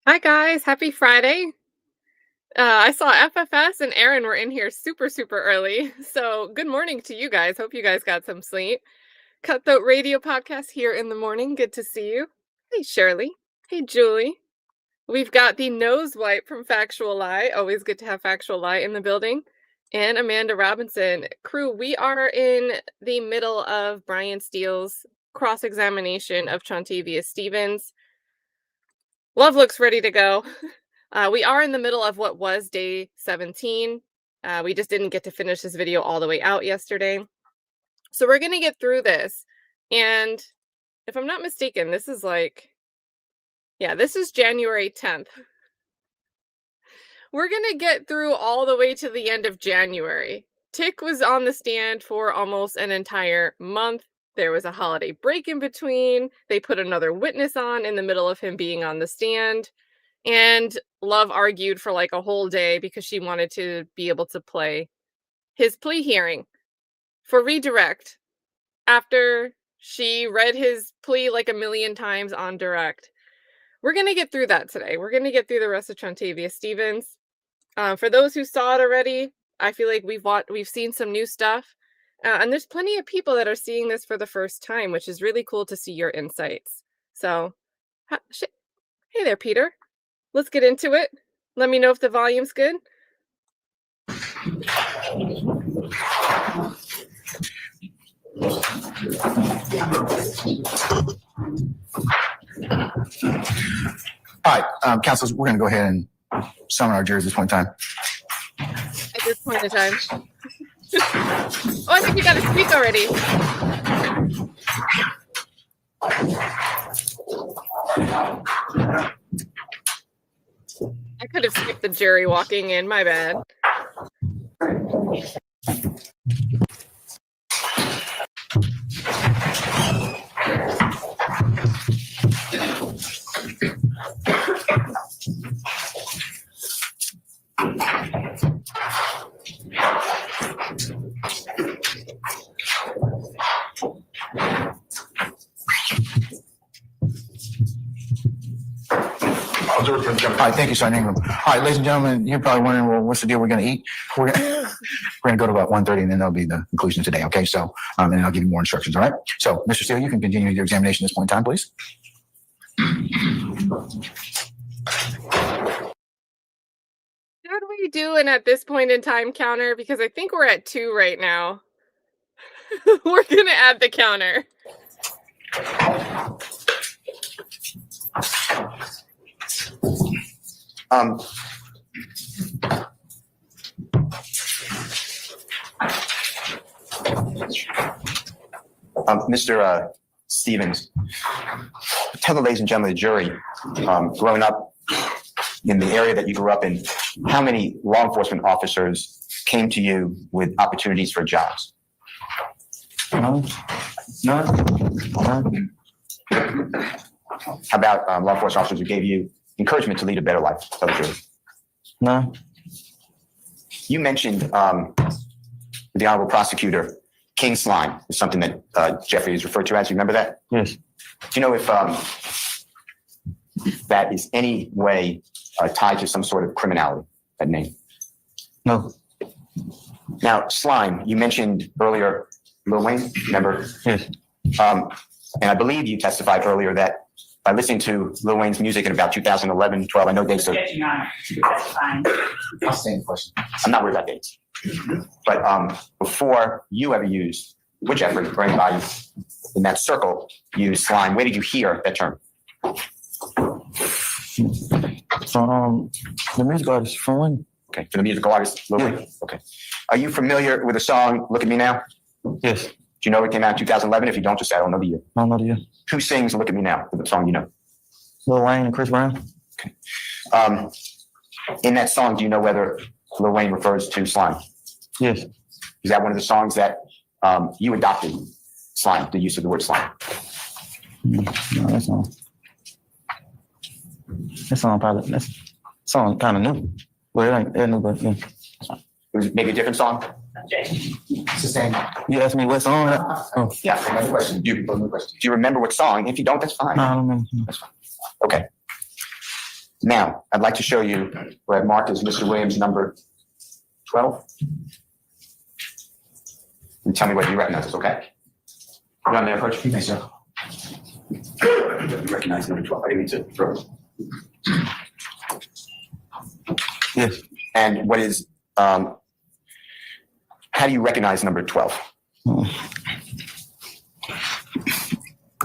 Hi guys, happy Friday. I saw FFS and Aaron were in here super early. So good morning to you guys. Hope you guys got some sleep. Cutthroat Radio Podcast here in the morning. Good to see you. Hey Shirley. Hey Julie. We've got the nose wipe from Factual Lie. Always good to have Factual Lie in the building. And Amanda Robinson. Crew, we are in the middle of Brian Steele's cross-examination of Trontavious Stephens. Love looks ready to go. We are in the middle of what was day 17. We just didn't get to finish this video all the way out yesterday. So we're going to get through this. And if I'm not mistaken, this is this is January 10th. We're going to get through all the way to the end of January. Tick was on the stand for almost an entire month. There was a holiday break in between. They put another witness on in the middle of him being on the stand. And Love argued for like a whole day because she wanted to be able to play his plea hearing for redirect after she read his plea like a million times on direct. We're going to get through that today. We're going to get through the rest of Trontavious Stephens. For those who saw it already, I feel like we've seen some new stuff. And there's plenty of people that are seeing this for the first time, which is really cool to see your insights. So, hey there, Peter. Let's get into it. Let me know if the volume's good. All right, councilors, we're going to go ahead and summon our jurors at this point in time. At this point in time. Oh, I think you got to speak already. I could have skipped the jury walking in, my bad. All right, thank you, Sergeant Ingram. All right, ladies and gentlemen, you're probably wondering, well, what's the deal we're going to eat? We're going to go to about 1:30, and then that'll be the conclusion of today, okay? So, and then I'll give you more instructions, all right? So, Mr. Steele, you can continue your examination at this point in time, please. How do we do an at this point in time counter? Because I think we're at 2 right now. We're going to add the counter. Mr. Stephens, tell the ladies and gentlemen of the jury, growing up in the area that you grew up in, how many law enforcement officers came to you with opportunities for jobs? None. How about law enforcement officers who gave you encouragement to lead a better life? Tell the jury. No. You mentioned the Honorable Prosecutor, King Slime, is something that Jeffrey is referred to as. You remember that? Yes. Do you know if that is any way tied to some sort of criminality, that name? No. Now, Slime, you mentioned earlier Lil Wayne, remember? Yes. And I believe you testified earlier that by listening to Lil Wayne's music in about 2011, 12, I know dates are... I'll stay in the question. I'm not worried about dates. But before you ever used, which effort or anybody in that circle used Slime, where did you hear that term? So, the music artist from Wayne. Okay, for the musical artist, Lil Wayne? Okay. Are you familiar with the song, Look at Me Now? Yes. Do you know it came out in 2011? If you don't, just say I don't know the year. I don't know the year. Who sings Look at Me Now, the song you know? Lil Wayne and Chris Brown. Okay. In that song, do you know whether Lil Wayne refers to slime? Yes. Is that one of the songs that you adopted, slime, the use of the word slime? No, that's not. That song probably, that song kind of new. Well, it ain't new, but yeah. It was maybe a different song? It's the same. You asked me what song? Oh. Yeah, another question. Do you remember what song? If you don't, that's fine. No, I don't remember. That's fine. Okay. Now, I'd like to show you what I've marked as Mr. Williams number 12. And tell me what you recognize, okay? You want me to approach? Thanks, sir. You recognize number 12. I didn't mean to throw it. Yes. And what is, how do you recognize number 12?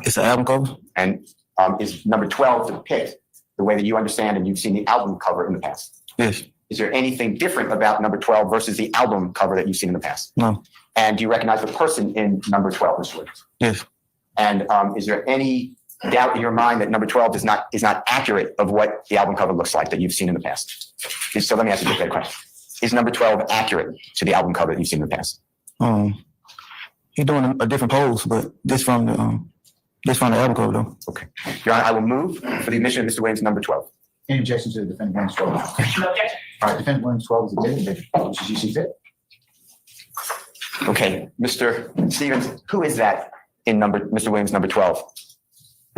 It's an album cover. And is number 12 depict the way that you understand and you've seen the album cover in the past? Yes. Is there anything different about number 12 versus the album cover that you've seen in the past? No. And do you recognize the person in number 12, Mr. Williams? Yes. And is there any doubt in your mind that number 12 is not accurate of what the album cover looks like that you've seen in the past? So let me ask you a question. Is number 12 accurate to the album cover that you've seen in the past? He's doing a different pose, but this from the album cover though. Okay. Your Honor, I will move for the admission of Mr. Williams number 12. Any objection to the defendant Williams 12? No objection. All right, defendant Williams 12 is admitted, which is you see fit. Okay, Mr. Stevens, who is that in Mr. Williams number 12?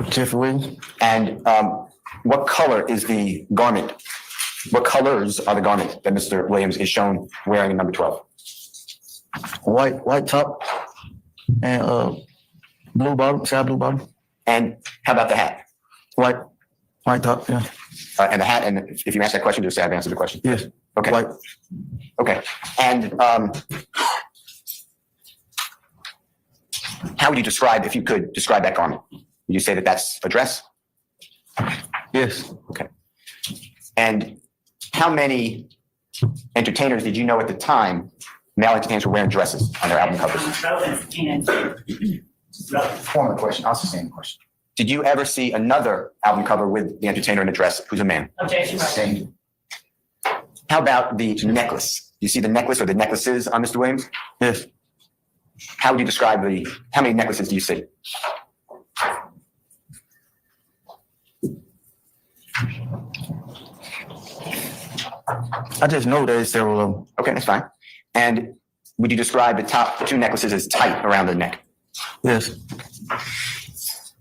Jeffrey Williams. And what color is the garment? What colors are the garment that Mr. Williams is shown wearing in number 12? White top and blue bottom, sky blue bottom. And how about the hat? White top, yeah. And the hat, and if you ask that question, just say I've answered the question. Yes. Okay. White. Okay. And how would you describe, if you could describe that garment? Would you say that that's a dress? Yes. Okay. And how many entertainers did you know at the time, male entertainers, were wearing dresses on their album covers? Former question, I'll sustain the question. Did you ever see another album cover with the entertainer in a dress who's a man? Objection. Same. How about the necklace? You see the necklace or the necklaces on Mr. Williams? Yes. How would you describe how many necklaces do you see? I just know there's several of them. Okay, that's fine. And would you describe the top two necklaces as tight around the neck? Yes.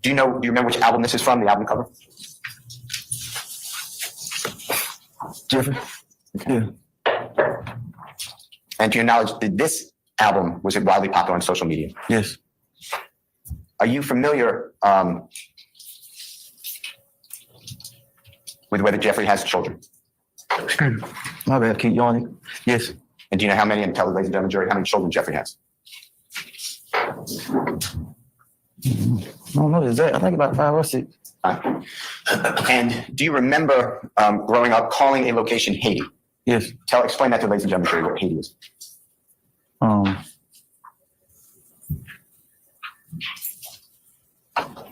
Do you remember which album this is from, the album cover? Jeffrey? Yeah. And to your knowledge, this album, was it widely popular on social media? Yes. Are you familiar with whether Jeffrey has children? My bad, keep yawning. Yes. And do you know how many, and tell the ladies and gentlemen jury, how many children Jeffrey has? I don't know the exact. I think about 5 or 6. And do you remember growing up calling a location Haiti? Yes. Explain that to the ladies and gentlemen jury what Haiti is.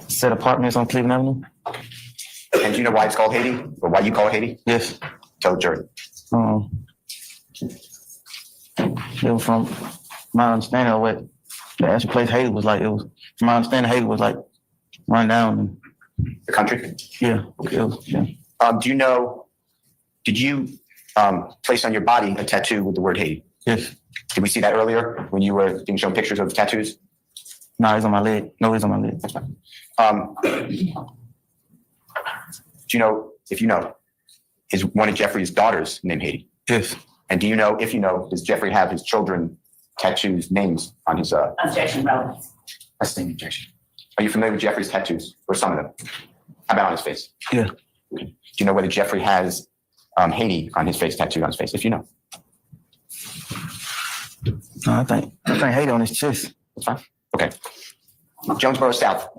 Set apartments on Cleveland Avenue. And do you know why it's called Haiti, or why you call it Haiti? Yes. Tell the jury. It was from my understanding of what the actual place Haiti was like. It was from my understanding Haiti was like run down. And, The country? yeah. It was, yeah. Did you place on your body a tattoo with the word Haiti? Yes. Did we see that earlier when you were being shown pictures of the tattoos? No, it's on my leg. No, it's on my leg. That's fine. Do you know, if you know, is one of Jeffrey's daughters named Haiti? Yes. And do you know, if you know, does Jeffrey have his children tattoos names on his Objection, relevant. That's the objection. Are you familiar with Jeffrey's tattoos, or some of them? How about on his face? Yeah. Okay. Do you know whether Jeffrey has Haiti on his face, tattooed on his face? If you know. No, I think Haiti on his chest. That's fine. Okay. Jonesboro South.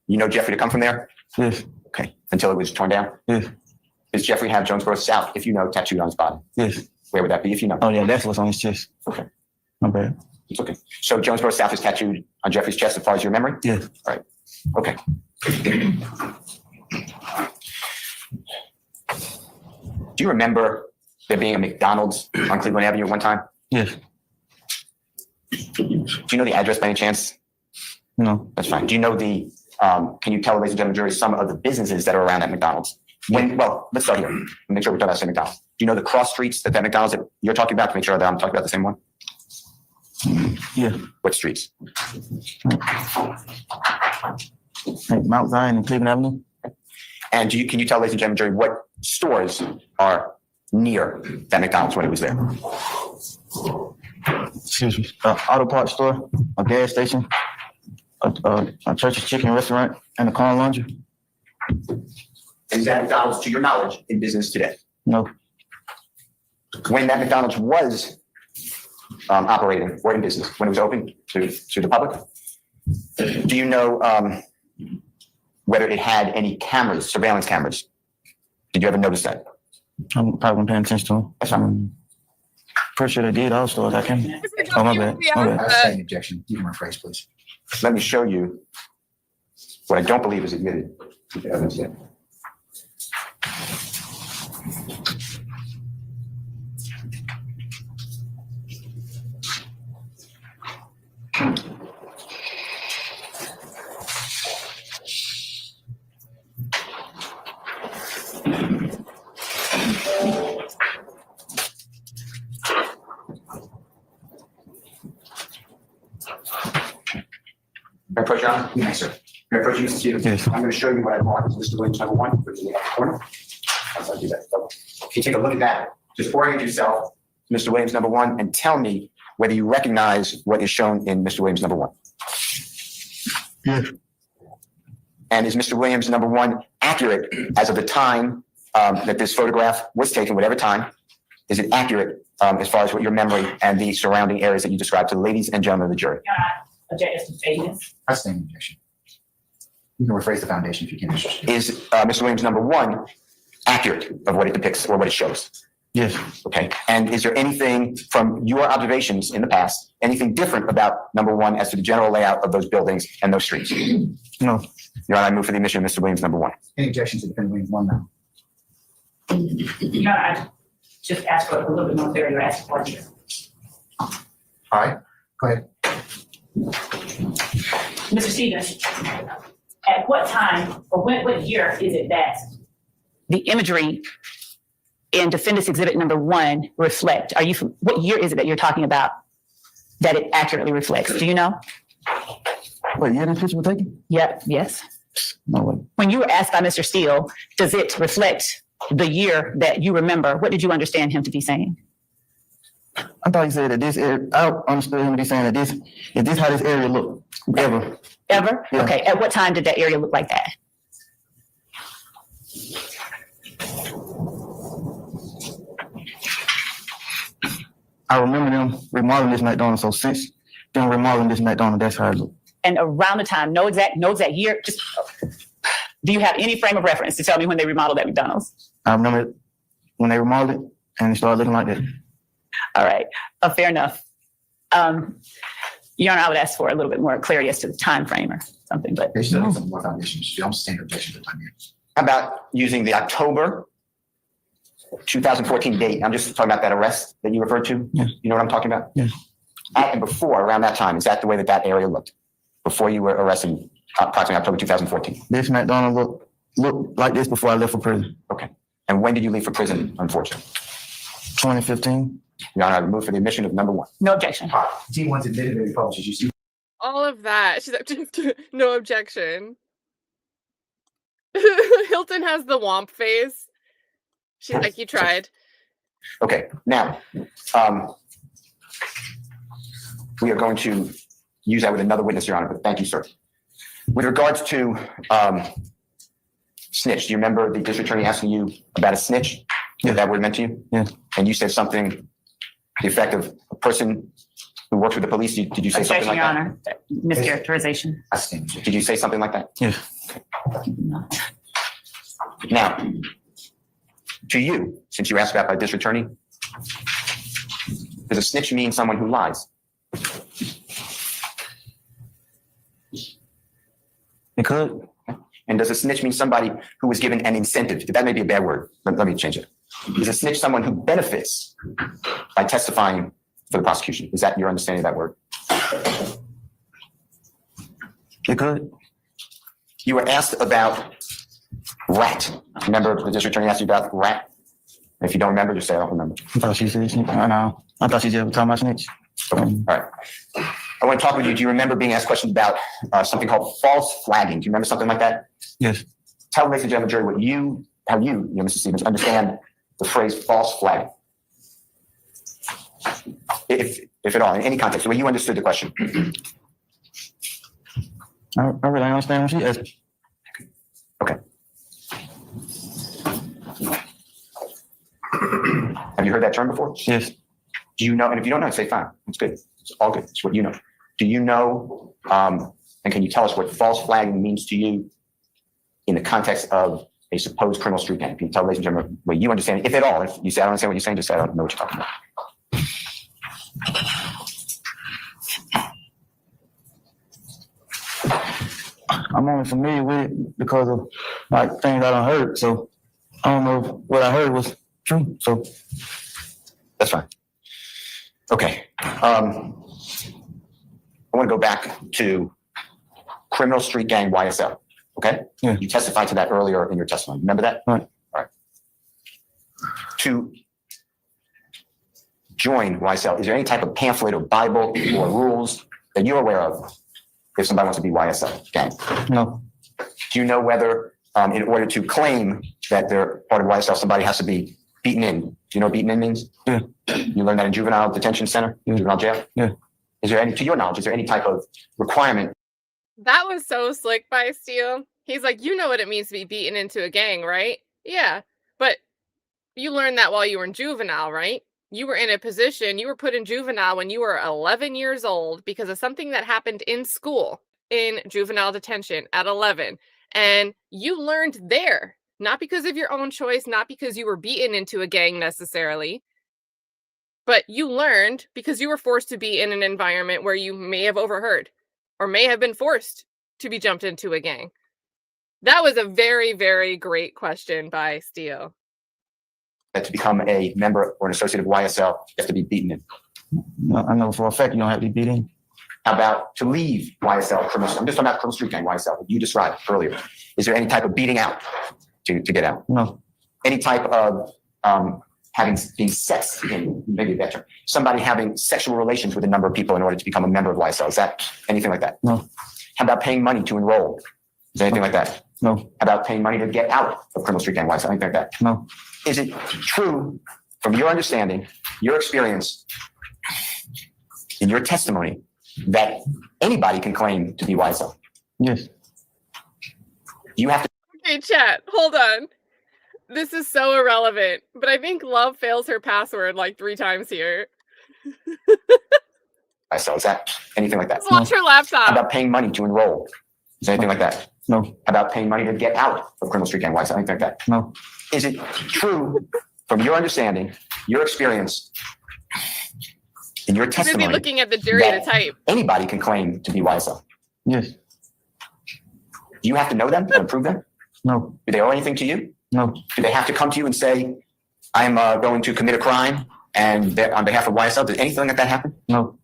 You know Jeffrey to come from there? Yes. Okay. Until it was torn down? Yes. Does Jeffrey have Jonesboro South, if you know, tattooed on his body? Yes. Where would that be, if you know? Oh yeah, that's what's on his chest. Okay. My bad. It's okay. So Jonesboro South is tattooed on Jeffrey's chest as far as your memory? Yes. All right. Okay. Do you remember there being a McDonald's on Cleveland Avenue at one time? Yes. Do you know the address by any chance? No. That's fine. Do you know can you tell, ladies and gentlemen, jury, some of the businesses that are around that McDonald's? Well, let's start here. Make sure we're talking about the same McDonald's. Do you know the cross streets that McDonald's that you're talking about, to make sure that I'm talking about the same one? Yeah. What streets? Like Mount Zion and Cleveland Avenue. And can you tell, ladies and gentlemen, jury, what stores are near that McDonald's when it was there? Excuse me. Auto parts store, a gas station, a Church's Chicken restaurant, and a car laundry. Is that McDonald's, to your knowledge, in business today? No. When that McDonald's was operating or in business, when it was open to the public, do you know whether it had any cameras, surveillance cameras? Did you ever notice that? I'm probably paying attention to them. That's fine. Pretty sure they did all stores. I can. Oh, my bad. My bad. I say an objection. You can rephrase, please. Let me show you what I don't believe is admitted to the evidence yet. Can I approach, Your Honor? Yes, sir. Can I approach you, Mr. Stevens? Yes. I'm going to show you what I marked as Mr. Williams number 1, which is in the upper corner. As I do that. So, if you take a look at that, just orient yourself to Mr. Williams number 1 and tell me whether you recognize what is shown in Mr. Williams number 1. Yes. And is Mr. Williams number 1 accurate as of the time that this photograph was taken, whatever time? Is it accurate as far as what your memory and the surrounding areas that you described to the ladies and gentlemen of the jury? Objection to statements. I stand in objection. You can rephrase the foundation if you can. Is Mr. Williams number 1 accurate of what it depicts or what it shows? Yes. Okay. And is there anything from your observations in the past, anything different about number 1 as to the general layout of those buildings and those streets? No. Your Honor, I move for the admission of Mr. Williams number 1. Any objections to defendant Williams 1 now? Your Honor, I just asked for a little bit more clarity. You're asking for here. All right. Go ahead. Mr. Stevens, at what time or what year is it that the imagery in defendant's exhibit number 1 reflect? What year is it that you're talking about that it accurately reflects? Do you know? What year this picture was taken? Yep. Yes. No way. When you were asked by Mr. Steele, does it reflect the year that you remember? What did you understand him to be saying? I thought he said that this area, I understood him to be saying that this is how this area look ever. Ever? Yeah. Okay. At what time did that area look like that? I remember them remodeling this McDonald's, so since them remodeling this McDonald's, that's how it looked. And around the time, no exact year, just do you have any frame of reference to tell me when they remodeled that McDonald's? I remember when they remodeled it and it started looking like that. All right. Fair enough. Your Honor, I would ask for a little bit more clarity as to the time frame or something, but There's still some more foundations. You don't stand in objection to the time here. How about using the October 2014 date? I'm just talking about that arrest that you referred to. Yeah. You know what I'm talking about? Yeah. At and before, around that time, is that the way that area looked? Before you were arrested, approximately October 2014? This McDonald's looked like this before I left for prison. Okay. And when did you leave for prison, unfortunately? 2015. Your Honor, I move for the admission of number 1. no objection. T1's admitted that he publishes. You see All of that. She's like, no objection. Hilton has the womp face. She's like, you tried. Okay. Now, we are going to use that with another witness, Your Honor, but thank you, sir. With regards to snitch, do you remember the district attorney asking you about a snitch? Yeah. That word meant to you? Yeah. And you said something to the effect of a person who works with the police. Did you say something Objection, like Your that? Honor. Mischaracterization. I stand in objection. Did you say something like that? Yeah. Now, to you, since you were asked about by district attorney, does a snitch mean someone who lies? It could. And does a snitch mean somebody who was given an incentive? That may be a bad word. Let me change it. Is a snitch someone who benefits by testifying for the prosecution? Is that your understanding of that word? It could. You were asked about rat. Remember the district attorney asked you about rat? If you don't remember, just say I don't remember. I thought she said, I know. I thought she just was talking about snitch. Okay. All right. I want to talk with you. Do you remember being asked questions about something called false flagging? Do you remember something like that? Yes. tell ladies and gentlemen, jury, how you, Mr. Stevens, understand the phrase false flag. If at all, in any context, the way you understood the question. I really understand what she asked. Okay. Have you heard that term before? Yes. Do you know, and if you don't know, say fine. It's good. It's all good. It's what you know. Do you know, and can you tell us what false flagging means to you in the context of a supposed criminal street gang? Can you tell ladies and gentlemen what you understand, if at all? If you say I don't understand what you're saying, just say I don't know what you're talking about. I'm only familiar with it because of like things I done heard. So I don't know if what I heard was true. So That's fine. Okay. I want to go back to criminal street gang YSL. Okay. Yeah. You testified to that earlier in your testimony. Remember that? Right. All right. To join YSL, is there any type of pamphlet or Bible or rules that you're aware of if somebody wants to be YSL gang? no, Do you know whether, in order to claim that they're part of YSL, somebody has to be beaten in? Do you know what beaten in means? Yeah. You learned that in juvenile detention center, Yeah. juvenile jail? Yeah. Is there any, to your knowledge, is there any type of requirement? That was so slick by Steele. He's like, you know what it means to be beaten into a gang, right? Yeah. But you learned that while you were in juvenile, right? You were in a position, you were put in juvenile when you were 11 years old because of something that happened in school, in juvenile detention at 11. And you learned there, not because of your own choice, not because you were beaten into a gang necessarily, but you learned because you were forced to be in an environment where you may have overheard or may have been forced to be jumped into a gang. That was a very, very great question by Steele. That to become a member or an associate of YSL, you have to be beaten in. I know for a fact you don't have to be beaten. How about to leave YSL criminal? I'm just talking about criminal street gang YSL that you described earlier. Is there any type of beating out to get out? No, Any type of being sex in, maybe that term, somebody having sexual relations with a number of people in order to become a member of YSL? Is that anything like that? no, How about paying money to enroll? Is there anything like that? no, How about paying money to get out of criminal street gang YSL? Anything like that? no, Is it true, from your understanding, your experience, in your testimony, that anybody can claim to be YSL? yes. You have to Okay, chat, hold on. This is so irrelevant, but I think Love fails her password like 3 times here. YSL. Is that anything like that? Just watch her How laptop. about paying money to enroll? Is there anything like that? No, How about paying money to get out of criminal street gang YSL? Anything like that? no, Is it true, from your understanding, your experience, in your Busy testimony, looking at the jury to that type. anybody can claim to be YSL? yes, Do you have to know them and approve them? no, Do they owe anything to you? no, Do they have to come to you and say, I'm going to commit a crime and on behalf of YSL? Did anything like that happen? no,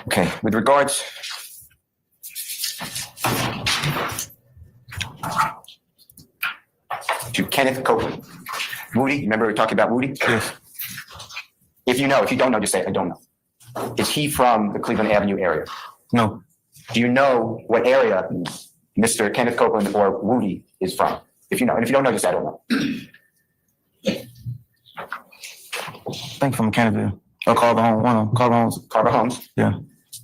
Okay, with regards to Kenneth Copeland. Woody, remember we were talking about Woody? yes, If you don't know, just say, I don't know. Is he from the Cleveland Avenue area? no, Do you know what area Mr. Kenneth Copeland or Woody is from? If you know, and if you don't know, just say, I don't know. I think from Mechanicsville. Or Carver Home, one of them, Carver Homes. Carver Homes? Yeah,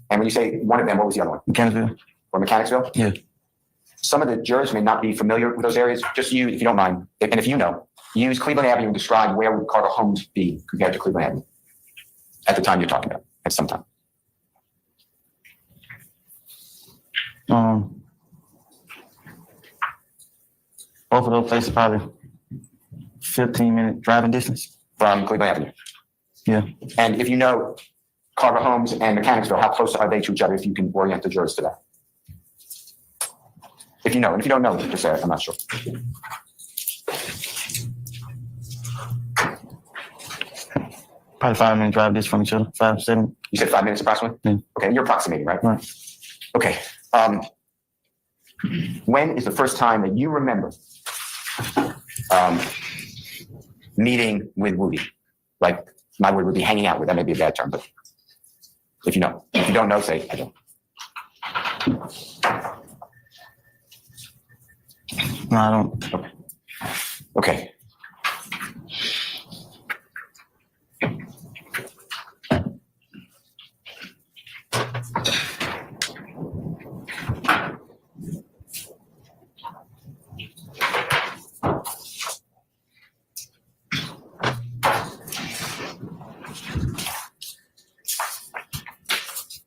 And when you say one of them, what was the other one? Mechanicsville. Or Mechanicsville? Yeah. Some of the jurors may not be familiar with those areas. Just you, if you don't mind, and if you know, use Cleveland Avenue and describe where would Carver Homes be compared to Cleveland Avenue at the time you're talking about, at some time. Both of those places probably 15-minute driving distance. From Cleveland Avenue. Yeah, And if you know Carver Homes and Mechanicsville, how close are they to each other if you can orient the jurors to that? If you know, and if you don't know, just say, I'm not sure. probably 5-minute drive distance from each other, 5, 7. You said 5 minutes approximately? Yeah. Okay, and you're approximating, right? Right. Okay. When is the first time that you remember meeting with Woody? Like, my word would be hanging out with, that may be a bad term, but If you know. If you don't know, say, I don't. No, I don't. Okay.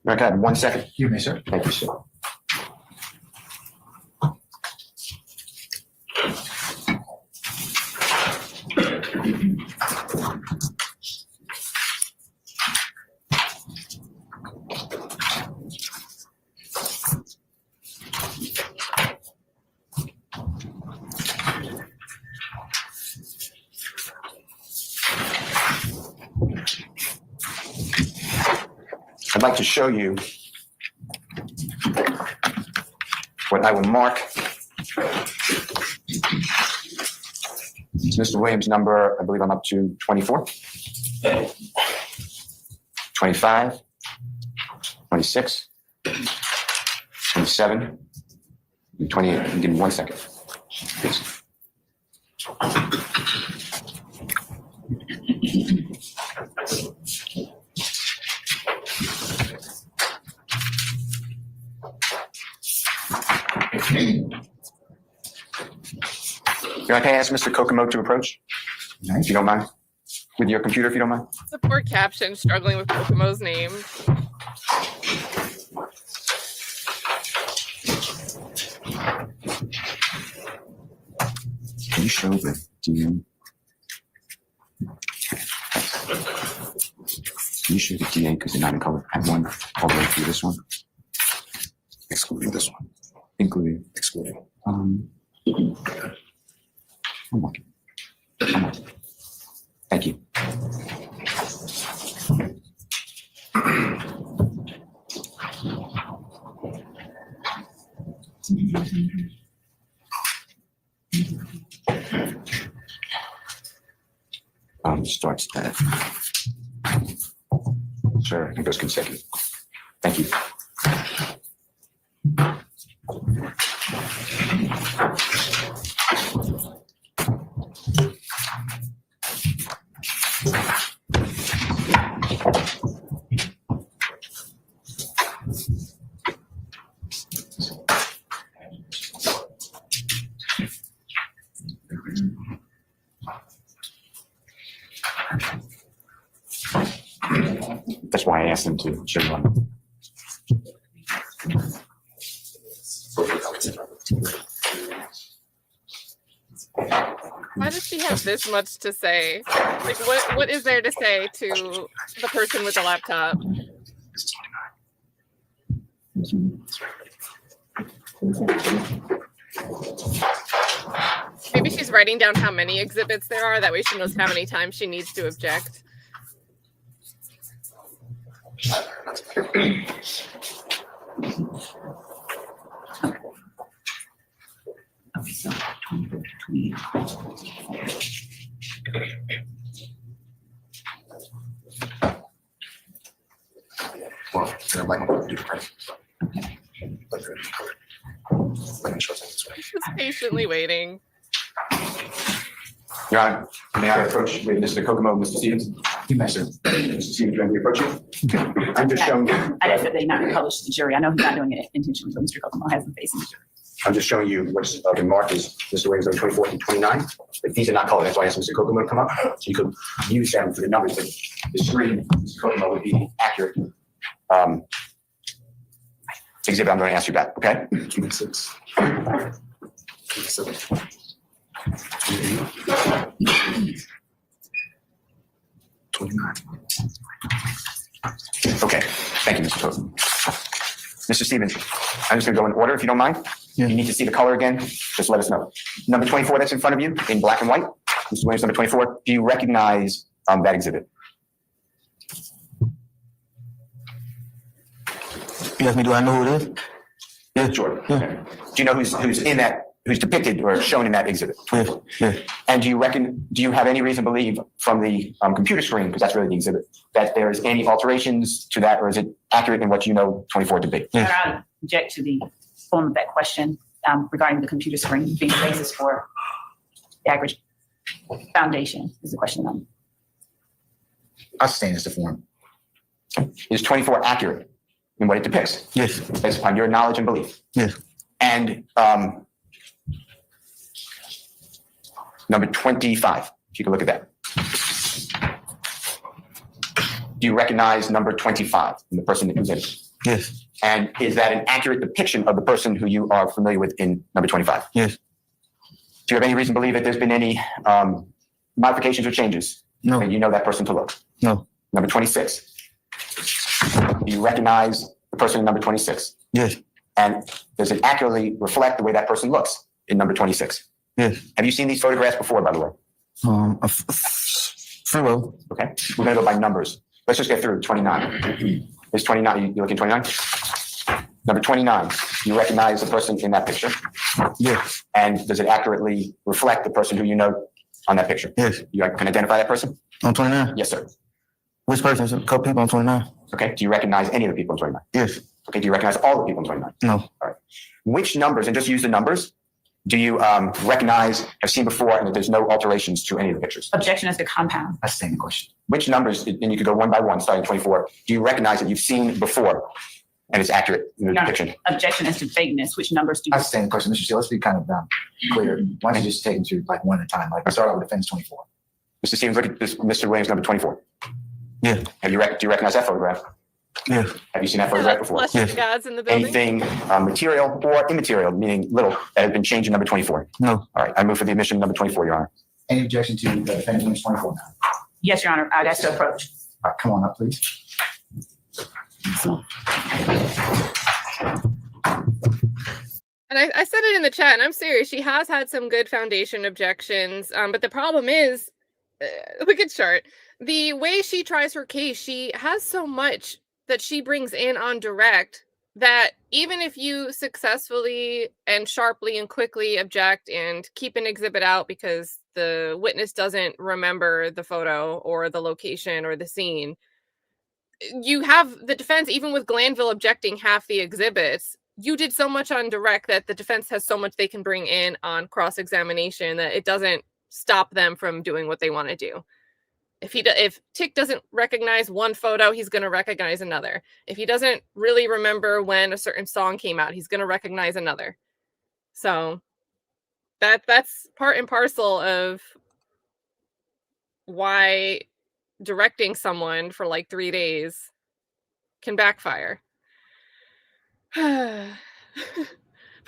Okay, 1 second. You may, sir. Thank you, sir. I'd like to show you what I will mark. It's Mr. Williams' number, I believe I'm up to 24, 25, 26, 27, and 28. Give me 1 second, please. Can I ask Mr. Kokomo to approach? If you don't mind. With your computer, if you don't mind. Support Caption struggling with Kokomo's name. Can you show the DN? Can you show the DN because they're not in color? I have one all the way through this one. Excluding this one. Including, excluding. Come on. Come on. Thank you. Starts that. Sure, it goes consecutive. Thank you. That's why I asked them to show you one. Why does she have this much to say? Like, what is there to say to the person with the laptop? Maybe she's writing down how many exhibits there are. That way she knows how many times she needs to object. Well, I'd like to do the print. Just patiently waiting. Your Honor, may I approach with Mr. Kokomo, Mr. Stevens? You may, sir. Mr. Stevens, can we approach you? I'm just showing you. I asked that they not be published to the jury. I know he's not doing it intentionally, but Mr. Kokomo has them facing the jury. I'm just showing you what's been marked as Mr. Williams number 24 and 29. But these are not colored. That's why I asked Mr. Kokomo to come up. So you could use them for the numbers, but the screen, Mr. Kokomo would be accurate. Exhibit I'm going to ask you about, okay? 26. 27. 29. Okay, thank you, Mr. Kokomo. Mr. Stevens, I'm just going to go in order if you don't mind. Yeah. You need to see the color again, just let us know. Number 24 that's in front of you in black and white. Mr. Williams, number 24. Do you recognize that exhibit? You asked me, do I know who it is? Yeah. Sure. Yeah. Okay. Do you know who's in that who's depicted or shown in that exhibit? Yes, yes. And do you have any reason to believe from the computer screen, because that's really the exhibit, that there's any alterations to that, or is it accurate in what you know 24 to be? Your Honor, I object to the form of that question regarding the computer screen being the basis for the average foundation is the question. I sustain this to form. Is 24 accurate in what it depicts, Yes, based upon your knowledge and belief? yes. And number 25, if you can look at that. Do you recognize number 25 in the person who's in it? Yes, And is that an accurate depiction of the person who you are familiar with in number 25? yes. Do you have any reason to believe that there's been any modifications or changes? No, And you know that person to look? no. Number 26. Do you recognize the person in number 26? Yes, And does it accurately reflect the way that person looks in number 26? yes. Have you seen these photographs before, by the way? Furlough. Okay, we're gonna go by numbers. Let's just get through 29. Is 29, you looking 29? Number 29, you recognize the person in that picture? Yes, And does it accurately reflect the person who you know on that picture? yes. You can identify that person? On 29. Yes, sir. Which person? A couple people on 29. Okay, do you recognize any of the people in 29? Yes. Okay, do you recognize all the people in 29? No. Which numbers, and just use the numbers, do you recognize, have seen before, and that there's no alterations to any of the pictures? Objection as to compound. I sustain the question. Which numbers, and you could go one by one, starting 24, do you recognize that you've seen before and it's accurate in the No. depiction? Objection as to vagueness. Which numbers do I you? sustain the question. Mr. Steele, let's be kind of clear. Why don't you just take them through like one at a time? Like we start out with defense 24. Mr. Stevens, look at this, Mr. Williams, number 24. Yeah. Do you recognize that photograph? Yes. Have you seen that photograph before? Flush Yes. the gods in the building. Anything material or immaterial, meaning little, that has been changed in number 24? No. All right, I move for the admission of number 24, Your Honor. Any objection to the defendant's 24 now? Yes, Your Honor. I'd ask to approach. All right, come on up, please. And I said it in the chat, and I'm serious. She has had some good foundation objections, but the problem is, look at Schardt. The way she tries her case, she has so much that she brings in on direct that even if you successfully and sharply and quickly object and keep an exhibit out because the witness doesn't remember the photo or the location or the scene, you have the defense, even with Glanville objecting half the exhibits, you did so much on direct that the defense has so much they can bring in on cross-examination that it doesn't stop them from doing what they want to do. If Tick doesn't recognize one photo, he's going to recognize another. If he doesn't really remember when a certain song came out, he's going to recognize another. So that's part and parcel of why directing someone for like 3 days can backfire. But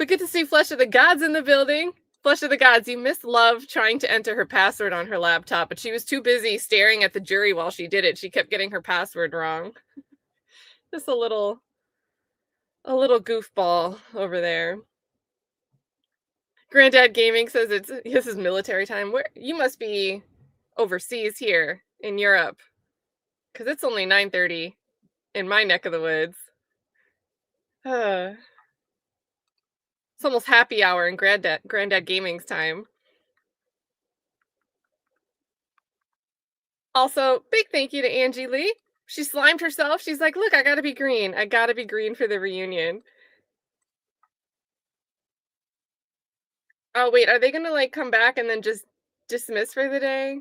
good to see Flesh of the Gods in the building. Flesh of the Gods, you missed Love trying to enter her password on her laptop, but she was too busy staring at the jury while she did it. She kept getting her password wrong. Just a little goofball over there. Granddad Gaming says this is military time. Where you must be overseas here in Europe, because it's only 9:30 in my neck of the woods. It's almost happy hour in Granddad Gaming's time. Also, big thank you to Angie Lee. She slimed herself. She's like, look, I gotta be green. I gotta be green for the reunion. Oh, wait, are they gonna like come back and then just dismiss for the day?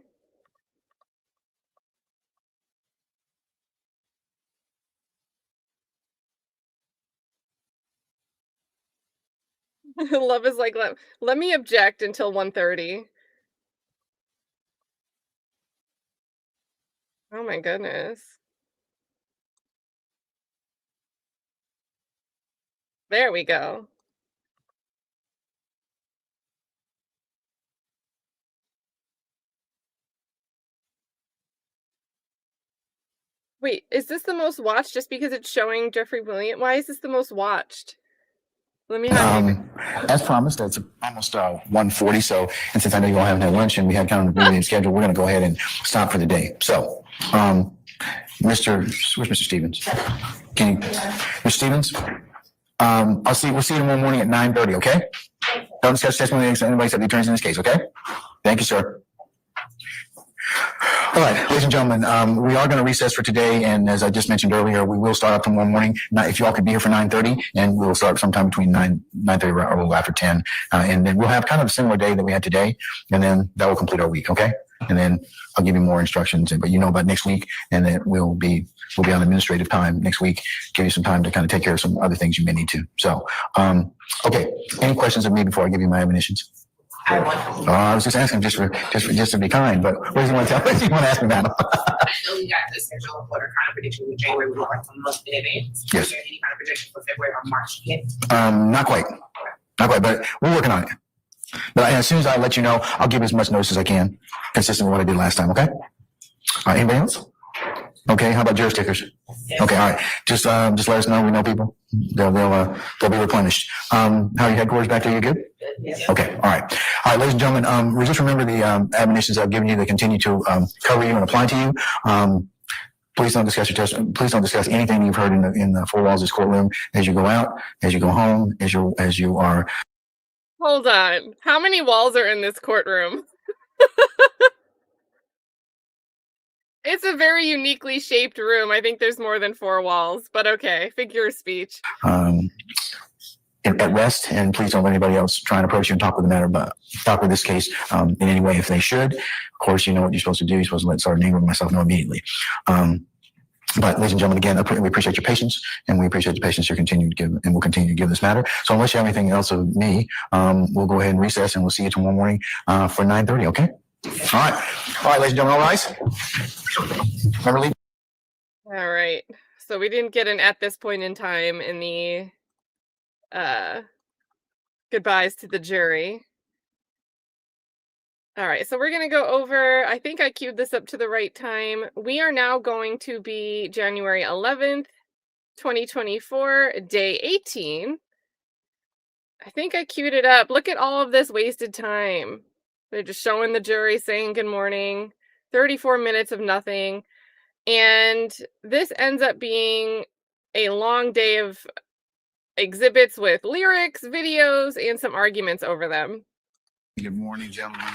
Love is like, let me object until 1:30. Oh my goodness. There we go. Wait, is this the most watched just because it's showing Jeffrey Williams? Why is this the most watched? Let me have As promised, it's almost 1:40. So, and since I know you all haven't had lunch and we had kind of a busy schedule, we're going to go ahead and stop for the day. So, where's Mr. Stevens? Mr. Stevens? We'll see you tomorrow morning at 9:30. Okay. Don't discuss testimony against anybody except the attorneys in this case, okay? Thank you, sir. All right, ladies and gentlemen, we are going to recess for today, and as I just mentioned earlier, we will start up tomorrow morning. Now, if you all could be here for 9:30, and we'll start sometime between 9:30 or a little after 10, and then we'll have kind of a similar day that we had today, and then that will complete our week, okay? And then I'll give you more instructions, but you know about next week, and then we'll be on administrative time next week, give you some time to kind of take care of some other things you may need to. So, okay, any questions of me before I give you my admonitions? I want. I was just asking just to be kind, but what do you want to tell? What do you want to ask me about? I know we got the schedule for the kind of prediction with January. We work a month in advance. Yes. Is there any kind of prediction for February or March yet? Not quite, but we're working on it. But as soon as I let you know, I'll give as much notice as I can, consistent with what I did last time. Okay. All right. Anybody else? Okay. How about jury stickers? Yes. Okay. All right. Just let us know. We know people. They'll be replenished. How are your headquarters back there? You good? Yes. Okay. All right. All right, ladies and gentlemen. Just remember the admonitions I've given you. They continue to cover you and apply to you. Please don't discuss your testimony. Please don't discuss anything you've heard in the four walls of this courtroom as you go out, as you go home, as you are. Hold on. How many walls are in this courtroom? It's a very uniquely shaped room. I think there's more than 4 walls, but okay. Figure of speech. At rest, and please don't let anybody else try and approach you and talk with this case in any way if they should. Of course, you know what you're supposed to do. You're supposed to let Sergeant Ingram and myself know immediately. But ladies and gentlemen, again, we appreciate your patience, and we appreciate the patience you continue to give, and we'll continue to give this matter. So unless you have anything else of me, we'll go ahead and recess, and we'll see you tomorrow morning for 9:30. Okay. All right, ladies and gentlemen, all rise. Remember, leave. All right. So we didn't get an at this point in time in the goodbyes to the jury. All right, so we're going to go over, I think I queued this up to the right time. We are now going to be January 11th, 2024, day 18. I think I queued it up. Look at all of this wasted time. They're just showing the jury saying good morning, 34 minutes of nothing. And this ends up being a long day of exhibits with lyrics, videos, and some arguments over them. Good morning, gentlemen.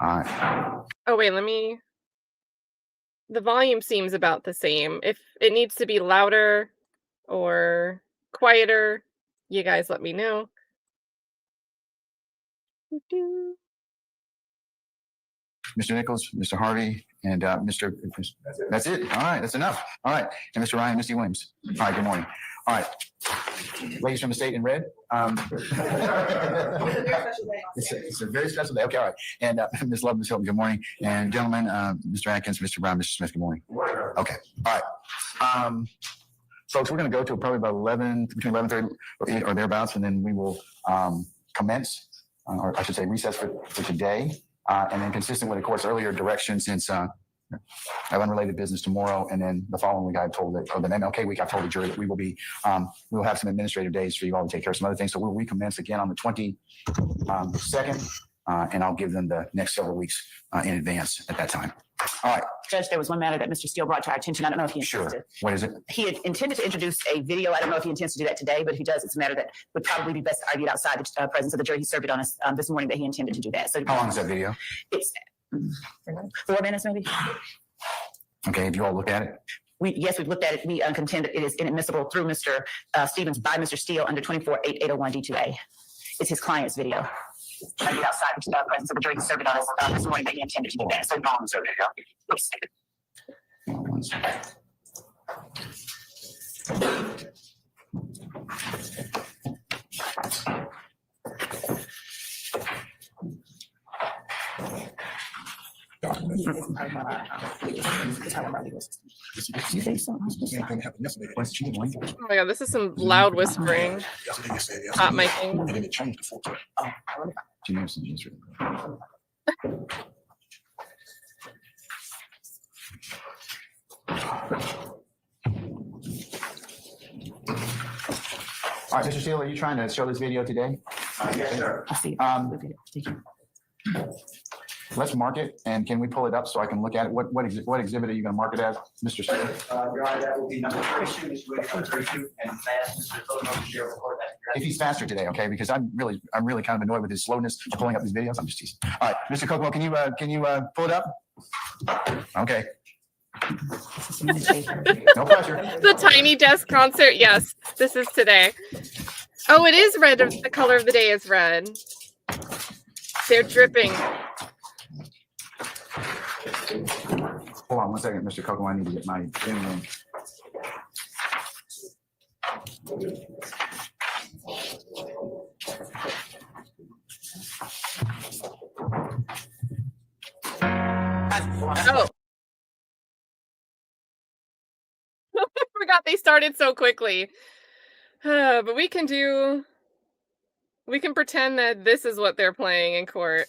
Oh, wait, the volume seems about the same. If it needs to be louder or quieter, you guys let me know. Mr. Nichols, Mr. Harvey, and Mr. That's it. All right, that's enough. All right, and Mr. Ryan, Misty Williams. All right, good morning. All right, ladies from the state in red. It's a very special day. Okay, all right. And Ms. Love, Ms. Hilton, good morning. And gentlemen, Mr. Atkins, Mr. Brown, Mr. Smith, good morning. Okay, all right. Folks, we're going to go to probably about between 11:30 or thereabouts, and then we will commence, or I should say recess for today. And then consistent with the court's earlier direction, since I have unrelated business tomorrow, and then the following week the MLK week, I told the jury that we will have some administrative days for you all to take care of some other things. So we'll recommence again on the 22nd, and I'll give them the next several weeks in advance at that time. All right. Judge, there was one matter that Mr. Steele brought to our attention. I don't know if he intends to. What is it? He had intended to introduce a video. I don't know if he intends to do that today, but if he does, it's a matter that would probably be best argued outside the presence of the jury. He served it on us this morning that he intended to do that. So how long is that video? It's 4 minutes, maybe. Okay. Have you all looked at it? Yes, we've looked at it. We contend that it is inadmissible through Mr. Stevens by Mr. Steele under 24-801 D2A. It's his client's video. Outside the presence of the jury, he served it on us this morning that he intended to do that. So long as One second. Oh my god, this is some loud whispering. Hot miking. And then it changed to 14. All right, Mr. Steele, are you trying to show this video today? Yes, sir. I see. Let's mark it, and can we pull it up so I can look at it? What exhibit are you going to mark it as, Mr. Steele? Your Honor, that will be number 32, Ms. Williams, number 32, and last, Mr. Photographic, share report that if he's faster today, okay? Because I'm really kind of annoyed with his slowness of pulling up these videos. I'm just teasing. All right, Mr. Kokomo, can you pull it up? Okay. No pressure. The Tiny Desk concert. Yes, this is today. Oh, it is red. The color of the day is red. They're dripping. Hold on one second, Mr. Kokomo. I need to get my Venmo. Oh. I forgot they started so quickly. But we can pretend that this is what they're playing in court.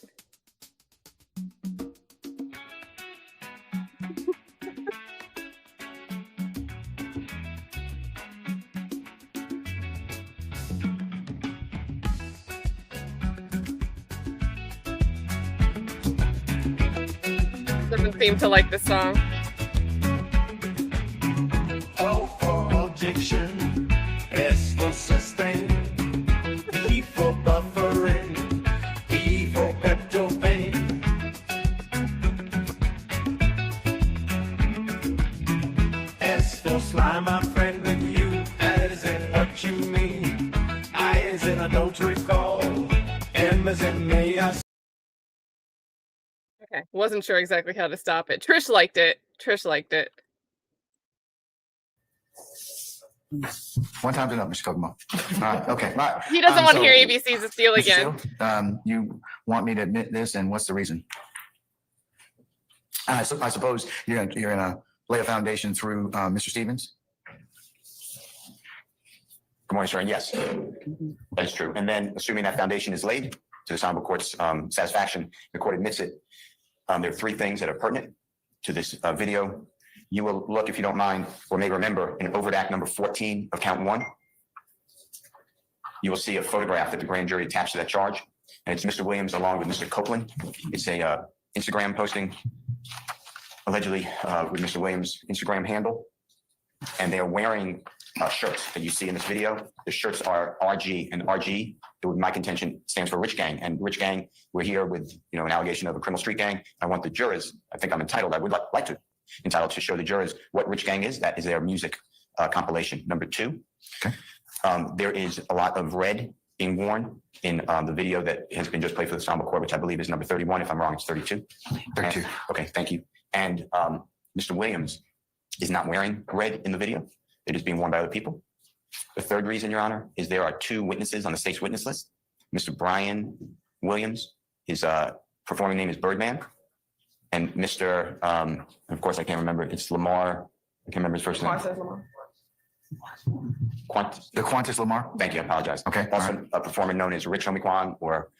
Doesn't seem to like this song. O for objection, S for sustain, B for buffering, E for peptobane. S for slime, my friend, with you, as in what you mean. I as in I don't recall, M as in may I. Okay, wasn't sure exactly how to stop it. Trish liked it. One time's enough, Mr. Kokomo. All right, okay. All right. He doesn't want to So, hear ABC's a steal Mr. again. Steele, you want me to admit this, and what's the reason? I suppose you're gonna lay a foundation through Mr. Stevens. Good morning, sir. And yes, that is true. And then assuming that foundation is laid to the Honorable Court's satisfaction, the court admits it. There are three things that are pertinent to this video. You will look, if you don't mind, or may remember, in overt act number 14 of count 1. You will see a photograph that the grand jury attached to that charge. And it's Mr. Williams along with Mr. Copeland. It's a Instagram posting, allegedly with Mr. Williams' Instagram handle. And they are wearing shirts that you see in this video. The shirts are RG, and RG, with my contention, stands for Rich Gang. And Rich Gang, we're here with an allegation of a criminal street gang. I want the jurors, I think I'm entitled, I would like to entitled to show the jurors what Rich Gang is. That is their music compilation. Number 2, okay. There is a lot of red being worn in the video that has been just played for the Honorable Court, which I believe is number 31. If I'm wrong, it's 32. 32. Okay, thank you. And Mr. Williams is not wearing red in the video. It is being worn by other people. The third reason, Your Honor, is there are 2 witnesses on the state's witness list. Mr. Brian Williams, his performing name is Birdman. And Mr. Of course, I can't remember. It's Lamar. I can't remember his first name. The Qantas Lamar. Thank you. I apologize. Okay. Also, a performer known as Rich Homie Kwan or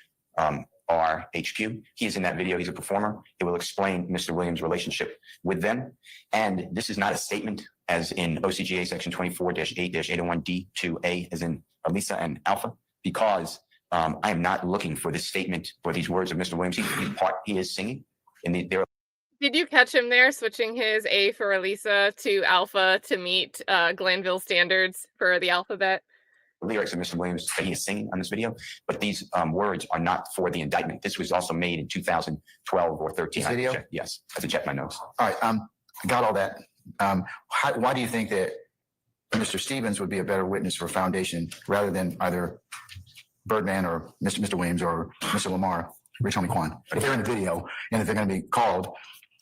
RHQ. He is in that video. He's a performer. It will explain Mr. Williams' relationship with them. And this is not a statement as in OCGA section 24-8-801D2A as in Elisa and Alpha, because I am not looking for this statement or these words of Mr. Williams. He is singing. And Did you catch him there switching his A for Elisa to Alpha to meet Glanville standards for the alphabet? lyrics of Mr. Williams that he is singing on this video, but these words are not for the indictment. This was also made in 2012 or 13. This video? Yes, I have to check my notes. All right, I got all that. Why do you think that Mr. Stevens would be a better witness for foundation rather than either Birdman or Mr. Williams or Mr. Lamar, Rich Homie Kwan? If they're in the video and if they're going to be called,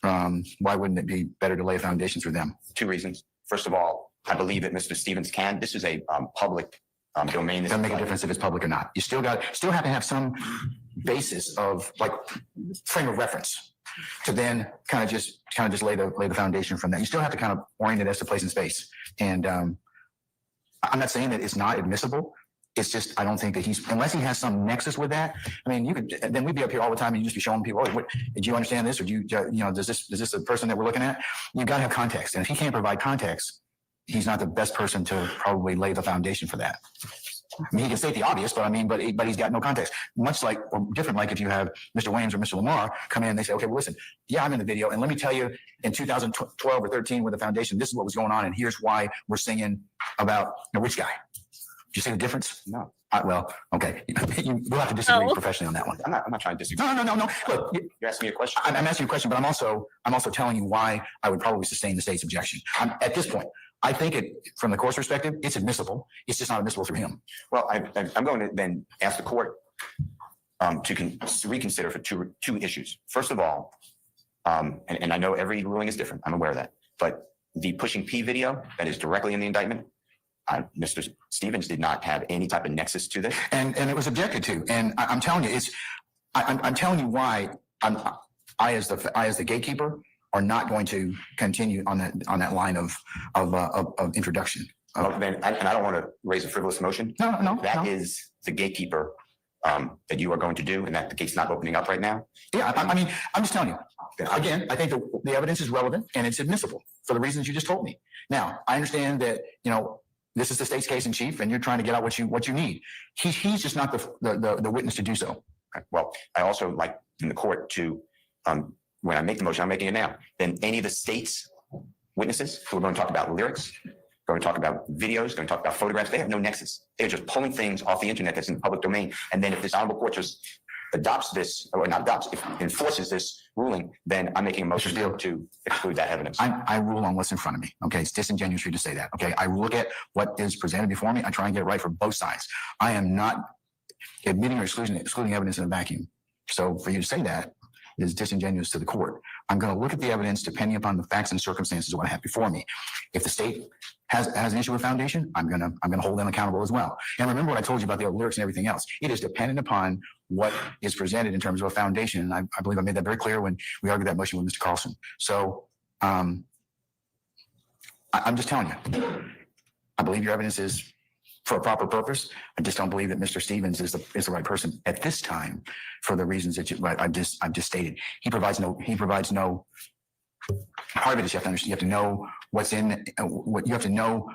why wouldn't it be better to lay a foundation through them? 2 reasons. First of all, I believe that Mr. Stevens can. This is a public domain. It doesn't make a difference if it's public or not. You still have to have some basis of like frame of reference to then kind of just lay the foundation from that. You still have to kind of orient it as to place and space. And I'm not saying that it's not admissible. It's just I don't think that unless he has some nexus with that. I mean, then we'd be up here all the time and you just be showing people, oh, do you understand this, or do is this the person that we're looking at? You got to have context, and if he can't provide context, he's not the best person to probably lay the foundation for that. I mean, he can state the obvious, but he's got no context. Much like, or different, like if you have Mr. Williams or Mr. Lamar come in and they say, okay, well, listen, yeah, I'm in the video, and let me tell you, in 2012 or 13 with the foundation, this is what was going on, and here's why we're singing about a rich guy. you see the difference? No, Well, okay. We'll have to disagree No. professionally on that one. I'm not trying to disagree. No. Look, You're asking me a question. I'm asking you a question, but I'm also telling you why I would probably sustain the state's objection. At this point, I think from the court's perspective, it's admissible. It's just not admissible through him. Well, I'm going to then ask the court to reconsider for two issues. First of all, and I know every ruling is different. I'm aware of that. But the pushing P video that is directly in the indictment, Mr. Stephens did not have any type of nexus to this. And it was objected to. And I'm telling you, I'm telling you why I as the gatekeeper are not going to continue on that line of introduction. Well, then, and I don't want to raise a frivolous motion. No. That is the gatekeeper that you are going to do, and that the gate's not opening up right now. Yeah, I mean, I'm just telling you. Again, I think the evidence is relevant and it's admissible for the reasons you just told me. Now, I understand that, this is the state's case in chief and you're trying to get out what you need. He's just not the witness to do so. Well, I also like in the court to, when I make the motion, I'm making it now, then any of the state's witnesses who are going to talk about lyrics, going to talk about videos, going to talk about photographs, they have no nexus. They're just pulling things off the internet that's in the public domain. And then if this honorable court just adopts this, or not adopts, if enforces this ruling, then I'm making a motion to exclude that evidence. I rule on what's in front of me. Okay, it's disingenuous for you to say that. Okay, I look at what is presented before me. I try and get it right for both sides. I am not admitting or excluding evidence in a vacuum. So for you to say that is disingenuous to the court. I'm going to look at the evidence depending upon the facts and circumstances of what I have before me. If the state has an issue with foundation, I'm going to hold them accountable as well. And remember what I told you about the lyrics and everything else. It is dependent upon what is presented in terms of a foundation. And I believe I made that very clear when we argued that motion with Mr. Carlson. So I'm just telling you, I believe your evidence is for a proper purpose. I just don't believe that Mr. Stephens is the right person at this time for the reasons that I've just stated. He provides no. Part of it is you have to know what's in what you have to know,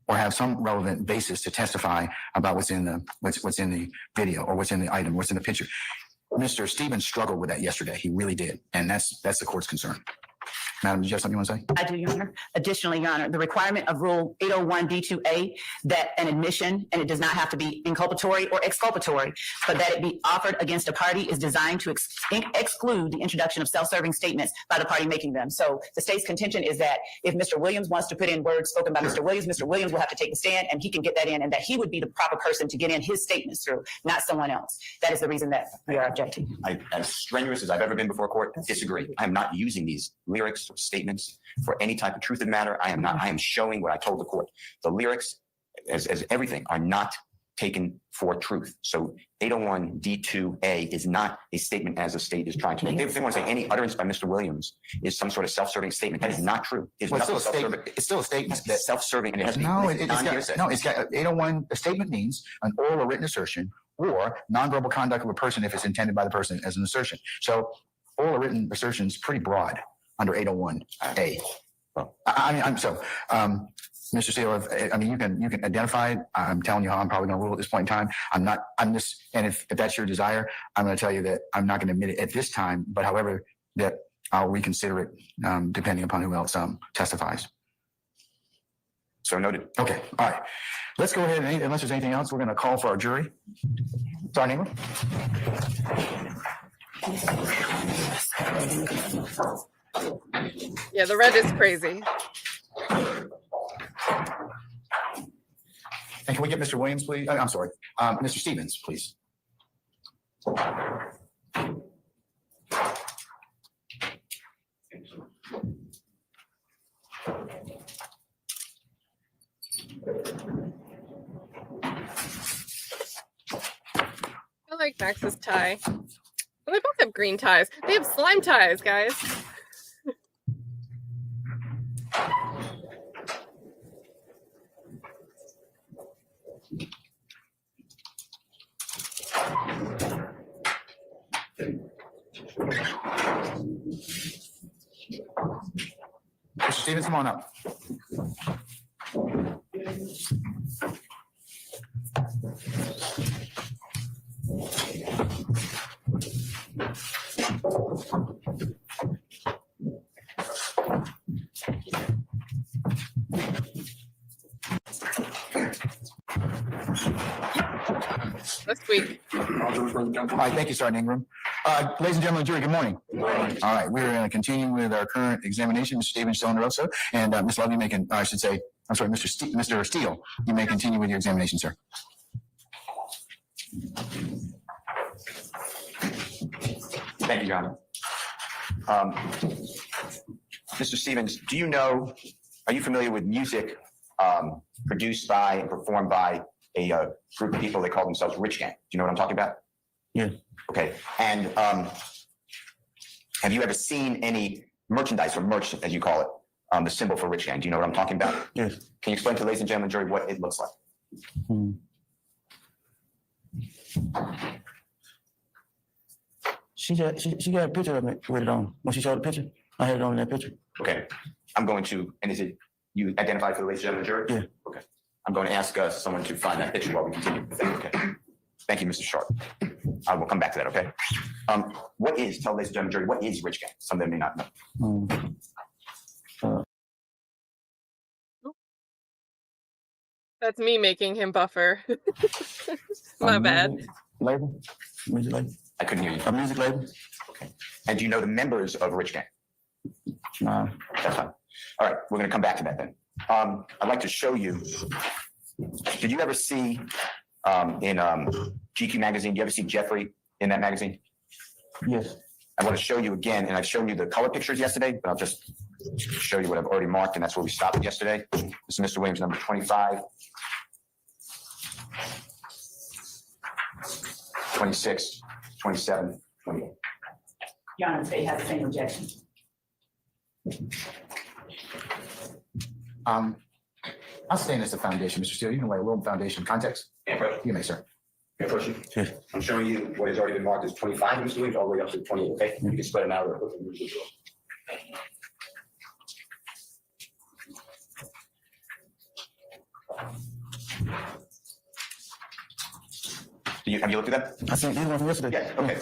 or have some relevant basis to testify about what's in the video or what's in the item, what's in the picture. Mr. Stephens struggled with that yesterday. He really did, and that's the court's concern. Madam, did you have something you want to say? I do, Your Honor. Additionally, Your Honor, the requirement of Rule 801D2A that an admission, and it does not have to be inculpatory or exculpatory, but that it be offered against a party is designed to exclude the introduction of self-serving statements by the party making them. So the state's contention is that if Mr. Williams wants to put in words spoken by Mr. Williams will have to take the stand and he can get that in, and that he would be the proper person to get in his statements through, not someone else. That is the reason that we are objecting. As strenuous as I've ever been before court, disagree. I am not using these lyrics or statements for any type of truth of matter. I am showing what I told the court. The lyrics, as everything, are not taken for truth. So 801D2A is not a statement as a state is trying to make. If they want to say any utterance by Mr. Williams is some sort of self-serving statement, that is not true. It's still a statement. It's still a statement that's self-serving, and it has to be it's got 801. A statement means an oral or written assertion or nonverbal conduct of a person if it's intended by the person as an assertion. So oral or written assertion is pretty broad under 801A. Mr. Steele, I mean, you can identify it. I'm telling you how I'm probably going to rule at this point in time. And if that's your desire, I'm going to tell you that I'm not going to admit it at this time, but however, that I'll reconsider it depending upon who else testifies. So noted. Okay. All right. Let's go ahead and unless there's anything else, we're going to call for our jury. Sorry, neighbor. Yeah, the red is crazy. And can we get Mr. Williams, please? I'm sorry, Mr. Stephens, please. I like Max's tie. Well, they both have green ties. They have slime ties, guys. Mr. Stephens, come on up. this week. All right, thank you, Sergeant Ingram. Ladies and gentlemen, jury, good morning. Good morning. All right, we're going to continue with our current examination. Mr. Stephen still on the road, sir. And Ms. Love, you may, I should say, I'm sorry, Mr. Steele, you may continue with your examination, sir. Thank you, John. Mr. Stevens, are you familiar with music produced by and performed by a group of people they call themselves Rich Gang? Do you know what I'm talking about? Yeah. Okay. And have you ever seen any merchandise or merch, as you call it, the symbol for Rich Gang? Do you know what I'm talking about? Yes. Can you explain to the ladies and gentlemen, jury, what it looks like? She got a picture of it with it on. When she showed the picture, I had it on that picture. Okay. And is it you identified for the ladies and gentlemen, jury? Yeah. Okay. I'm going to ask someone to find that picture while we continue. Okay. Thank you, Mr. Schardt. I will come back to that, okay? Tell ladies and gentlemen, jury, what is Rich Gang? Some of them may not know. That's me making him buffer. My bad. Music label. I couldn't hear you. A music label. Okay. And do you know the members of Rich Gang? Nah. That's fine. All right, we're going to come back to that then. I'd like to show you. Did you ever see in GQ magazine? Do you ever see Jeffrey in that magazine? Yes. I want to show you again, and I've shown you the color pictures yesterday, but I'll just show you what I've already marked, and that's where we stopped yesterday. This is Mr. Williams, number 25, 26, 27, 28. Your Honor, they have the same objection. I'll stand as the foundation, Mr. Steele. You can lay a little foundation context. You may, sir. Okay. I'm showing you what has already been marked as 25, Mr. Williams, all the way up to 28, okay? You can spread them out. Have you looked at them? I seen these ones yesterday. Yeah, okay.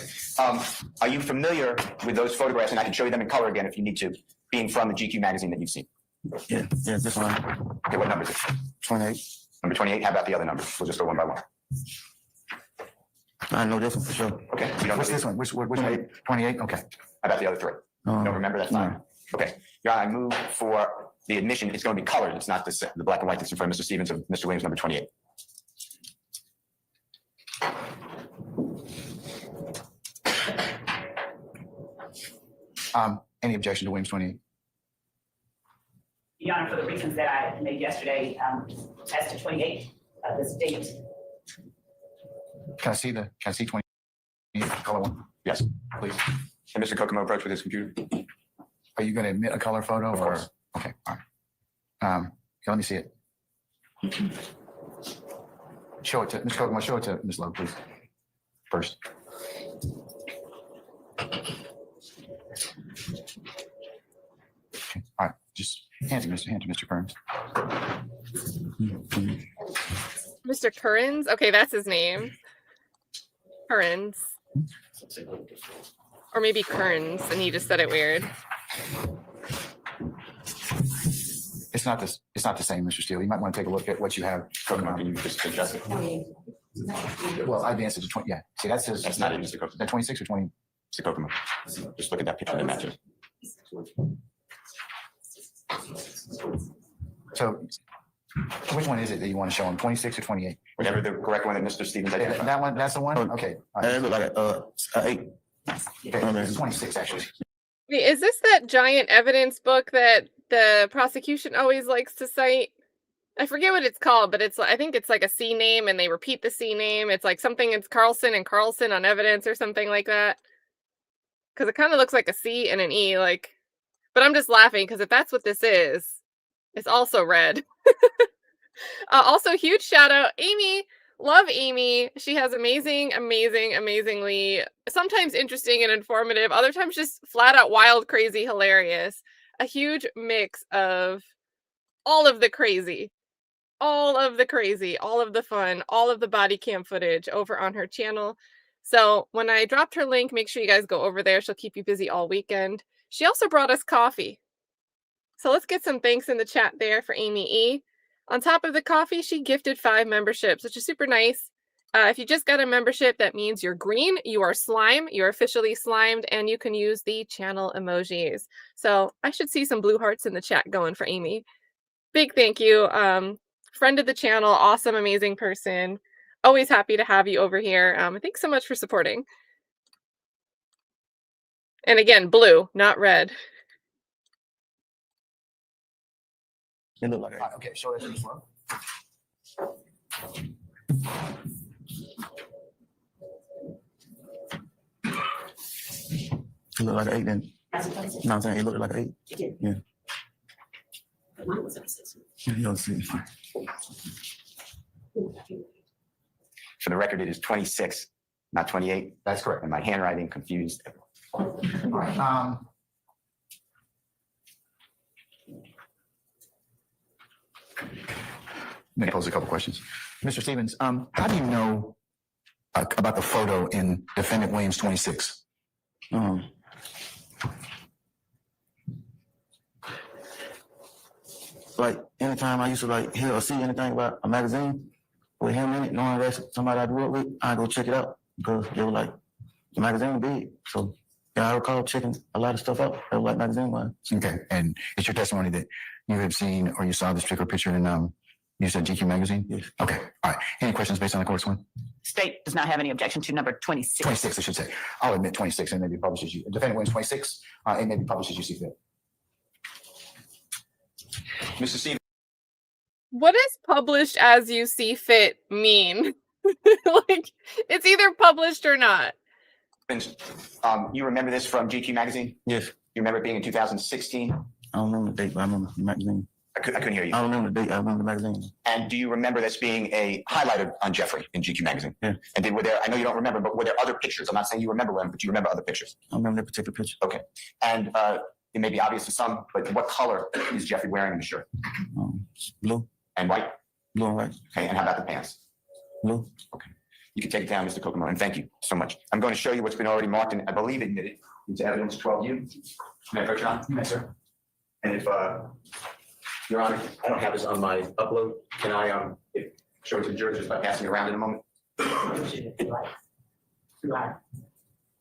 Are you familiar with those photographs? And I can show you them in color again if you need to, being from the GQ magazine that you've seen. Yeah, this one. Okay, what number is it? 28. Number 28, how about the other numbers? We'll just go one by one. I know this one for sure. Okay. You don't What's know this one? Which 28? Okay. How about the other three? You don't remember? That's fine. Okay. Your Honor, I move for the admission. It's going to be colored. It's not the black and white that's in front of Mr. Stevens of Mr. Williams, number 28. Any objection to Williams 28? Your Honor, for the reasons that I made yesterday, as to 28, this date. Can I see 28 color one? Yes. Please. Can Mr. Kokomo approach with his computer? Are you going to admit a color photo? Of course. Okay, all right. Okay, let me see it. Show it to Ms. Kokomo, show it to Ms. Love, please. First. Okay, all right, just hand to Mr. Kearns. Mr. Kearns? Okay, that's his name. Kearns. Or maybe Kearns, and he just said it weird. It's not the same, Mr. Steele. You might want to take a look at what you have. Kokomo, can you just adjust it? Well, I advanced it to 20. Yeah, see, that's his. That's not it, Mr. Kokomo. That 26 or 20? Mr. Kokomo, just look at that picture that matches. So which one is it that you want to show him, 26 or 28? Whatever the correct one that Mr. Stevens identified. That one, that's the one? Okay. All right. It look like a 8. Okay, it's 26 actually. Wait, is this that giant evidence book that the prosecution always likes to cite? I forget what it's called, but I think it's like a C name and they repeat the C name. It's like something, it's Carlson and Carlson on evidence or something like that. Because it kind of looks like a C and an E, but I'm just laughing because if that's what this is, it's also red. Also, huge shout out, Amy. Love Amy. She has amazingly, sometimes interesting and informative, other times just flat out wild, crazy, hilarious. A huge mix of all of the crazy, all of the fun, all of the body cam footage over on her channel. So when I dropped her link, make sure you guys go over there. She'll keep you busy all weekend. She also brought us coffee. So let's get some thanks in the chat there for Amy E. On top of the coffee, she gifted 5 memberships, which is super nice. If you just got a membership, that means you're green, you are slime, you're officially slimed, and you can use the channel emojis. So I should see some blue hearts in the chat going for Amy. Big thank you. Friend of the channel, awesome, amazing person. Always happy to have you over here. Thanks so much for supporting. And again, blue, not red. It look like All right, okay, show that to the floor. it look like an 8 then. You know what I'm saying? It looked like an 8. Yeah. You'll see. For the record, it is 26, not 28. That's correct. And my handwriting confused everyone. All right, let me pose a couple questions. Mr. Stevens, how do you know about the photo in defendant Williams 26? Like anytime I used to like hear or see anything about a magazine with him in it, knowing that's somebody I grew up with, I go check it out because they were like the magazine big. So yeah, I recall checking a lot of stuff out that was like magazine wise. Okay, and it's your testimony that you have seen or you saw this particular picture in you said GQ magazine? Yes. Okay, all right. Any questions based on the court's one? State does not have any objection to number 26. 26, I should say. I'll admit 26 and maybe published as you. Defendant Williams 26 and maybe published as you see fit. Mr. Stevens. What does published as you see fit mean? Like, it's either published or not. You remember this from GQ magazine? Yes. You remember it being in 2016? I don't remember the date, but I remember the magazine. I couldn't hear you. I don't remember the date, I remember the magazine. And do you remember this being a highlighter on Jeffrey in GQ magazine? Yeah. And were there, I know you don't remember, but were there other pictures? I'm not saying you remember them, but do you remember other pictures? I remember that particular picture. Okay. And it may be obvious to some, but what color is Jeffrey wearing in the shirt? Blue, And white? blue and white, Okay. And how about the pants? blue. Okay. You can take it down, Mr. Kokomo, and thank you so much. I'm going to show you what's been already marked and I believe admitted into evidence 12U. May I approach, John? Yes, sir. And if, Your Honor, I don't have this on my upload. Can I show it to the jurors just by passing it around in a moment? That'd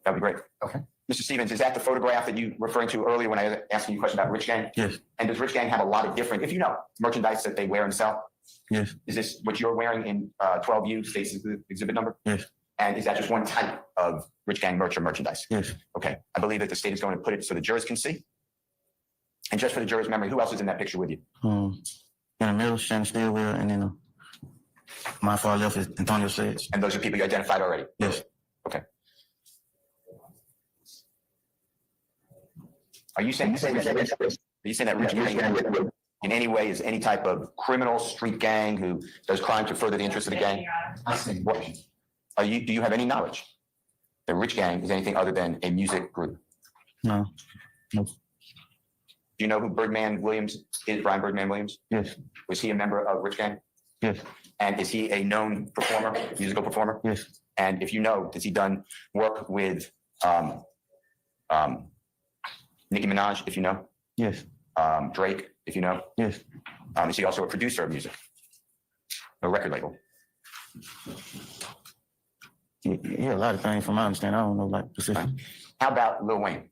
be great. Okay. Mr. Stevens, is that the photograph that you were referring to earlier when I was asking you a question about Rich Gang? Yes. And does Rich Gang have a lot of different, if you know, merchandise that they wear and sell? Yes. Is this what you're wearing in 12U, states the exhibit number? Yes. And is that just one type of Rich Gang merch or merchandise? Yes. Okay. I believe that the state is going to put it so the jurors can see. And just for the jurors' memory, who else is in that picture with you? In the middle, Shannon Stillwell, and then my far left is Antonio Sedge. And those are people you identified already? Yes. Okay. Are you saying that Rich Gang in any way is any type of criminal street gang who does crime to further the interests of the gang? What, do you have any knowledge that Rich Gang is anything other than a music group? No. No. Do you know who Birdman Williams is, Brian Birdman Williams? Yes. Was he a member of Rich Gang? Yes. And is he a known performer, musical performer? Yes. And if you know, has he done work with Nicki Minaj, if you know? Yes. Drake, if you know? Yes. Is he also a producer of music? A record label? Yeah, a lot of things from my understanding. I don't know, like, specific. How about Lil Wayne?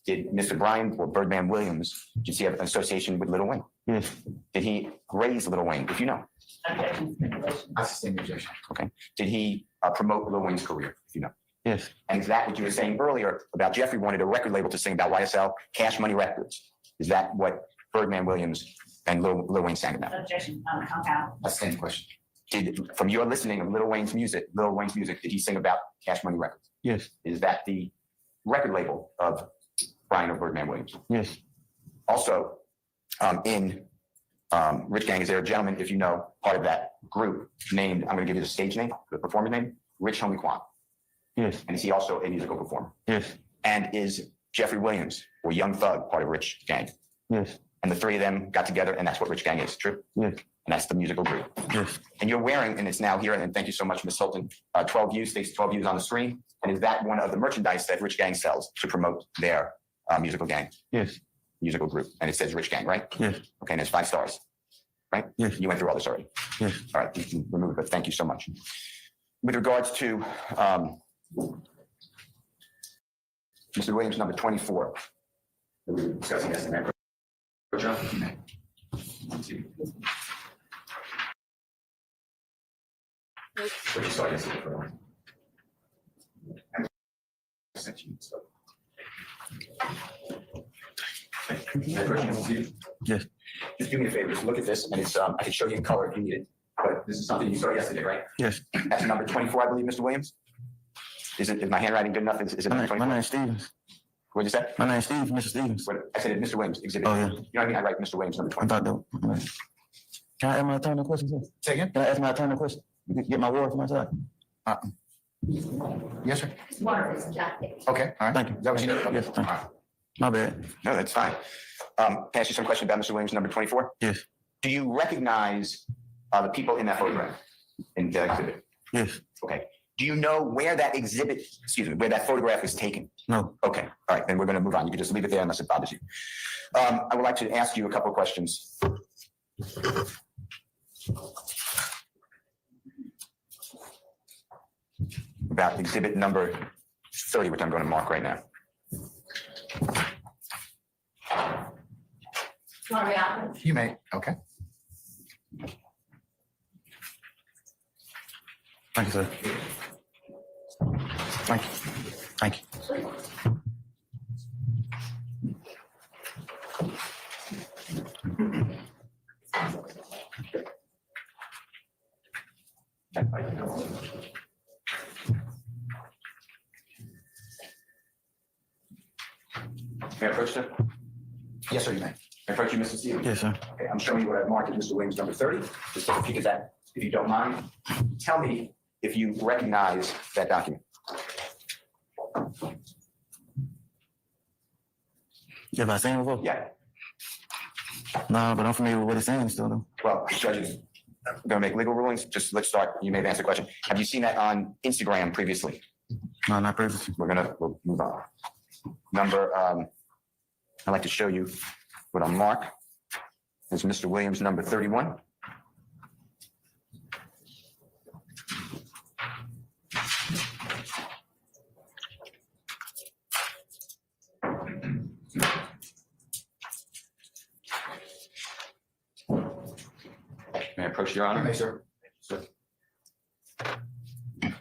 Did Mr. Brian or Birdman Williams, did he have an association with Lil Wayne? Yes. Did he raise Lil Wayne, if you know? I sustain the objection. Okay. Did he promote Lil Wayne's career, if you know? Yes. And is that what you were saying earlier about Jeffrey wanted a record label to sing about YSL, Cash Money Records? Is that what Birdman Williams and Lil Wayne sang about? Objection on the compound. That's the same question. From your listening of Lil Wayne's music, did he sing about Cash Money Records? Yes. Is that the record label of Brian or Birdman Williams? Yes. Also, in Rich Gang, is there a gentleman, if you know, part of that group named, I'm going to give you the stage name, the performer name, Rich Homie Quan. Yes. And is he also a musical performer? Yes. And is Jeffrey Williams or Young Thug part of Rich Gang? Yes. And the three of them got together, and that's what Rich Gang is, true? Yes. And that's the musical group. Yes. And you're wearing, and it's now here, and thank you so much, Ms. Sultan, 12U, states 12U on the screen. And is that one of the merchandise that Rich Gang sells to promote their musical gang, Yes. musical group? And it says Rich Gang, right? Yes. Okay, and there's 5 stars, right? Yes. You went through all this already. Yes. All right, you can remove it, but thank you so much. with regards to Mr. Williams, number 24, that we were discussing yesterday. Yes. Just do me a favor, just look at this, and it's, I can show you in color if you need it, but this is something you saw yesterday, right? Yes. That's number 24, I believe, Mr. Williams? Is my handwriting good enough? Is it number My 24? name's Stevens. What'd you say? My name's Stevens, Mr. Stevens. What, I said it, Mr. Williams, exhibit. Oh, yeah. You know what I mean? I write Mr. Williams, number I 24. thought that. Can I ask my attorney a question, sir? Say again? Can I ask my attorney a question? You can get my word for my side. Yes, sir. Thank Okay, all right. Thank you. Is that what you need? Okay. Yes, thank you. All right. My bad. No, that's fine. Can I ask you some question about Mr. Williams, number 24? Yes. Do you recognize the people in that photograph, in the exhibit? Yes. Okay. Do you know where that exhibit, where that photograph is taken? No. Okay, all right, then we're going to move on. You can just leave it there unless it bothers you. I would like to ask you a couple of questions. About exhibit number 30, which I'm going to mark right now. You may, okay. Thank you, sir. Thank you. Thank you. May I approach you? Yes, sir, you may. May I approach you, Mr. Stevens? Yes, sir. Okay, I'm showing you what I've marked as Mr. Williams, number 30. Just take a peek at that, if you don't mind. Tell me if you recognize that document. Have I seen it before? Yeah. No, but I'm familiar with what it's saying still, though. Well, judges are going to make legal rulings. Just let's start. You may have answered the question. Have you seen that on Instagram previously? No, not previously. We'll move on. Number, I'd like to show you what I'll mark. Is Mr. Williams, number 31. May I approach Your Honor? You may, sir. Sir. May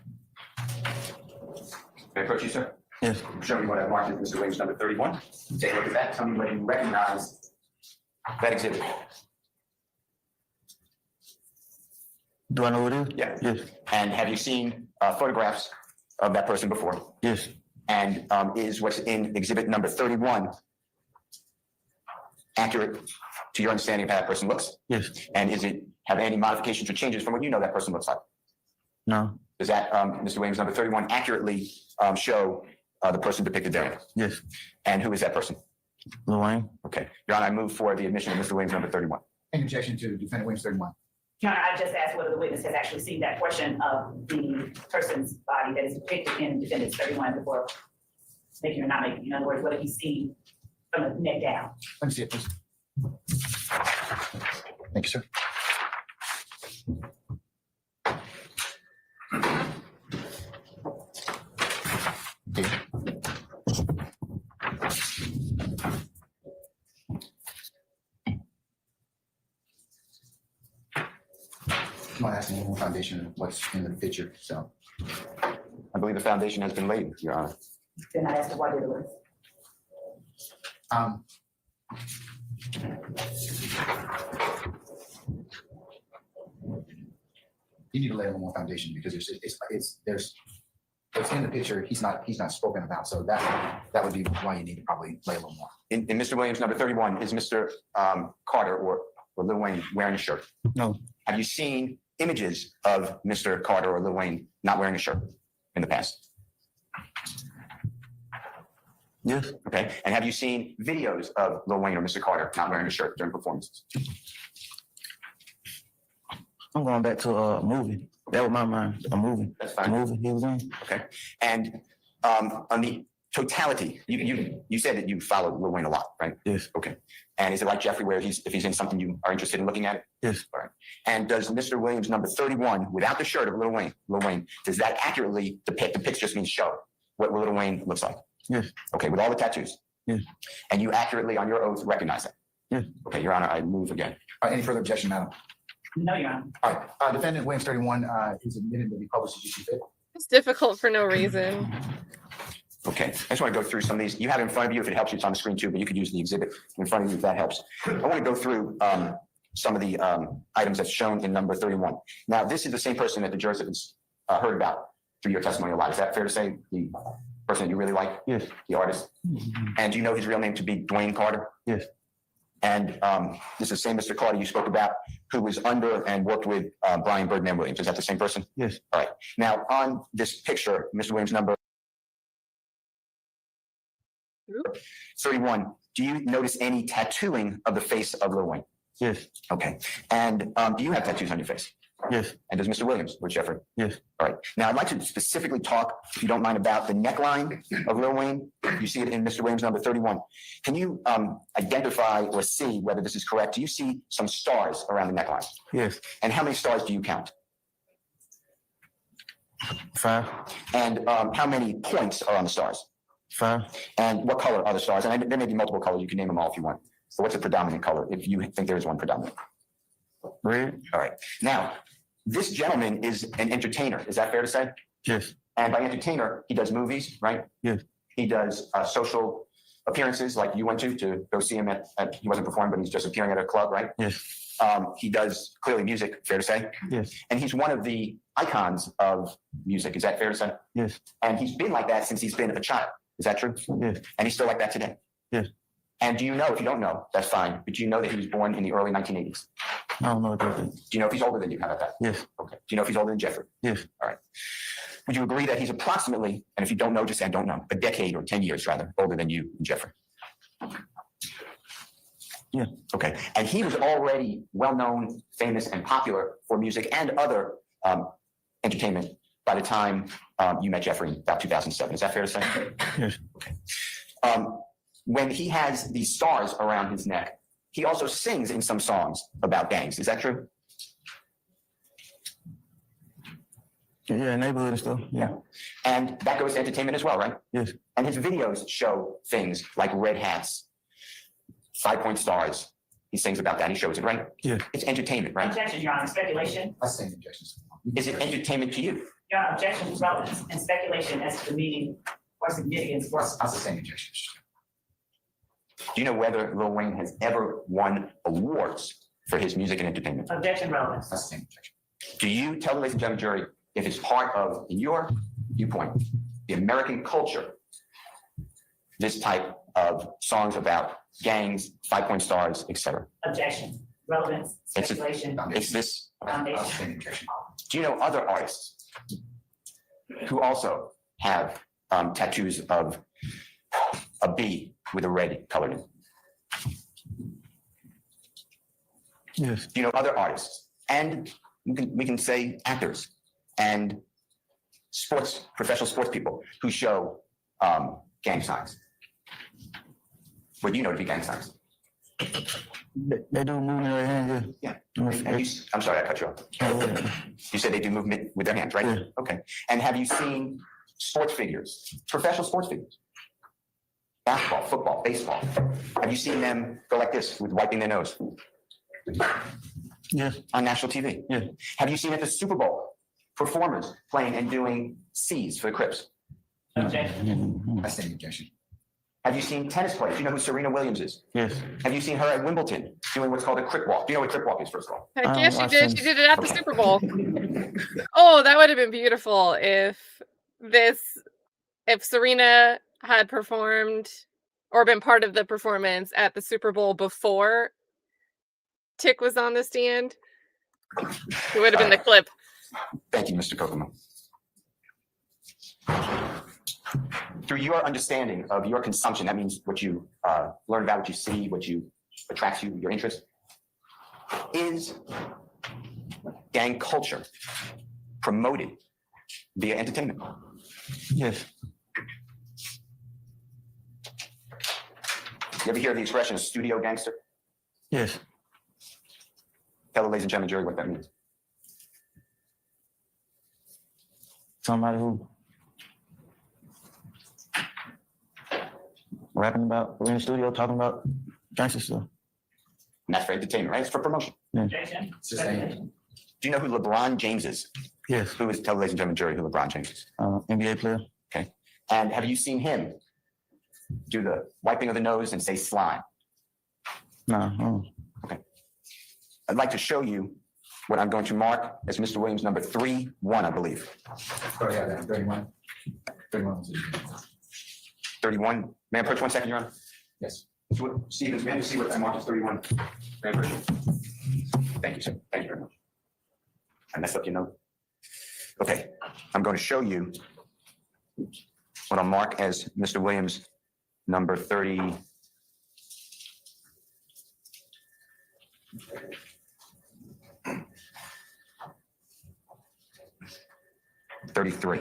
I approach you, sir? Yes. Show me what I marked as Mr. Williams, number 31. Take a look at that. Tell me whether you recognize that exhibit. Do I know what it is? Yeah. Yes. And have you seen photographs of that person before? Yes. And is what's in exhibit number 31 accurate to your understanding of how that person looks? Yes. And is it have any modifications or changes from what you know that person looks like? No. Does that, Mr. Williams, number 31, accurately show the person depicted there? Yes. And who is that person? Lil Wayne. Okay. Your Honor, I move for the admission of Mr. Williams, number 31. Any objection to defendant Williams 31? Your Honor, I just asked whether the witness has actually seen that portion of the person's body that is depicted in defendant's 31 before making or not making. In other words, whether he's seen from the neck down. Let me see it, please. Thank you, sir. Okay. I'm not asking any foundation of what's in the picture, so. I believe the foundation has been laid, Your Honor. Then I asked why did the witness. Um, you need to lay a little more foundation because there's what's in the picture. He's not spoken about, so that would be why you need to probably lay a little more. In Mr. Williams, number 31, is Mr. Carter or Lil Wayne wearing a shirt? No. Have you seen images of Mr. Carter or Lil Wayne not wearing a shirt in the past? Yes. Okay. And have you seen videos of Lil Wayne or Mr. Carter not wearing a shirt during performances? I'm going back to a movie. That was my mind. A movie. That's A fine. movie he was in. Okay. And on the totality, you said that you followed Lil Wayne a lot, right? Yes. Okay. And is it like Jeffrey, where if he's in something you are interested in looking at it? Yes. All right. And does Mr. Williams number 31, without the shirt of Lil Wayne, does that accurately depict? Depicts just means show what Lil Wayne looks like. Yes. Okay, with all the tattoos. Yes. And you accurately, on your oath, recognize that. Yes. Okay, Your Honor, I move again. All right, any further objection, madam? No, Your Honor. All right, defendant Williams 31 is admitted that he published as you see fit. It's difficult for no reason. Okay, I just want to go through some of these. You have it in front of you. If it helps you, it's on the screen too, but you could use the exhibit in front of you if that helps. I want to go through some of the items that's shown in number 31. Now, this is the same person that the jurors have heard about through your testimony a lot. Is that fair to say? The person that you really like? Yes. The artist? And do you know his real name to be Dwayne Carter? Yes. And this is the same Mr. Carter you spoke about, who was under and worked with Brian Birdman Williams. Is that the same person? Yes. All right. Now, on this picture, Mr. Williams number 31, do you notice any tattooing of the face of Lil Wayne? Yes. Okay. And do you have tattoos on your face? Yes. And does Mr. Williams or Jeffrey? Yes. All right. Now, I'd like to specifically talk, if you don't mind, about the neckline of Lil Wayne. You see it in Mr. Williams number 31. Can you identify or see whether this is correct? Do you see some stars around the neckline? Yes. And how many stars do you count? 5. And how many points are on the stars? 5. And what color are the stars? And there may be multiple colors. You can name them all if you want. So what's the predominant color, if you think there is one predominant? Red. All right. Now, this gentleman is an entertainer. Is that fair to say? Yes. And by entertainer, he does movies, right? Yes. He does social appearances, like you went to go see him at he wasn't performing, but he's just appearing at a club, right? Yes. He does clearly music, fair to say? Yes. And he's one of the icons of music. Is that fair to say? Yes. And he's been like that since he's been a child. Is that true? Yes. And he's still like that today? Yes. And do you know, if you don't know, that's fine, but do you know that he was born in the early 1980s? I don't know what that is. Do you know if he's older than you? How about that? Yes. Okay. Do you know if he's older than Jeffrey? Yes. All right. Would you agree that he's approximately, and if you don't know, just say I don't know, a decade or 10 years rather, older than you and Jeffrey? Yeah. Okay. And he was already well-known, famous, and popular for music and other entertainment by the time you met Jeffrey in about 2007. Is that fair to say? Yes. Okay. When he has these stars around his neck, he also sings in some songs about gangs. Is that true? Yeah, neighborhood and stuff. Yeah. And that goes to entertainment as well, right? Yes. And his videos show things like red hats, 5-point stars. He sings about that. He shows it, right? Yeah. It's entertainment, right? Objection, Your Honor, speculation. That's the same objections. Is it entertainment to you? Your Honor, objection is relevance and speculation as to the meaning or significance for That's the same objections. Do you know whether Lil Wayne has ever won awards for his music and entertainment? objection relevance. That's the same objection. Do you tell the ladies and gentlemen jury if it's part of, in your viewpoint, the American culture, this type of songs about gangs, 5-point stars, etc.? Objection, relevance, It's a- speculation, It's this. That's the foundation. same objection. Do you know other artists who also have tattoos of a bee with a red colored in? Yes. Do you know other artists? And we can say actors and professional sports people who show gang signs. What do you know to be gang signs? They do movement in their hand. Yeah. Yeah. And I'm sorry, I cut you off. Yeah. You said they do movement with their hands, right? Yeah. Okay. And have you seen sports figures, professional sports figures? Basketball, football, baseball. Have you seen them go like this with wiping their nose Yes. on national TV? Yeah. Have you seen at the Super Bowl performers playing and doing C's for the Crips? Objection, That's the same objection. Have you seen tennis players? Do you know who Serena Williams is? Yes. Have you seen her at Wimbledon doing what's called a crick walk? Do you know what crick walk is, first of all? Heck yeah, she I've did. seen- She did it at the Okay. Super Bowl. Oh, that would have been beautiful if Serena had performed or been part of the performance at the Super Bowl before Tick was on the stand. It would have been the clip. Thank you, Mr. Kokomo. Through your understanding of your consumption, that means what you learn about, what you see, what attracts you, your interest, is gang culture promoted via entertainment? Yes. You ever hear the expression studio gangster? Yes. Tell the ladies and gentlemen jury what that means. Somebody who rapping about, we're in the studio talking about gangster stuff. And that's for entertainment, right? It's for promotion. Jason? It's the same. Do you know who LeBron James is? Yes. Who is, tell the ladies and gentlemen jury who LeBron James is. NBA player. Okay. And have you seen him do the wiping of the nose and say slime? No. Okay. I'd like to show you what I'm going to mark as Mr. Williams number 31, I believe. Oh, yeah, that 31. 31. 31. May I approach 1 second, Your Honor? Yes. Stevens, may I see what I marked as 31? May I approach? Thank you, sir. Thank you very much. I messed up your note. Okay. I'm going to show you what I'll mark as Mr. Williams number 30. 33.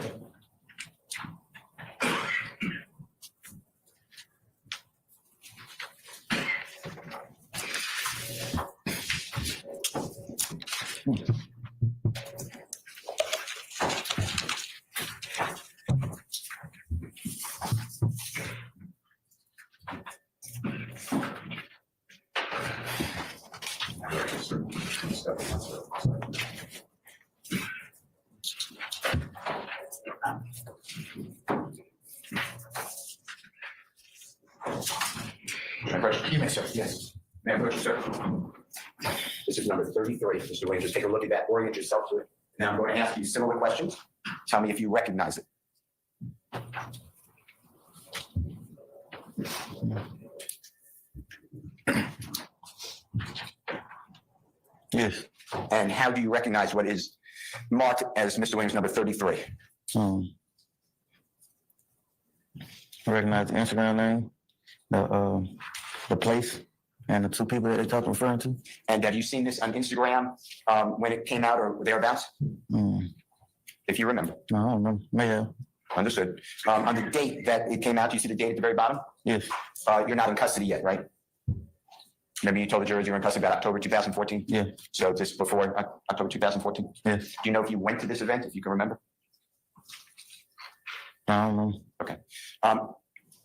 You may, sir. Yes. May I approach you, sir? This is number 33. Mr. Williams, just take a look at that, orient yourself to it. Now I'm going to ask you similar questions. Tell me if you recognize it. Yes. And how do you recognize what is marked as Mr. Williams number 33? I recognize the Instagram name, the place, and the two people that they talk referring to. And have you seen this on Instagram when it came out or thereabouts? If you remember. No, I don't remember. May have. Understood. On the date that it came out, do you see the date at the very bottom? Yes. You're not in custody yet, right? Remember you told the jurors you were in custody about October 2014? Yeah. So this before October 2014? Yes. Do you know if you went to this event, if you can remember? I don't know. Okay.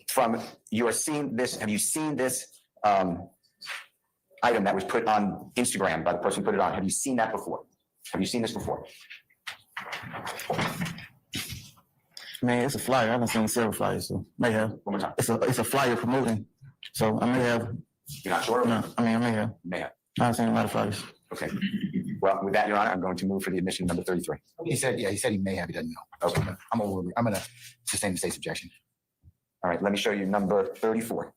From you are seeing this, have you seen this item that was put on Instagram by the person who put it on? Have you seen that before? Have you seen this before? Man, it's a flyer. I haven't seen several flyers, so may have. One more time. It's a flyer promoting. So I may have. You're not sure? No, I may have. May have. I haven't seen a lot of flyers. Okay. Well, with that, Your Honor, I'm going to move for the admission number 33. He said he may have, he doesn't know. Okay. I'm going to sustain the state's objection. All right, let me show you number 34.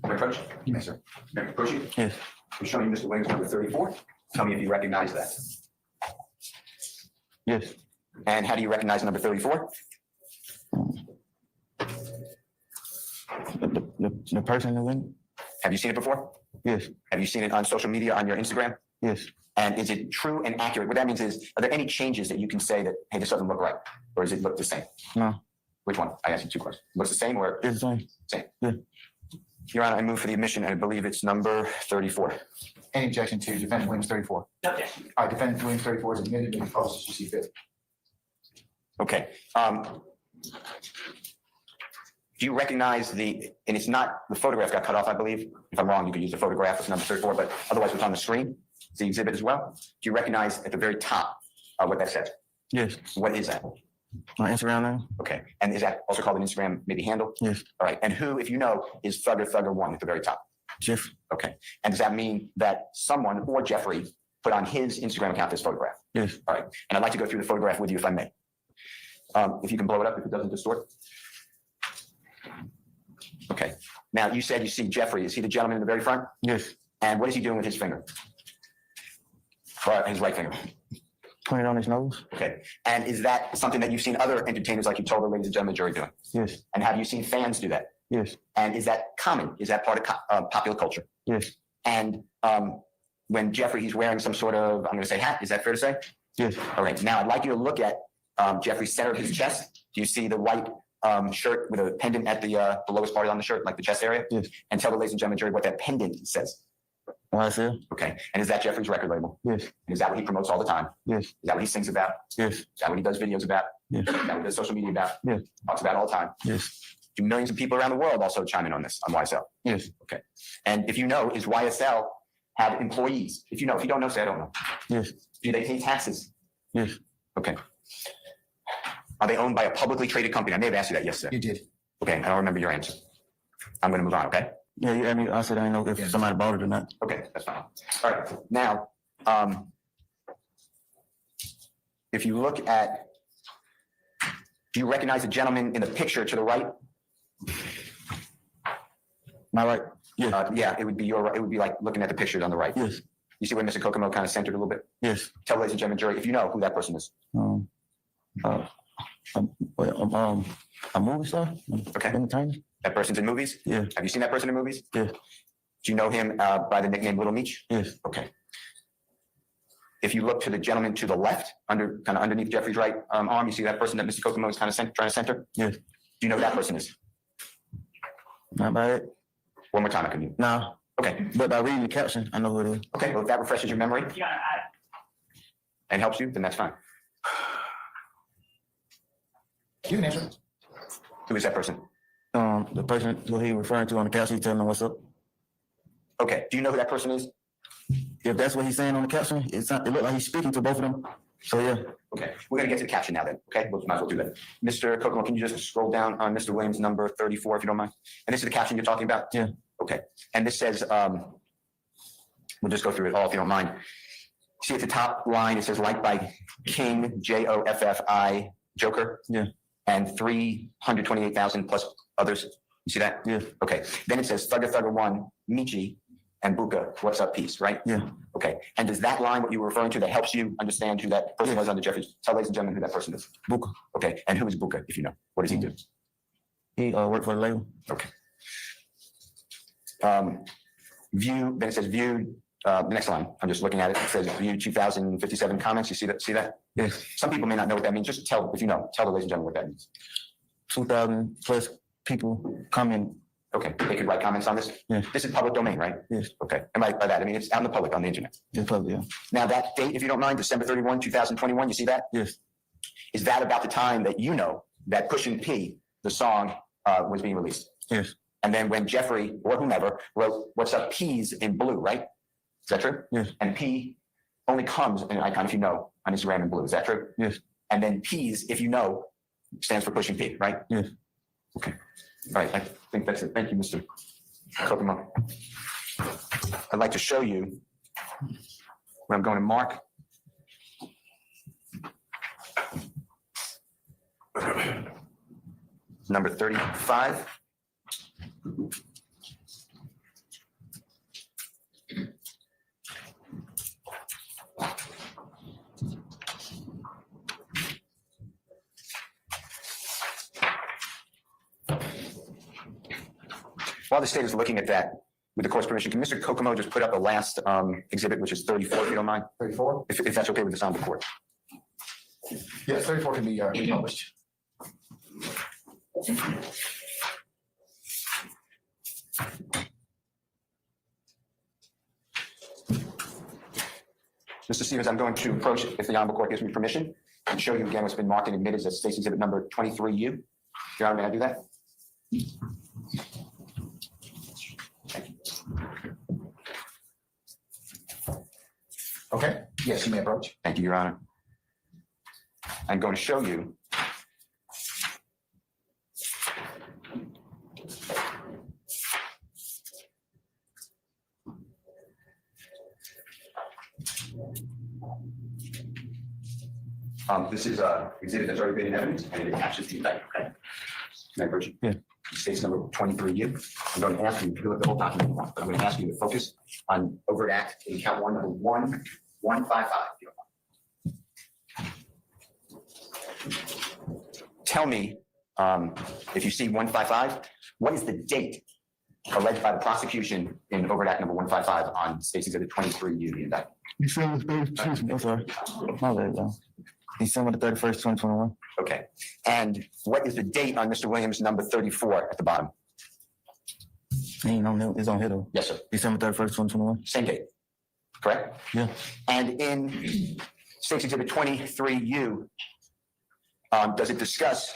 May I approach? You may, sir. May I approach you? Yes. I'm showing you Mr. Williams number 34. Tell me if you recognize that. Yes. And how do you recognize number 34? The person who went. Have you seen it before? Yes. Have you seen it on social media, on your Instagram? Yes. And is it true and accurate? What that means is, are there any changes that you can say that, hey, this doesn't look right? Or does it look the same? No. Which one? I asked you two questions. Looks the same or It's the same. same? Yeah. Your Honor, I move for the admission, and I believe it's number 34. Any objection to defendant Williams 34? No objection. All right, defendant Williams 34 is admitted to the cause as you see fit. Okay. Do you recognize and it's not, the photograph got cut off, I believe. If I'm wrong, you could use the photograph as number 34, but otherwise what's on the screen, it's the exhibit as well. Do you recognize at the very top what that says? Yes. What is that? My Instagram name. Okay. And is that also called an Instagram maybe handle? Yes. All right. And who, if you know, is Thugger1 at the very top? Jeff. Okay. And does that mean that someone or Jeffrey put on his Instagram account this photograph? Yes. All right. And I'd like to go through the photograph with you if I may. If you can blow it up, if it doesn't distort. Okay. Now you said you see Jeffrey. Is he the gentleman in the very front? Yes. And what is he doing with his finger? His right finger. Pointed on his nose. Okay. And is that something that you've seen other entertainers, like you told the ladies and gentlemen of the jury, doing? Yes. And have you seen fans do that? Yes. And is that common? Is that part of popular culture? Yes. And when Jeffrey, he's wearing some sort of, I'm going to say hat. Is that fair to say? Yes. All right. Now I'd like you to look at Jeffrey's center of his chest. Do you see the white shirt with a pendant at the lowest part on the shirt, like the chest area? Yes. And tell the ladies and gentlemen of the jury what that pendant says. YSL. Okay. And is that Jeffrey's record label? Yes. And is that what he promotes all the time? Yes. Is that what he sings about? Yes. Is that what he does videos about? Yes. Is that what he does social media about? Yes. Talks about all the time. Yes. Do millions of people around the world also chime in on this, on YSL? Yes. Okay. And if you know, is YSL have employees? If you know, if you don't know, say I don't know. Yes. Do they pay taxes? Yes. Okay. Are they owned by a publicly traded company? I may have asked you that yesterday. You did. Okay, I don't remember your answer. I'm going to move on, okay? Yeah, I mean, I said I didn't know if somebody bought it or not. Okay, that's fine. All right, now, if you look at, do you recognize the gentleman in the picture to the right? My right? Yeah. Yeah, it would be it would be like looking at the picture on the right. Yes. You see where Mr. Kokomo kind of centered a little bit? Yes. Tell ladies and gentlemen, jury, if you know who that person is. A movie star? Okay. Entertainer? That person's in movies? Yeah. Have you seen that person in movies? Yeah. Do you know him by the nickname Little Meech? Yes. Okay. If you look to the gentleman to the left, kind of underneath Jeffrey's right arm, you see that person that Mr. Kokomo is kind of trying to center? Yes. Do you know who that person is? Not by it? One more time, I can do. No. Okay. But by reading the caption, I know who it is. Okay. Well, if that refreshes your memory Your Honor, and helps you, then that's fine. You can answer. Who is that person? The person who he referring to on the caption, he telling him what's up. Okay. Do you know who that person is? If that's what he's saying on the caption, it looked like he's speaking to both of them. So yeah. Okay. We're going to get to the caption now then. Okay. We'll might as well do that. Mr. Kokomo, can you just scroll down on Mr. Williams' number 34, if you don't mind? And this is the caption you're talking about? Yeah. Okay. And this says, we'll just go through it all if you don't mind. See at the top line, it says liked by King, Joffi, Joker. Yeah. And 328,000 plus others. You see that? Yeah. Okay. Then it says Thugger 1, Michi, and Buka, what's up, peace, right? Yeah. Okay. And does that line, what you were referring to, that helps you understand who that person was under Jeffrey's? Tell ladies and gentlemen who that person is. Buka. Okay. And who is Buka, if you know? What does he do? He worked for the label. Okay. View, then it says viewed, the next line, I'm just looking at it. It says viewed 2,057 comments. You see that? See that? Yes. Some people may not know what that means. Just tell, if you know, tell the ladies and gentlemen what that means. 2,000 plus people coming. Okay. They could write comments on this? Yes. This is public domain, right? Yes. Okay. And by that, I mean, it's out in the public on the internet. It's public, yeah. Now that date, if you don't mind, December 31, 2021, you see that? Yes. Is that about the time that you know that Pushin' P, the song, was being released? Yes. And then when Jeffrey or whomever wrote "What's Up, P's" in blue, right? Is that true? Yes. And P only comes in an icon, if you know, on Instagram in blue. Is that true? Yes. And then P's, if you know, stands for Pushing P, right? Yes. Okay. All right. I think that's it. Thank you, Mr. Kokomo. I'd like to show you where I'm going to mark. Number 35. While the state is looking at that, with the court's permission, can Mr. Kokomo just put up the last exhibit, which is 34, if you don't mind? 34? If that's okay with the sound of the court. Yes, 34 can be published. Mr. Stevens, I'm going to approach, if the Honorable Court gives me permission, and show you again what's been marked and admitted as State's Exhibit number 23U. Your Honor, may I do that? Thank you. Okay. Yes, you may approach. Thank you, Your Honor. I'm going to show you this is an exhibit that's already been in evidence, and it attaches the indictment. Okay. Can I approach you? Yeah. State's number 23U. I'm going to ask you to look at the whole document, but I'm going to ask you to focus on overt act in count 1, number 1, 155. Tell me, if you see 155, what is the date alleged by the prosecution in overt act number 155 on State's Exhibit 23U, the indictment? Excuse me, I'm sorry. My bad, y'all. December the 31st, 2021. Okay. And what is the date on Mr. Williams' number 34 at the bottom? Ain't on there. It's on here though. Yes, sir. December 31st, 2021. Same date, correct? Yeah. And in State's Exhibit 23U, does it discuss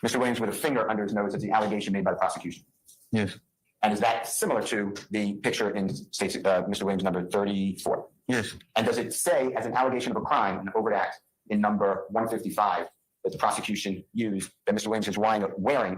Mr. Williams with a finger under his nose as the allegation made by the prosecution? Yes. And is that similar to the picture in State's, Mr. Williams' number 34? Yes. And does it say as an allegation of a crime, an overt act in number 155 that the prosecution used that Mr. Williams is wearing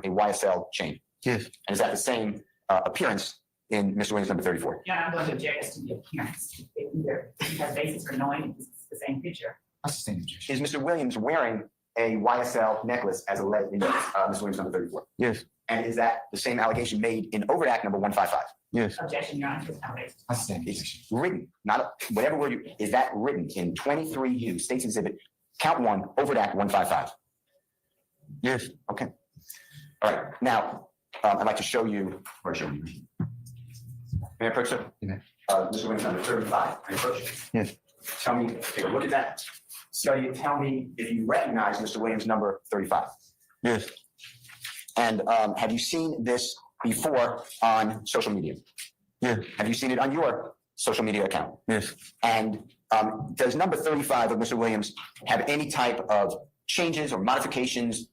a YSL chain? Yes. And is that the same appearance in Mr. Williams' number 34? Yeah, I'm going to object as to the appearance. It either has basis for knowing it's the same picture. I sustain the objection. Is Mr. Williams wearing a YSL necklace as alleged in Mr. Williams' number 34? Yes. And is that the same allegation made in overt act number 155? Yes. Objection, Your Honor, it's outrageous. I sustain the It's objection. written, not whatever word you, is that written in 23U, State's Exhibit, count 1, overt act 155? Yes. Okay. All right. Now, I'd like to show you, or show you. May I approach, sir? Yeah. Mr. Williams, number 35. May I approach? Yes. Tell me, take a look at that. Study it. Tell me if you recognize Mr. Williams' number 35. Yes. And have you seen this before on social media? Yeah. Have you seen it on your social media account? Yes. And does number 35 of Mr. Williams have any type of changes or modifications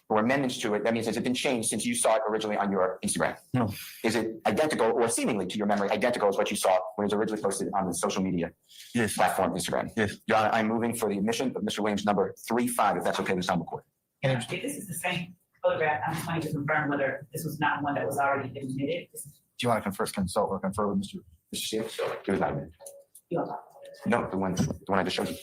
or amendments to it? That means, has it been changed since you saw it originally on your Instagram? No. Is it identical or seemingly to your memory identical as what you saw when it was originally posted on the social media Yes. platform, Instagram? Yes. Your Honor, I'm moving for the admission of Mr. Williams' number 35, if that's okay with sound court. If this is the same photograph, I'm trying to confirm whether this was not one that was already admitted. Do you want to first consult or confer with Mr. Steele? It was not admitted. You don't talk. No, the one I just showed you.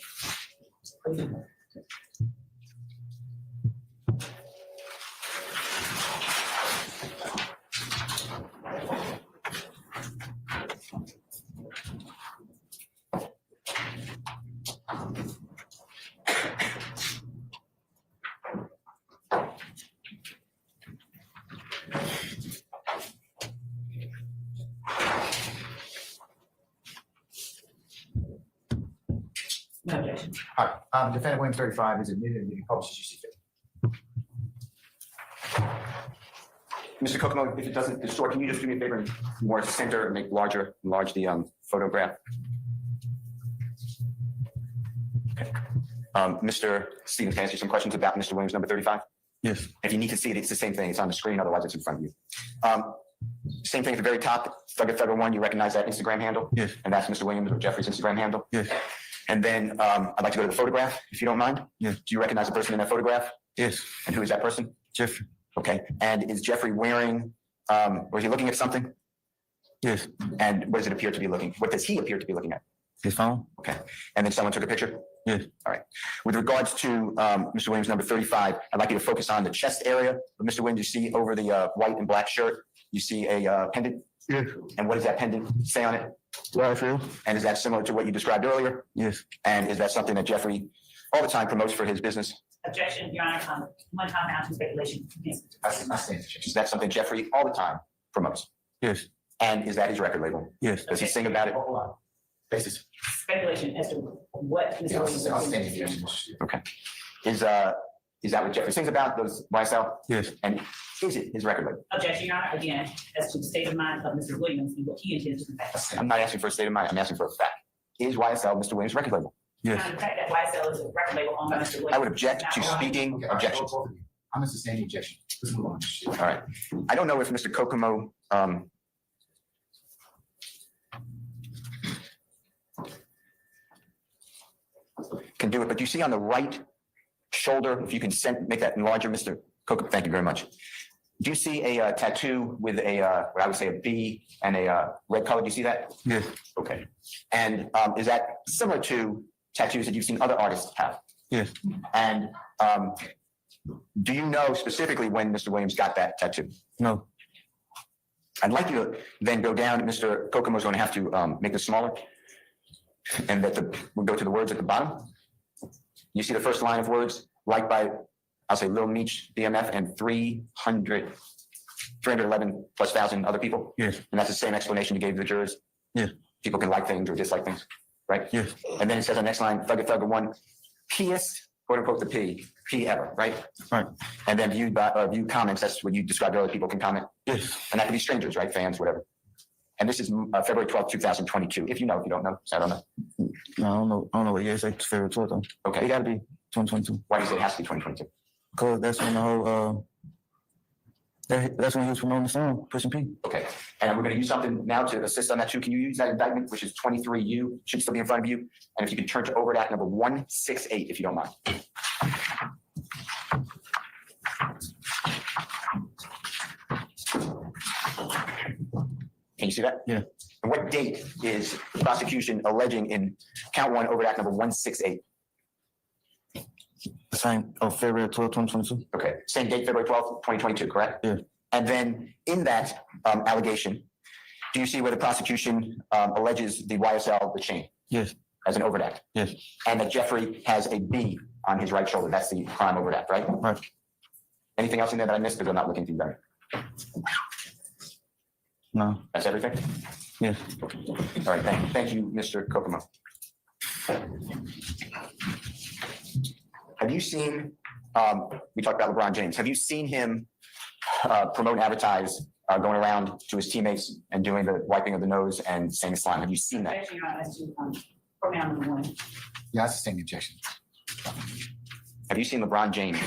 No objection. All right, defendant Williams 35 is admitted and will be published as you see fit. Mr. Kokomo, if it doesn't distort, can you just do me a favor and more center and make enlarge the photograph? Okay. Mr. Stevens, can I ask you some questions about Mr. Williams, number 35? Yes. If you need to see it, it's the same thing. It's on the screen, otherwise it's in front of you. Same thing at the very top, Federal 1, you recognize that Instagram handle? Yes. And that's Mr. Williams or Jeffrey's Instagram handle? Yes. And then I'd like to go to the photograph, if you don't mind. Yes. Do you recognize the person in that photograph? Yes. And who is that person? Jeffrey. Okay. And is Jeffrey wearing, or is he looking at something? Yes. And what does it appear to be looking? What does he appear to be looking at? His phone? Okay. And then someone took a picture? Yes. All right. With regards to Mr. Williams, number 35, I'd like you to focus on the chest area of Mr. Williams. You see over the white and black shirt, you see a pendant? Yes. And what does that pendant say on it? YSL? And is that similar to what you described earlier? Yes. And is that something that Jeffrey all the time promotes for his business? Objection, Your Honor, one time out to speculation. Yes. I stand the objection. Is that something Jeffrey all the time promotes? Yes. And is that his record label? Yes. Does he sing about it? Hold on. Basis. Speculation as to what Mr. Yeah, Williams I'll is stand the doing. objection, Mr. Steele. Okay. Is that what Jeffrey sings about, those YSL? Yes. And is it his record label? Objection, Your Honor, again, as to the state of mind of Mr. Williams and what he intends to I convey. stand. I'm not asking for a state of mind. I'm asking for a fact. Is YSL Mr. Williams' record label? Yes. The fact that YSL is a record label owned by Mr. Williams. I would object to is not- speaking Okay, all right, objections. both of you. I'm going to sustain the objection. Let's move on, Mr. Steele. All right. I don't know if Mr. Kokomo can do it, but you see on the right shoulder, if you can make that larger, Mr. Kokomo, thank you very much. Do you see a tattoo with a, what I would say a B and a red color? Do you see that? Yes. Okay. And is that similar to tattoos that you've seen other artists have? Yes. And do you know specifically when Mr. Williams got that tattoo? No. I'd like you to then go down. Mr. Kokomo's going to have to make this smaller. And we'll go to the words at the bottom. You see the first line of words, liked by, I'll say Lil Meech, BMF, and 311 plus thousand other people. Yes. And that's the same explanation you gave the jurors. Yeah. People can like things or dislike things, right? Yes. And then it says on the next line, Thugger 1, P.S., quote unquote, the P ever, right? Right. And then view comments, that's what you described earlier, people can comment. Yes. And that could be strangers, right? Fans, whatever. And this is February 12th, 2022. If you know, if you don't know, so I don't know. No, I don't know what year it's like February 12th though. Okay. It gotta be 2022. Why do you say it has to be 2022? Because that's when the whole that's when he was promoting the song, Pushing P. Okay. And we're going to use something now to assist on that too. Can you use that indictment, which is 23U, should still be in front of you? And if you can turn to overt act number 168, if you don't mind. Can you see that? Yeah. And what date is the prosecution alleging in count 1 overt act number 168? The same, February 12th, 2022. Okay, same date, February 12th, 2022, correct? Yeah. And then in that allegation, do you see where the prosecution alleges the YSL, the chain, Yes. as an overt act? Yes. And that Jeffrey has a B on his right shoulder. That's the crime overt act, right? Right. Anything else in there that I missed because I'm not looking through them? No. That's everything? Yes. All right, thank you, Mr. Kokomo. Have you seen, we talked about LeBron James, have you seen him promote and advertise going around to his teammates and doing the wiping of the nose and saying slime? Have you seen that? Actually, that's pronoun number 1. Yeah, I sustain the objection. Have you seen LeBron James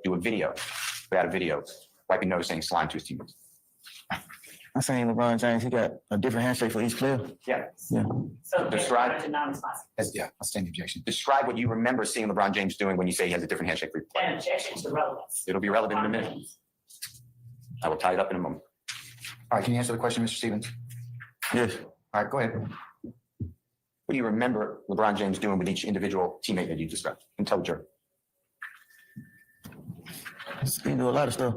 do a video, put out a video, wiping nose saying slime to his teammates? I seen LeBron James, he got a different handshake for each player. Yeah. Yeah. So Describe- that's a non-responsive. Yeah, I sustain the objection. Describe what you remember seeing LeBron James doing when you say he has a different handshake for you. An objection to relevance. It'll be relevant in a minute. I will tie it up in a moment. All right, can you answer the question, Mr. Stevens? Yes. All right, go ahead. What do you remember LeBron James doing with each individual teammate that you described? And tell the jury. He do a lot of stuff.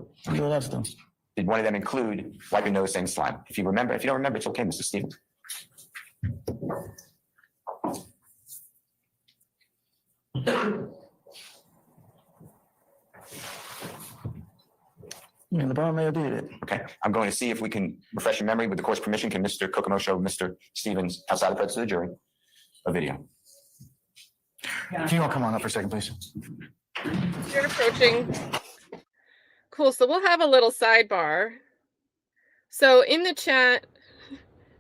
Did one of them include wiping nose saying slime? If you remember, if you don't remember, it's okay, Mr. Stevens. I mean, LeBron may have did it. Okay, I'm going to see if we can refresh your memory. With the court's permission, can Mr. Kokomo show Mr. Stevens, outside the presence of the jury, a video? Can you all come on up for a second, please? You're approaching. Cool. So we'll have a little sidebar. So in the chat,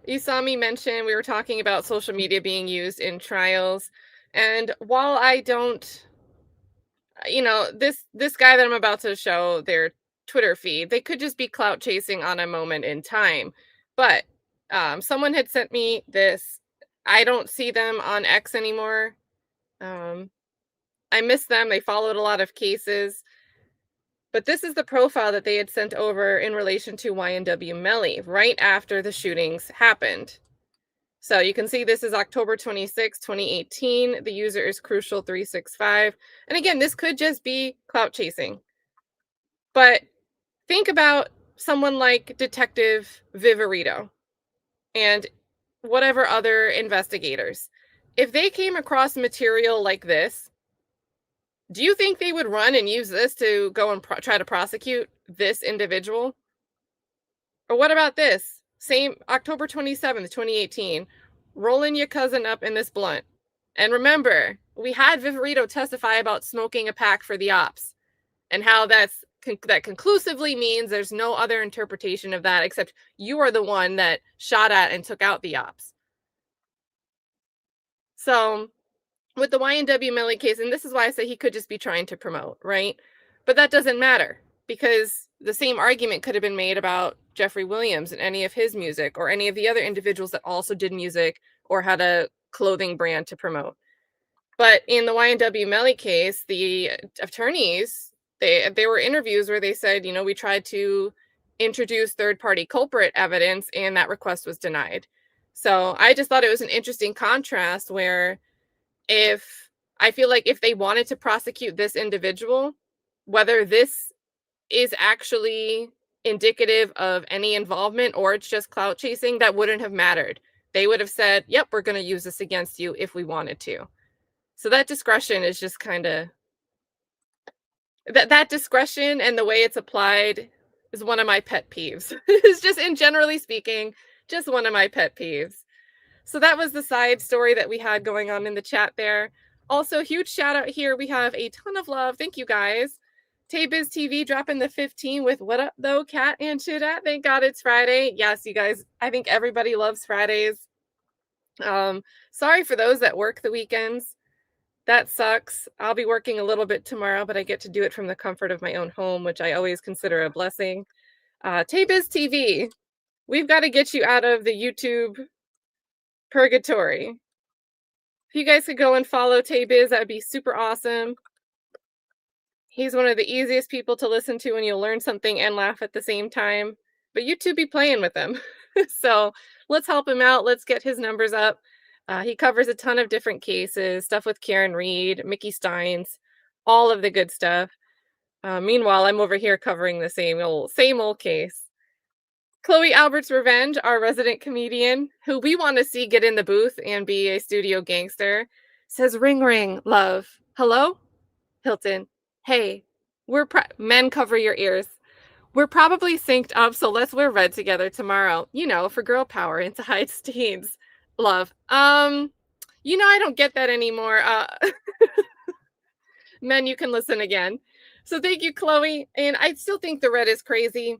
you saw me mention we were talking about social media being used in trials. And while I don't, this guy that I'm about to show their Twitter feed, they could just be clout chasing on a moment in time. But someone had sent me this. I don't see them on X anymore. I miss them. They followed a lot of cases. But this is the profile that they had sent over in relation to YNW Melly right after the shootings happened. So you can see this is October 26, 2018. The user is Crucial365. And again, this could just be clout chasing. But think about someone like Detective Viverito and whatever other investigators. If they came across material like this, do you think they would run and use this to go and try to prosecute this individual? Or what about this? Same October 27th, 2018, rolling your cousin up in this blunt. And remember, we had Viverito testify about smoking a pack for the ops and how that conclusively means there's no other interpretation of that except you are the one that shot at and took out the ops. So with the YNW Melly case, and this is why I say he could just be trying to promote, right? But that doesn't matter because the same argument could have been made about Jeffrey Williams and any of his music or any of the other individuals that also did music or had a clothing brand to promote. But in the YNW Melly case, the attorneys, there were interviews where they said, we tried to introduce third-party culprit evidence and that request was denied. So I just thought it was an interesting contrast where I feel like if they wanted to prosecute this individual, whether this is actually indicative of any involvement or it's just clout chasing, that wouldn't have mattered They would have said, yep, we're going to use this against you if we wanted to. So that discretion is just kind of, that discretion and the way it's applied is one of my pet peeves. It's just, in generally speaking, just one of my pet peeves. So that was the side story that we had going on in the chat there. Also, huge shout out here. We have a ton of love. Thank you guys. Taybiz TV dropping the 15 with what up though, Cat and Chidat. Thank God it's Friday. Yes, you guys, I think everybody loves Fridays. Sorry for those that work the weekends. That sucks. I'll be working a little bit tomorrow, but I get to do it from the comfort of my own home, which I always consider a blessing. Taybiz TV, we've got to get you out of the YouTube purgatory. If you guys could go and follow Taybiz, that would be super awesome. He's one of the easiest people to listen to, and you'll learn something and laugh at the same time. But YouTube be playing with him. So let's help him out. Let's get his numbers up. He covers a ton of different cases, stuff with Karen Reed, Mickey Steins, all of the good stuff. Meanwhile, I'm over here covering the same old case. Chloe Albert's Revenge, our resident comedian, who we want to see get in the booth and be a studio gangster, says, ring, ring, love. Hello? Hilton. Hey, men, cover your ears. We're probably synced up, so let's wear red together tomorrow. You know, for girl power and to hide stains. Love. I don't get that anymore. Men, you can listen again. So thank you, Chloe. And I still think the red is crazy.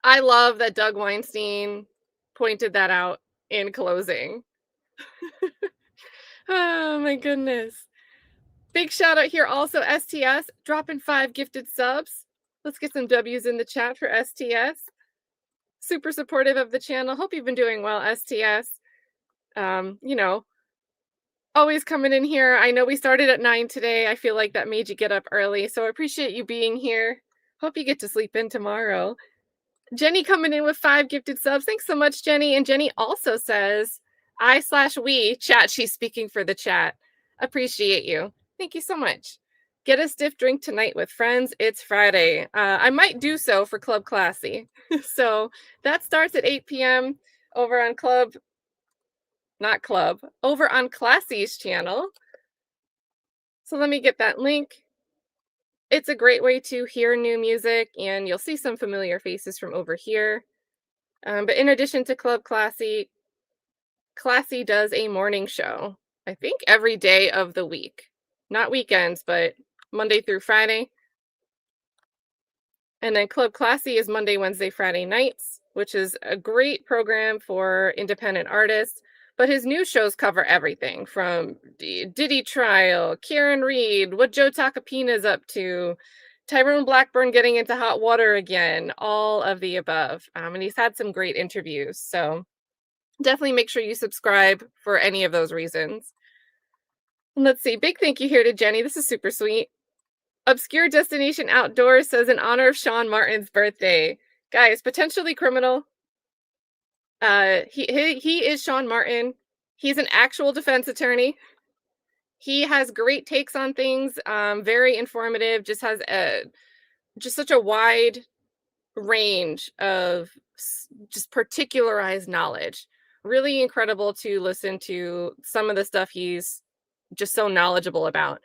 I love that Doug Weinstein pointed that out in closing. Oh my goodness. Big shout out here also, STS, dropping 5 gifted subs. Let's get some W's in the chat for STS. Super supportive of the channel. Hope you've been doing well, STS. Always coming in here. I know we started at 9 today. I feel like that made you get up early, so I appreciate you being here. Hope you get to sleep in tomorrow. Jenny coming in with 5 gifted subs. Thanks so much, Jenny. And Jenny also says, I/we chat. She's speaking for the chat. Appreciate you. Thank you so much. Get a stiff drink tonight with friends. It's Friday. I might do so for Club Classy. So that starts at 8 p.m. over on over on Classy's channel. So let me get that link. It's a great way to hear new music, and you'll see some familiar faces from over here. But in addition to Club Classy, Classy does a morning show, I think every day of the week. Not weekends, but Monday through Friday. And then Club Classy is Monday, Wednesday, Friday nights, which is a great program for independent artists. But his new shows cover everything from Diddy trial, Karen Reed, what Joe Tacopina's up to, Tyrone Blackburn getting into hot water again, all of the above. And he's had some great interviews. So definitely make sure you subscribe for any of those reasons. And let's see. Big thank you here to Jenny. This is super sweet. Obscure Destination Outdoors says in honor of Sean Martin's birthday. Guys, potentially criminal. He is Sean Martin. He's an actual defense attorney. He has great takes on things, very informative, just has just such a wide range of just particularized knowledge. Really incredible to listen to some of the stuff he's just so knowledgeable about.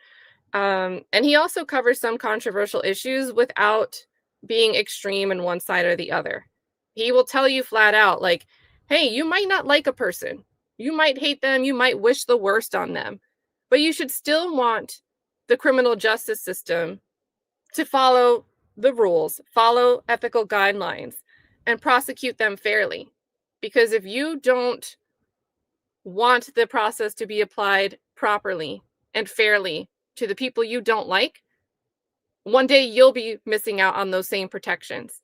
And he also covers some controversial issues without being extreme in one side or the other. He will tell you flat out, like, hey, you might not like a person. You might hate them. You might wish the worst on them. But you should still want the criminal justice system to follow the rules, follow ethical guidelines, and prosecute them fairly. Because if you don't want the process to be applied properly and fairly to the people you don't like, one day you'll be missing out on those same protections.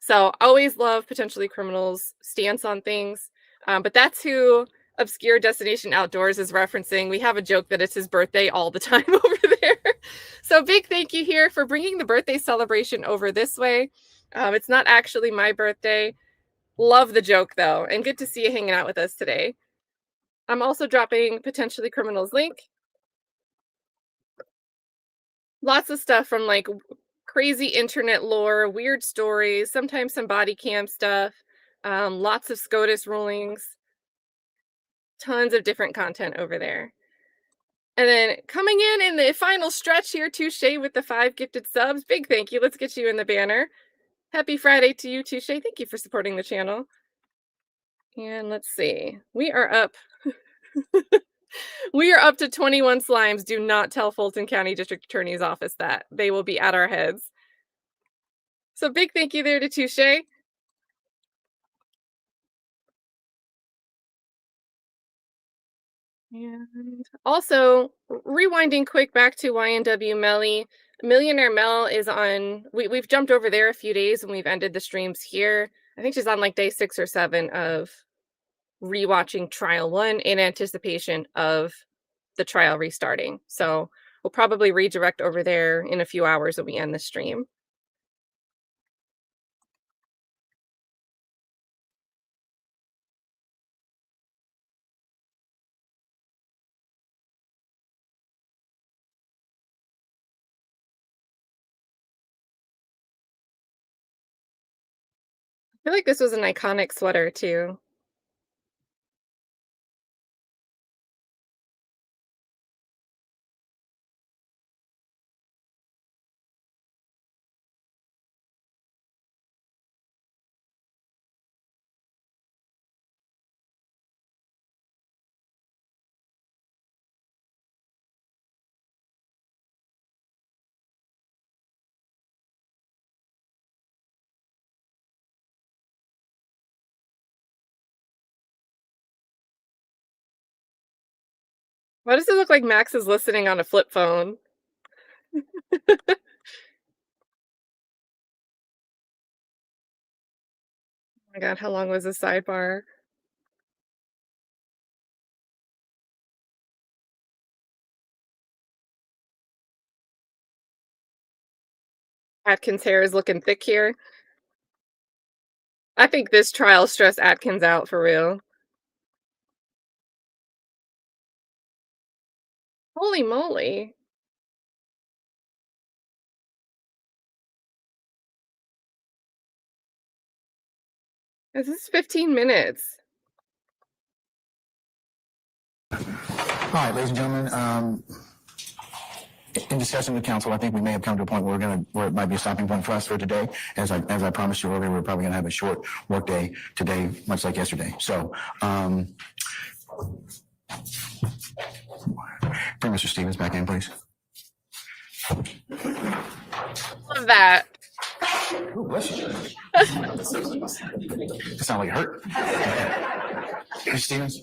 So always love Potentially Criminal's stance on things. But that's who Obscure Destination Outdoors is referencing. We have a joke that it's his birthday all the time over there. So big thank you here for bringing the birthday celebration over this way. It's not actually my birthday. Love the joke though, and good to see you hanging out with us today. I'm also dropping Potentially Criminal's link. Lots of stuff from like crazy internet lore, weird stories, sometimes some body cam stuff, lots of SCOTUS rulings. Tons of different content over there. And then coming in the final stretch here, Touche with the 5 gifted subs. Big thank you. Let's get you in the banner. Happy Friday to you, Touche. Thank you for supporting the channel. And let's see. We are up. We are up to 21 slimes. Do not tell Fulton County District Attorney's Office that. They will be at our heads. So big thank you there to Touche. And also, rewinding quick back to YNW Melly. Millionaire Mel is on, we've jumped over there a few days and we've ended the streams here. I think she's on like day 6 or 7 of rewatching trial 1 in anticipation of the trial restarting. So we'll probably redirect over there in a few hours when we end the stream. I feel like this was an iconic sweater too. Why does it look like Max is listening on a flip phone? Oh my God, how long was the sidebar? Atkins' hair is looking thick here. I think this trial stressed Atkins out for real. Holy moly. This is 15 minutes. All right, ladies and gentlemen, in discussion with counsel, I think we may have come to a point where it might be a stopping point for us for today. As I promised you earlier, we're probably gonna have a short work day today, much like yesterday. So, bring Mr. Stevens back in, please. Love that. Ooh, bless you. That sound like it hurt. Mr. Stevens.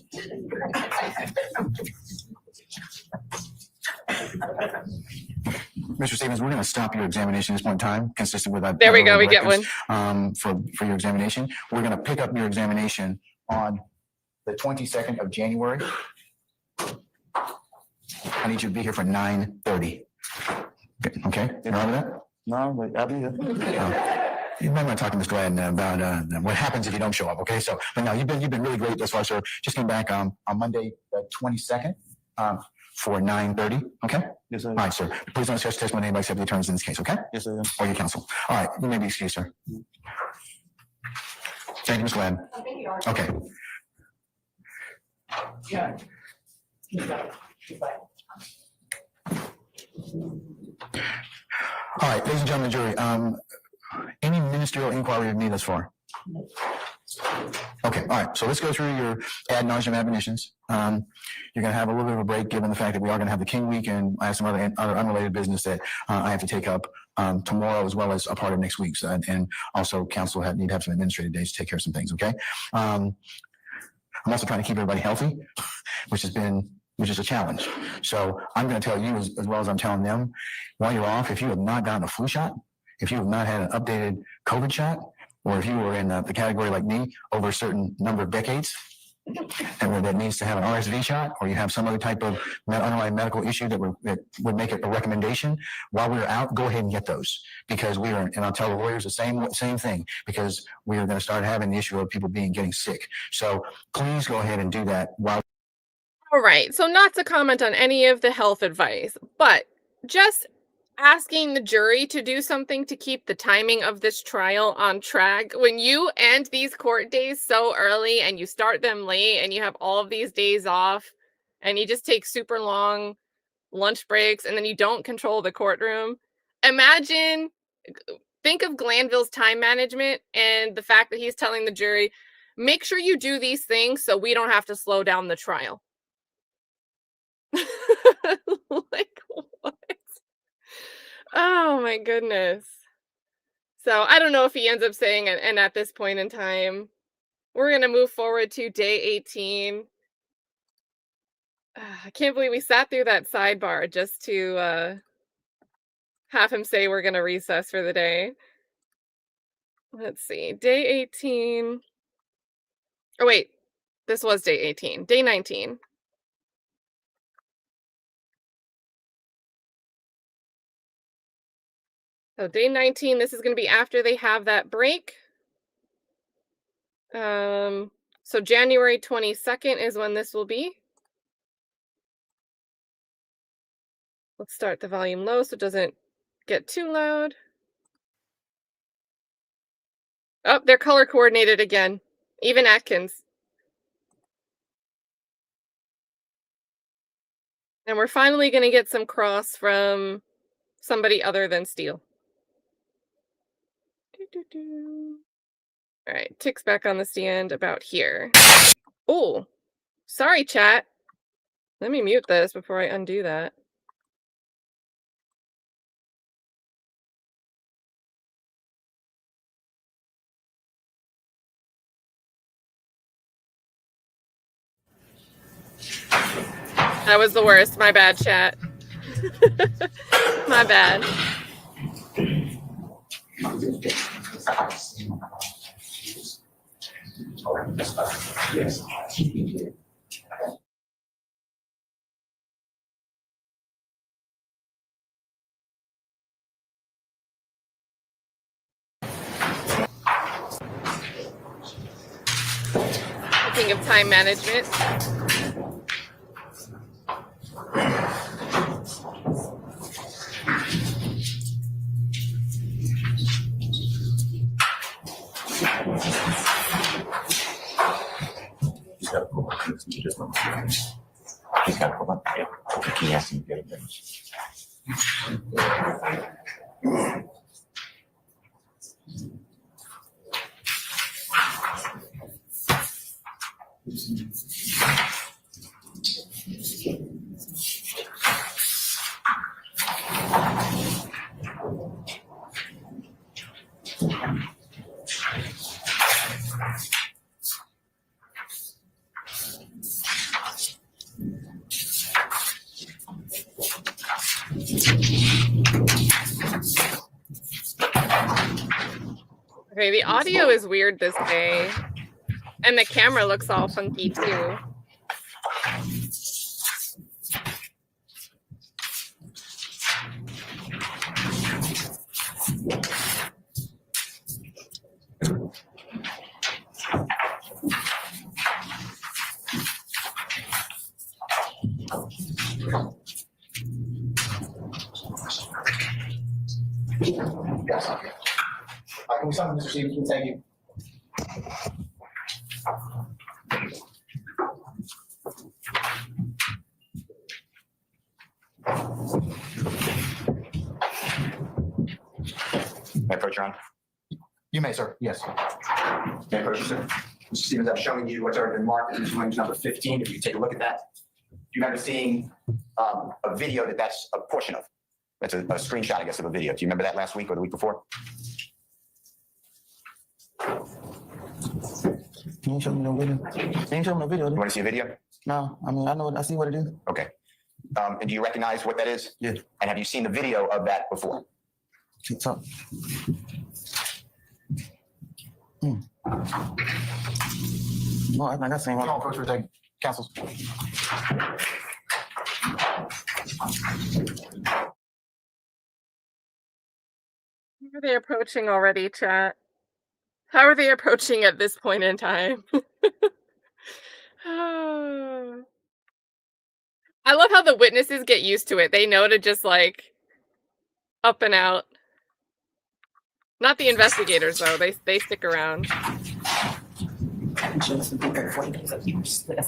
Mr. Stevens, we're going to stop your examination at this point in time, consistent with that. There we go. We get one. For your examination. We're going to pick up your examination on the 22nd of January. I need you to be here for 9:30. Okay? You know that? No, but I'll be here. You might want to talk to Mr. Gladden about what happens if you don't show up. Okay, so but now you've been really great thus far, sir. Just came back on Monday the 22nd for 9:30. Okay. Yes, sir. All right, sir. Please don't discuss testimony anybody except the attorneys in this case. Okay. Yes, sir. Or your counsel. All right, you may be excused, sir. Thank you, Mr. Gladden. Okay. Yeah. All right, ladies and gentlemen, of the jury. Any ministerial inquiry of me thus far? Okay, all right. So let's go through your ad nauseam admonitions. You're going to have a little bit of a break given the fact that we are going to have the King Week, and I have some other unrelated business that I have to take up tomorrow as well as a part of next week's, and also counsel need to have some administrative days to take care of some things. Okay. I'm also trying to keep everybody healthy, which is a challenge. So I'm going to tell you as well as I'm telling them, while you're off, if you have not gotten a flu shot, if you have not had an updated COVID shot, or if you were in the category like me over a certain number of decades, and that needs to have an RSV shot, or you have some other type of underlying medical issue that would make it a recommendation, while we're out, go ahead and get those, because we are, and I'll tell the lawyers the same thing, because we are going to start having the issue of people getting sick. So please go ahead and do that while. All right. So not to comment on any of the health advice, but just asking the jury to do something to keep the timing of this trial on track. When you end these court days so early and you start them late and you have all of these days off and you just take super long lunch breaks and then you don't control the courtroom. Imagine, think of Glanville's time management and the fact that he's telling the jury, make sure you do these things so we don't have to slow down the trial. Like, what? Oh my goodness. So I don't know if he ends up saying it, and at this point in time, we're going to move forward to day 18. I can't believe we sat through that sidebar just to have him say we're going to recess for the day. Let's see, day 18. Oh, wait, this was day 18, day 19. So day 19, this is going to be after they have that break. So January 22nd is when this will be. Let's start the volume low so it doesn't get too loud. Oh, they're color coordinated again. Even Atkins. And we're finally going to get some cross from somebody other than Steele. All right, Tick's back on the stand about here. Oh, sorry, chat. Let me mute this before I undo that. That was the worst. My bad, chat. My bad. Speaking of time management. He's got to pull up. Yeah. He has to get it. Okay, the audio is weird this day. And the camera looks all funky too. Yes. Can we summon Mr. Stevens? Thank you. May I approach, Your Honor? You may, sir. Yes. May I approach, sir? Mr. Stevens, I'm showing you what's already been marked as range number 15. If you take a look at that, you remember seeing a video that's a portion of. That's a screenshot, I guess, of a video. Do you remember that last week or the week before? Can you show me no video? Can you show me no video? You want to see a video? No, I mean, I see what it is. Okay. And do you recognize what that is? Yeah. And have you seen the video of that before? TikTok. No, I think that's same one. No, approach for take counsels. How are they approaching already, chat? How are they approaching at this point in time? I love how the witnesses get used to it. They know to just like up and out. Not the investigators though. They stick around. Let's see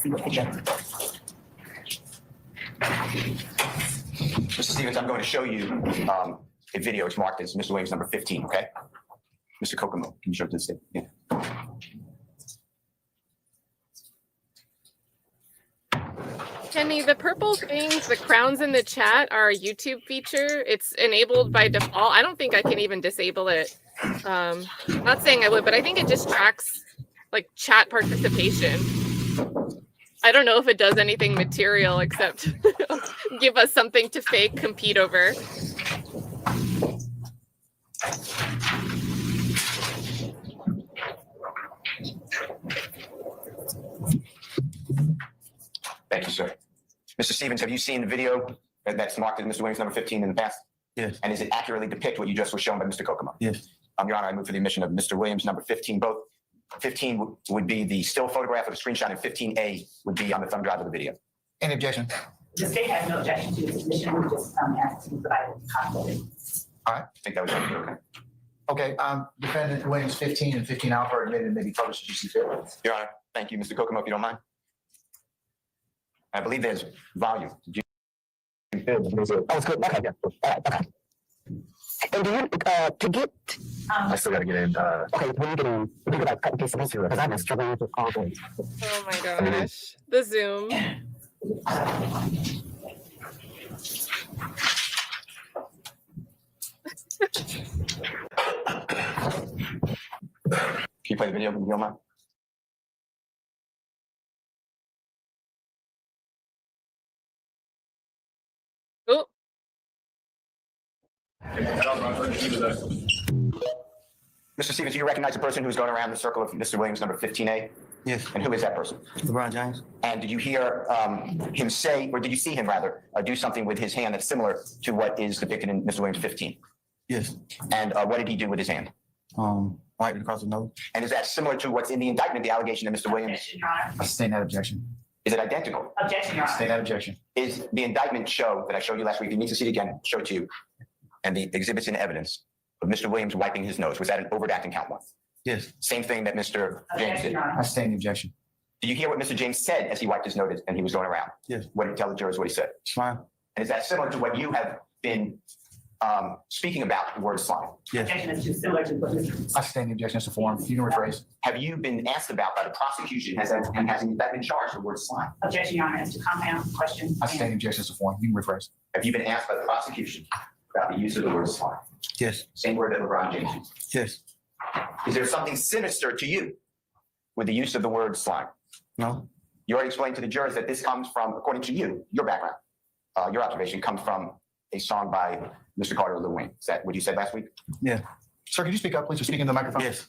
what they get. Mr. Stevens, I'm going to show you a video. It's marked as Mr. Williams number 15, okay? Mr. Kokomo, can you show it to the state? Yeah. Kenny, the purple things, the crowns in the chat are a YouTube feature. It's enabled by default. I don't think I can even disable it. Not saying I would, but I think it just tracks like chat participation. I don't know if it does anything material except give us something to fake compete over. Thank you, sir. Mr. Stevens, have you seen the video that's marked as Mr. Williams number 15 in the past? Yes. And does it accurately depict what you just was shown by Mr. Kokomo? Yes. Your Honor, I move for the admission of Mr. Williams number 15. Both 15 would be the still photograph of a screenshot, and 15A would be on the thumb drive of the video. Any objection? The state has no objection to the submission. We just ask to provide a copy. All right. I think that was okay. Okay, defendant Williams 15 and 15 alpha are admitted and may be published as you see fit. Your Honor, thank you. Mr. Kokomo, if you don't mind. I believe there's volume. Did you- Oh, it's good. Okay, yeah. All right, okay. And do you, to get, I still gotta get in, okay, when you get in, you can like cut and paste the history because I've been struggling with it all day. Oh my gosh. The Zoom. Can you play the video if you don't mind? Oh, Mr. Stevens, do you recognize the person who's going around the circle of Mr. Williams number 15A? Yes. And who is that person? LeBron James. And did you hear him say, or did you see him rather, do something with his hand that's similar to what is depicted in Mr. Williams 15? Yes. And what did he do with his hand? Right across the nose. And is that similar to what's in the indictment, the allegation that Mr. Williams? Objection, Your Honor. I sustain that objection. Is it identical? Objection, Your Sustain Honor. that objection. Is the indictment show that I showed you last week, you need to see it again, show it to you, and the exhibits in evidence of Mr. Williams wiping his nose, was that an overt act in count one? Yes. Same thing that Mr. James Objection, did. Your I Honor. sustain the objection. Did you hear what Mr. James said as he wiped his nose and he was going around? Yes. What did he tell the jurors what he said? Slime. And is that similar to what you have been speaking about, the word slime? Yes. Objection is too similar to what Mr. I sustain the objection. That's the form. You can rephrase. Have you been asked about by the prosecution, has that been charged, the word slime? Objection, Your Honor, as to compound question. I sustain the objection. That's the form. You can rephrase. Have you been asked by the prosecution about the use of the word slime? Yes. Same word that LeBron James used. Yes. Is there something sinister to you with the use of the word slime? No. You already explained to the jurors that this comes from, according to you, your background, your observation comes from a song by Mr. Carter or Lil Wayne. Is that what you said last week? Yeah. Sir, could you speak up, please? Or speak in the microphone? Yes.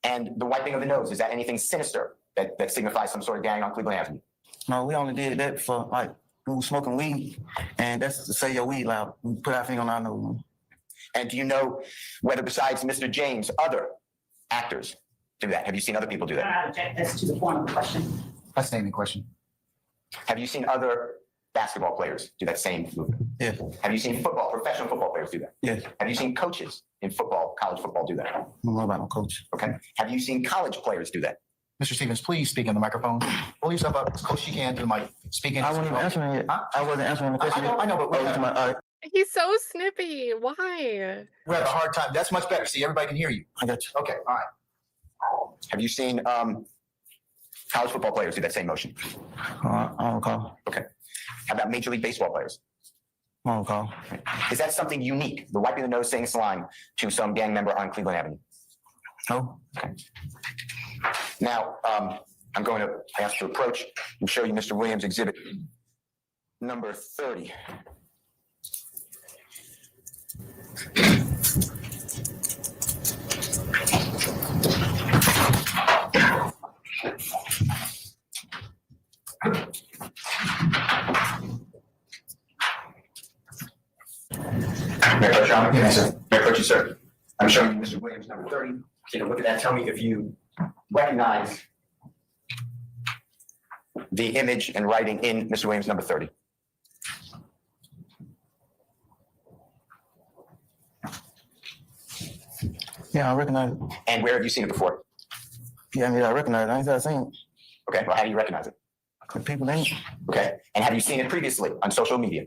And the wiping of the nose, is that anything sinister that signifies some sort of gang on Cleveland Avenue? No, we only did that for like we were smoking weed, and that's to say your weed loud. We put our finger on our nose. And do you know whether besides Mr. James, other actors do that? Have you seen other people do Your that? Honor, I object as to the form of the question. I sustain the question. Have you seen other basketball players do that same movement? Yes. Have you seen professional football players do that? Yes. Have you seen coaches in football, college football do that? I don't know about no coach. Okay. Have you seen college players do that? Mr. Stevens, please speak in the microphone. Pull yourself up as close as you can to the mic. Speak in. I wasn't even answering it. Huh? I wasn't answering the question. I know, but we Oh, have, to my, all right, He's so snippy. Why? we have a hard time. That's much better. See, everybody can hear you. I got you. Okay, all right. Have you seen college football players do that same motion? I don't call. Okay. How about Major League Baseball players? I don't call. Is that something unique, the wiping the nose, saying slime, to some gang member on Cleveland Avenue? No. Okay. Now, I'm going to ask to approach and show you Mr. Williams' exhibit number 30. May I approach, Your Honor? Yes, sir. May I approach you, sir? I'm showing you Mr. Williams, number 30. Take a look at that. Tell me if you recognize the image and writing in Mr. Williams, number 30. Yeah, I recognize it. And where have you seen it before? Yeah, I mean, I recognize it. I ain't said I seen it. Okay, well, how do you recognize it? The people in it. Okay, and have you seen it previously on social media?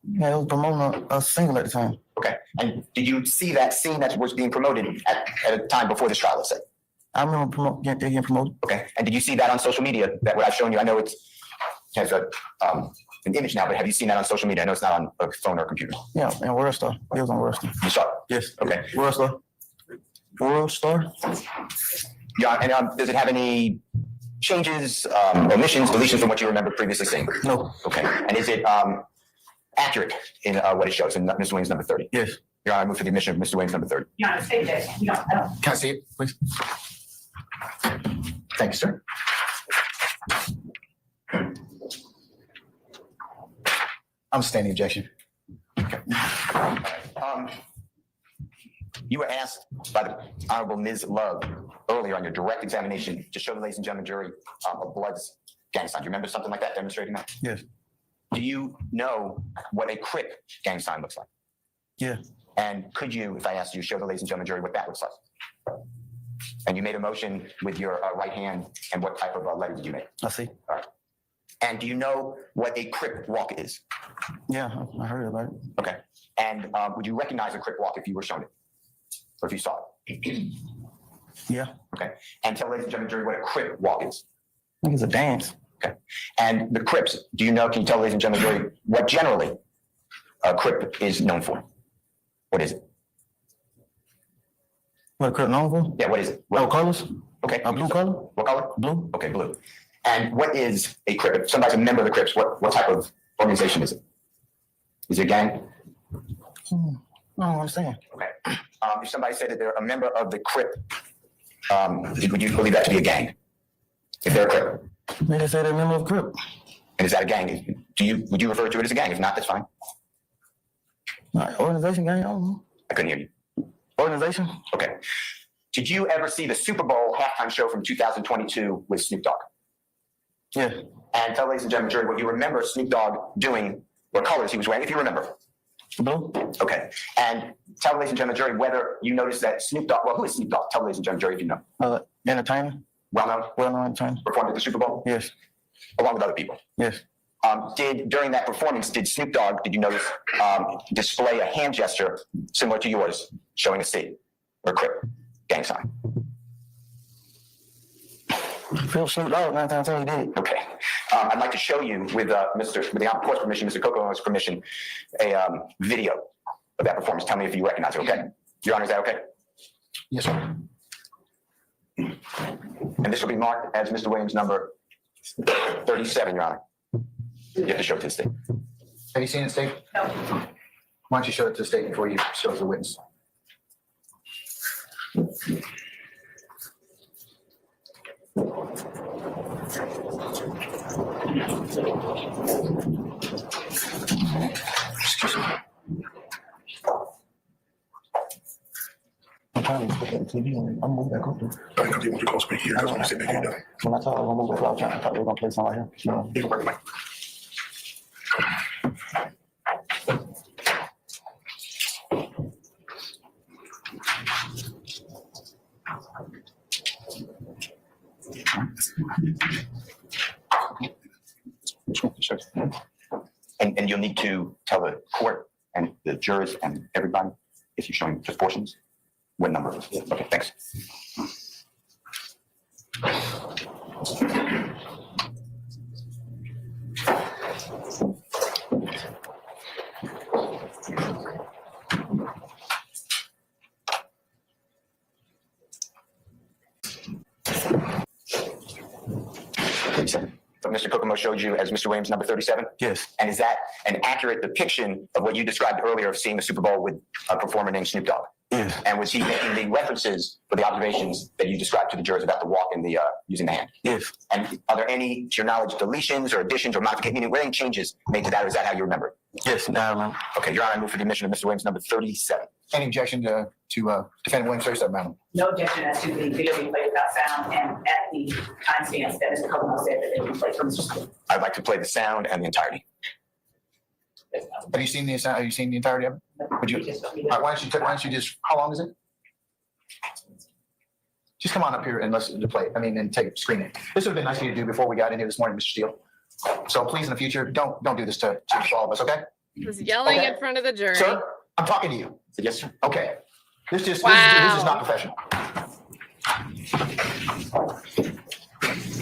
Yeah, it was promoting a single at the time. Okay, and did you see that scene that was being promoted at a time before this trial, let's say? I remember getting promoted. Okay, and did you see that on social media, that what I've shown you? I know it has an image now, but have you seen that on social media? I know it's not on a phone or a computer. Yeah, and World Star. It was on World Star. You saw it? Yes. Okay. World Star. World Star. Yeah, and does it have any changes, omissions, deletions from what you remember previously seeing? No. Okay, and is it accurate in what it shows in Mr. Wayne's number 30? Yes. Your Honor, I move for the admission of Mr. Wayne's number 30. Your Honor, state that. You don't, I don't. Can I see it, please? Thank you, sir. I'm standing objection. You were asked by the Honorable Ms. Love earlier on your direct examination to show the ladies and gentlemen jury a Bloods gang sign. Do you remember something like that, demonstrating that? Yes. Do you know what a Crip gang sign looks like? Yeah. And could you, if I asked you, show the ladies and gentlemen jury what that looks like? And you made a motion with your right hand, and what type of letter did you make? I see. All right. And do you know what a Crip walk is? Yeah, I heard about it. Okay. And would you recognize a Crip walk if you were shown it? Or if you saw it? Yeah. Okay. And tell ladies and gentlemen jury what a Crip walk is. I think it's a dance. Okay. And the Crips, do you know, can you tell ladies and gentlemen jury what generally a Crip is known for? What is it? What Crip known for? Yeah, what is it? Oh, colors? Okay. A blue color? What color? Blue? Okay, blue. And what is a Crip? If somebody's a member of the Crips, what type of organization is it? Is it a gang? I don't understand. Okay. If somebody said that they're a member of the Crip, would you believe that to be a gang? If they're a Crip? They just say they're a member of Crip. And is that a gang? Would you refer to it as a gang? If not, that's fine. Organization gang? I don't know. I couldn't hear you. Organization? Okay. Did you ever see the Super Bowl halftime show from 2022 with Snoop Dogg? Yeah. And tell ladies and gentlemen, jury, what you remember Snoop Dogg doing, what colors he was wearing, if you remember. Blue? Okay. And tell ladies and gentlemen, jury, whether you noticed that Snoop Dogg, well, who is Snoop Dogg? Tell ladies and gentlemen, jury, if you know. Entertainer? Well-known? Well-known entertainer? Performed at the Super Bowl? Yes. Along with other people? Yes. During that performance, did Snoop Dogg, did you notice, display a hand gesture similar to yours, showing a C or a Crip gang sign? Phil Snoop Dogg, 9 times 10 he did. Okay. I'd like to show you with the court's permission, Mr. Coco's permission, a video of that performance. Tell me if you recognize it, okay? Your Honor, is that okay? Yes, sir. And this will be marked as Mr. Williams' number 37, Your Honor. You have to show it to the state. Have you seen it, State? No. Why don't you show it to the state before you show it to the witness? Excuse me. I'm trying to look at the TV and I'm moving back up there. Because you want to go speak here, that's why I sit back here. Done. When I thought I was gonna move back, I was trying to thought they were gonna play something right here. No. You can work the mic. And you'll need to tell the court and the jurors and everybody, if you're showing just portions, what number it is. Okay, thanks. So Mr. Kokomo showed you as Mr. Williams number 37? Yes. And is that an accurate depiction of what you described earlier of seeing the Super Bowl with a performer named Snoop Dogg? Yes. And was he making the references for the observations that you described to the jurors about the walk and the using the hand? Yes. And are there any, to your knowledge, deletions or additions or modifications? Meaning, were there any changes made to that, or is that how you remember it? Yes, now I remember. Okay, Your Honor, I move for the admission of Mr. Williams number 37. Any objection to defendant Williams 37, madam? No objection as to the video being played without sound and at the timestamps that Mr. Coleman said that they would play from Mr. Smith. I'd like to play the sound and the entirety. Have you seen the entirety of it? Would you, why don't you just, how long is it? Just come on up here and let's play. And screen it. This would have been nice for you to do before we got in here this morning, Mr. Steele. So please, in the future, don't do this to all of us, okay? Was yelling Okay. in front of the jury. Sir, I'm talking to you. Yes, sir. Okay. This is Wow. not professional.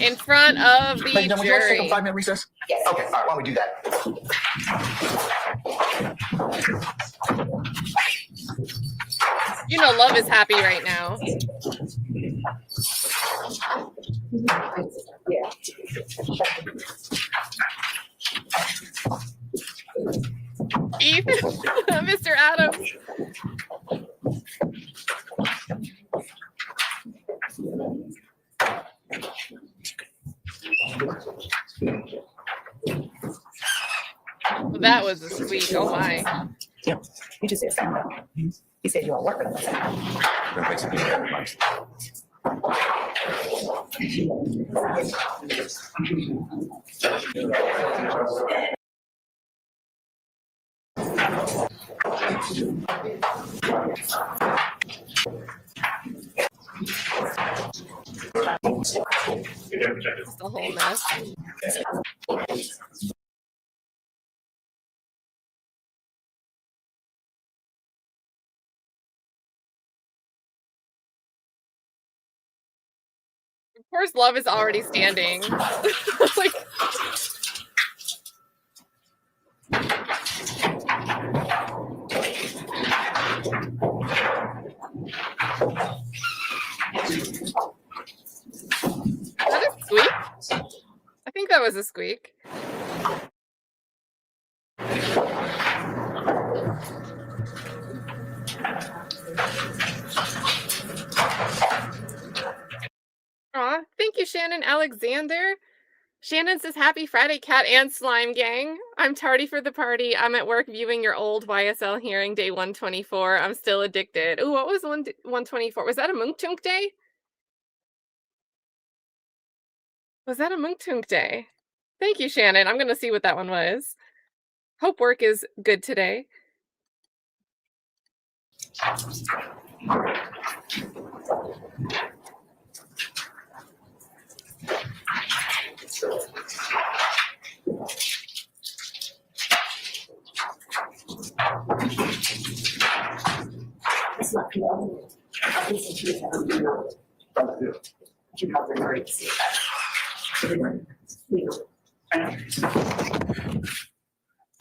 In front of the Ladies and gentlemen, would you like to take a jury. 5-minute recess? Yes. Okay, all right, why don't we do that? You know, Love is happy right now. Ethan, Mr. Adams. That was a squeak. Oh my. Yeah, you just said something. He said you are working on that. It's a whole mess. Of course, Love is already standing. Like, is that a squeak? I think that was a squeak. Aw, thank you, Shannon Alexander. Shannon says, happy Friday, Cat and Slime Gang. I'm tardy for the party. I'm at work viewing your old YSL hearing, day 124. I'm still addicted. Ooh, what was 124? Was that a Munktunk day? Was that a Munktunk day? Thank you, Shannon. I'm going to see what that one was. Hope work is good today.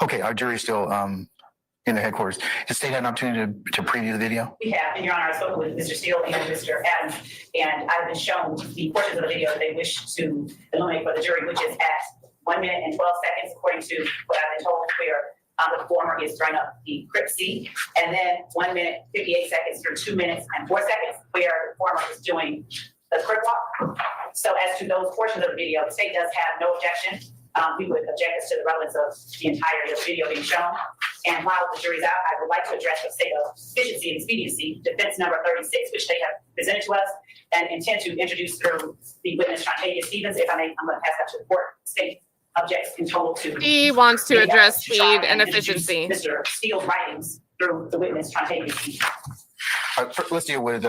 Okay, our jury's still in the headquarters. Has the state had an opportunity to preview the video? We have, and Your Honor, I spoke with Mr. Steele and Mr. Adams, and I've been shown the portions of the video that they wish to illuminate for the jury, which is at 1 minute and 12 seconds, according to what I've been told, where the performer is throwing up the Crip C, and then 1 minute, 58 seconds through 2 minutes and 4 seconds, where the performer is doing the Crip walk. So as to those portions of the video, the state does have no objection. We would object as to the relevance of the entirety of the video being shown. And while the jury's out, I would like to address the state of efficiency and expediency, defense number 36, which they have presented to us and intend to introduce through the witness, Trontavious Stephens. If I may, I'm going to pass that to the court. State objects in total to. He wants to address to speed try and introduce efficiency. Mr. Steele's writings through the witness, Trontavious Stephens. All right, let's deal with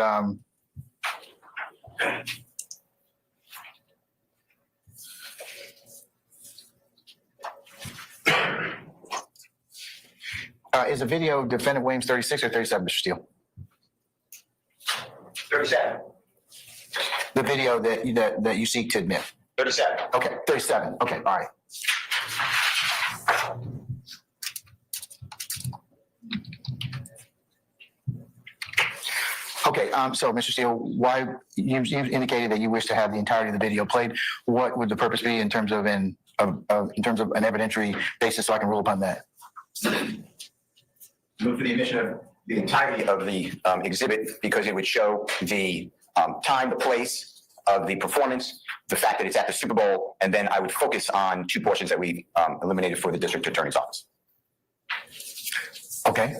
is the video defendant Williams 36 or 37, Mr. Steele? 37. The video that you seek to admit. 37. Okay, 37. Okay, all right. Okay, so Mr. Steele, why you indicated that you wish to have the entirety of the video played. What would the purpose be in terms of an evidentiary basis, so I can rule upon that? Move for the admission of the entirety of the exhibit because it would show the time, the place of the performance, the fact that it's at the Super Bowl, and then I would focus on two portions that we eliminated for the district attorney's office. Okay.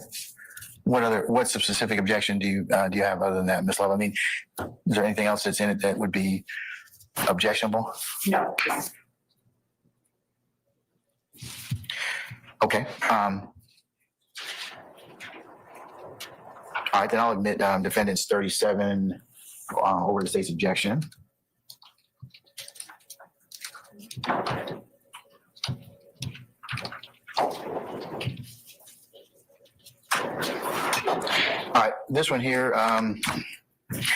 What's the specific objection do you have other than that, Ms. Love? I mean, is there anything else that's in it that would be objectionable? No. Okay. All right, then I'll admit defendant's 37 over the state's objection. All right, this one here,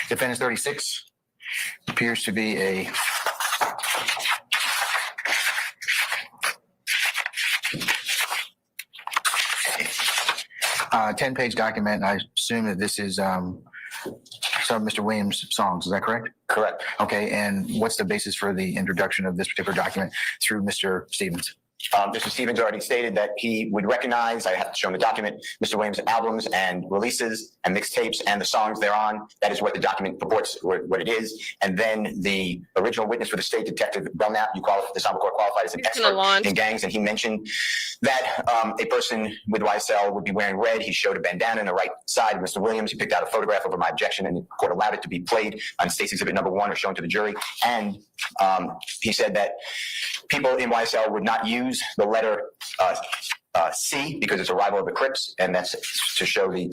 defendant's 36, appears to be a uh, 10-page document. I assume that this is some of Mr. Williams' songs. Is that correct? Correct. Okay, and what's the basis for the introduction of this particular document through Mr. Stephens? Mr. Stephens already stated that he would recognize, I have to show him the document, Mr. Williams' albums and releases and mixtapes and the songs thereon. That is what the document purports, what it is. And then the original witness for the state, Detective Belknap, the Cyber Court qualified as an expert in gangs, and he mentioned that a person with YSL would be wearing red. He showed a bandana on the right side of Mr. Williams. He picked out a photograph over my objection, and the court allowed it to be played on State's Exhibit number 1 or shown to the jury. And he said that people in YSL would not use the letter C because it's a rival of the Crips, and that's to show the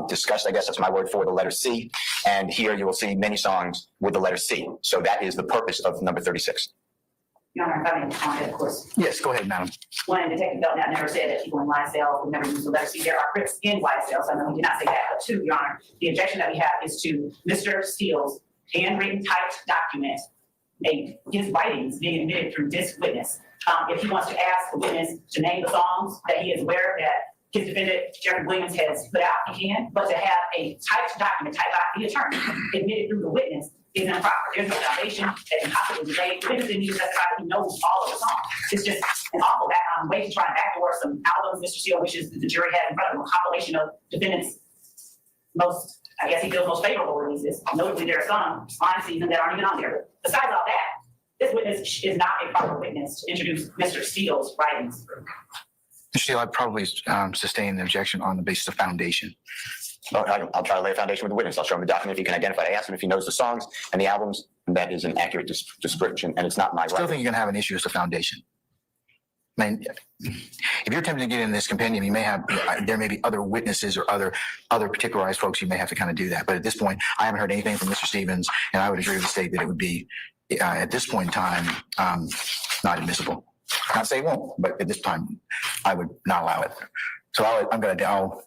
disgust. I guess that's my word for the letter C. And here you will see many songs with the letter C. So that is the purpose of number 36. Your Honor, if I may respond, of course. Yes, go ahead, madam. One, Detective Belknap never said that people in YSL would never use the letter C. There are Crips in YSL, so I know he did not say that. But two, Your Honor, the objection that we have is to Mr. Steele's handwritten typed document, his writings being admitted through this witness. If he wants to ask the witness to name the songs that he is aware that his defendant, Jeffrey Williams, has put out, he can. But to have a typed document typed by the attorney admitted through the witness is improper. There's no foundation that can possibly be laid. The witness didn't need to testify that he knows all of the songs. It's just an awful way to try and backdoor some albums Mr. Steele wishes that the jury had in front of him, a compilation of defendants' most, I guess he feels most favorable releases. Notably, there are some on season that aren't even on there. But besides all that, this witness is not a proper witness to introduce Mr. Steele's writings. Mr. Steele, I'd probably sustain the objection on the basis of foundation. I'll try to lay a foundation with the witness. I'll show him the document if he can identify. I asked him if he knows the songs and the albums, and that is an accurate description, and it's not my right. I still think you're going to have an issue as to foundation. I mean, if you're attempting to get in this compendium, you may have, there may be other witnesses or other particularized folks. You may have to kind of do that. But at this point, I haven't heard anything from Mr. Stephens, and I would agree with the state that it would be, at this point in time, not admissible. Not say it won't, but at this time, I would not allow it. So I'll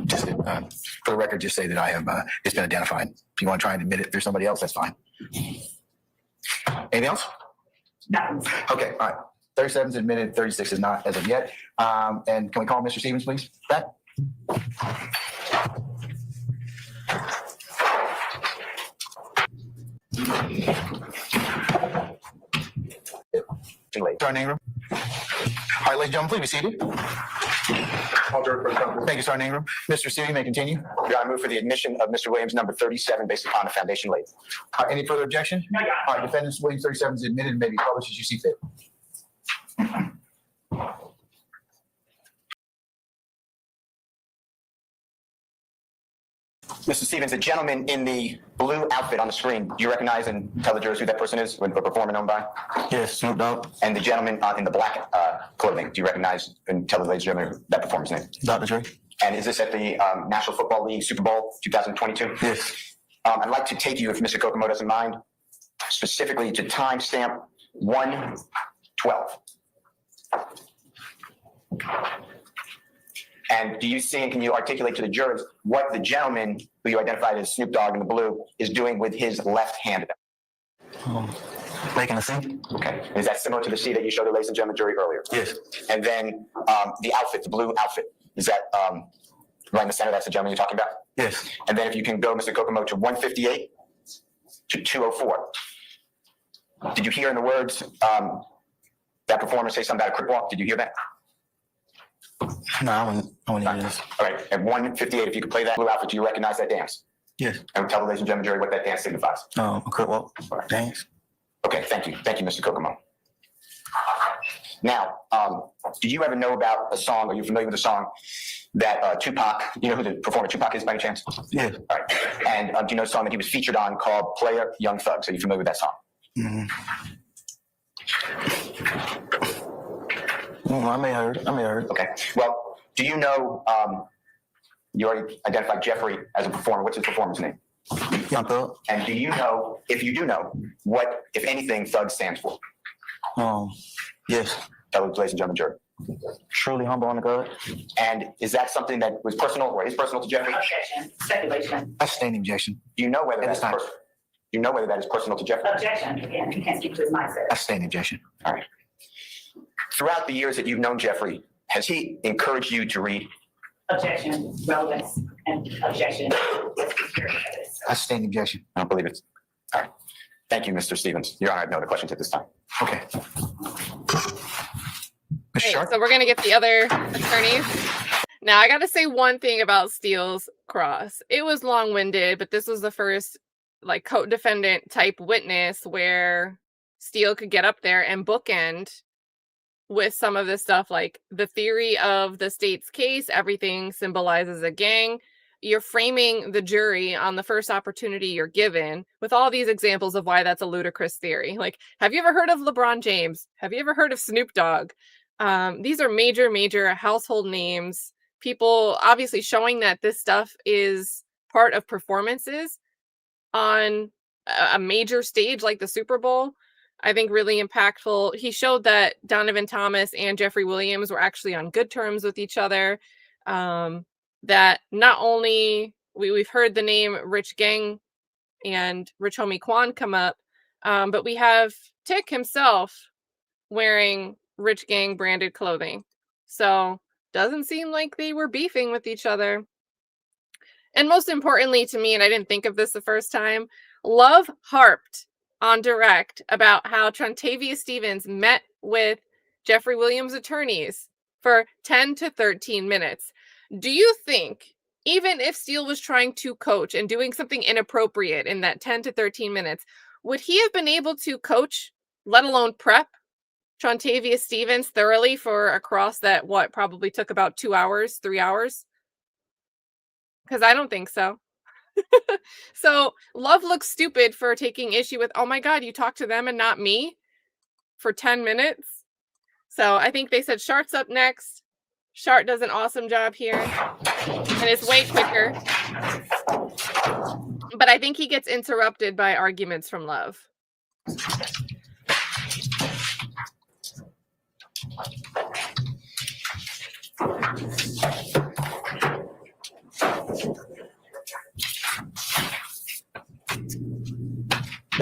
just, for the record, just say that I have, it's been identified. If you want to try and admit it through somebody else, that's fine. Anything else? No. Okay, all right. 37 is admitted, 36 is not as of yet. And can we call Mr. Stephens, please? Back. Too late. Sergeant Ingram. All right, ladies and gentlemen, please be seated. Thank you, Sergeant Ingram. Mr. Steele, you may continue. I move for the admission of Mr. Williams, number 37, based upon the foundation laid. Any further objection? No, Your Honor. All right, defendant Williams 37 is admitted and may be published as you see fit. Mr. Stephens, the gentleman in the blue outfit on the screen, do you recognize and tell the jurors who that person is, or performer known by? Yes, Snoop Dogg, And the gentleman in the black clothing, do you recognize and tell the ladies and gentlemen that performer's name? Dr. Dre. And is this at the National Football League Super Bowl 2022? Yes. I'd like to take you, if Mr. Kokomo doesn't mind, specifically to timestamp 1:12. And do you see and can you articulate to the jurors what the gentleman who you identified as Snoop Dogg in the blue is doing with his left hand? Making a C? Okay. Is that similar to the C that you showed the ladies and gentlemen jury earlier? Yes. And then the outfit, the blue outfit, is that right in the center? That's the gentleman you're talking about? Yes. And then if you can go, Mr. Kokomo, to 158 to 204. Did you hear in the words that performer say something about a crip walk? Did you hear that? No, I wouldn't hear this. All right. At 158, if you could play that blue outfit, do you recognize that dance? Yes. And tell the ladies and gentlemen jury what that dance signifies. A crip walk. Thanks. Okay. Thank you. Thank you, Mr. Kokomo. Now, did you ever know about a song, are you familiar with a song that Tupac, you know who the performer Tupac is by any chance? Yes. All right. And do you know a song that he was featured on called Plea, Young Thug? So are you familiar with that song? Mm-hmm. I may have heard. Okay. Well, do you know, you already identified Jeffrey as a performer. What's his performer's name? Young Thug. And do you know, if you do know, what, if anything, Thug stands for? Yes. That was, ladies and gentlemen, jury. Truly humble on the God. And is that something that was personal or is personal to Jeffrey? Objection. Speculation. That's standing objection. Do you know whether It that's is not. personal? Do you know whether that is personal to Jeffrey? Objection. Again, he can't speak to his mindset. That's standing objection. All right. Throughout the years that you've known Jeffrey, has he encouraged you to read? Objection. Relevance and objection. That's standing objection. I don't believe it. All right. Thank you, Mr. Stevens. Your Honor, I have no other questions at this time. Okay. Mr. Okay, Schardt? so we're gonna get the other attorneys. Now I gotta say one thing about Steele's cross. It was long-winded, but this was the first like co-defendant type witness where Steele could get up there and bookend with some of this stuff, like the theory of the state's case, everything symbolizes a gang. You're framing the jury on the first opportunity you're given with all these examples of why that's a ludicrous theory. Like, have you ever heard of LeBron James? Have you ever heard of Snoop Dogg? These are major household names. People obviously showing that this stuff is part of performances on a major stage like the Super Bowl. I think really impactful. He showed that Donovan Thomas and Jeffrey Williams were actually on good terms with each other. That not only we've heard the name Rich Gang and Rich Homie Quan come up, but we have Tick himself wearing Rich Gang branded clothing. So doesn't seem like they were beefing with each other. And most importantly to me, and I didn't think of this the first time, Love harped on direct about how Trontavious Stephens met with Jeffrey Williams' attorneys for 10 to 13 minutes. Do you think, even if Steele was trying to coach and doing something inappropriate in that 10 to 13 minutes, would he have been able to coach, let alone prep, Trontavious Stephens thoroughly for a cross that, probably took about 2 hours, 3 hours? Because I don't think so. So Love looks stupid for taking issue with, oh my God, you talked to them and not me for 10 minutes. So I think they said Schart's up next. Schardt does an awesome job here and it's way quicker. But I think he gets interrupted by arguments from Love.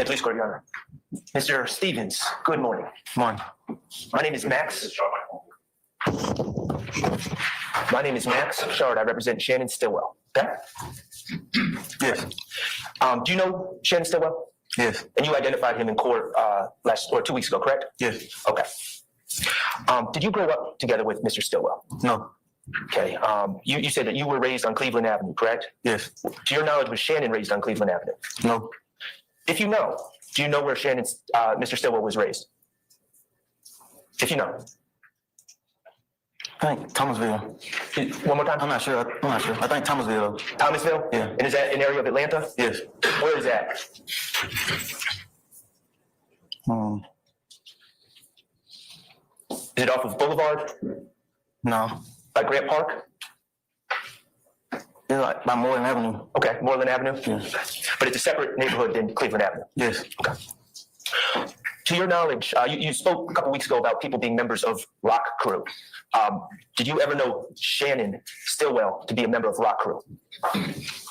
Please, Court, Your Honor. Mr. Stevens, good morning. Morning. My name is Max. My name is Max Schardt. I represent Shannon Stillwell. Okay? Yes. Do you know Shannon Stillwell? Yes. And you identified him in court 2 weeks ago, correct? Yes. Okay. Did you grow up together with Mr. Stillwell? No. Okay. You said that you were raised on Cleveland Avenue, correct? Yes. To your knowledge, was Shannon raised on Cleveland Avenue? No. If you know, do you know where Mr. Stillwell was raised? If you know. I think Thomasville. One more time? I'm not sure. I think Thomasville. Thomasville? Yeah. And is that an area of Atlanta? Yes. Where is that? Is it off of Boulevard? No. By Grant Park? It's like by Moreland Avenue. Okay, Moreland Avenue? Yes. But it's a separate neighborhood than Cleveland Avenue? Yes. Okay. To your knowledge, you spoke a couple weeks ago about people being members of Rock Crew. Did you ever know Shannon Stillwell to be a member of Rock Crew?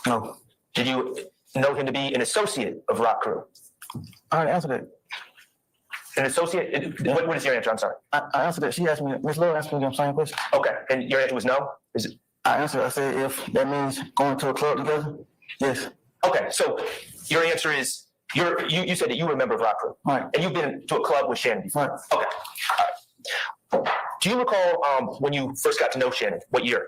No. Did you know him to be an associate of Rock Crew? I already answered that. An associate? What is your answer? I'm sorry. I answered that. She asked me, Ms. Love asked me the same question. Okay, and your answer was no? Is it? I answered, I said, if that means going to a club together, yes. Okay, so your answer is, you said that you were a member of Rock Crew. Right. And you've been to a club with Shannon before? Right. Okay, all right. Do you recall when you first got to know Shannon? What year?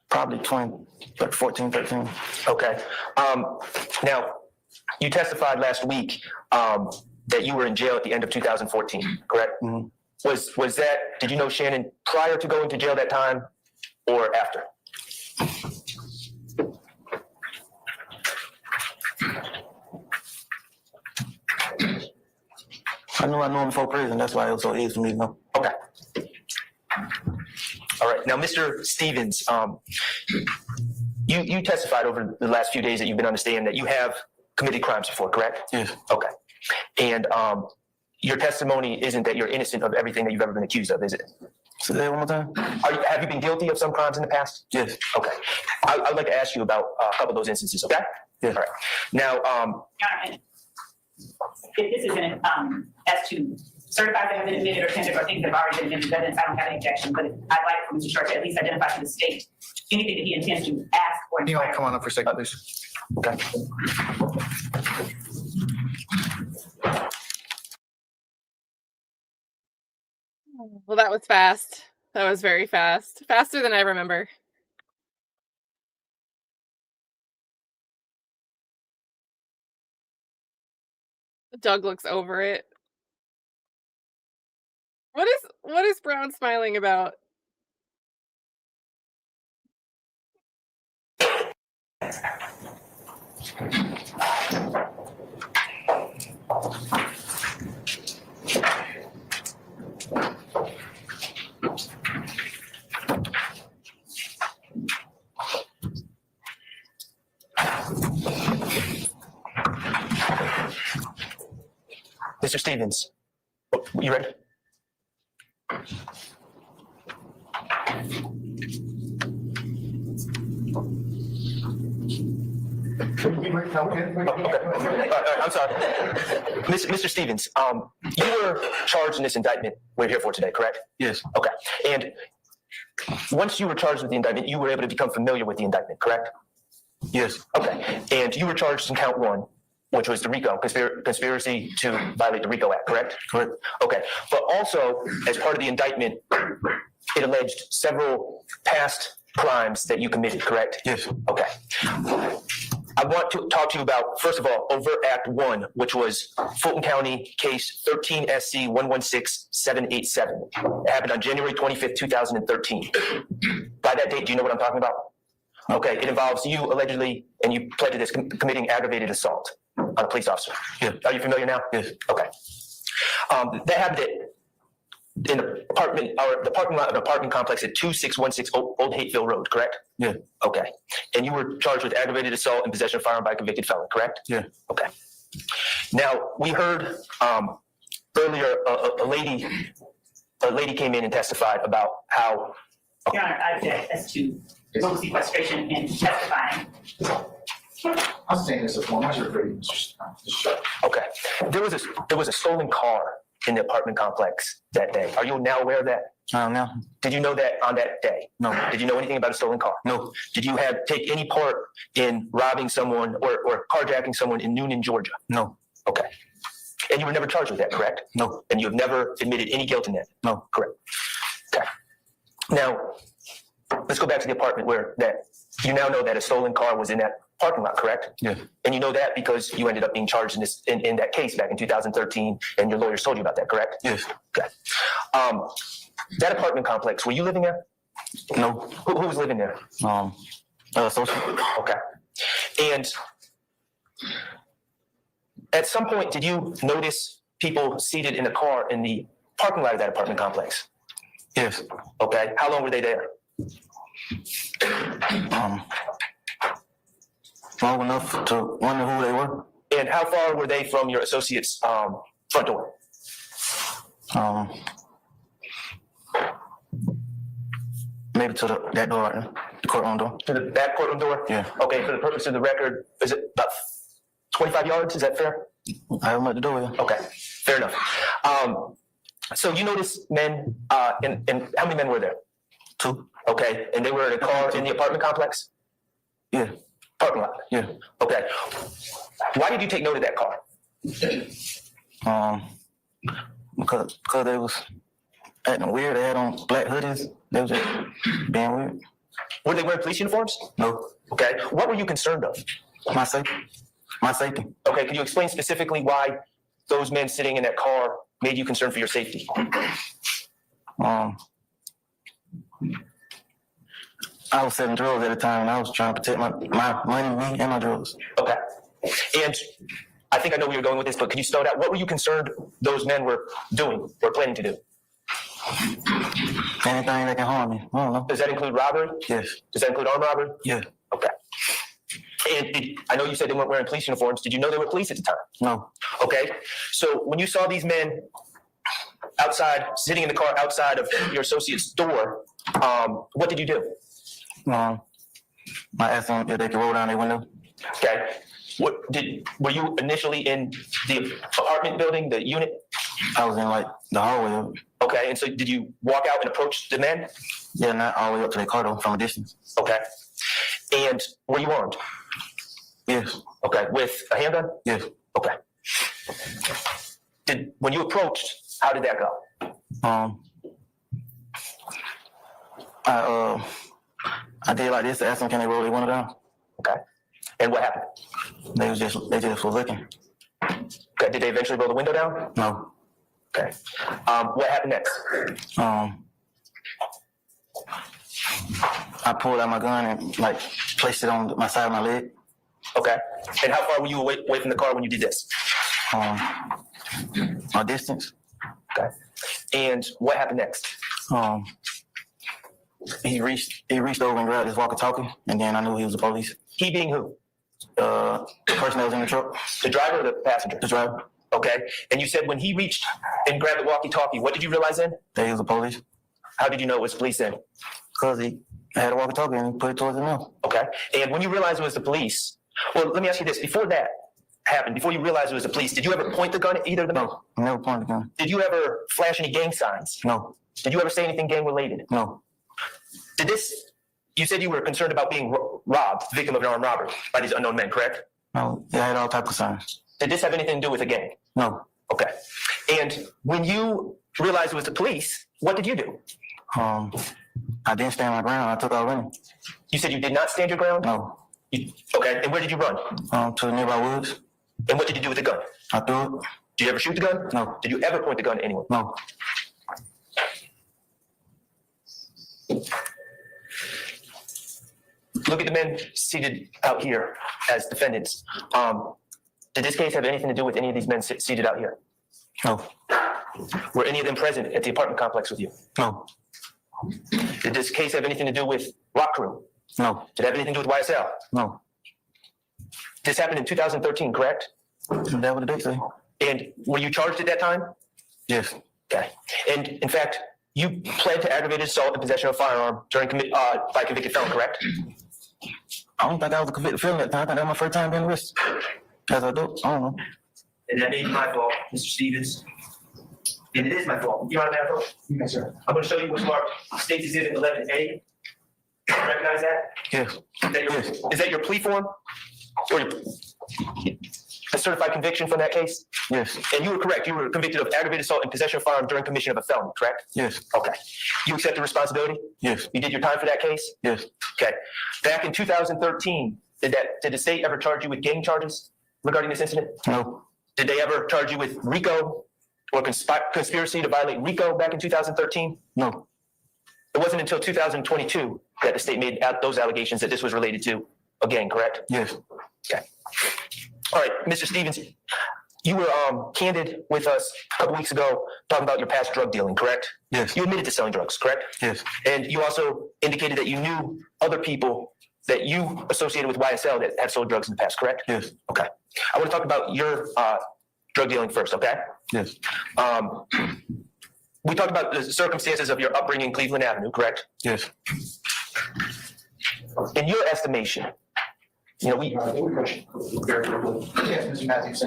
Probably 14, 13. Okay. Now, you testified last week that you were in jail at the end of 2014, correct? Mm-hmm. Was that, did you know Shannon prior to going to jail that time or after? knew him before prison. That's why it was so easy for me to know. Okay. All right. Now, Mr. Stevens, you testified over the last few days that you've been on the stand that you have committed crimes before, correct? Yes. Okay. And your testimony isn't that you're innocent of everything that you've ever been accused of, is it? Say that one more time. Have you been guilty of some crimes in the past? Yes. Okay. I'd like to ask you about a couple of those instances, okay? Yes. All right. Now, Your Honor, if this isn't as to certified that have been admitted or tendered or things that have already been admitted, evidence, I don't have any objection, but I'd like for Mr. Schardt to at least identify to the state anything that he intends to ask or You all inquire. come on up for a second, please. okay. Well, that was fast. That was very fast. Faster than I remember. Doug looks over it. What is Brown smiling about? Mr. Stevens, you ready? I'm sorry. Mr. Stevens, you were charged in this indictment we're here for today, correct? Yes. Okay. And once you were charged with the indictment, you were able to become familiar with the indictment, correct? Yes. Okay. And you were charged in count 1, which was the RICO, conspiracy to violate the RICO Act, correct? Correct. Okay. But also, as part of the indictment, it alleged several past crimes that you committed, correct? Yes. Okay. I want to talk to you about, first of all, Overt Act 1, which was Fulton County case 13 SC 116787. It happened on January 25th, 2013. By that date, do you know what I'm talking about? Okay, it involves you allegedly, and you pled to this, committing aggravated assault on a police officer. Yeah. Are you familiar now? Yes. Okay. That happened in the apartment, or the parking lot of an apartment complex at 2616 Old Hateville Road, correct? Yeah. Okay. And you were charged with aggravated assault and possession of firearm by a convicted felon, correct? Yeah. Okay. Now, we heard earlier a lady came in and testified about how. Your Honor, I object as to vote sequestration and testifying. I'm saying this is one. I should agree. Okay. There was a stolen car in the apartment complex that day. Are you now aware of that? No. Did you know that on that day? No. Did you know anything about a stolen car? No. Did you take any part in robbing someone or carjacking someone in Noonan, Georgia? No. Okay. And you were never charged with that, correct? No. And you have never admitted any guilt in that? No. Correct. Okay. Now, let's go back to the apartment where you now know that a stolen car was in that parking lot, correct? Yeah. And you know that because you ended up being charged in that case back in 2013, and your lawyers told you about that, correct? Yes. Okay. That apartment complex, were you living there? No. Who was living there? Social. Okay. And at some point, did you notice people seated in a car in the parking lot of that apartment complex? Yes. Okay. How long were they there? Long enough to wonder who they were. And how far were they from your associate's front door? Maybe to that door right there, the courtroom door. To the back courtroom door? Yeah. Okay, for the purpose of the record, is it about 25 yards? Is that fair? I am at the door. Yeah. Okay, fair enough. So you noticed men, and how many men were there? 2. Okay, and they were in a car in the apartment complex? Yeah. Parking lot? Yeah. Okay. Why did you take note of that car? Because they was acting weird. They had on black hoodies. They was just being weird. Were they wearing police uniforms? No. Okay. What were you concerned of? My safety. My safety. Okay, could you explain specifically why those men sitting in that car made you concerned for your safety? I was selling drugs at the time, and I was trying to protect my money, me, and my drugs. Okay. And I think I know where you're going with this, but could you spell it out? What were you concerned those men were doing or planning to do? Anything that can harm me. I don't know. Does that include robbery? Yes. Does that include armed robbery? Yeah. Okay. And I know you said they weren't wearing police uniforms. Did you know they were police at the time? No. Okay. So when you saw these men outside, sitting in the car outside of your associate's door, what did you do? I asked them if they could roll down their window. Okay. Were you initially in the apartment building, the unit? I was in like the hallway. Okay. And so did you walk out and approach the men? Yeah, not all the way up to their car though, from a distance. Okay. And were you armed? Yes. Okay. With a handgun? Yes. Okay. When you approached, how did that go? I did like this to ask them, can they roll their window down? Okay. And what happened? They just were looking. Okay. Did they eventually roll the window down? No. Okay. What happened next? I pulled out my gun and like placed it on my side of my leg. Okay. And how far were you away from the car when you did this? A distance. Okay. And what happened next? He reached over and grabbed his walkie-talkie, and then I knew he was the police. He being who? The person that was in the truck. The driver or the passenger? The driver. Okay. And you said when he reached and grabbed the walkie-talkie, what did you realize then? That he was the police. How did you know it was police then? Because he had a walkie-talkie and he put it towards the mouth. Okay. And when you realized it was the police, well, let me ask you this. Before that happened, before you realized it was the police, did you ever point the gun at either of them? No, I never pointed the gun. Did you ever flash any gang signs? No. Did you ever say anything gang-related? No. You said you were concerned about being robbed, victim of an armed robbery by these unknown men, correct? No, they had all types of signs. Did this have anything to do with a gang? No. Okay. And when you realized it was the police, what did you do? I didn't stand my ground. I took off running. You said you did not stand your ground? No. Okay. And where did you run? To the nearby woods. And what did you do with the gun? I threw it. Did you ever shoot the gun? No. Did you ever point the gun at anyone? No. Look at the men seated out here as defendants. Did this case have anything to do with any of these men seated out here? No. Were any of them present at the apartment complex with you? No. Did this case have anything to do with Rock Crew? No. Did it have anything to do with YSL? No. This happened in 2013, correct? That what the date say? And were you charged at that time? Yes. Okay. And in fact, you pled to aggravated assault and possession of a firearm by convicted felon, correct? I don't think I was a convicted felon at the time. I think that was my first time being arrested. As I do, I don't know. And that may be my fault, Mr. Stevens. And it is my fault. Your Honor, may I vote? Yes, sir. I'm going to show you what's marked State's Exhibit 11A. Recognize that? Yes. Is that your plea form? Or a certified conviction from that case? Yes. And you were correct. You were convicted of aggravated assault and possession of a firearm during commission of a felony, correct? Yes. Okay. You accept the responsibility? Yes. You did your time for that case? Yes. Okay. Back in 2013, did the state ever charge you with gang charges regarding this incident? No. Did they ever charge you with RICO or conspiracy to violate RICO back in 2013? No. It wasn't until 2022 that the state made those allegations that this was related to a gang, correct? Yes. Okay. All right, Mr. Stevens, you were candid with us a couple weeks ago talking about your past drug dealing, correct? Yes. You admitted to selling drugs, correct? Yes. And you also indicated that you knew other people that you associated with YSL that have sold drugs in the past, correct? Yes. Okay. I want to talk about your drug dealing first, okay? Yes. We talked about the circumstances of your upbringing in Cleveland Avenue, correct? Yes. In your estimation, you know, Yes, Mr. Matthews.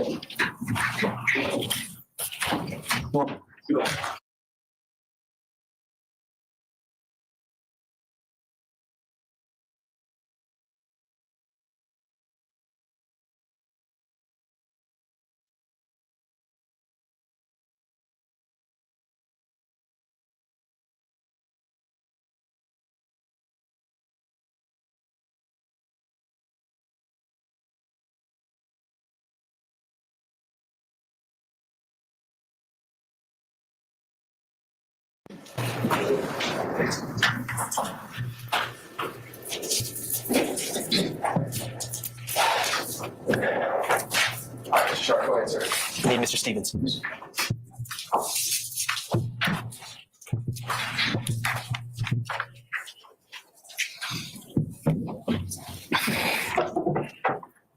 Schardt, go ahead, sir. Need Mr. Stevens.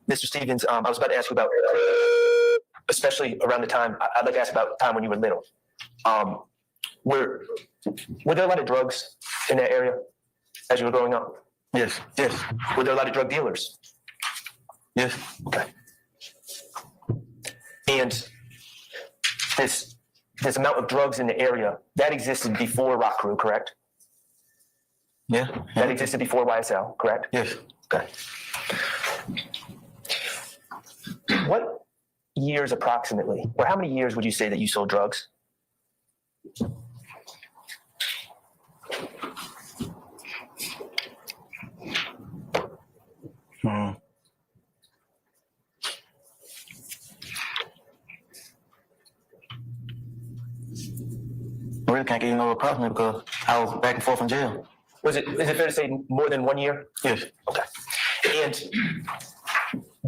Mr. Stevens, I was about to ask you about, especially around the time, I'd like to ask about the time when you were little. Were there a lot of drugs in that area as you were growing up? Yes. Were there a lot of drug dealers? Yes. Okay. And this amount of drugs in the area, that existed before Rock Crew, correct? Yeah. That existed before YSL, correct? Yes. Okay. What years approximately, or how many years would you say that you sold drugs? I really can't give you no approximate because I was back and forth in jail. Is it fair to say more than 1 year? Yes. Okay. And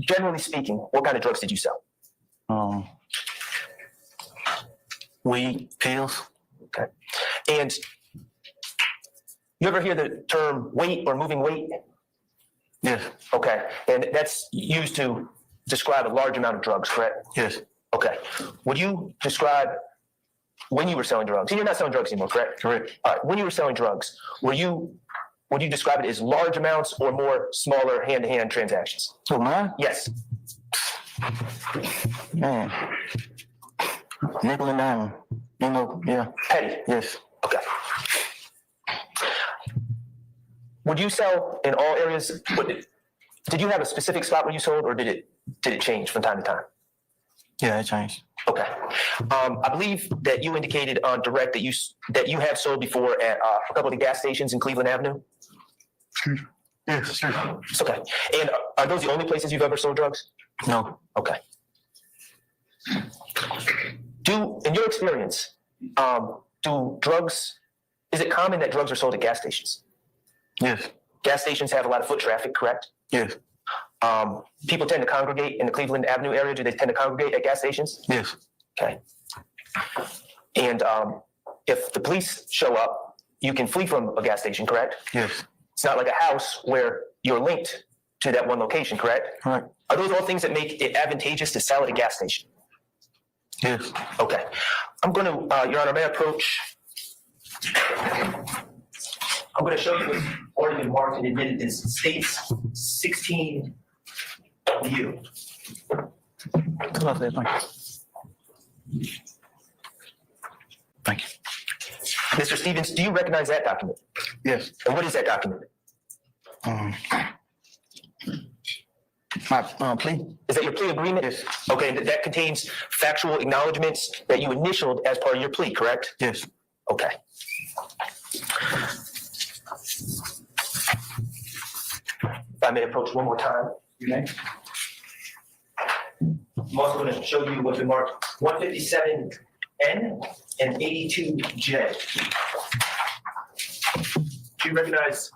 generally speaking, what kind of drugs did you sell? Weed, pills. Okay. And you ever hear the term weight or moving weight? Yes. Okay. And that's used to describe a large amount of drugs, correct? Yes. Okay. Would you describe when you were selling drugs? And you're not selling drugs anymore, correct? Correct. All right. When you were selling drugs, would you describe it as large amounts or more smaller hand-to-hand transactions? Oh, mine? Yes. Man. Nickel and diamond. You know, yeah. Petty. Yes. Okay. Would you sell in all areas? Did you have a specific spot where you sold, or did it change from time to time? Yeah, it changed. Okay. I believe that you indicated on direct that you have sold before at a couple of the gas stations in Cleveland Avenue. Yes, sure. It's okay. And are those the only places you've ever sold drugs? No. Okay. In your experience, is it common that drugs are sold at gas stations? Yes. Gas stations have a lot of foot traffic, correct? Yes. People tend to congregate in the Cleveland Avenue area. Do they tend to congregate at gas stations? Yes. Okay. And if the police show up, you can flee from a gas station, correct? Yes. It's not like a house where you're linked to that one location, correct? Right. Are those all things that make it advantageous to sell at a gas station? Yes. Okay. I'm going to, Your Honor, may I approach? I'm going to show you what's already been marked and admitted as states 16 view. Come on, thank you. Thank you. Mr. Stevens, do you recognize that document? Yes. And what is that document? My plea. Is that your plea agreement? Yes. Okay, and that contains factual acknowledgments that you initialed as part of your plea, correct? Yes. Okay. If I may approach one more time. You may. I'm also going to show you what's been marked 157N and 82J. Do you recognize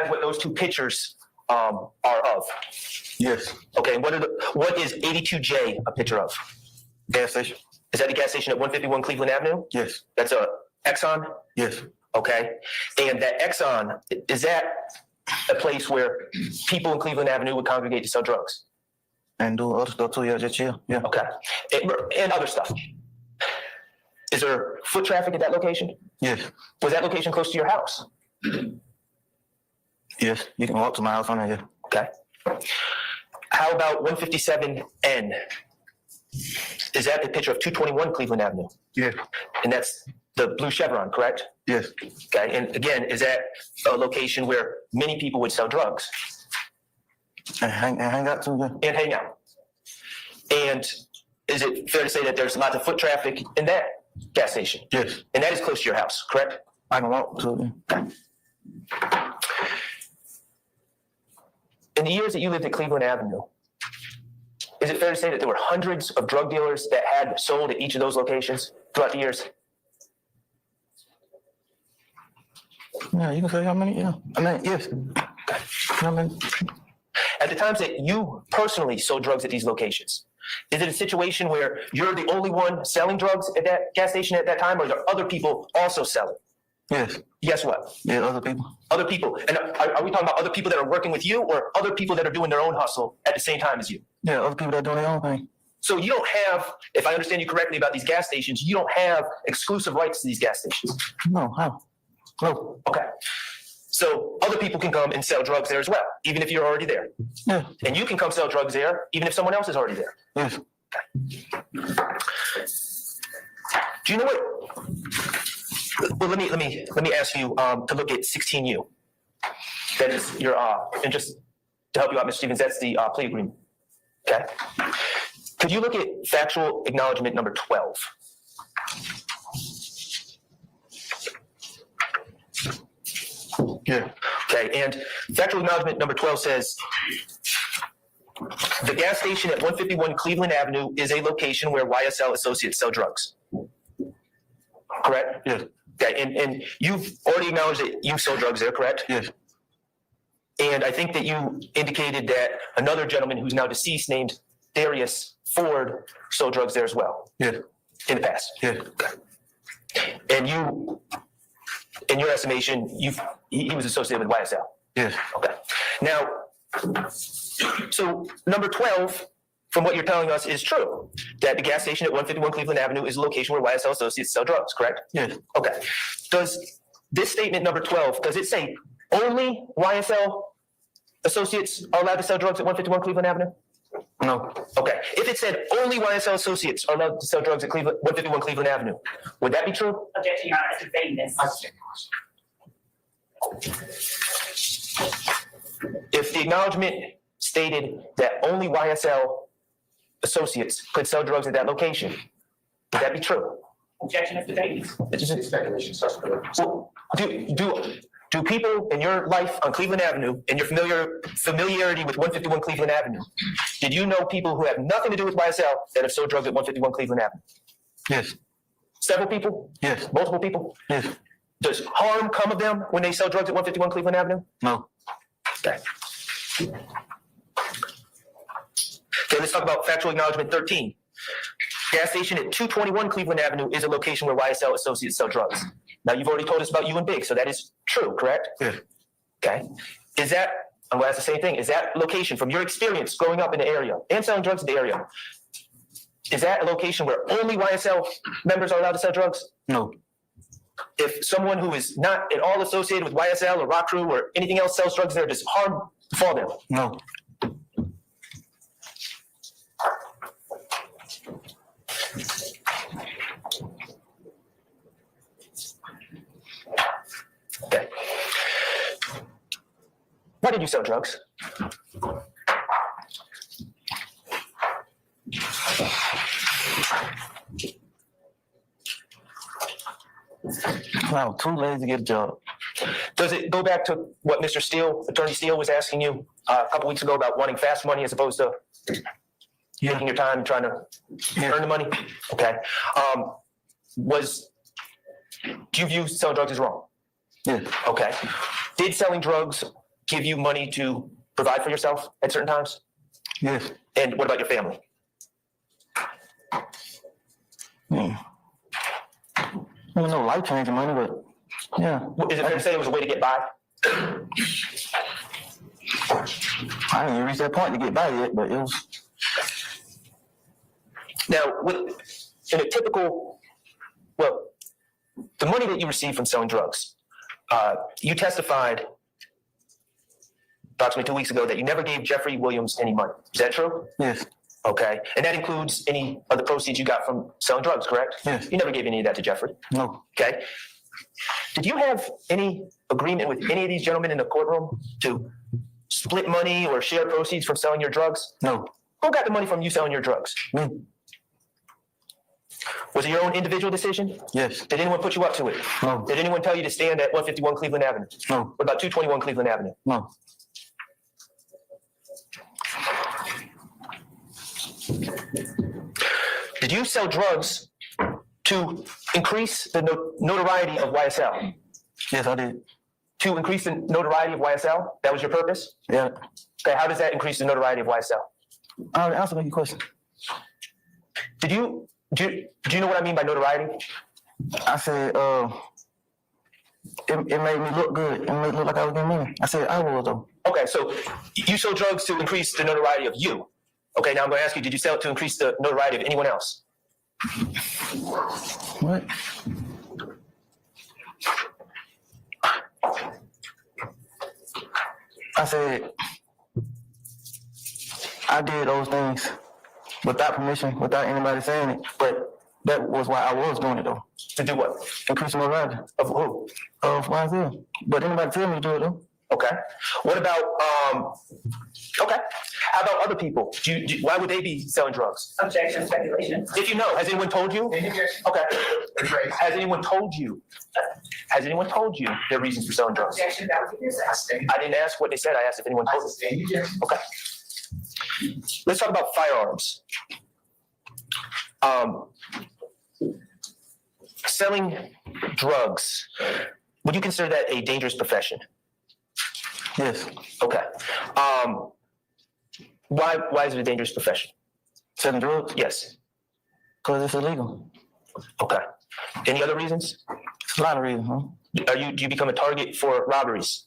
what those two pictures are of? Yes. Okay, what is 82J a picture of? Gas station. Is that the gas station at 151 Cleveland Avenue? Yes. That's a Exxon? Yes. Okay. And that Exxon, is that a place where people in Cleveland Avenue would congregate to sell drugs? And do other stuff too. Yeah, just chill. Yeah. Okay. And other stuff. Is there foot traffic at that location? Yes. Was that location close to your house? Yes. You can walk to my house on there. Yeah. Okay. How about 157N? Is that a picture of 221 Cleveland Avenue? Yes. And that's the blue chevron, correct? Yes. Okay. And again, is that a location where many people would sell drugs? And hang out too. Yeah. And hang out. And is it fair to say that there's lots of foot traffic in that gas station? Yes. And that is close to your house, correct? I can walk to it. In the years that you lived at Cleveland Avenue, is it fair to say that there were hundreds of drug dealers that had sold at each of those locations throughout the years? Yeah, you can say how many. Yeah. I mean, yes. How many? at the times that you personally sold drugs at these locations, is it a situation where you're the only one selling drugs at that gas station at that time, or are there other people also selling? Yes. Yes, what? Yeah, other people. Other people. And are we talking about other people that are working with you, or other people that are doing their own hustle at the same time as you? Yeah, other people that are doing their own thing. So you don't have, if I understand you correctly about these gas stations, you don't have exclusive rights to these gas stations. No, how? No. Okay. So other people can come and sell drugs there as well, even if you're already there. Yeah. And you can come sell drugs there, even if someone else is already there. Yes. Do you know what? Well, let me ask you to look at 16U. That is your and just to help you out, Mr. Stevens, that's the plea agreement. Okay. Could you look at factual acknowledgement number 12? Yeah. Okay, and factual acknowledgement number 12 says, the gas station at 151 Cleveland Avenue is a location where YSL associates sell drugs. Correct? Yes. Okay, and you've already acknowledged that you sell drugs there, correct? Yes. And I think that you indicated that another gentleman who's now deceased named Darius Ford sold drugs there as well. Yes. In the past. Yes. Okay. And you, in your estimation, he was associated with YSL. Yes. Okay. Now, so number 12, from what you're telling us, is true, that the gas station at 151 Cleveland Avenue is a location where YSL associates sell drugs, correct? Yes. Okay. Does this statement number 12, does it say only YSL associates are allowed to sell drugs at 151 Cleveland Avenue? No. Okay. If it said only YSL associates are allowed to sell drugs at 151 Cleveland Avenue, would that be true? Objection, Your Honor, it's debating this. If the acknowledgement stated that only YSL associates could sell drugs at that location, would that be true? Objection is debating. It's just speculation. Well, do people in your life on Cleveland Avenue and your familiarity with 151 Cleveland Avenue, did you know people who have nothing to do with YSL that have sold drugs at 151 Cleveland Avenue? Yes. Several people? Yes. Multiple people? Yes. Does harm come of them when they sell drugs at 151 Cleveland Avenue? No. Okay. Okay, let's talk about factual acknowledgement 13. Gas station at 221 Cleveland Avenue is a location where YSL associates sell drugs. Now, you've already told us about you and Big, so that is true, correct? Yes. Okay. Is that, I'm going to ask the same thing, is that location, from your experience growing up in the area and selling drugs in the area, is that a location where only YSL members are allowed to sell drugs? No. If someone who is not at all associated with YSL or Rock Crew or anything else sells drugs there, does harm befall them? No. Okay. Why did you sell drugs? Wow, too lazy to get a job. Does it go back to what Mr. Steele, Attorney Steele, was asking you a couple weeks ago about wanting fast money as opposed to taking your time and trying to earn the money? Okay. Do you view selling drugs as wrong? Yeah. Okay. Did selling drugs give you money to provide for yourself at certain times? Yes. And what about your family? I don't know, life changing money, but yeah. Is it fair to say it was a way to get by? I didn't even reach that point to get by yet, but it was. Now, in a typical, well, the money that you received from selling drugs, you testified approximately 2 weeks ago that you never gave Jeffrey Williams any money. Is that true? Yes. Okay. And that includes any of the proceeds you got from selling drugs, correct? Yes. You never gave any of that to Jeffrey. No. Okay. Did you have any agreement with any of these gentlemen in the courtroom to split money or share proceeds from selling your drugs? No. Who got the money from you selling your drugs? Me. Was it your own individual decision? Yes. Did anyone put you up to it? No. Did anyone tell you to stand at 151 Cleveland Avenue? No. What about 221 Cleveland Avenue? No. Did you sell drugs to increase the notoriety of YSL? Yes, I did. to increase the notoriety of YSL? That was your purpose? Yeah. Okay, how does that increase the notoriety of YSL? I already answered your question. Do you know what I mean by notoriety? I said, it made me look good. It made me look like I was getting money. I said, I was, though. Okay, so you sold drugs to increase the notoriety of you. Okay, now I'm going to ask you, did you sell it to increase the notoriety of anyone else? What? I said, I did those things without permission, without anybody saying it, but that was why I was doing it, though. To do what? Increasing my value. Of who? Of YSL. But anybody tell me to do it, though. Okay. What about, okay. How about other people? Why would they be selling drugs? Objection, speculation. If you know, has anyone told you? Okay. Has anyone told you? Has anyone told you their reasons for selling drugs? Objection, that was your I didn't ask what they said. I asked if anyone told you. Okay. Let's talk about firearms. Selling drugs, would you consider that a dangerous profession? Yes. Okay. Why is it a dangerous profession? Selling drugs? Yes. Because it's illegal. Okay. Any other reasons? It's a lot of reasons, huh? Do you become a target for robberies?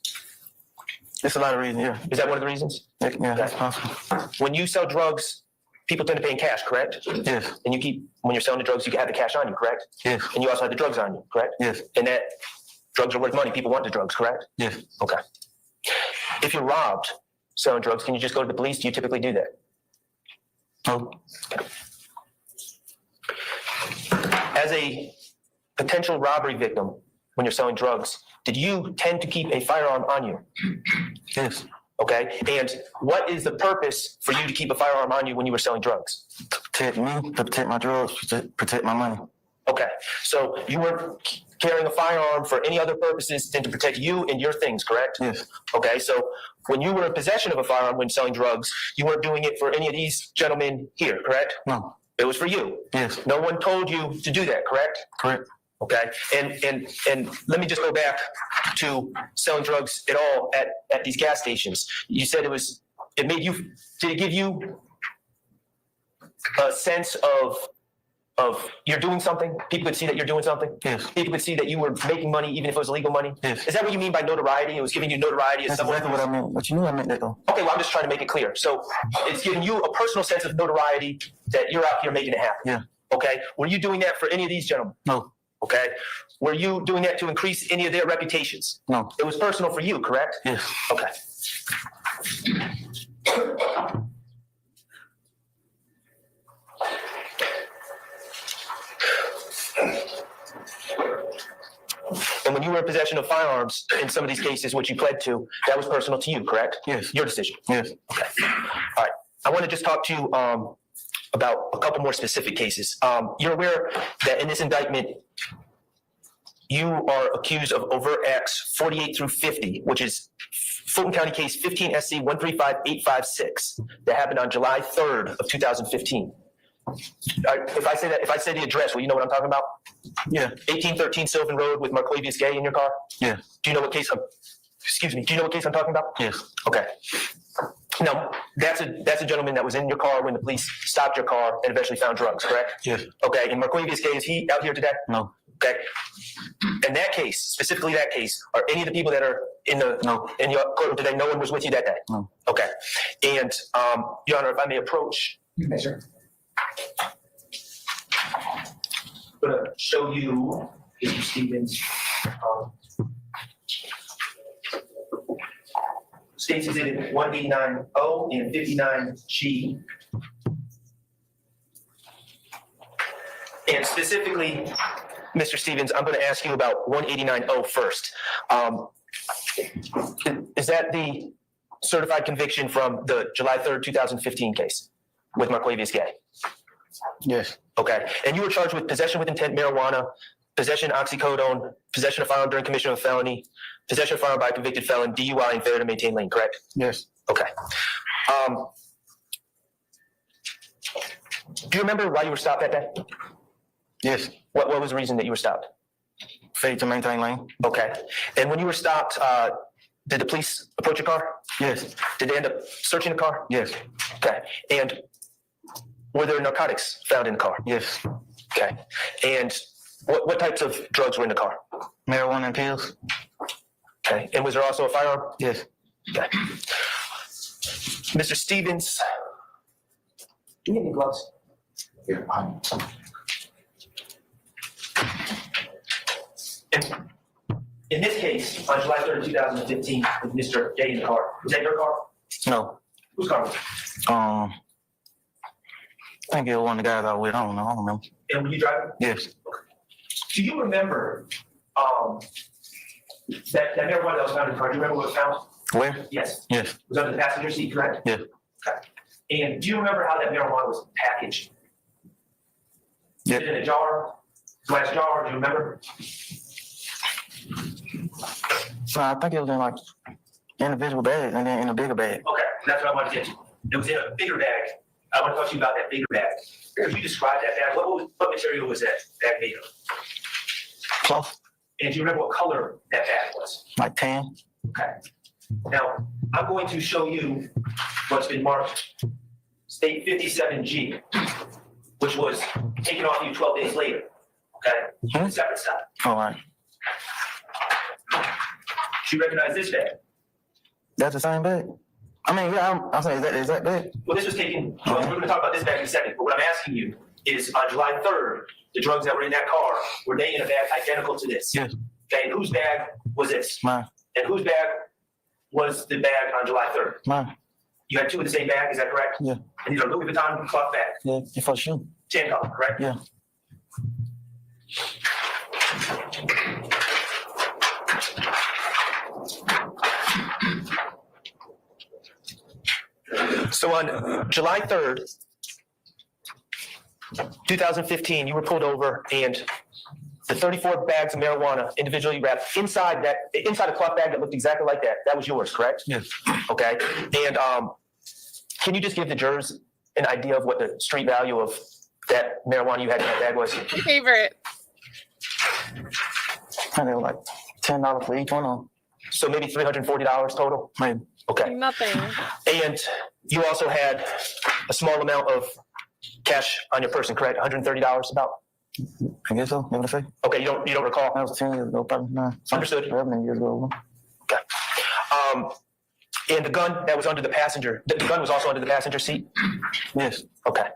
It's a lot of reasons, yeah. Is that one of the reasons? Yeah, that's possible. When you sell drugs, people tend to pay in cash, correct? Yes. And when you're selling the drugs, you have the cash on you, correct? Yes. And you also have the drugs on you, correct? Yes. And that drugs are worth money. People want the drugs, correct? Yes. Okay. If you're robbed selling drugs, can you just go to the police? Do you typically do that? No. As a potential robbery victim, when you're selling drugs, did you tend to keep a firearm on you? Yes. Okay. And what is the purpose for you to keep a firearm on you when you were selling drugs? To protect me, to protect my drugs, to protect my money. Okay. So you weren't carrying a firearm for any other purposes than to protect you and your things, correct? Yes. Okay. So when you were in possession of a firearm when selling drugs, you weren't doing it for any of these gentlemen here, correct? No. It was for you. Yes. No one told you to do that, correct? Correct. Okay. And let me just go back to selling drugs at all at these gas stations. You said did it give you a sense of you're doing something? People could see that you're doing something? Yes. People could see that you were making money even if it was illegal money? Yes. Is that what you mean by notoriety? It was giving you notoriety as That's someone? exactly what I meant. But you knew I meant that, though. Okay, well, I'm just trying to make it clear. So it's giving you a personal sense of notoriety that you're out here making it happen. Yeah. Okay. Were you doing that for any of these gentlemen? No. Okay. Were you doing that to increase any of their reputations? No. It was personal for you, correct? Yes. Okay. And when you were in possession of firearms, in some of these cases, which you pled to, that was personal to you, correct? Yes. Your decision. Yes. Okay. All right. I want to just talk to you about a couple more specific cases. You're aware that in this indictment, you are accused of overt acts 48 through 50, which is Fulton County case 15 SC 135856 that happened on July 3rd of 2015. If I say the address, will you know what I'm talking about? Yeah. 1813 Sylvan Road with Marquavius Gay in your car? Yeah. Do you know what case I'm talking about? Yes. Okay. Now, that's a gentleman that was in your car when the police stopped your car and eventually found drugs, correct? Yes. Okay, and Marquavius Gay, is he out here today? No. Okay. In that case, specifically that case, are any of the people that are in your courtroom today, no one was with you that day? No. Okay. And, Your Honor, if I may approach. Yes, sir. I'm going to show you Mr. Stevens. States Exhibit 189O and 59G. And specifically, Mr. Stevens, I'm going to ask you about 189O first. Is that the certified conviction from the July 3rd, 2015 case with Marquavius Gay? Yes. Okay. And you were charged with possession with intent marijuana, possession oxycodone, possession of firearm during commission of a felony, possession of firearm by a convicted felon, DUI, and failure to maintain lane, correct? Yes. Okay. Do you remember why you were stopped that day? Yes. What was the reason that you were stopped? Failure to maintain lane. Okay. And when you were stopped, did the police approach your car? Yes. Did they end up searching the car? Yes. Okay. And were there narcotics found in the car? Yes. Okay. And what types of drugs were in the car? Marijuana and pills. Okay. And was there also a firearm? Yes. Okay. Mr. Stevens, do you have any gloves? Yeah. In this case, on July 3rd, 2015, with Mr. Day in the car, was that your car? No. Whose car was it? I think it was one of the guys I was with. I don't know. I don't remember. And were you driving? Yes. Do you remember that marijuana that was found in the car? Do you remember what was found? Where? Yes. Yes. It was under the passenger seat, correct? Yes. Okay. And do you remember how that marijuana was packaged? Yes. Was it in a jar, glass jar? Do you remember? No, I think it was in like individual bags and then in a bigger bag. Okay, that's what I wanted to get to. It was in a bigger bag. I want to talk to you about that bigger bag. Could you describe that bag? What material was that bag made of? Close. And do you remember what color that bag was? Like 10. Okay. Now, I'm going to show you what's been marked State 57G, which was taken off you 12 days later. Okay? Separate stuff. All right. Do you recognize this bag? That's the same bag? I mean, yeah, I'm saying, is that bag? Well, this was taken, well, we're going to talk about this bag in a second, but what I'm asking you is on July 3rd, the drugs that were in that car, were they in a bag identical to this? Yes. Okay, and whose bag was this? Mine. And whose bag was the bag on July 3rd? Mine. You had two in the same bag, is that correct? Yeah. And these are Louis Vuitton cloth bags, Yeah, it's for the shoe. tan color, correct? Yeah. So on July 3rd, 2015, you were pulled over and the 34 bags of marijuana individually wrapped inside a cloth bag that looked exactly like that was yours, correct? Yes. Okay. And can you just give the jurors an idea of what the street value of that marijuana you had in that bag was? My favorite. And they were like $10 for each one of them. So maybe $340 total? Maybe. Okay. Nothing. And you also had a small amount of cash on your person, correct? $130 about? I guess so. What did I say? Okay, you don't recall? That was 10 years ago, probably. Nah, Understood. 11 years ago. Okay. And the gun that was under the passenger, the gun was also under the passenger seat? Yes. Okay.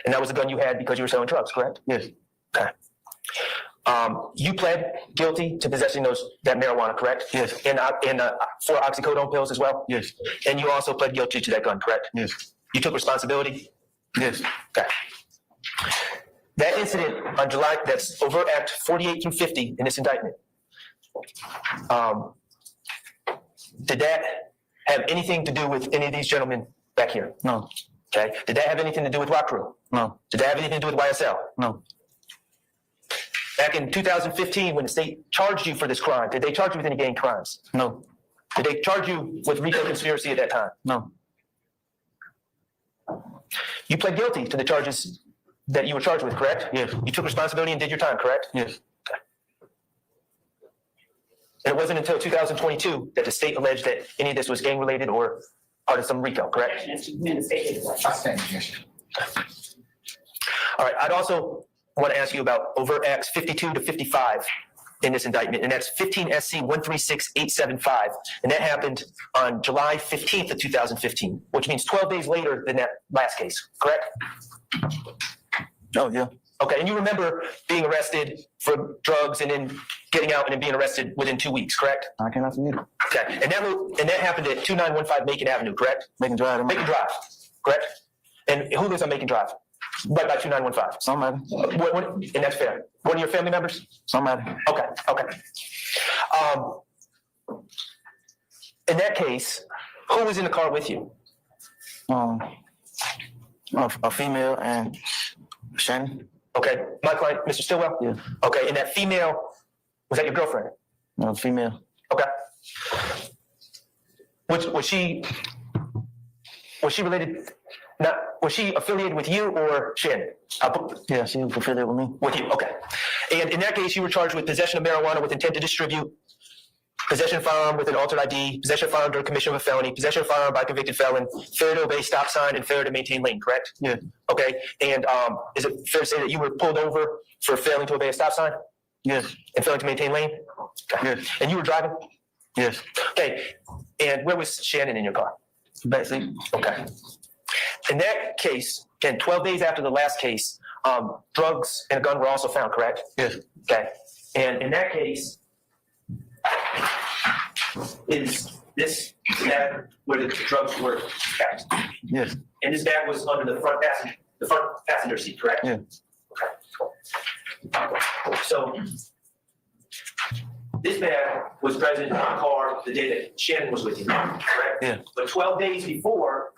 And that was the gun you had because you were selling drugs, correct? Yes. Okay. You pled guilty to possessing that marijuana, correct? Yes. And 4 oxycodone pills as well? Yes. And you also pled guilty to that gun, correct? Yes. You took responsibility? Yes. Okay. That incident on July, that's overt act 48 through 50 in this indictment. Did that have anything to do with any of these gentlemen back here? No. Okay. Did that have anything to do with Rock Crew? No. Did that have anything to do with YSL? No. Back in 2015, when the state charged you for this crime, did they charge you with any gang crimes? No. Did they charge you with RICO conspiracy at that time? No. You pled guilty to the charges that you were charged with, correct? Yes. You took responsibility and did your time, correct? Yes. And it wasn't until 2022 that the state alleged that any of this was gang related or part of some RICO, correct? All right. I'd also want to ask you about overt acts 52 to 55 in this indictment, and that's 15 SC 136875, and that happened on July 15th of 2015, which means 12 days later than that last case, correct? Oh, yeah. Okay, and you remember being arrested for drugs and then getting out and then being arrested within 2 weeks, correct? I cannot forget it. Okay, and that happened at 2915 Macon Avenue, correct? Macon Drive. Macon Drive, correct? And who lives on Macon Drive? Right by 2915. Somebody. And that's fair. One of your family members? Somebody. Okay. In that case, who was in the car with you? A female and Shannon. Okay, my client, Mr. Stillwell? Yeah. Okay, and that female, was that your girlfriend? No, female. Okay. Was she related, was she affiliated with you or Shannon? Yeah, she was affiliated with me. With you, okay. And in that case, you were charged with possession of marijuana with intent to distribute, possession of firearm with an altered ID, possession of firearm during commission of a felony, possession of firearm by a convicted felon, failure to obey stop sign, and failure to maintain lane, correct? Yeah. Okay, and is it fair to say that you were pulled over for failing to obey a stop sign Yes. and failing to maintain lane? Okay. Yes. And you were driving? Yes. Okay, and where was Shannon in your car? Backseat. Okay. In that case, and 12 days after the last case, drugs and a gun were also found, correct? Yes. Okay, and in that case, is this bag where the drugs were kept? Yes. And this bag was under the front passenger seat, correct? Yeah. Okay. So this bag was present in the car the day that Shannon was with you, correct? Yeah. But 12 days before,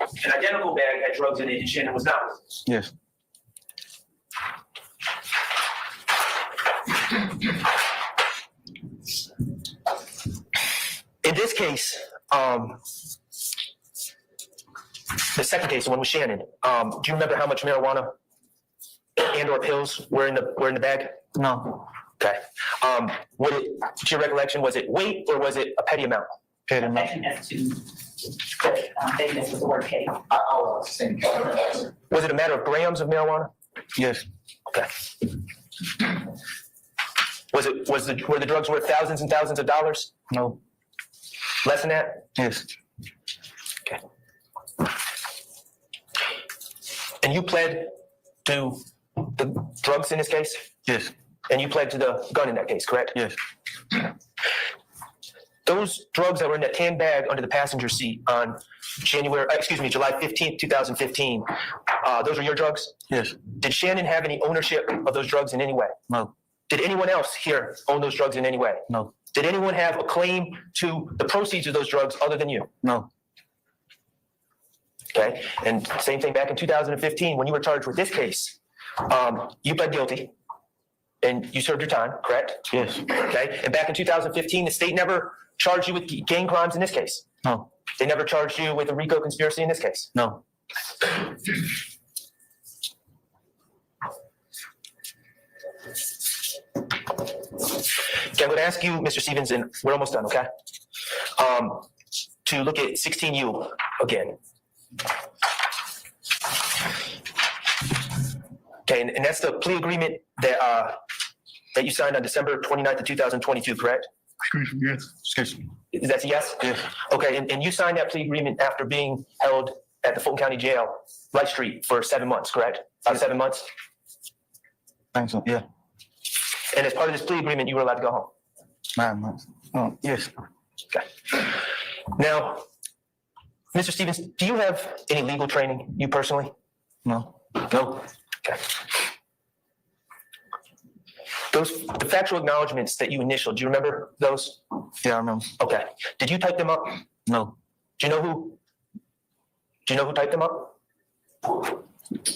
an identical bag had drugs in it and Shannon was not with us. Yes. In this case, the second case, the one with Shannon, do you remember how much marijuana and/or pills were in the bag? No. Okay. To your recollection, was it weight or was it a petty amount? Petty amount. Section F2. Vagueness with the word petty. Was it a matter of grams of marijuana? Yes. Okay. Were the drugs worth thousands and thousands of dollars? No. Less than that? Yes. Okay. And you pled to the drugs in this case? Yes. And you pled to the gun in that case, correct? Yes. Those drugs that were in that tan bag under the passenger seat on July 15th, 2015, those were your drugs? Yes. Did Shannon have any ownership of those drugs in any way? No. Did anyone else here own those drugs in any way? No. Did anyone have a claim to the proceeds of those drugs other than you? No. Okay, and same thing back in 2015 when you were charged with this case, you pled guilty and you served your time, correct? Yes. Okay, and back in 2015, the state never charged you with gang crimes in this case. No. They never charged you with a RICO conspiracy in this case. No. Okay, I'm going to ask you, Mr. Stevens, and we're almost done, okay? To look at 16U again. Okay, and that's the plea agreement that you signed on December 29th of 2022, correct? Excuse me. Yes. Excuse me. Is that a yes? Yes. Okay, and you signed that plea agreement after being held at the Fulton County Jail, Wright Street, for 7 months, correct? About 7 months? Thanks. Yeah. And as part of this plea agreement, you were allowed to go home. 9 months. Oh, yes. Okay. Now, Mr. Stevens, do you have any legal training, you personally? No. No. Okay. The factual acknowledgments that you initialed, do you remember those? Yeah, I remember. Okay. Did you type them up? No. Do you know who typed them up?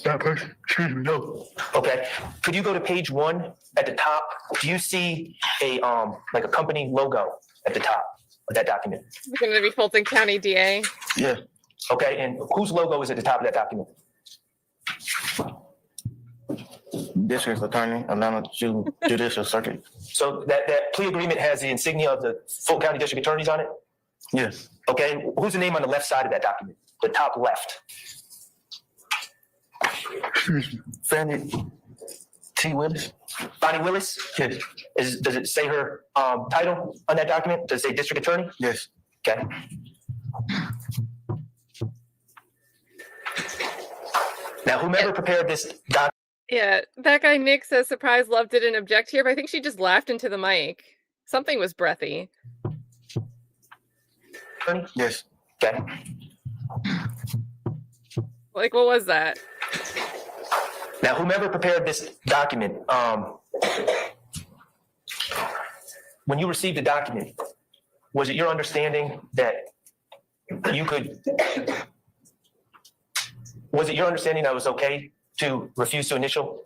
That person. Excuse me. No. Okay. Could you go to page 1 at the top? Do you see a like a company logo at the top of that document? It's going to be Fulton County DA. Yeah. Okay. And whose logo is at the top of that document? District Attorney, Atlanta Judicial Circuit. So that plea agreement has the insignia of the Fulton County District Attorneys on it? Yes. Okay. And who's the name on the left side of that document? The top left. Fannie T. Willis. Bonnie Willis? Yes. Does it say her title on that document? Does it say District Attorney? Yes. Okay. Now, whomever prepared this document. Yeah, that guy Nick says surprise Love didn't object here, but I think she just laughed into the mic. Something was breathy. Yes. Okay. Like, what was that? Now, whomever prepared this document, when you received the document, was it your understanding that you could? Was it your understanding that it was okay to refuse to initial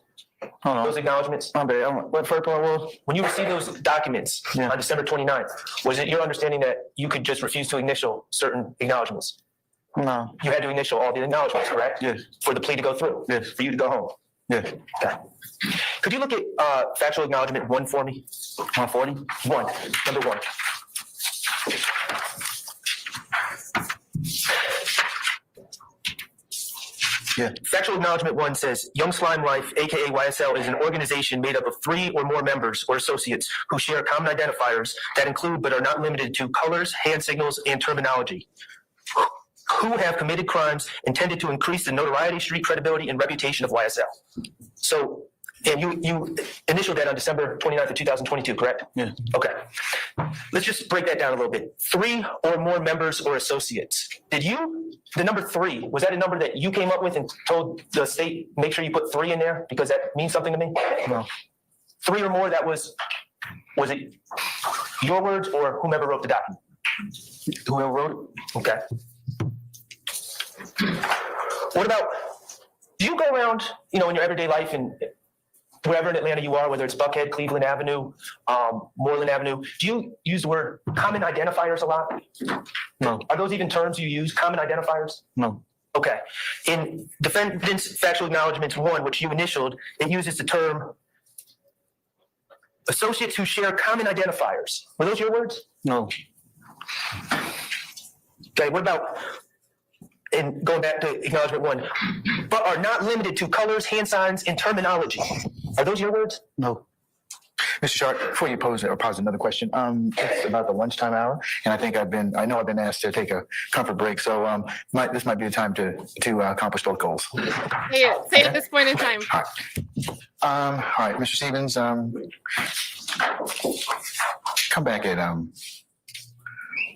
those acknowledgments? My bad. What first part was? When you received those documents on December 29th, was it your understanding that you could just refuse to initial certain acknowledgments? No. You had to initial all the acknowledgments, correct? Yes. For the plea to go through? Yes. For you to go home? Yeah. Okay. Could you look at factual acknowledgement 1 for me? 140? 1, number 1. Yeah. Factual acknowledgement 1 says, Young Slime Life, aka YSL, is an organization made up of 3 or more members or associates who share common identifiers that include but are not limited to colors, hand signals, and terminology, who have committed crimes intended to increase the notoriety, street credibility, and reputation of YSL. So, and you initialed that on December 29th of 2022, correct? Yeah. Okay. Let's just break that down a little bit. 3 or more members or associates. The number 3, was that a number that you came up with and told the state, make sure you put 3 in there because that means something to me? No. 3 or more, was it your words or whomever wrote the document? Whoever wrote it? Okay. What about, do you go around, in your everyday life and wherever in Atlanta you are, whether it's Buckhead, Cleveland Avenue, Moreland Avenue, do you use the word common identifiers a lot? No. Are those even terms you use, common identifiers? No. Okay. In defendant's factual acknowledgments 1, which you initialed, it uses the term associates who share common identifiers. Were those your words? No. Okay, what about, and going back to acknowledgement 1, but are not limited to colors, hand signs, and terminology. Are those your words? No. Mr. Schardt, before you pose another question, it's about the lunchtime hour, and I know I've been asked to take a comfort break, so this might be the time to accomplish those goals. Say it at this point in time. All right, Mr. Stevens, come back at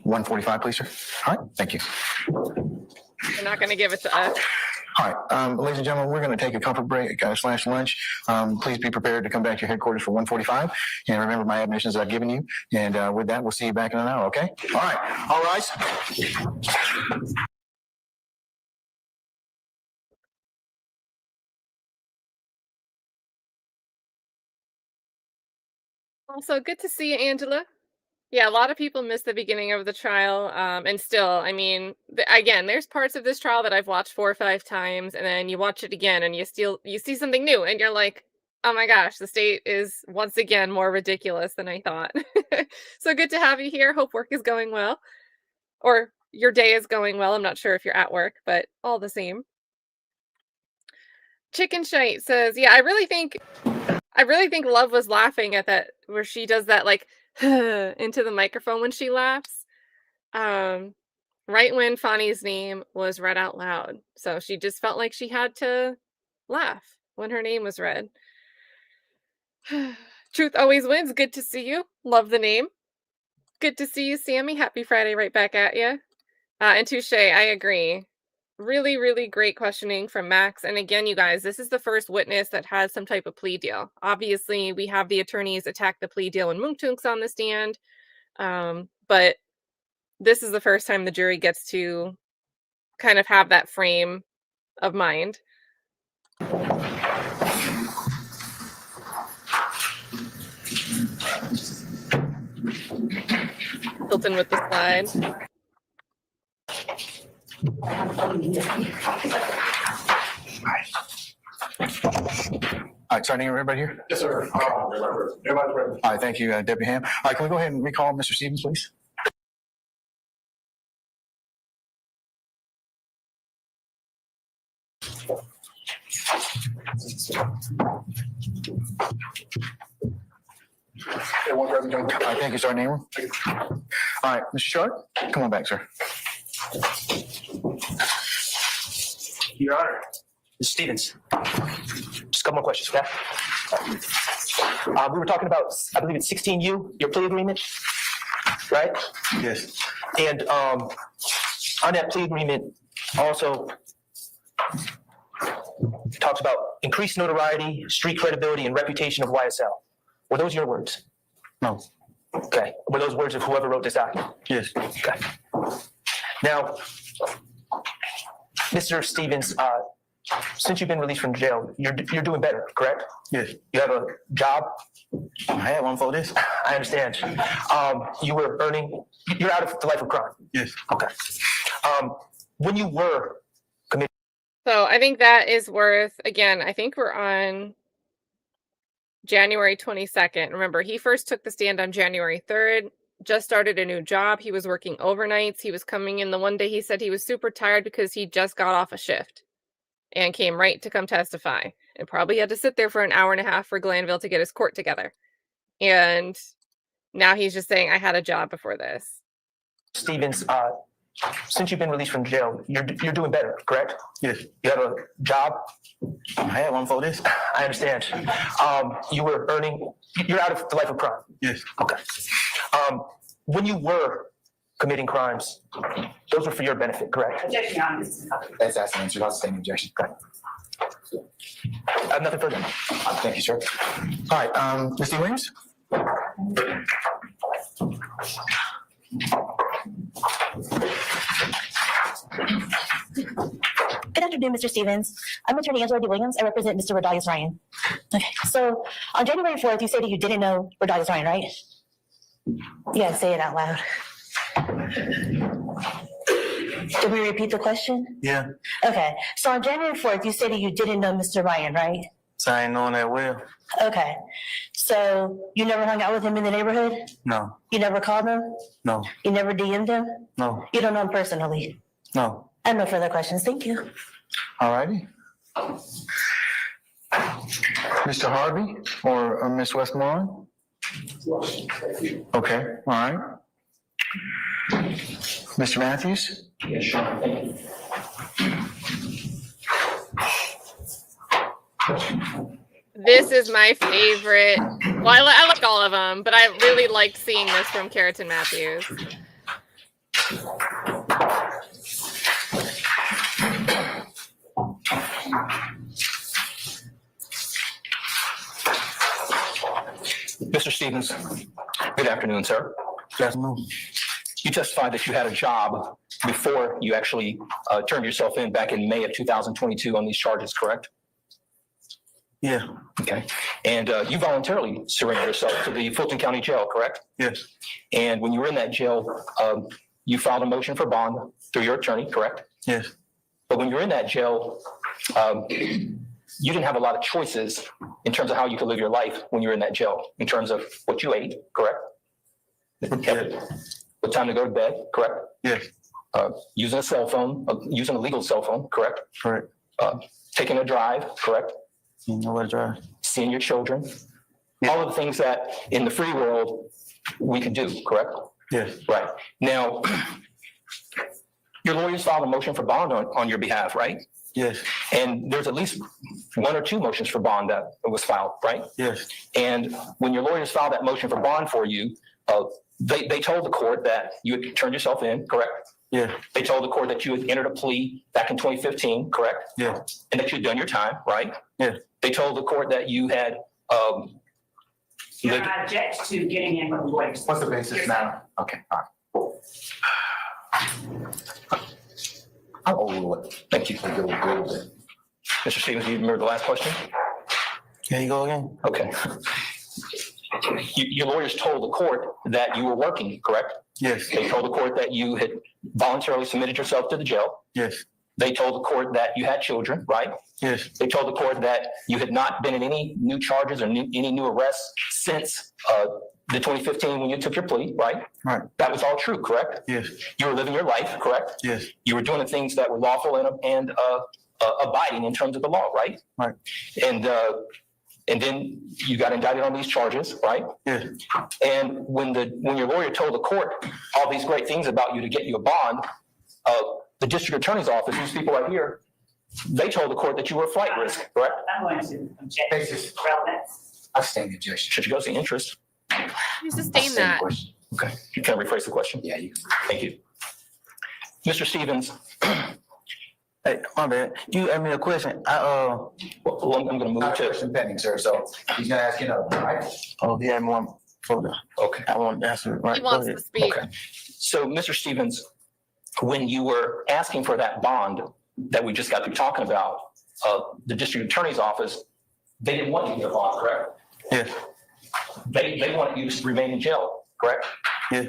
1:45, please, sir. All right, thank you. You're not going to give it to us. All right, ladies and gentlemen, we're going to take a comfort break / lunch. Please be prepared to come back to your headquarters for 1:45. And remember my admonitions that I've given you. And with that, we'll see you back in an hour, okay? All right, all rise. Also, good to see you, Angela. Yeah, a lot of people missed the beginning of the trial. And still, I mean, again, there's parts of this trial that I've watched 4 or 5 times, and then you watch it again and you see something new and you're like, oh my gosh, the state is once again more ridiculous than I thought. So good to have you here. Hope work is going well, or your day is going well. I'm not sure if you're at work, but all the same. Chicken Shite says, yeah, I really think Love was laughing at that, where she does that like into the microphone when she laughs. Right when Fonny's name was read out loud. So she just felt like she had to laugh when her name was read. Truth always wins. Good to see you. Love the name. Good to see you, Sammy. Happy Friday right back at you. And Touche, I agree. Really, really great questioning from Max. And again, you guys, this is the first witness that has some type of plea deal. Obviously, we have the attorneys attack the plea deal and Moontunks on the stand. But this is the first time the jury gets to kind of have that frame of mind. Hilton with the slide. All right, starting everybody here? Yes, sir. Everybody's ready. All right, thank you, Deputy Ham. All right, can we go ahead and recall Mr. Stevens, please? All right, thank you, Sergeant Ingram. All right, Mr. Schardt, come on back, sir. Your Honor. Mr. Stevens. Just a couple more questions, okay? We were talking about, I believe it's 16U, your plea agreement, right? Yes. And on that plea agreement also talks about increased notoriety, street credibility, and reputation of YSL. Were those your words? No. Okay. Were those words of whoever wrote this document? Yes. Okay. Now, Mr. Stevens, since you've been released from jail, you're doing better, correct? Yes. You have a job? I had one for this. I understand. You were earning, you're out of the life of crime? Yes. Okay. When you were committed So I think that is worth, again, I think we're on January 22nd. Remember, he first took the stand on January 3rd, just started a new job. He was working overnights. He was coming in the one day he said he was super tired because he just got off a shift and came right to come testify and probably had to sit there for an hour and a half for Glanville to get his court together. And now he's just saying, I had a job before this. Stevens, since you've been released from jail, you're doing better, correct? Yes. You have a job? I had one for this. I understand. You were earning, you're out of the life of crime. Yes. Okay. When you were committing crimes, those were for your benefit, correct? Objection, Your Honor, this is covered. That's the answer. I'll sustain the objection. I have nothing further. Thank you, sir. All right, Mr. Williams? Good afternoon, Mr. Stevens. I'm Attorney Angela D. Williams. I represent Mr. Rodalius Ryan. Okay, so on January 4th, you said that you didn't know Rodalius Ryan, right? Yeah, say it out loud. Did we repeat the question? Yeah. Okay, so on January 4th, you said that you didn't know Mr. Ryan, right? So I ain't knowing that well. Okay, so you never hung out with him in the neighborhood? No. You never called him? No. You never DM'd him? No. You don't know him personally? No. I have no further questions. Thank you. All righty. Mr. Harvey or Ms. Westmoreland? Okay, all right. Mr. Matthews? Yes, sure. Thank you. This is my favorite. Well, I like all of them, but I really liked seeing this from Careton Matthews. Mr. Stevens, good afternoon, sir. Good afternoon. You testified that you had a job before you actually turned yourself in back in May of 2022 on these charges, correct? Yeah. Okay. And you voluntarily surrendered yourself to the Fulton County Jail, correct? Yes. And when you were in that jail, you filed a motion for bond through your attorney, correct? Yes. But when you were in that jail, you didn't have a lot of choices in terms of how you could live your life when you were in that jail, in terms of what you ate, correct? What time to go to bed, correct? Yes. Using a cell phone, using a legal cell phone, correct? Correct. Taking a drive, correct? You know what to drive? Seeing your children, all of the things that in the free world we can do, correct? Yes. Right. Now, your lawyers filed a motion for bond on your behalf, right? Yes. And there's at least one or two motions for bond that was filed, right? Yes. And when your lawyers filed that motion for bond for you, they told the court that you had turned yourself in, correct? Yeah. They told the court that you had entered a plea back in 2015, correct? Yeah. And that you'd done your time, right? Yeah. They told the court that you had, Your Honor, I object to getting in with lawyers. What's the basis now? Okay, all right. I'll overrule it. thank you. Mr. Stevens, do you remember the last question? Can you go again? Okay. Your lawyers told the court that you were working, correct? Yes. They told the court that you had voluntarily submitted yourself to the jail. Yes. They told the court that you had children, right? Yes. They told the court that you had not been in any new charges or any new arrests since the 2015 when you took your plea, right? Right. That was all true, correct? Yes. You were living your life, correct? Yes. You were doing the things that were lawful and abiding in terms of the law, right? Right. And then you got indicted on these charges, right? Yes. And when your lawyer told the court all these great things about you to get you a bond, the district attorney's office, these people right here, they told the court that you were a flight risk, correct? I'm going to object Basis. to relevance. I sustain the objection. Should you go to the interest? You sustain that. Okay. Can I rephrase the question? Yeah, you. Thank you. Mr. Stevens, Hey, my bad. You asked me a question. well, I'm going to move to. Question pending, sir, so he's gonna ask you another one, right? Oh, he had more for the. Okay. I want to answer it. Right. He Go wants ahead. to speak. Okay. So, Mr. Stevens, when you were asking for that bond that we just got through talking about, the district attorney's office, they didn't want you to get a bond, correct? Yes. They wanted you to remain in jail, correct? Yeah.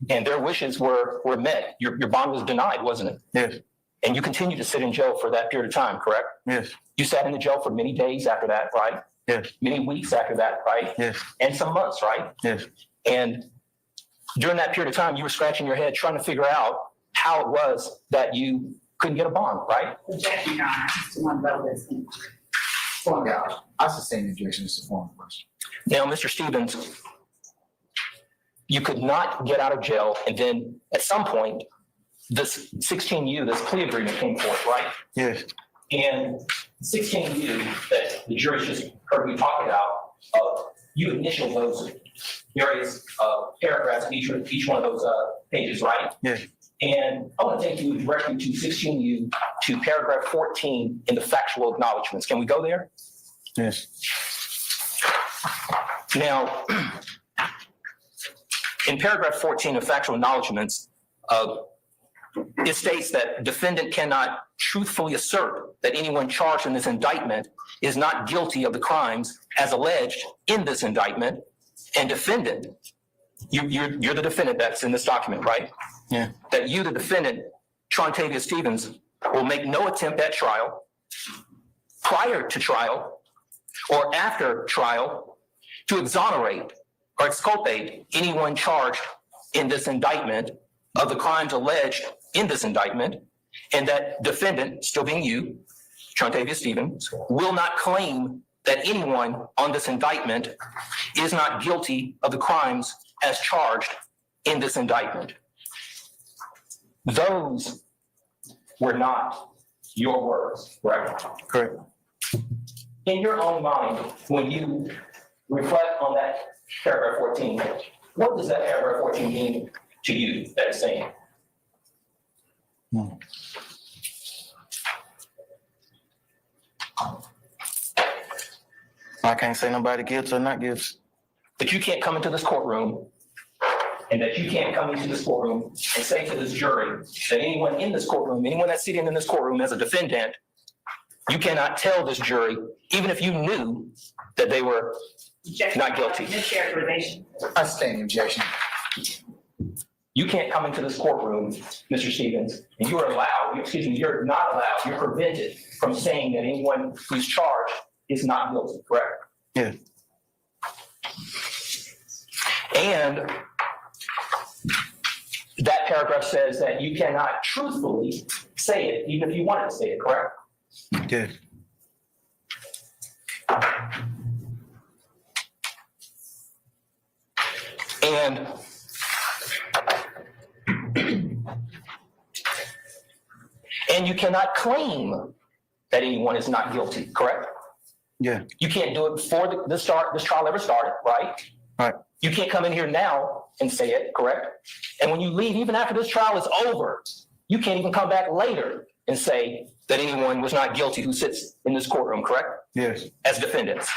And their wishes were met. Your bond was denied, wasn't it? Yes. And you continued to sit in jail for that period of time, correct? Yes. You sat in the jail for many days after that, right? Yes. Many weeks after that, right? Yes. And some months, right? Yes. And during that period of time, you were scratching your head trying to figure out how it was that you couldn't get a bond, right? Objection, Your Honor, to one relevant thing. Yeah, I sustain the objection. It's a form of question. Now, Mr. Stevens, you could not get out of jail, and then at some point, this 16U, this plea agreement came forth, right? Yes. And 16U that the jury just heard me talk about, you initial those various paragraphs in each one of those pages, right? Yes. And I want to take you directly to 16U to paragraph 14 in the factual acknowledgments. Can we go there? Yes. Now, in paragraph 14 of factual acknowledgments, it states that defendant cannot truthfully assert that anyone charged in this indictment is not guilty of the crimes as alleged in this indictment, and defendant, you're the defendant that's in this document, right? Yeah. That you, the defendant, Trontavious Stephens, will make no attempt at trial, prior to trial, or after trial to exonerate or exculpate anyone charged in this indictment of the crimes alleged in this indictment, and that defendant, still being you, Trontavious Stephens, will not claim that anyone on this indictment is not guilty of the crimes as charged in this indictment. Those were not your words, correct? Correct. In your own mind, when you reflect on that paragraph 14, what does that paragraph 14 mean to you that is saying? I can't say nobody guilty or not guilty. That you can't come into this courtroom, and that you can't come into this courtroom and say to this jury that anyone in this courtroom, anyone that's sitting in this courtroom as a defendant, you cannot tell this jury, even if you knew that they were not guilty. Mischaracterization. I sustain the objection. You can't come into this courtroom, Mr. Stevens, and you're not allowed, you're prevented from saying that anyone who's charged is not guilty, correct? Yeah. And that paragraph says that you cannot truthfully say it, even if you wanted to say it, correct? Yeah. And you cannot claim that anyone is not guilty, correct? Yeah. You can't do it before this trial ever started, right? Right. You can't come in here now and say it, correct? And when you leave, even after this trial is over, you can't even come back later and say that anyone was not guilty who sits in this courtroom, correct? Yes. As defendants.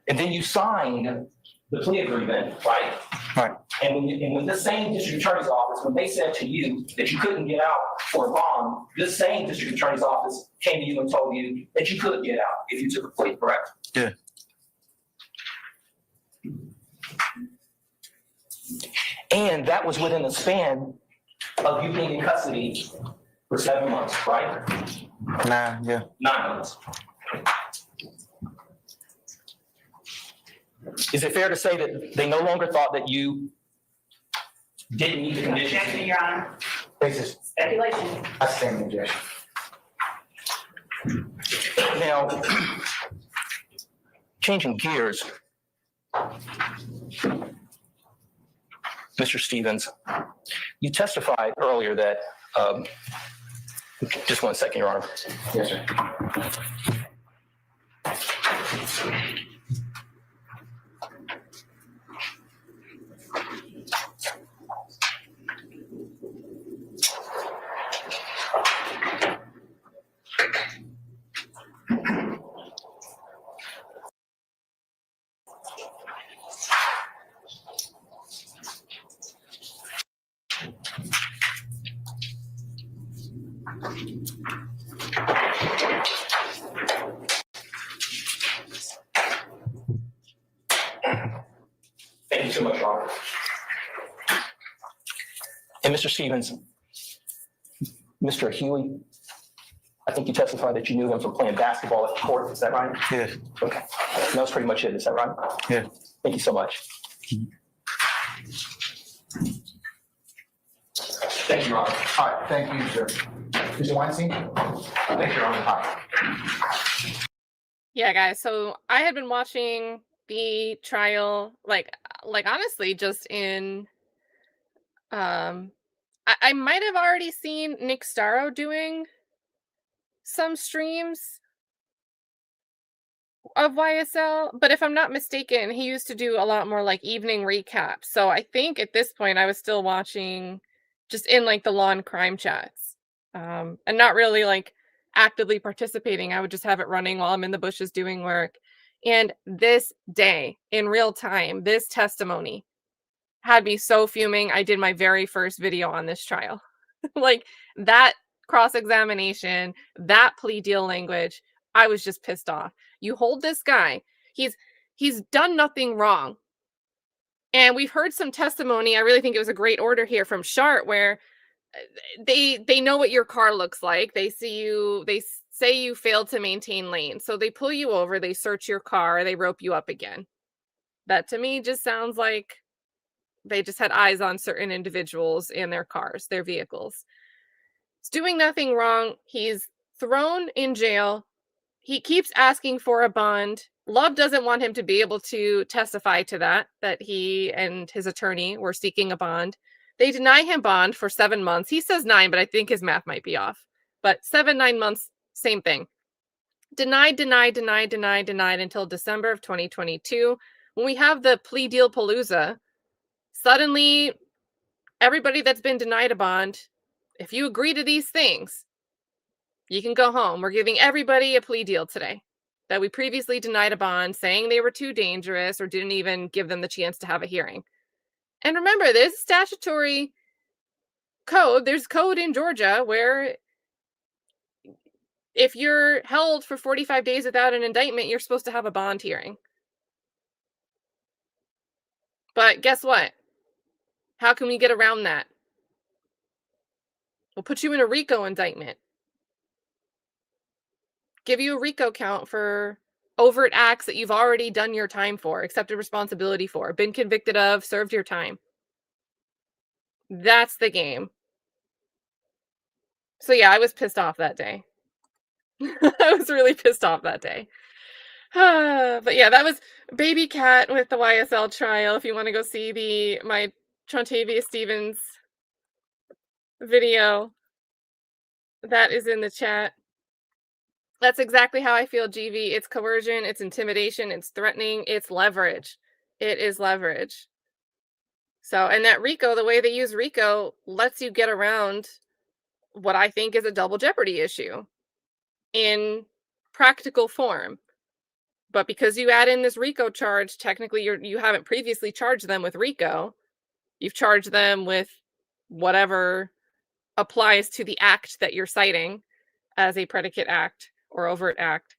And then you signed the plea agreement, right? Right. And when this same district attorney's office, when they said to you that you couldn't get out for a bond, this same district attorney's office came to you and told you that you could get out if you took a plea, correct? Yeah. And that was within the span of you being in custody for 7 months, right? 9, yeah. 9 months. Is it fair to say that they no longer thought that you didn't meet the conditions? Objection, Your Honor. Basis. Speculation. I sustain the objection. Now, changing gears, Mr. Stevens, you testified earlier that, just 1 second, Your Honor. Yes, sir. Thank you so much, Robert. And Mr. Stevens, Mr. Huey, I think you testified that you knew him from playing basketball at the court. Is that right? Yeah. Okay. That was pretty much it. Is that right? Yeah. Thank you so much. Thank you, Robert. All right, thank you, sir. Mr. Weinstein? Thank you, Ron. Hi. Yeah, guys. So I had been watching the trial, like honestly, just in I might have already seen Nick Starro doing some streams of YSL, but if I'm not mistaken, he used to do a lot more like evening recaps. So I think at this point I was still watching just in like the lawn crime chats. And not really like actively participating. I would just have it running while I'm in the bushes doing work. And this day in real time, this testimony had me so fuming. I did my very first video on this trial. Like that cross-examination, that plea deal language, I was just pissed off. You hold this guy, he's done nothing wrong. And we've heard some testimony. I really think it was a great order here from Schardt, where they know what your car looks like. They see you, they say you failed to maintain lane. So they pull you over, they search your car, they rope you up again. That to me just sounds like they just had eyes on certain individuals in their cars, their vehicles. He's doing nothing wrong. He's thrown in jail. He keeps asking for a bond. Love doesn't want him to be able to testify to that he and his attorney were seeking a bond. They deny him bond for 7 months. He says 9, but I think his math might be off. But 7, 9 months, same thing. Denied until December of 2022. When we have the plea deal palooza, suddenly everybody that's been denied a bond, if you agree to these things, you can go home. We're giving everybody a plea deal today that we previously denied a bond, saying they were too dangerous or didn't even give them the chance to have a hearing. And remember, there's statutory code. There's code in Georgia where if you're held for 45 days without an indictment, you're supposed to have a bond hearing. But guess what? How can we get around that? We'll put you in a RICO indictment. Give you a RICO count for overt acts that you've already done your time for, accepted responsibility for, been convicted of, served your time. That's the game. So yeah, I was pissed off that day. I was really pissed off that day. But yeah, that was Baby Cat with the YSL trial. If you want to go see my Trontavious Stephens video, that is in the chat. That's exactly how I feel, GV. It's coercion, it's intimidation, it's threatening, it's leverage. It is leverage. So, and that RICO, the way they use RICO, lets you get around what I think is a double jeopardy issue in practical form. But because you add in this RICO charge, technically you haven't previously charged them with RICO. You've charged them with whatever applies to the act that you're citing as a predicate act or overt act.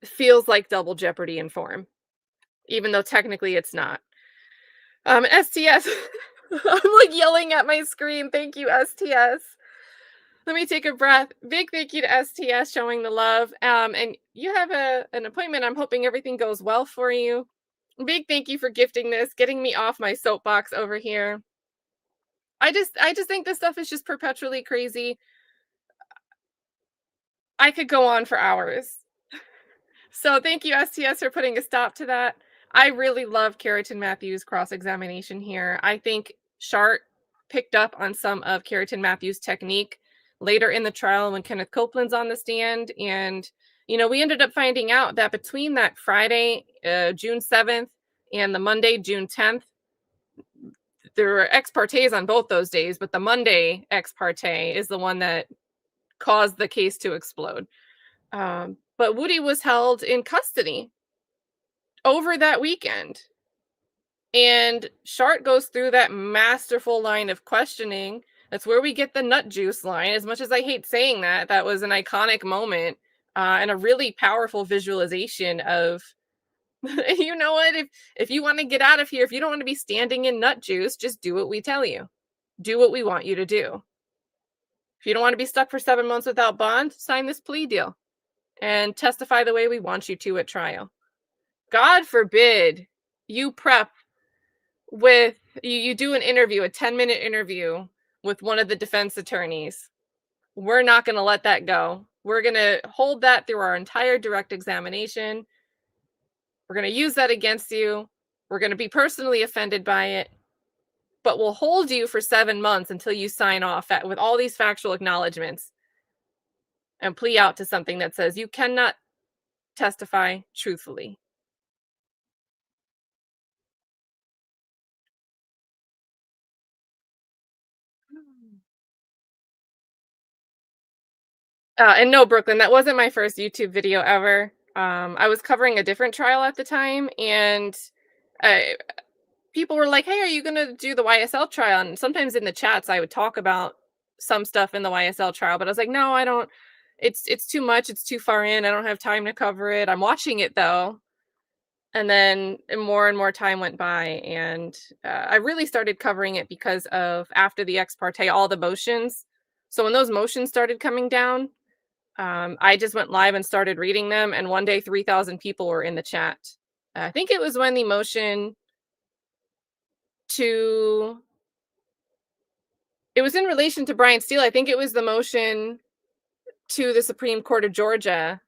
It feels like double jeopardy in form, even though technically it's not. STS, I'm like yelling at my screen. Thank you, STS. Let me take a breath. Big thank you to STS showing the love. And you have an appointment. I'm hoping everything goes well for you. Big thank you for gifting this, getting me off my soapbox over here. I just think this stuff is just perpetually crazy. I could go on for hours. So thank you, STS, for putting a stop to that. I really love Careton Matthews' cross-examination here. I think Schardt picked up on some of Careton Matthews' technique later in the trial when Kenneth Copeland's on the stand. And, you know, we ended up finding out that between that Friday, June 7th, and the Monday, June 10th, there were ex partes on both those days, but the Monday ex parte is the one that caused the case to explode. But Woody was held in custody over that weekend. And Schardt goes through that masterful line of questioning. That's where we get the nut juice line. As much as I hate saying that, that was an iconic moment and a really powerful visualization of You know what? If you want to get out of here, if you don't want to be standing in nut juice, just do what we tell you. Do what we want you to do. If you don't want to be stuck for 7 months without bond, sign this plea deal and testify the way we want you to at trial. God forbid you prep with, you do an interview, a 10-minute interview with one of the defense attorneys. We're not going to let that go. We're going to hold that through our entire direct examination. We're going to use that against you. We're going to be personally offended by it. But we'll hold you for 7 months until you sign off with all these factual acknowledgments and plea out to something that says you cannot testify truthfully. And no, Brooklyn, that wasn't my first YouTube video ever. I was covering a different trial at the time, and people were like, hey, are you going to do the YSL trial? And sometimes in the chats, I would talk about some stuff in the YSL trial, but I was like, no, I don't. It's too much. It's too far in. I don't have time to cover it. I'm watching it, though. And then more and more time went by, and I really started covering it because of, after the ex parte, all the motions. So when those motions started coming down, I just went live and started reading them. And one day, 3,000 people were in the chat. I think it was when the motion it was in relation to Brian Steele. I think it was the motion to the Supreme Court of Georgia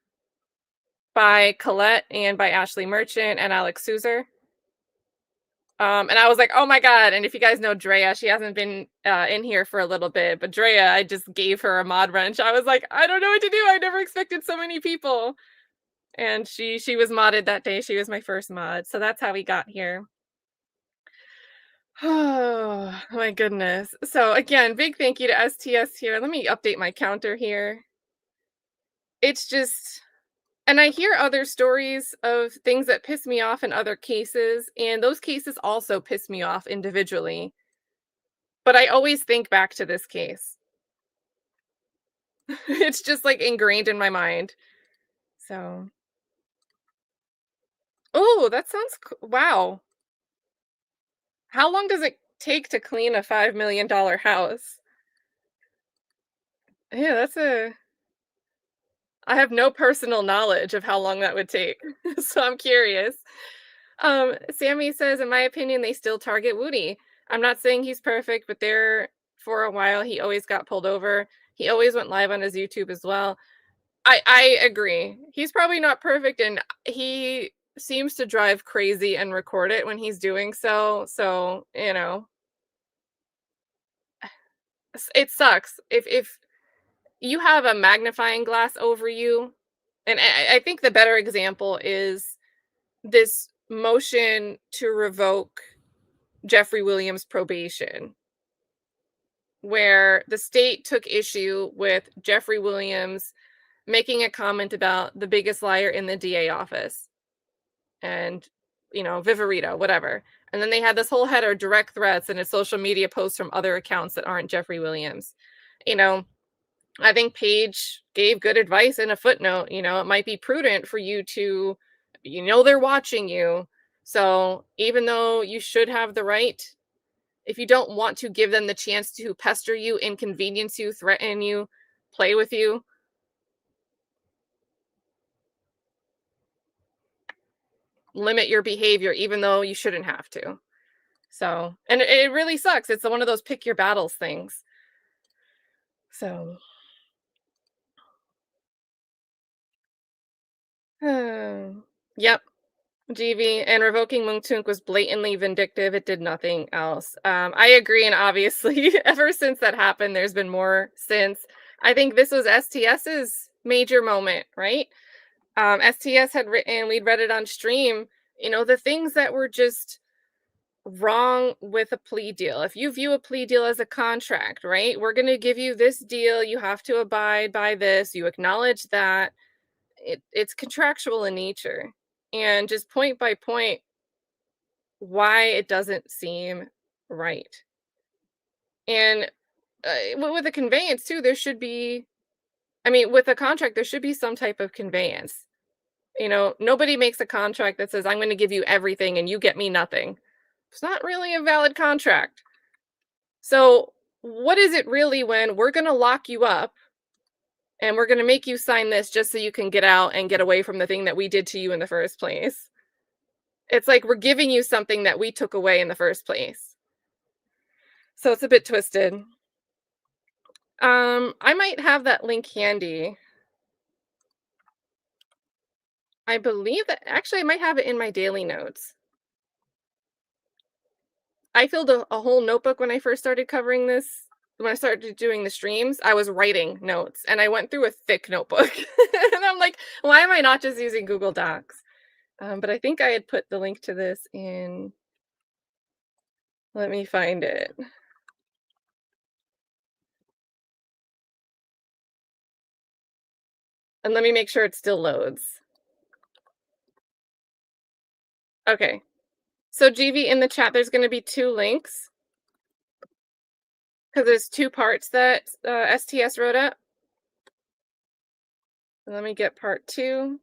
by Colette and by Ashley Merchant and Alex Souzer. And I was like, oh my God. And if you guys know Drea, she hasn't been in here for a little bit, but Drea, I just gave her a mod wrench. I was like, I don't know what to do. I never expected so many people. And she was modded that day. She was my first mod. So that's how we got here. Oh my goodness. So again, big thank you to STS here. Let me update my counter here. It's just, and I hear other stories of things that piss me off in other cases, and those cases also piss me off individually. But I always think back to this case. It's just like ingrained in my mind. So, oh, that sounds, wow. How long does it take to clean a $5 million house? Yeah, I have no personal knowledge of how long that would take. So I'm curious. Sammy says, in my opinion, they still target Woody. I'm not saying he's perfect, but there for a while, he always got pulled over. He always went live on his YouTube as well. I agree. He's probably not perfect, and he seems to drive crazy and record it when he's doing so. So, you know, it sucks. If you have a magnifying glass over you, and I think the better example is this motion to revoke Jeffrey Williams' probation, where the state took issue with Jeffrey Williams making a comment about the biggest liar in the DA office and, you know, Viverito, whatever. And then they had this whole header, direct threats, and a social media posts from other accounts that aren't Jeffrey Williams. You know, I think Paige gave good advice in a footnote. You know, it might be prudent for you to, you know, they're watching you. So even though you should have the right, if you don't want to give them the chance to pester you, inconvenience you, threaten you, play with you, limit your behavior, even though you shouldn't have to. So, and it really sucks. It's one of those pick your battles things. So, yep. GV, and revoking Mungtunk was blatantly vindictive. It did nothing else. I agree, and obviously, ever since that happened, there's been more since. I think this was STS's major moment, right? STS had written, we'd read it on stream, you know, the things that were just wrong with a plea deal. If you view a plea deal as a contract, right? We're going to give you this deal. You have to abide by this. You acknowledge that it's contractual in nature. And just point by point, why it doesn't seem right. And with a conveyance too, there should be, I mean, with a contract, there should be some type of conveyance. You know, nobody makes a contract that says, I'm going to give you everything and you get me nothing. It's not really a valid contract. So what is it really when we're going to lock you up and we're going to make you sign this just so you can get out and get away from the thing that we did to you in the first place? It's like we're giving you something that we took away in the first place. So it's a bit twisted. I might have that link handy. I believe that actually I might have it in my daily notes. I filled a whole notebook when I first started covering this. When I started doing the streams, I was writing notes and I went through a thick notebook. And I'm like, why am I not just using Google Docs? But I think I had put the link to this in. Let me find it. And let me make sure it still loads. Okay. So GV, in the chat, there's going to be 2 links. Because there's 2 parts that STS wrote up. Let me get part 2.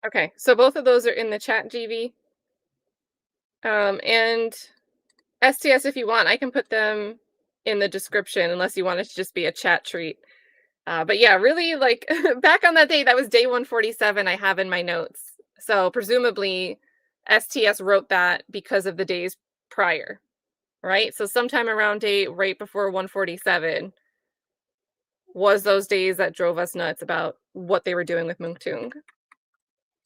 Okay, so both of those are in the chat, GV. And STS, if you want, I can put them in the description unless you want it to just be a chat treat. But yeah, really, like, back on that day, that was day 147 I have in my notes. So presumably STS wrote that because of the days prior, right? So sometime around day right before 147 was those days that drove us nuts about what they were doing with Mungtung.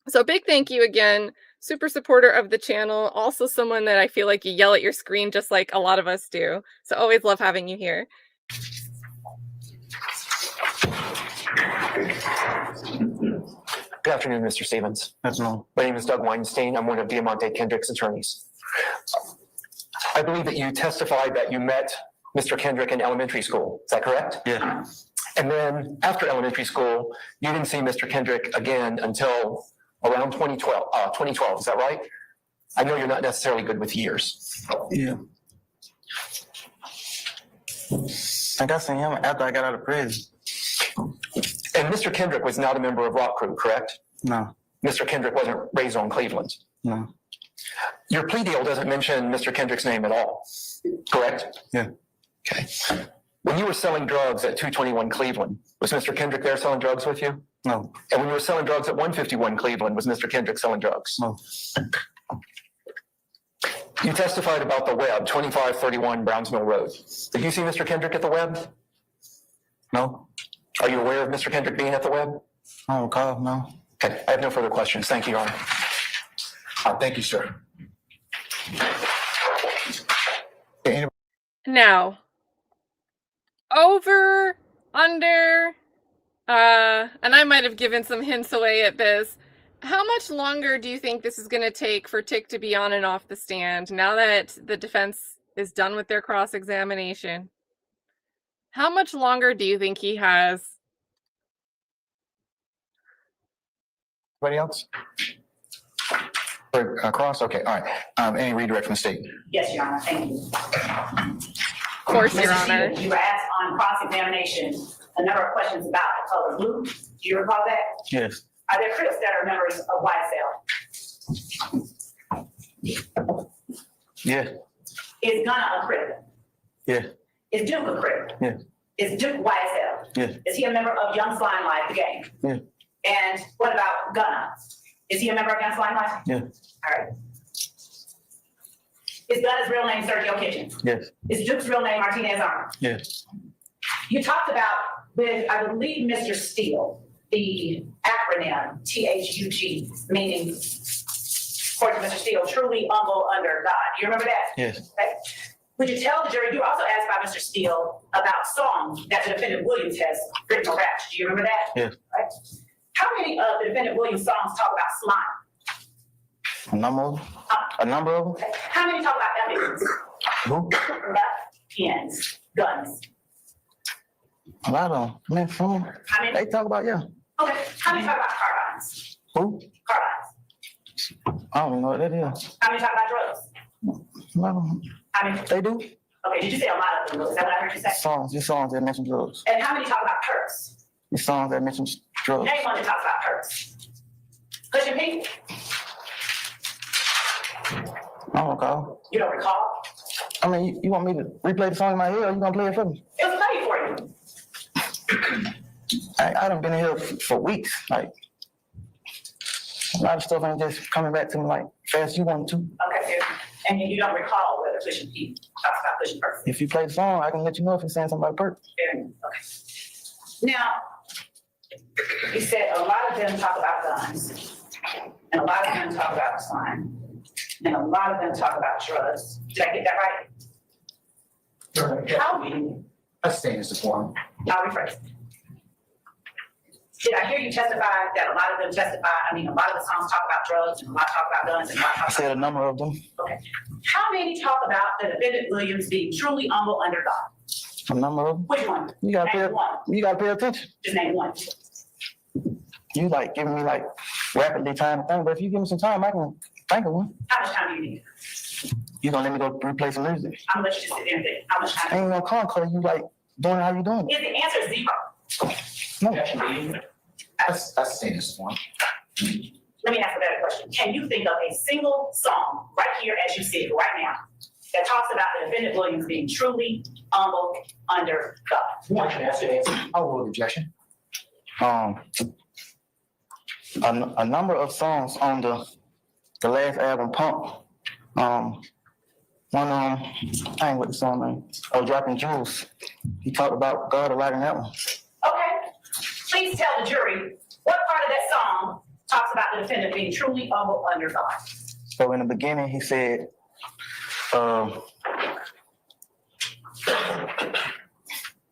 So big thank you again. Super supporter of the channel. Also someone that I feel like you yell at your screen just like a lot of us do. So always love having you here. Good afternoon, Mr. Stevens. That's no. My name is Doug Weinstein. I'm one of Diamante Kendrick's attorneys. I believe that you testified that you met Mr. Kendrick in elementary school. Is that correct? Yeah. And then after elementary school, you didn't see Mr. Kendrick again until around 2012. Is that right? I know you're not necessarily good with years. Yeah. I got seen him after I got out of prison. And Mr. Kendrick was not a member of Rock Crew, correct? No. Mr. Kendrick wasn't raised on Cleveland. No. Your plea deal doesn't mention Mr. Kendrick's name at all, correct? Yeah. Okay. When you were selling drugs at 221 Cleveland, was Mr. Kendrick there selling drugs with you? No. And when you were selling drugs at 151 Cleveland, was Mr. Kendrick selling drugs? No. You testified about the web, 2531 Brownsmill Road. Did you see Mr. Kendrick at the web? No. Are you aware of Mr. Kendrick being at the web? I don't recall. No. Okay, I have no further questions. Thank you, Your Honor. Thank you, sir. Now, over, under, and I might have given some hints away at this. How much longer do you think this is going to take for Tick to be on and off the stand now that the defense is done with their cross-examination? How much longer do you think he has? Anybody else? For cross? Okay, all right. Any redirect from the state? Yes, Your Honor, thank you. Of course, Your Honor. Stephen, you were asked on cross-examination a number of questions about the color blue. Do you recall that? Yes. Are there critics that are members of YSL? Yeah. Is Gunna a critic? Yeah. Is Duke a critic? Yeah. Is Duke YSL? Yeah. Is he a member of Young Slime Life, the gang? Yeah. And what about Gunna? Is he a member of Young Slime Life? Yeah. All right. Is Gunna's real name Sergio Kitchen? Yes. Is Duke's real name Martinez Arnold? Yes. You talked about with, I believe, Mr. Steele, the acronym THUG, meaning, according to Mr. Steele, truly humble under God. Do you remember that? Yes. Okay. Would you tell the jury, you were also asked by Mr. Steele about songs that the defendant Williams has written or rapped. Do you remember that? Yes. Right. How many of the defendant Williams songs talk about slime? A number of them? A number of them? Okay. How many talk about evidence? Who? Pens, guns. A lot of them. Man, How many? they talk about, yeah. Okay. How many talk about carbines? Who? I don't even know what that is. How many talk about drugs? No, How many? they do. Okay, did you say a lot of them? Is that what I heard you say? Just songs that mention drugs. And how many talk about perks? These songs that mention drugs. Name one that talks about perks. Pushing P? I don't recall. You don't recall? I mean, you want me to replay the song in my head or you gonna play it for me? It was played for you. I done been in here for weeks. Like, a lot of stuff ain't just coming back to me like fast as you want to. Okay, good. And you don't recall whether Pushing P talks about pushing perks. If you play the song, I can let you know if it's saying something about perk. Very good. Okay. Now, you said a lot of them talk about guns, and a lot of them talk about slang, and a lot of them talk about drugs. Did I get that right? How many? Let's stay in this form. I'll rephrase. Did I hear you testify that a lot of them a lot of the songs talk about drugs and a lot talk about guns and a lot I talk said a about... number of them. Okay. How many talk about the defendant Williams being truly humble under God? A number of them. Which one? You gotta Name pay. one. You gotta pay attention. Just name one. You like giving me like rapidly time to think, but if you give me some time, I can think of one. How much time do you need? You gonna let me go replay some music? I'm gonna let you just sit there and think. How much time? Ain't no cause you like doing how you doing it. Is the answer zero? No. Let's stay in this form. Let me ask a better question. Can you think of a single song right here as you see it right now that talks about the defendant Williams being truly humble under God? One. I'll rule objection. A number of songs on the last album, Pump. One I ain't with the song name. Oh, Dropping Jewels. He talked about God a lot in that one. Okay. Please tell the jury what part of that song talks about the defendant being truly humble under God. So in the beginning, he said,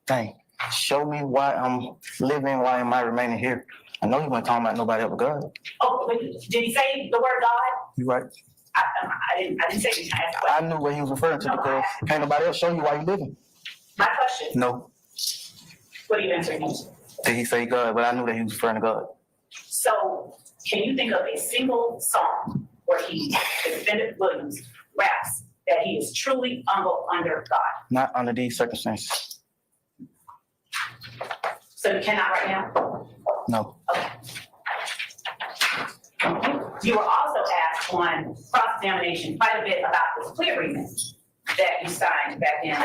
dang, show me why I'm living, why am I remaining here? I know you weren't talking about nobody but God. Oh, wait, did he say the word God? You right. I didn't say anything. I knew what he was referring to because can't nobody else show you why you living. My question, No. what are you answering? Did he say God? But I knew that he was referring to God. So, can you think of a single song where the defendant Williams raps that he is truly humble under God? Not under these circumstances. So you cannot right now? No. Okay. You were also asked on cross-examination quite a bit about this plea agreement that you signed back in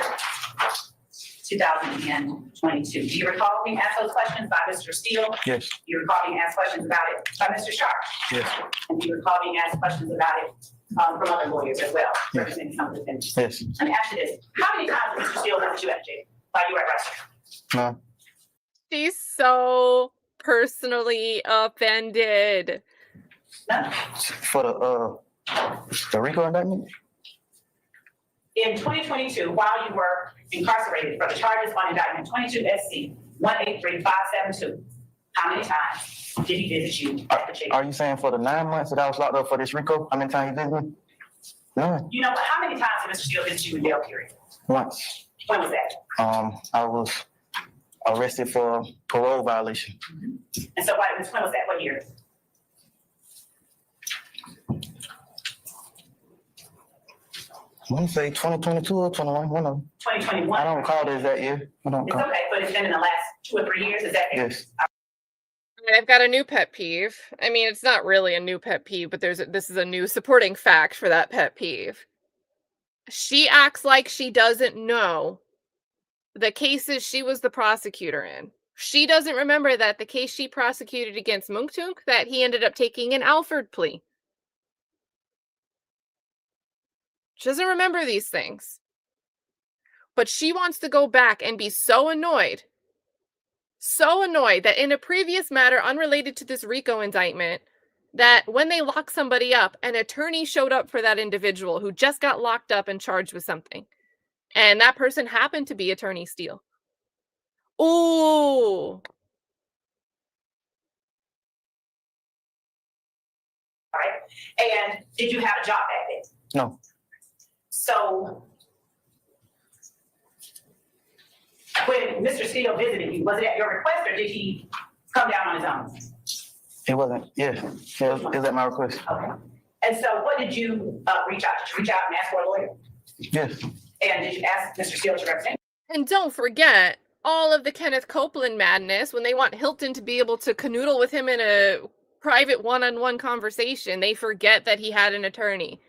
2022. Do you recall being asked those questions by Mr. Steele? Yes. Do you recall being asked questions about it by Mr. Schardt? Yes. And do you recall being asked questions about it from other lawyers as well, Yes. representing some of the defendants? Yes. Let me ask you this. How many times did Mr. Steele visit you at jail while you were arrested? No. She's so personally offended. None. For the RICO indictment? In 2022, while you were incarcerated for the charges on indictment 22 SC 183572, how many times did he visit you at the jail? Are you saying for the 9 months that I was locked up for this RICO? How many times he visited me? None. You know, how many times did Mr. Steele visit you in jail period? Once. When was that? I was arrested for parole violation. And so when was that? What year? I want to say 2022 or 21, one of them. 2021? I don't recall the exact year. I don't It's recall. okay, but it's been in the last 2 or 3 years, is that it? Yes. I've got a new pet peeve. I mean, it's not really a new pet peeve, but this is a new supporting fact for that pet peeve. She acts like she doesn't know the cases she was the prosecutor in. She doesn't remember that the case she prosecuted against Munktunk, that he ended up taking an Alford plea. She doesn't remember these things. But she wants to go back and be so annoyed that in a previous matter unrelated to this RICO indictment, that when they lock somebody up, an attorney showed up for that individual who just got locked up and charged with something. And that person happened to be Attorney Steele. Ooh. Right? And did you have a job that day? No. So when Mr. Steele visited you, was it at your request or did he come down on his own? It wasn't. Yeah. It was at my request. Okay. And so what did you reach out? Did you reach out and ask for a lawyer? Yes. And did you ask Mr. Steele to represent? And don't forget all of the Kenneth Copeland madness when they want Hilton to be able to canoodle with him in a private one-on-one conversation. They forget that he had an attorney.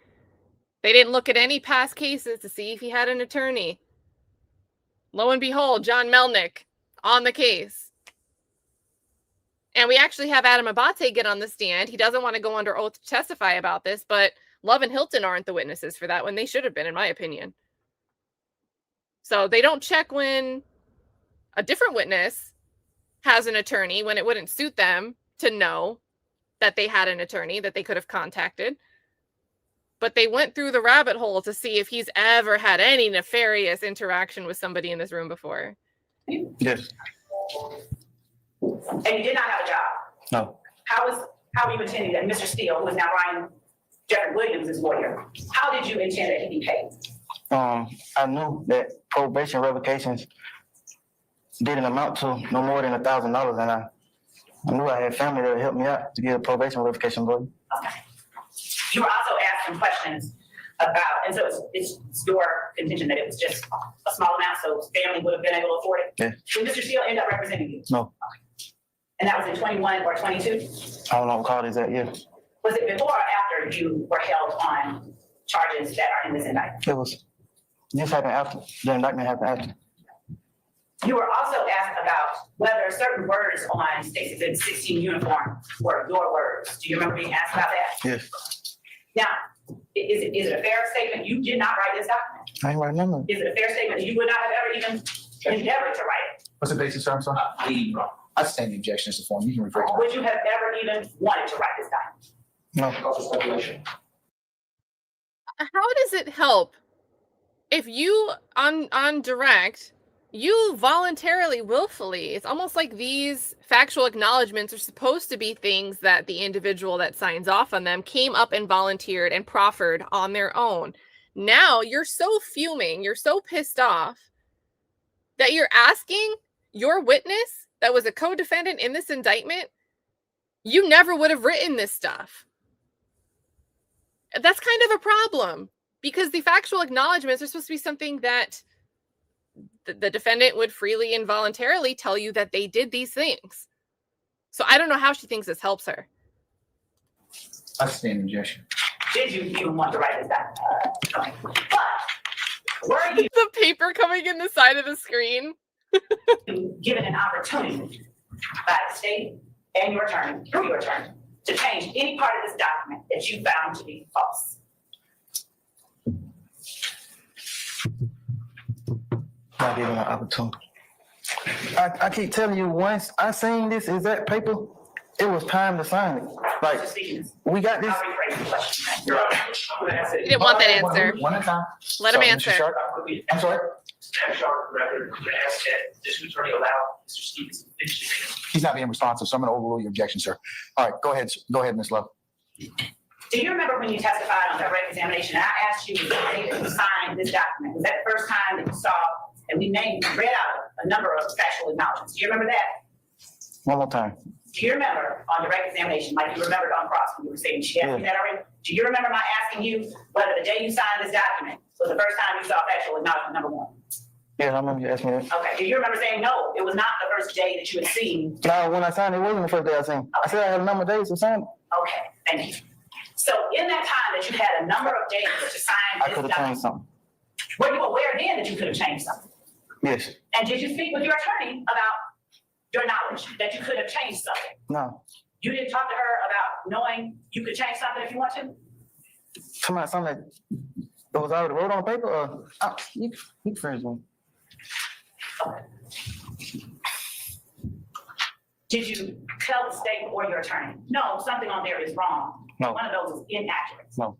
They didn't look at any past cases to see if he had an attorney. Lo and behold, John Melnick on the case. And we actually have Adam Abate get on the stand. He doesn't want to go under oath to testify about this, but Love and Hilton aren't the witnesses for that when they should have been, in my opinion. So they don't check when a different witness has an attorney when it wouldn't suit them to know that they had an attorney that they could have contacted. But they went through the rabbit hole to see if he's ever had any nefarious interaction with somebody in this room before. Yes. And you did not have a job. No. How were you intending that Mr. Steele, who is now Ryan Jeffrey Williams' lawyer, how did you intend that he be paid? I knew that probation revocations didn't amount to no more than $1,000, and I knew I had family that would help me out to get a probation revocation lawyer. Okay. You were also asked some questions about, and so it's your contention that it was just a small amount, so family would have been able to afford it? Yeah. Did Mr. Steele end up representing you? No. Okay. And that was in 21 or 22? I don't know what call is that, yeah. Was it before or after you were held on charges that are in this indictment? It was, this happened after, the indictment happened after. You were also asked about whether certain words on State's Exhibit 16 uniform were your words. Do you remember being asked about that? Yes. Now, is it a fair statement you did not write this document? I ain't write number. Is it a fair statement that you would not have ever even endeavored to write it? What's the basis, sir? I'm sorry. I stand the objection as the form. You can rephrase it. Would you have ever even wanted to write this document? No. How does it help if you on direct, you voluntarily, willfully, it's almost like these factual acknowledgments are supposed to be things that the individual that signs off on them came up and volunteered and proffered on their own. Now you're so fuming, you're so pissed off that you're asking your witness that was a co-defendant in this indictment, you never would have written this stuff. That's kind of a problem because the factual acknowledgments are supposed to be something that the defendant would freely and voluntarily tell you that they did these things. So I don't know how she thinks this helps her. I stand the objection. Did you even want to write this document? But were you The paper coming in the side of the screen. given an opportunity by the state and your attorney, through your attorney, to change any part of this document that you found to be false? Not given an opportunity. I keep telling you, once I seen this exact paper, it was time to sign it. Like, Mr. Stevens, we got this. I'll rephrase the question. He didn't want that answer. One at a time. Let him So, Mr. answer. Schardt, I'm sorry. Staff Schardt record asked that district attorney allow Mr. Stevens to finish. He's not being responsive, so I'm going to overrule your objection, sir. All right, go ahead. Go ahead, Ms. Love. Do you remember when you testified on direct examination, I asked you the day that you signed this document? Was that the first time that you saw, and we read out a number of factual acknowledgments? Do you remember that? One more time. Do you remember on direct examination, like you remembered on cross when you were saying she asked me that already? Do you remember my asking you whether the day you signed this document was the first time you saw factual acknowledgement number one? Yeah, I remember you asking me that. Okay, do you remember saying no, it was not the first day that you had seen? No, when I signed it, wasn't the first day I seen. I said I had a number of days to sign it. Okay, thank you. So in that time that you had a number of days to sign I this could have changed document, something. were you aware then that you could have changed something? Yes. And did you speak with your attorney about your knowledge that you could have changed something? No. You didn't talk to her about knowing you could change something if you want to? Something that was already wrote on paper, or you friends with me. Okay. Did you tell the state or your attorney, no, something on there is wrong? No. One of those is inaccurate. No.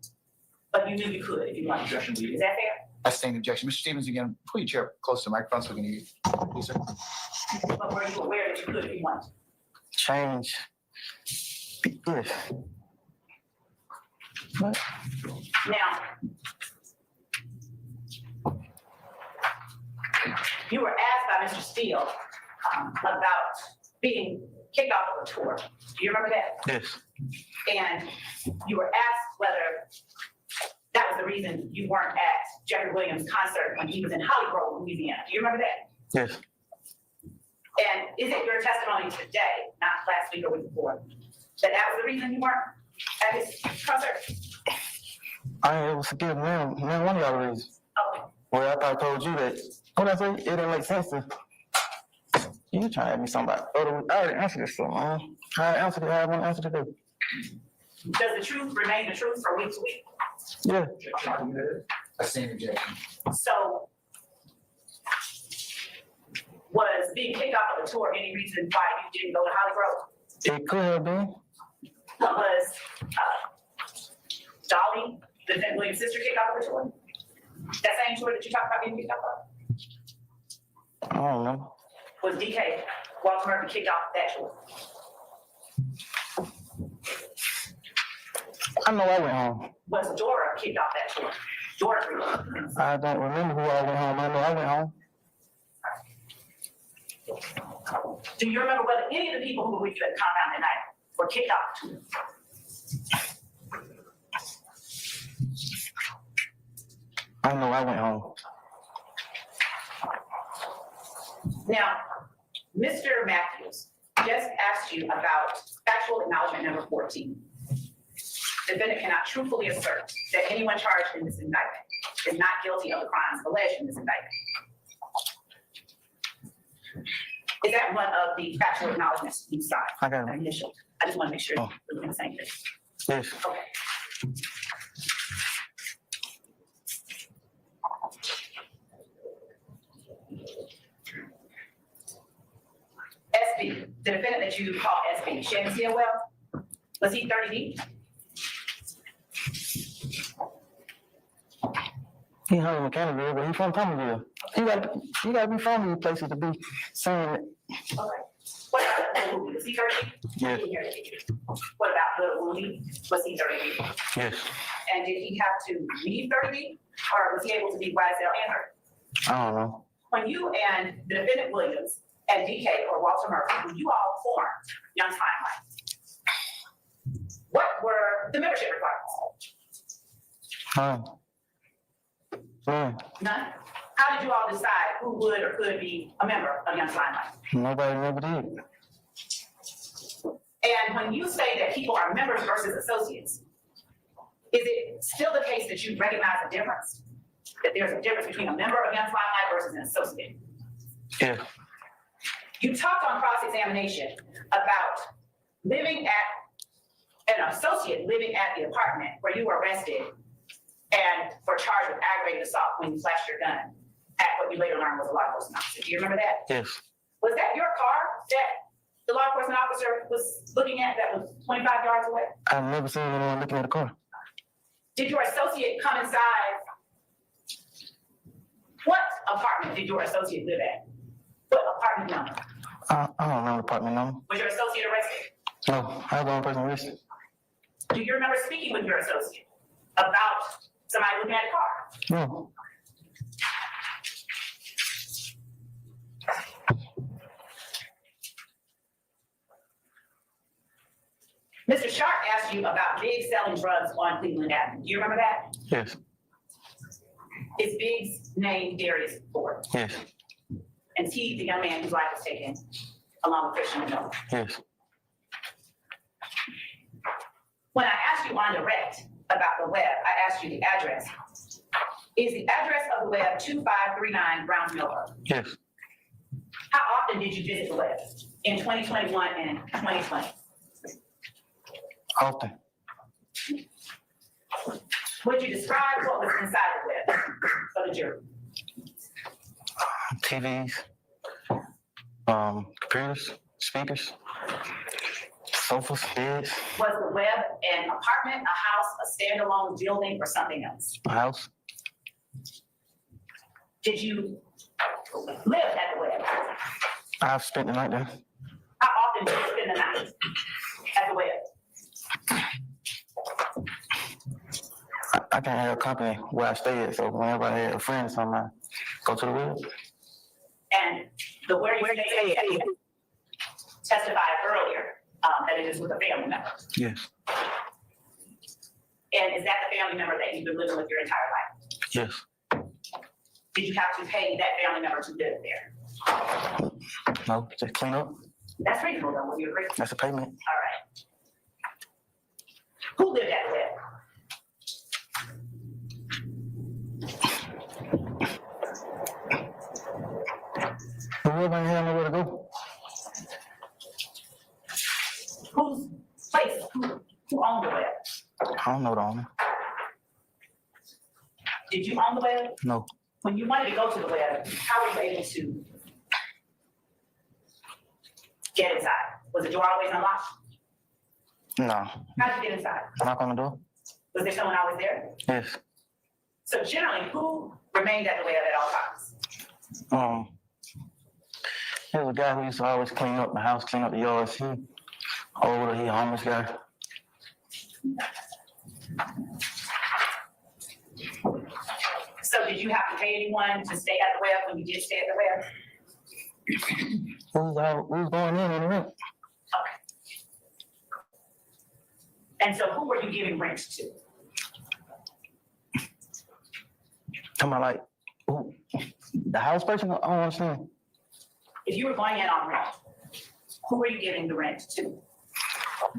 But you knew you could if you wanted to. Is that fair? I stand the objection. Mr. Stevens, again, pull your chair close to the microphone so we can hear you. Please, sir. But were you aware that you could if you wanted to? Change. Yes. What? Now, you were asked by Mr. Steele about being kicked off of a tour. Do you remember that? Yes. And you were asked whether that was the reason you weren't at Jeffrey Williams' concert when he was in Holly Grove, Louisiana. Do you remember that? Yes. And is it your testimony today, not last week or week before, that that was the reason you weren't at his concert? I ain't able to give man one of y'all reasons. Okay. Well, after I told you that, what I say, it didn't make sense to. You trying to ask me something about other week. I already answered this stuff, man. I answered it, I want to answer today. Does the truth remain the truth from week to week? Yeah. So, was being kicked off of the tour any reason why you didn't go to Holly Grove? It could have been. Was Dolly, the Vince Williams' sister, kicked off of the tour? That same tour that you talked about being kicked off of? I don't know. Was DK, Walter Murphy, kicked off that tour? I know I went home. Was Dora kicked off that tour? Dora Green. I don't remember who I went home. I know I went home. Do you remember whether any of the people who were with you at the compound that night were kicked off the tour? I know I went home. Now, Mr. Matthews just asked you about factual acknowledgement number 14. Defendant cannot truthfully assert that anyone charged in this indictment is not guilty of the crimes alleged in this indictment. Is that one of the factual acknowledgements you signed? I got it. Initial. I just want to make sure Oh. we're doing the same thing. Yes. Okay. SB, the defendant that you call SB, Shannon Stillwell, was he 30 deep? He hung in Canada, but he from Thomasville. You gotta be from these places to be saying it. Okay. What about Lil Wayne? Was he 30 deep? Yes. What about Lil Wayne? Was he 30 deep? Yes. And did he have to leave 30 deep? Or was he able to be YSL and her? I don't know. When you and the defendant Williams and DK or Walter Murphy, when you all formed Young Timeline, what were the membership requirements? Yeah. None. How did you all decide who would or could be a member of Young Timeline? Nobody never did. And when you say that people are members versus associates, is it still the case that you recognize a difference? That there's a difference between a member of Young Timeline versus an associate? Yeah. You talked on cross-examination about living at, an associate living at the apartment where you were arrested and for charged with aggravated assault when you flashed your gun at what you later learned was a law enforcement officer. Do you remember that? Yes. Was that your car that the law enforcement officer was looking at that was 25 yards away? I've never seen anyone looking at a car. Did your associate come inside? What apartment did your associate live at? What apartment number? I don't know the apartment number. Was your associate arrested? No, I was the only person arrested. Do you remember speaking with your associate about somebody looking at a car? No. Mr. Schardt asked you about Big selling drugs on Cleveland Avenue. Do you remember that? Yes. Is Big's name Darius Ford? Yes. And is he the young man whose life was taken along with Christian Miller? Yes. When I asked you on direct about the web, I asked you the address. Is the address of the web 2539 Browns Mill Road? Yes. How often did you visit the web in 2021 and 2020? Often. Would you describe what was inside the web for the jury? TVs, computers, speakers, sofas, beds, Was the web an apartment, a house, a standalone building, or something else? a house. Did you live at the web? I've spent the night there. How often did you spend the night at the web? I can't have company where I stay at, so whenever I have a friend or something, I go to the web. And the where you stayed testified earlier that it is with a family member. Yes. And is that the family member that you've been living with your entire life? Yes. Did you have to pay that family member to live there? No, just clean up. That's reasonable though, would you agree? That's a payment. All right. Who lived at the web? The web ain't have nowhere to go. Whose place? Who owned the web? I don't know the owner. Did you own the web? No. When you wanted to go to the web, how were you able to get inside? Was the door always unlocked? No. How did you get inside? Knock on the door. Was there someone always there? Yes. So generally, who remained at the web at all times? There was a guy who used to always clean up the house, clean up the yards. He older, he a homeless guy. So did you have to pay anyone to stay at the web when you did stay at the web? We was going in and rent. Okay. And so who were you giving rent to? Talking about like, who, the house person? I don't understand. If you were going in on rent, who were you giving the rent to?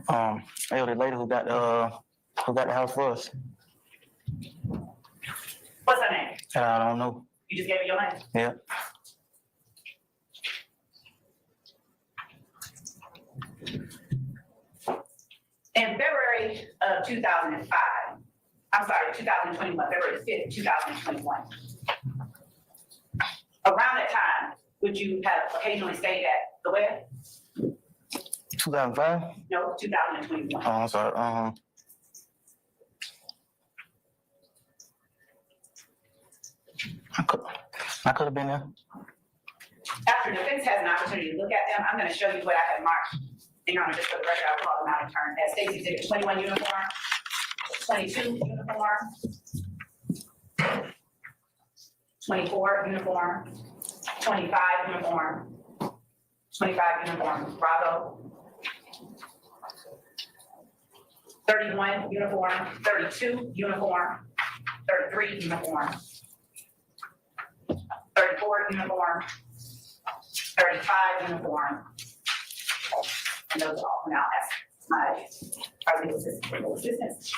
Hey, the lady who got the house for us. What's her name? I don't know. You just gave her your name? Yeah. In February of 2005, I'm sorry, 2021, February 5th, 2021. Around that time, would you have occasionally stayed at the web? 2005? No, 2021. Oh, I'm sorry. I could have been there. After defense has an opportunity to look at them, I'm going to show you what I have marked. And Your Honor, just for the record, I will call them out in turn. As State's Exhibit 21 uniform, 22 uniform, 24 uniform, 25 uniform, 25 uniform, Bravo, 31 uniform, 32 uniform, 33 uniform, 34 uniform, 35 uniform. And those are all now as our legal assistants.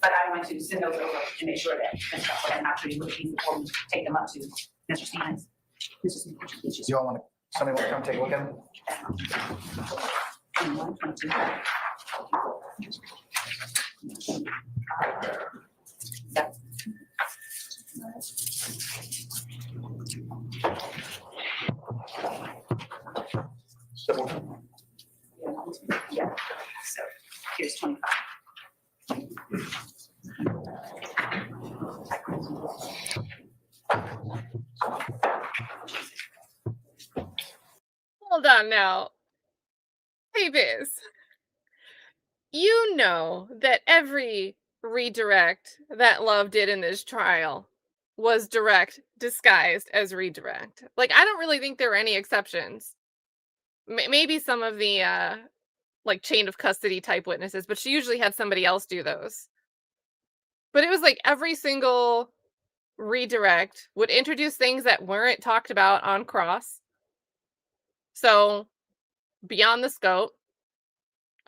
But I want to send those over and make sure that Mr. Schardt and actually look at these before we take them up to Mr. Stevens. Mr. Stevens. You all want to, somebody want to come take a look at them? 21, 22. Yep. Yeah, so here's 25. Hold on now. Hey, Biz. You know that every redirect that Love did in this trial was direct disguised as redirect. Like, I don't really think there were any exceptions. Maybe some of the like chain of custody type witnesses, but she usually had somebody else do those. But it was like every single redirect would introduce things that weren't talked about on cross. So beyond the scope,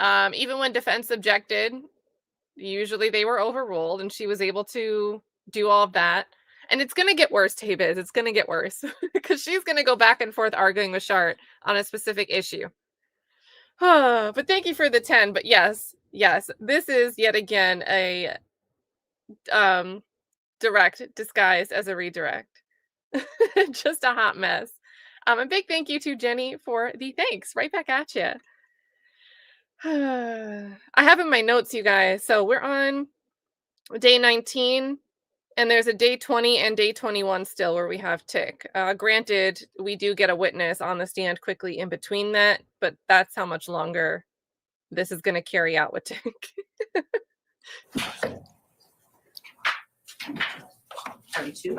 even when defense objected, usually they were overruled and she was able to do all of that. And it's going to get worse, Tabiz. It's going to get worse because she's going to go back and forth arguing with Schardt on a specific issue. But thank you for the 10. But yes, this is yet again a direct disguised as a redirect. Just a hot mess. A big thank you to Jenny for the thanks. Right back at you. I have in my notes, you guys. So we're on day 19. And there's a day 20 and day 21 still where we have tick. Granted, we do get a witness on the stand quickly in between that, but that's how much longer this is going to carry out with tick. 32.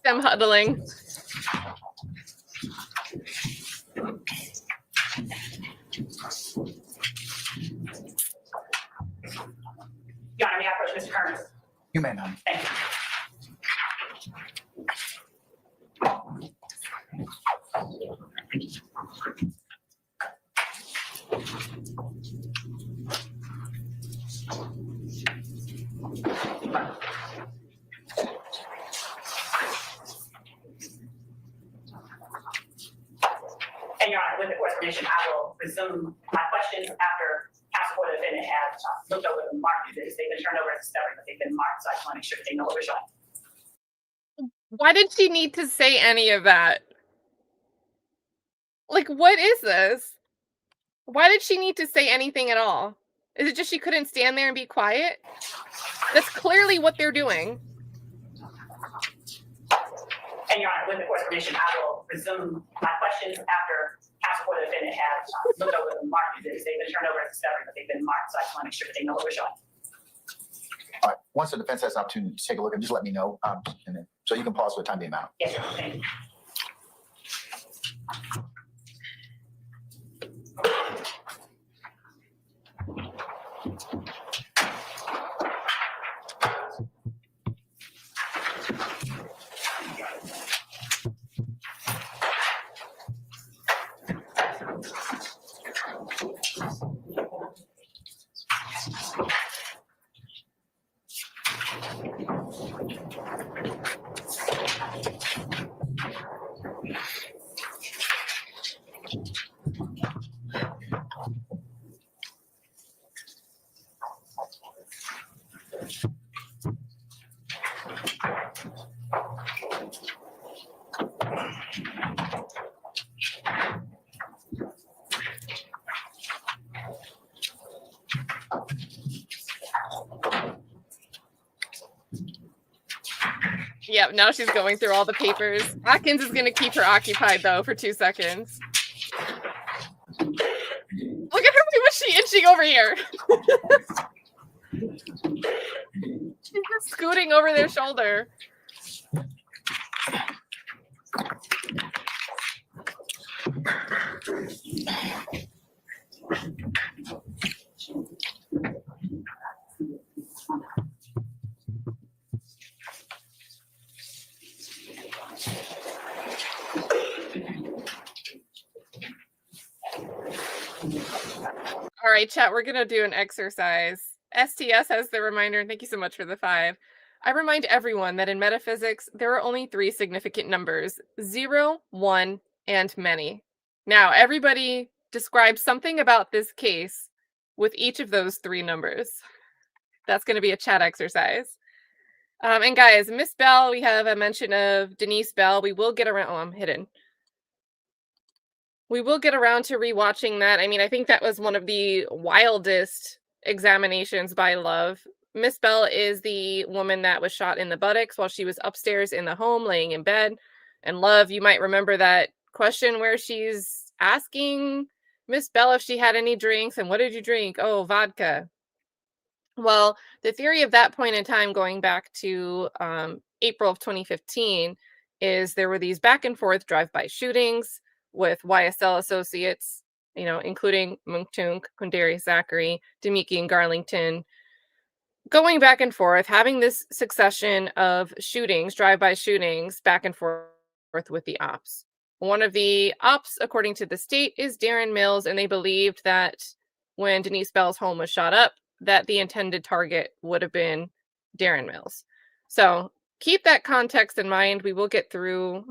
them huddling. Your Honor, may I approach Mr. Kearns? You may, ma'am. Thank you. And Your Honor, with the court's permission, I will resume my questions after counsel for the defendant has looked over the markers. They've been turned over as discovery, but they've been marked, so I just want to make sure that they know what we're showing. Why did she need to say any of that? Like, what is this? Why did she need to say anything at all? Is it just she couldn't stand there and be quiet? That's clearly what they're doing. And Your Honor, with the court's permission, I will resume my questions after counsel for the defendant has looked over the markers. They've been turned over as discovery, but they've been marked, so I just want to make sure that they know what we're showing. All right. Once the defense has an opportunity to take a look, and just let me know, and then, so you can pause for the time being out. Yes, sir. Thank you. Yep, now she's going through all the papers. Atkins is going to keep her occupied, though, for 2 seconds. Look at her, was she inching over here? She's just scooting over their shoulder. All right, chat, we're going to do an exercise. STS has the reminder, and thank you so much for the 5. I remind everyone that in metaphysics, there are only 3 significant numbers, 0, 1, and many. Now, everybody describe something about this case with each of those 3 numbers. That's going to be a chat exercise. And guys, Miss Bell, we have a mention of Denise Bell. We will get around, oh, I'm hidden. We will get around to rewatching that. I mean, I think that was one of the wildest examinations by Love. Miss Bell is the woman that was shot in the buttocks while she was upstairs in the home, laying in bed. And Love, you might remember that question where she's asking Miss Bell if she had any drinks. And what did you drink? Oh, vodka. Well, the theory of that point in time, going back to April of 2015, is there were these back and forth drive-by shootings with YSL associates, you know, including Mungchunk, Quindarius Zachary, Demiki, and Garlington, going back and forth, having this succession of shootings, drive-by shootings, back and forth with the ops. One of the ops, according to the state, is Darren Mills, and they believed that when Denise Bell's home was shot up, that the intended target would have been Darren Mills. So keep that context in mind. We will get through.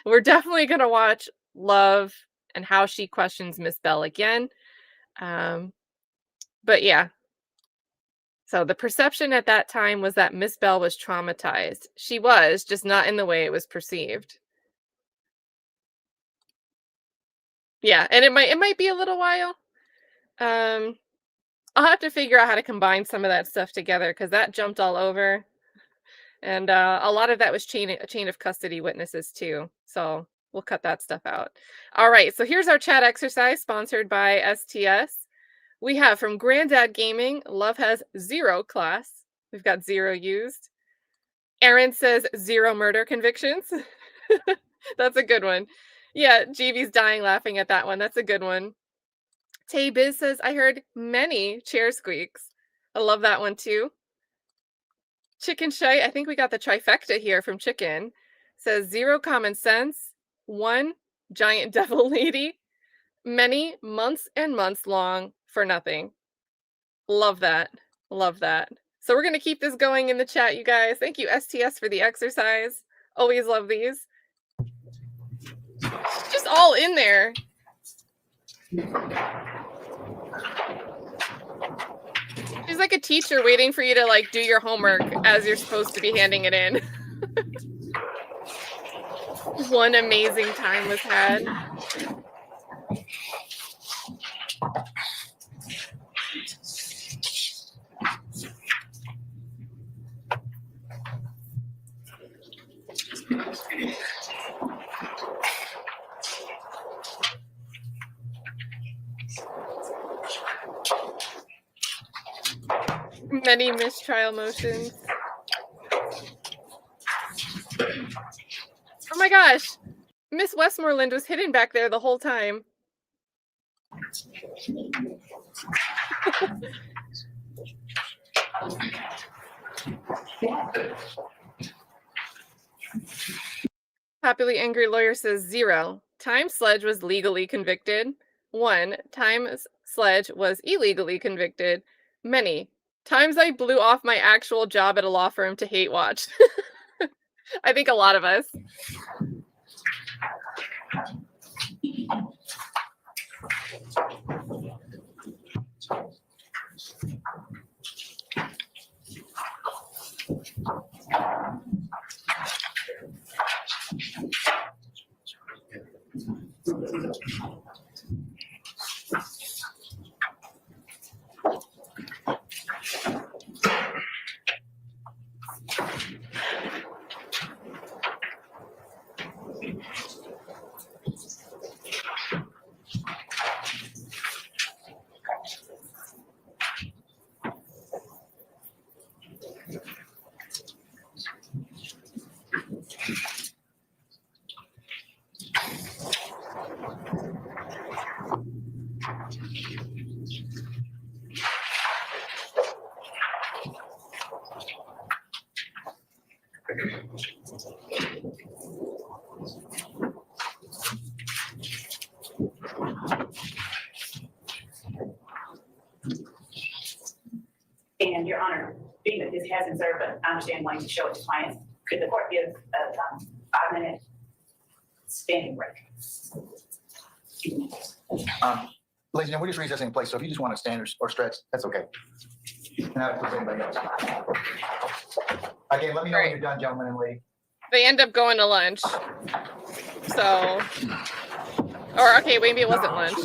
We're definitely going to watch Love and how she questions Miss Bell again. But yeah. So the perception at that time was that Miss Bell was traumatized. She was, just not in the way it was perceived. Yeah, and it might be a little while. I'll have to figure out how to combine some of that stuff together because that jumped all over. And a lot of that was a chain of custody witnesses too. So we'll cut that stuff out. All right, so here's our chat exercise sponsored by STS. We have from Granddad Gaming, Love has 0 class. We've got 0 used. Aaron says 0 murder convictions. That's a good one. Yeah, GB's dying laughing at that one. That's a good one. Tay Biz says, I heard many chair squeaks. I love that one too. Chicken Shy, I think we got the trifecta here from Chicken. Says 0 common sense, 1 giant devil lady, many months and months long for nothing. Love that. Love that. So we're going to keep this going in the chat, you guys. Thank you, STS, for the exercise. Always love these. Just all in there. She's like a teacher waiting for you to like do your homework as you're supposed to be handing it in. One amazing time was had. Many mistrial motions. Oh my gosh, Miss Westmoreland was hidden back there the whole time. Happily Angry Lawyer says 0. Time Sledge was legally convicted. 1. Time Sledge was illegally convicted. Many times I blew off my actual job at a law firm to hate watch. I think a lot of us. And Your Honor, being that this has been served, but I understand wanting to show it to clients, could the court give a 5-minute standing break? Ladies and gentlemen, we're just recessing in place, so if you just want to stand or stretch, that's okay. Not for anybody else. Again, let me know when you're done, gentlemen and lady. They end up going to lunch. So, or okay, maybe it wasn't lunch,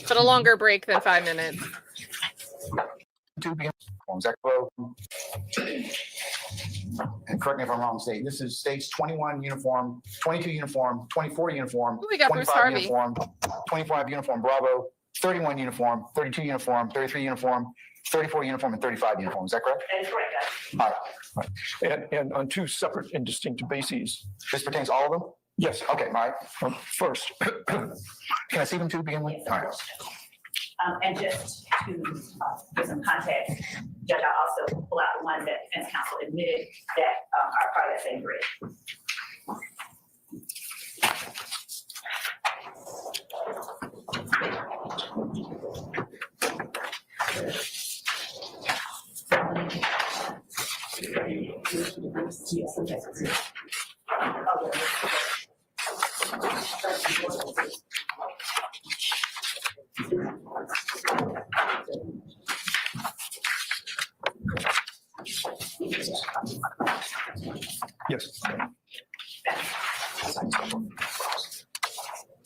but a longer break than 5 minutes. 2 p.m. And correct me if I'm wrong, state. This is states 21 uniform, 22 uniform, 24 uniform, Ooh, we got Bruce 25 Harvey. uniform, 25 uniform Bravo, 31 uniform, 32 uniform, 33 uniform, 34 uniform, and 35 uniform. Is that correct? That is correct, Judge. All right. And on 2 separate and distinct bases. This pertains to all of them? Yes. Okay, all right. First, Can I see them to begin with? Yes, All right. And just to give some context, Judge, I also pull out the ones that defense counsel admitted that are part of that same grid. yes.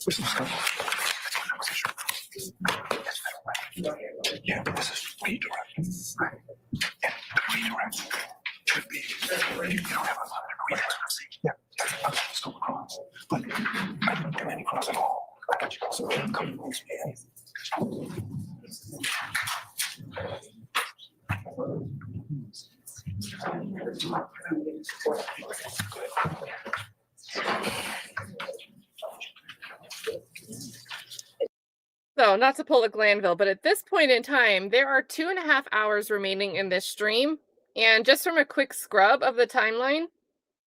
This is yeah, but this is redirect. And the redirect should be, you don't have a lot of redirect. Yeah, still cross. But I didn't do any cross at all. I got you. So come with me. So, not to pull a Glanville, but at this point in time, there are 2.5 hours remaining in this stream. And just from a quick scrub of the timeline,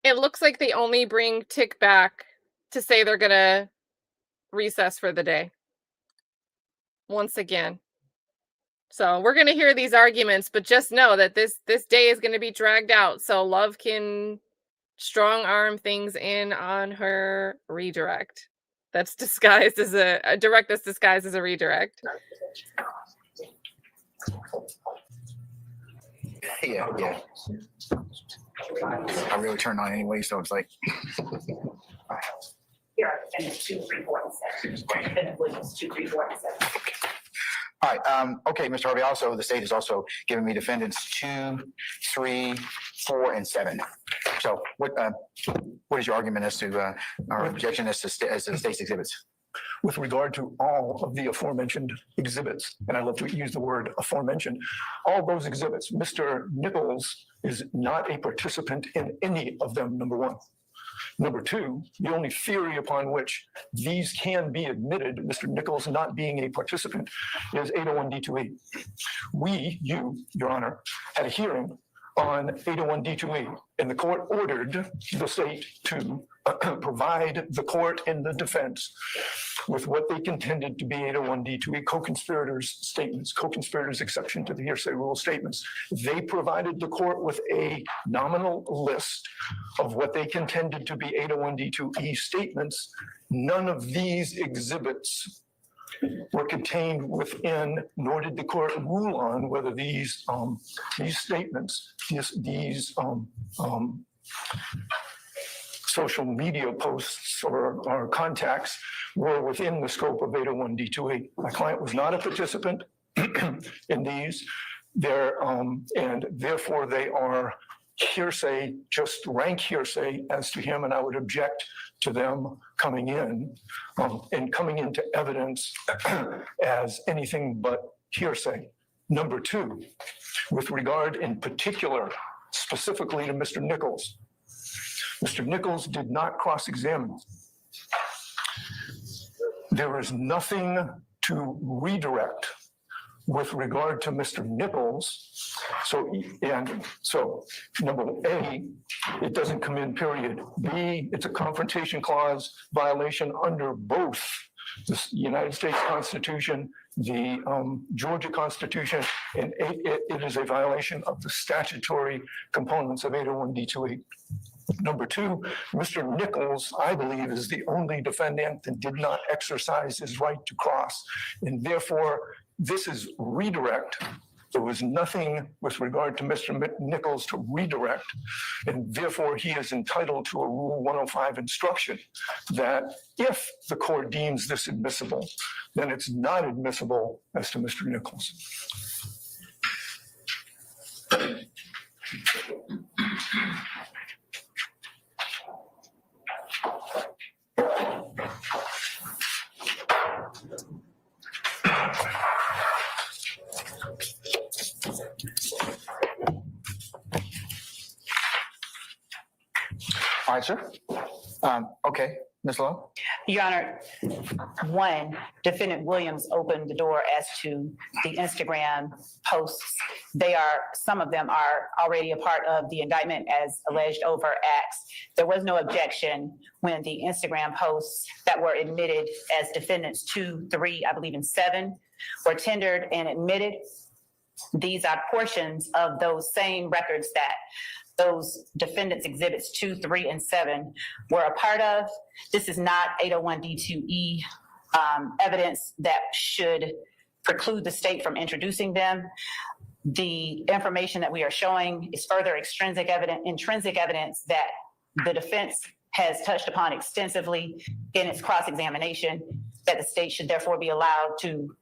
it looks like they only bring Tick back to say they're going to recess for the day. Once again. So we're going to hear these arguments, but just know that this day is going to be dragged out so Love can strong arm things in on her redirect. That's disguised as a direct that's disguised as a redirect. Yeah. I really turned on anyway, so it's like. Here are defendants 2, 3, 4, and 7. Defendant Williams 2, 3, 4, and 7. All right. Okay, Mr. Harvey. Also, the state has also given me defendants 2, 3, 4, and 7. So, what is your argument as to our objection as to the state's exhibits? With regard to all of the aforementioned exhibits, and I love to use the word aforementioned, all those exhibits, Mr. Nichols is not a participant in any of them, number one. Number two, the only theory upon which these can be admitted, Mr. Nichols not being a participant, is 801D2E. You, Your Honor, had a hearing on 801D2E, and the court ordered the state to provide the court and the defense with what they contended to be 801D2E co-conspirators statements, co-conspirators exception to the hearsay rule statements. They provided the court with a nominal list of what they contended to be 801D2E statements. None of these exhibits were contained within, nor did the court rule on whether these statements, these social media posts or contacts were within the scope of 801D2E. My client was not a participant in these, and therefore they are hearsay, just rank hearsay as to him, and I would object to them coming in and coming into evidence as anything but hearsay. Number two, with regard in particular, specifically to Mr. Nichols, Mr. Nichols did not cross-examine. There is nothing to redirect with regard to Mr. Nichols. So number A, it doesn't come in, period. B, it's a confrontation clause violation under both the United States Constitution, the Georgia Constitution, and it is a violation of the statutory components of 801D2E. Number two, Mr. Nichols, I believe, is the only defendant that did not exercise his right to cross. And therefore, this is redirect. There was nothing with regard to Mr. Nichols to redirect. And therefore, he is entitled to a Rule 105 instruction that if the court deems this admissible, then it's not admissible as to Mr. Nichols. All right, sir. Okay, Ms. Love. Your Honor, one, Defendant Williams opened the door as to the Instagram posts. Some of them are already a part of the indictment as alleged overt acts. There was no objection when the Instagram posts that were admitted as defendants 2, 3, I believe, and 7 were tendered and admitted. These are portions of those same records that those defendants exhibits 2, 3, and 7 were a part of. This is not 801D2E evidence that should preclude the state from introducing them. The information that we are showing is further intrinsic evidence that the defense has touched upon extensively in its cross-examination, that the state should therefore be allowed to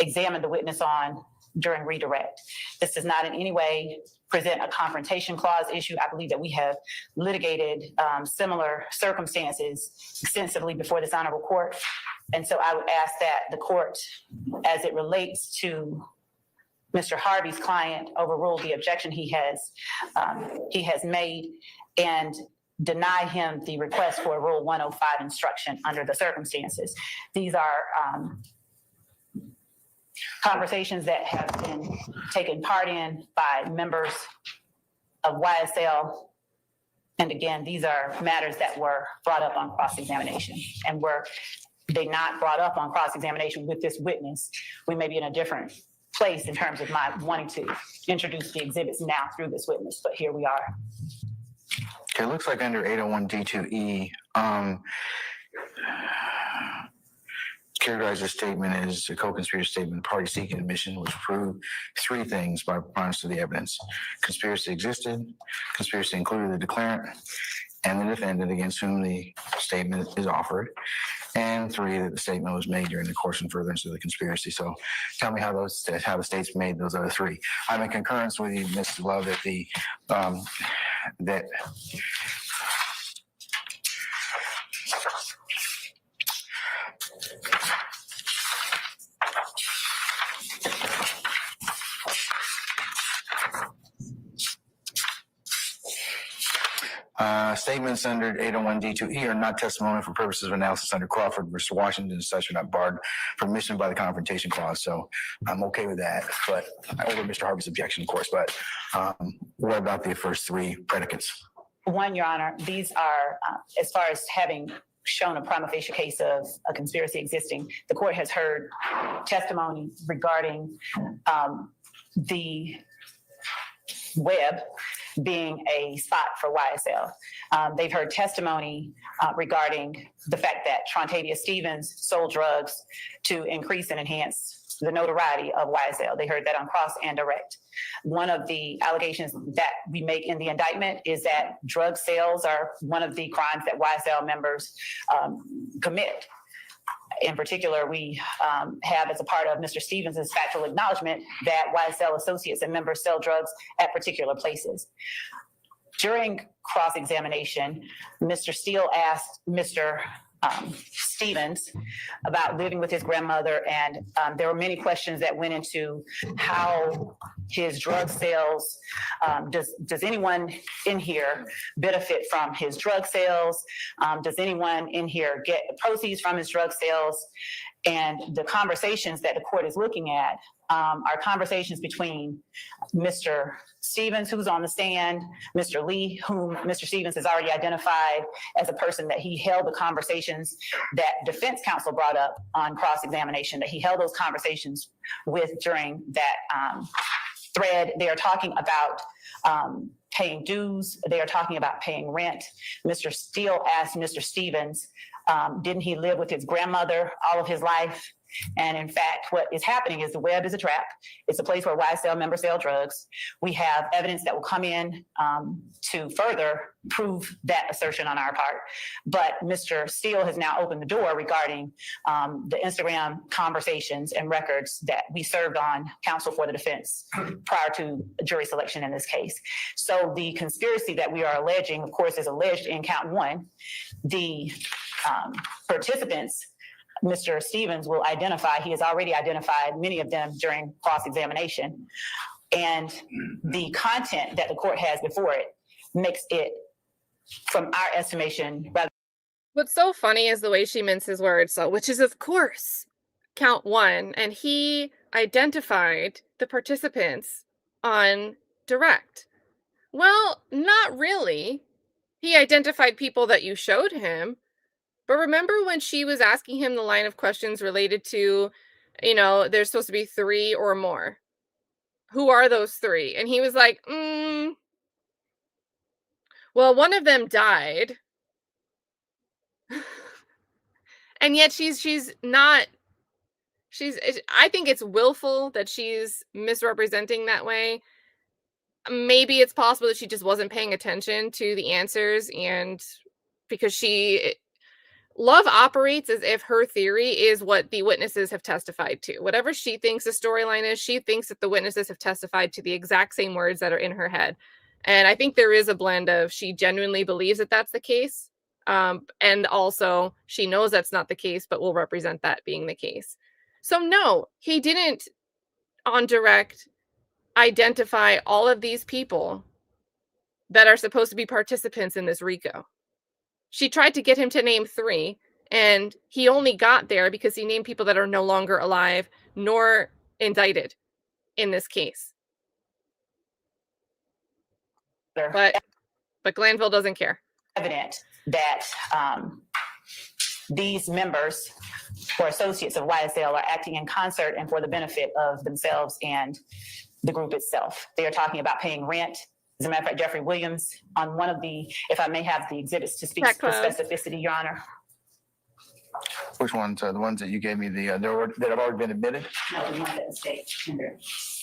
examine the witness on during redirect. This does not in any way present a confrontation clause issue. I believe that we have litigated similar circumstances extensively before this honorable court. And so I would ask that the court, as it relates to Mr. Harvey's client overruled the objection he has made and deny him the request for a Rule 105 instruction under the circumstances. These are conversations that have been taken part in by members of YSL. And again, these are matters that were brought up on cross-examination. And were they not brought up on cross-examination with this witness, we may be in a different place in terms of my wanting to introduce the exhibits now through this witness, but here we are. Okay, it looks like under 801 D2E, characterized this statement as a co-conspirator statement, party seeking admission, which proved three things by preponderance of the evidence. Conspiracy existed, conspiracy included the declarant and the defendant against whom the statement is offered, and three, that the statement was made during the course and furtherance of the conspiracy. So tell me how the states made those other three. I'm in concurrence with you, Ms. Love, that that statements under 801 D2E are not testimony for purposes of analysis under Crawford versus Washington, and such are not barred from admission by the Confrontation Clause. So I'm okay with that, but over Mr. Harvey's objection, of course. But what about the first three predicates? One, Your Honor, these are, as far as having shown a prima facie case of a conspiracy existing, the court has heard testimony regarding the web being a spot for YSL. They've heard testimony regarding the fact that Trontavious Stephens sold drugs to increase and enhance the notoriety of YSL. They heard that on cross and direct. One of the allegations that we make in the indictment is that drug sales are one of the crimes that YSL members commit. In particular, we have, as a part of Mr. Stevens' factual acknowledgement, that YSL associates and members sell drugs at particular places. During cross-examination, Mr. Steele asked Mr. Stevens about living with his grandmother, and there were many questions that went into how his drug sales, does anyone in here benefit from his drug sales? Does anyone in here get the proceeds from his drug sales? And the conversations that the court is looking at are conversations between Mr. Stevens, who's on the stand, Mr. Lee, whom Mr. Stevens has already identified as a person that he held the conversations that defense counsel brought up on cross-examination, that he held those conversations with during that thread. They are talking about paying dues. They are talking about paying rent. Mr. Steele asked Mr. Stevens, didn't he live with his grandmother all of his life? And in fact, what is happening is the web is a trap. It's a place where YSL members sell drugs. We have evidence that will come in to further prove that assertion on our part. But Mr. Steele has now opened the door regarding the Instagram conversations and records that we served on counsel for the defense prior to jury selection in this case. So the conspiracy that we are alleging, of course, is alleged in count one. The participants, Mr. Stevens will identify, he has already identified many of them during cross-examination. And the content that the court has before it makes it, from our estimation, rather. What's so funny is the way she minces words, so, which is, of course, count one. And he identified the participants on direct. Well, not really. He identified people that you showed him. But remember when she was asking him the line of questions related to, you know, there's supposed to be three or more. Who are those three? And he was like, well, one of them died. And yet I think it's willful that she's misrepresenting that way. Maybe it's possible that she just wasn't paying attention to the answers, and because Love operates as if her theory is what the witnesses have testified to. Whatever she thinks the storyline is, she thinks that the witnesses have testified to the exact same words that are in her head. And I think there is a blend of she genuinely believes that that's the case. And also she knows that's not the case, but will represent that being the case. So no, he didn't on direct identify all of these people that are supposed to be participants in this RICO. She tried to get him to name 3, and he only got there because he named people that are no longer alive nor indicted in this case. But Glanville doesn't care. Evident that these members or associates of YSL are acting in concert and for the benefit of themselves and the group itself. They are talking about paying rent. As a matter of fact, Jeffrey Williams on one of the, if I may have the exhibits to speak for specificity, Your Honor. Which ones? The ones that you gave me, that have already been admitted? No, the ones that the state tendered.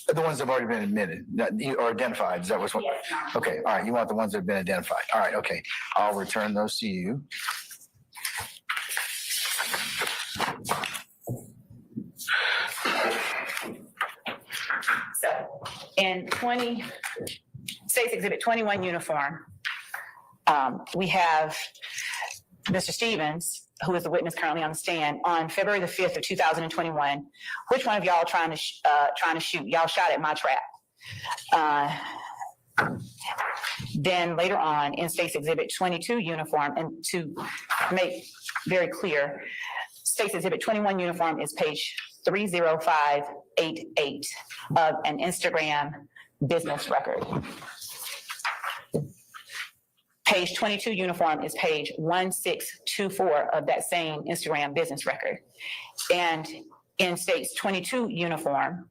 The ones that have already been admitted or identified. Is that what's one? Yes, Your Honor. Okay. All right. You want the ones that have been identified. All right. Okay. I'll return those to you. So in State's Exhibit 21 uniform, we have Mr. Stevens, who is the witness currently on the stand, on February the 5th of 2021. Which one of y'all trying to shoot? Y'all shot at my trap. Then later on in State's Exhibit 22 uniform, and to make very clear, State's Exhibit 21 uniform is page 30588 of an Instagram business record. Page 22 uniform is page 1624 of that same Instagram business record. And in State's 22 uniform,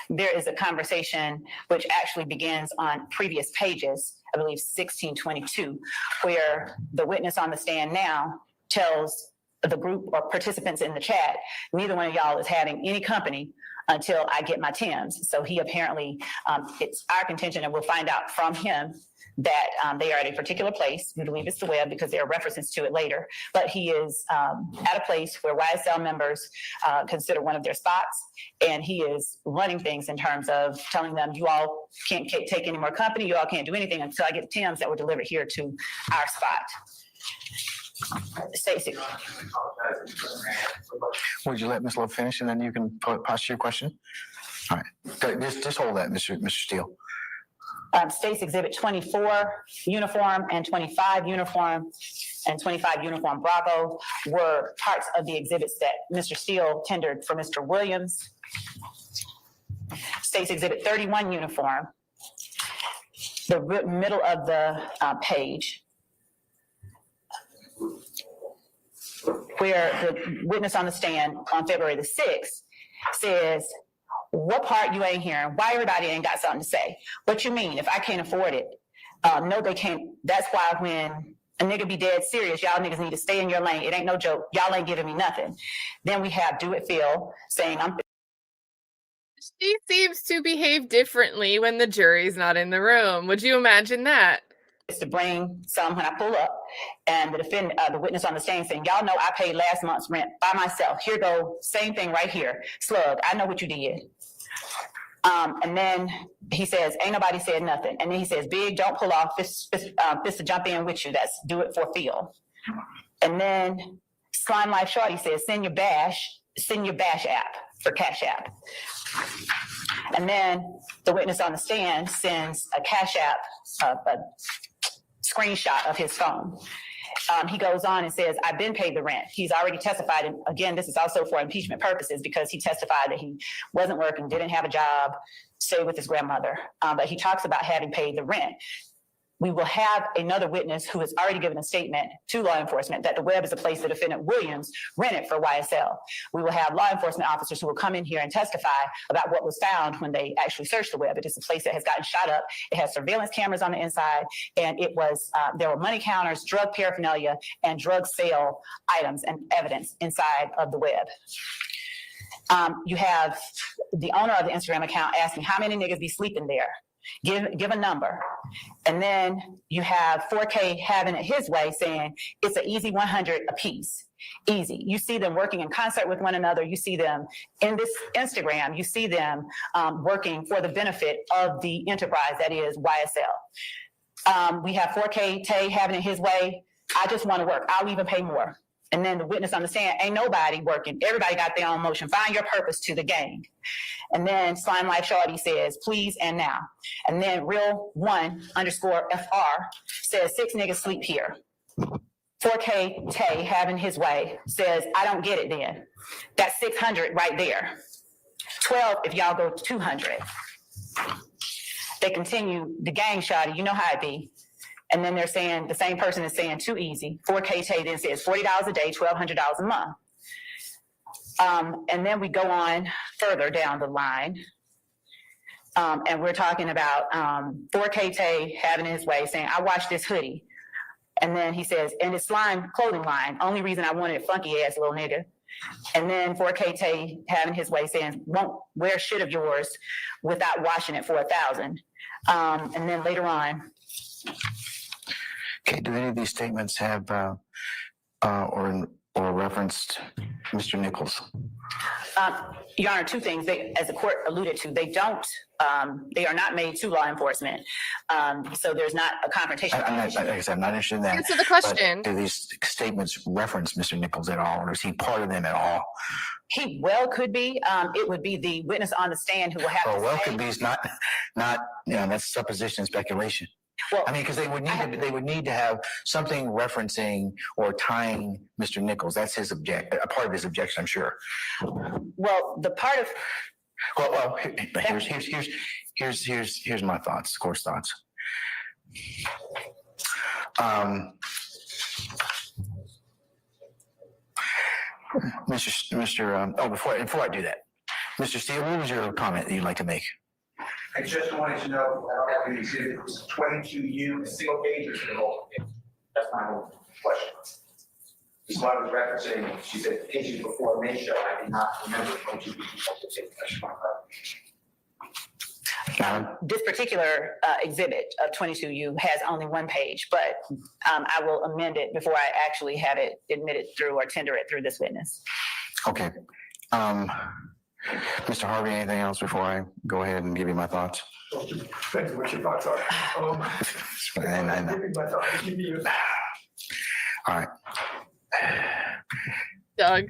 there is a conversation which actually begins on previous pages, I believe 1622, where the witness on the stand now tells the group or participants in the chat, neither one of y'all is having any company until I get my Timbs. So he apparently, it's our contention, and we'll find out from him, that they are at a particular place. We believe it's the web because there are references to it later. But he is at a place where YSL members consider one of their spots, and he is running things in terms of telling them, you all can't take any more company, you all can't do anything until I get Timbs that were delivered here to our spot. Stacey. Would you let Ms. Love finish, and then you can posture your question? All right. Go, just hold that, Mr. Steele. State's Exhibit 24 uniform and 25 uniform and 25 uniform Bravo were parts of the exhibits that Mr. Steele tendered for Mr. Williams. State's Exhibit 31 uniform, the middle of the page, where the witness on the stand on February the 6th says, what part you ain't hearing? Why everybody ain't got something to say? What you mean? If I can't afford it? No, they can't. That's why when a nigga be dead serious, y'all niggas need to stay in your lane. It ain't no joke. Y'all ain't giving me nothing. Then we have Do It Phil saying, She seems to behave differently when the jury's not in the room. Would you imagine that? To bring some when I pull up, and the witness on the stand saying, y'all know I paid last month's rent by myself. Here go, same thing right here. Slug, I know what you did. And then he says, ain't nobody said nothing. And then he says, Big, don't pull off, fist to jump in with you. That's Do It for Phil. And then Slime Life Shorty says, send your bash app for CashApp. And then the witness on the stand sends a CashApp, a screenshot of his phone. He goes on and says, I've been paid the rent. He's already testified. And again, this is also for impeachment purposes because he testified that he wasn't working, didn't have a job, stayed with his grandmother. But he talks about having paid the rent. We will have another witness who has already given a statement to law enforcement that the web is a place the defendant Williams rented for YSL. We will have law enforcement officers who will come in here and testify about what was found when they actually searched the web. It is a place that has gotten shot up. It has surveillance cameras on the inside, and it was there were money counters, drug paraphernalia, and drug sale items and evidence inside of the web. You have the owner of the Instagram account asking how many niggas be sleeping there. give a number. And then you have 4K having it his way, saying it's an easy 100 apiece. Easy. You see them working in concert with one another. You see them in this Instagram. You see them working for the benefit of the enterprise that is YSL. We have 4K Tay having it his way. I just want to work. I'll even pay more. And then the witness on the stand, ain't nobody working. Everybody got their own motion. Find your purpose to the gang. And then Slime Life Shorty says, please and now. And then Real 1_FR says, 6 niggas sleep here. 4K Tay having his way says, I don't get it then. That's 600 right there. 12 if y'all go to 200. They continue the gang shotty, you know how it be. And then they're saying, the same person is saying too easy. 4K Tay then says $40 a day, $1,200 a month. And then we go on further down the line. And we're talking about 4K Tay having his way saying, I watched this hoodie. And then he says, and it's Slime clothing line. Only reason I wanted it funky ass little nigga. And then 4K Tay having his way saying, won't wear shit of yours without washing it for $1,000. And then later on. Okay, do any of these statements have or referenced Mr. Nichols? Your Honor, two things. They, as the court alluded to, they are not made to law enforcement. So there's not a confrontation. Like I said, I'm not interested in that. Answer the question. Do these statements reference Mr. Nichols at all, or is he part of them at all? He well could be. It would be the witness on the stand who will have to well say. could be is not, that's supposition and speculation. Well, I mean, because they would need to have something referencing or tying Mr. Nichols. That's a part of his objection, I'm sure. Well, the part of here's my thoughts, course thoughts. Before I do that, Mr. Steele, what was your comment that you'd like to make? I just wanted to know, I don't have exhibit, it was 22U, a single page or is it an multiple page? That's my whole question. This one was referencing, she said pages before May show, I did not remember 22U. this particular exhibit of 22U has only one page, but I will amend it before I actually have it admitted through or tender it through this witness. Okay. Mr. Harvey, anything else before I go ahead and give you my thoughts? Thank you, what your thoughts are. I know. Give me my thoughts. Give me your... All right. Doug.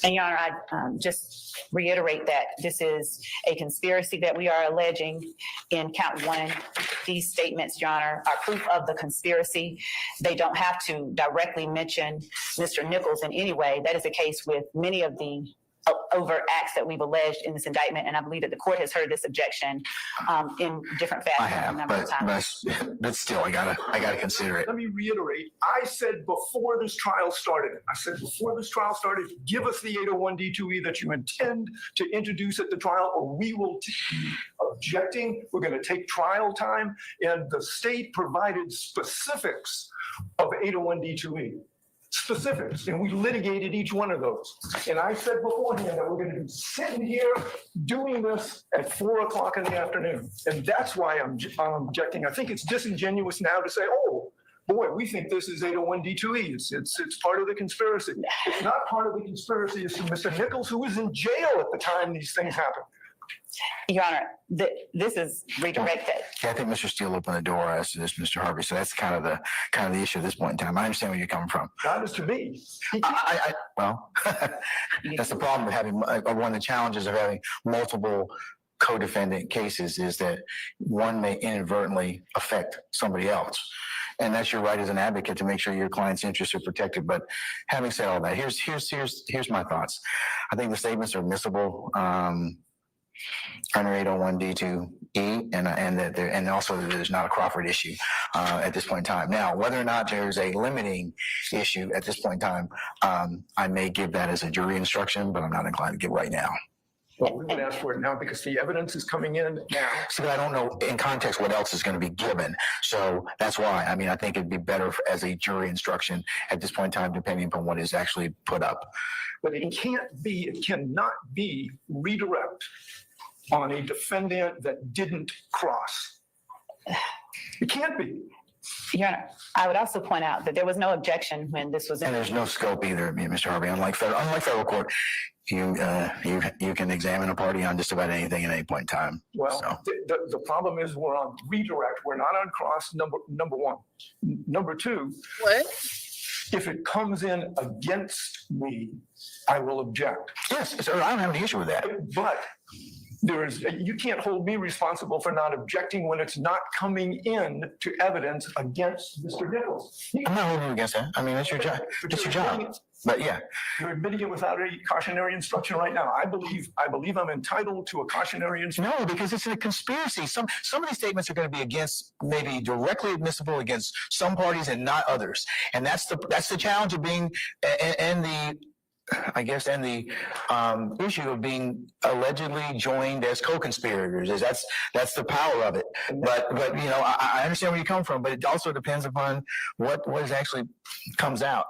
And Your Honor, I just reiterate that this is a conspiracy that we are alleging in count 1. These statements, Your Honor, are proof of the conspiracy. They don't have to directly mention Mr. Nichols in any way. That is the case with many of the overt acts that we've alleged in this indictment, and I believe that the court has heard this objection in different fashions. I have, but still, I gotta consider it. Let me reiterate. I said before this trial started, give us the 801D2E that you intend to introduce at the trial, or we will be objecting. We're going to take trial time, and the state provided specifics of 801D2E. Specifics, and we litigated each one of those. And I said beforehand that we're going to be sitting here doing this at 4 o'clock in the afternoon. And that's why I'm objecting. I think it's disingenuous now to say, oh, boy, we think this is 801D2E. It's part of the conspiracy. It's not part of the conspiracy. It's Mr. Nichols, who was in jail at the time these things happened. Your Honor, this is redirected. Yeah, I think Mr. Steele opened the door as to this, Mr. Harvey. So that's kind of the issue at this point in time. I understand where you're coming from. Not as to me. Well, that's the problem with having one of the challenges of having multiple co-defendant cases is that one may inadvertently affect somebody else. And that's your right as an advocate to make sure your client's interests are protected. But having said all that, here's my thoughts. I think the statements are admissible under 801D2E, and also that there's not a Crawford issue at this point in time. Now, whether or not there's a limiting issue at this point in time, I may give that as a jury instruction, but I'm not inclined to give right now. Well, we would ask for it now because the evidence is coming in now. See, I don't know in context what else is going to be given. So that's why, I mean, I think it'd be better as a jury instruction at this point in time, depending upon what is actually put up. But it cannot be redirect on a defendant that didn't cross. It can't be. Your Honor, I would also point out that there was no objection when this was. And there's no scope either, Mr. Harvey. Unlike federal court, you can examine a party on just about anything at any point in time. Well, so. the problem is we're on redirect. We're not on cross, number one. Number two. What? If it comes in against me, I will object. Yes, sir, I don't have any issue with that. But you can't hold me responsible for not objecting when it's not coming in to evidence against Mr. Nichols. I'm not holding you against that. I mean, that's your job. It's your job. But yeah. You're admitting it without a cautionary instruction right now. I believe I'm entitled to a cautionary instruction. No, because it's a conspiracy. Some of these statements are going to be against, maybe directly admissible against some parties and not others. And that's the challenge of being, and the issue of being allegedly joined as co-conspirators is that's the power of it. But you know, I understand where you come from, but it also depends upon what is actually comes out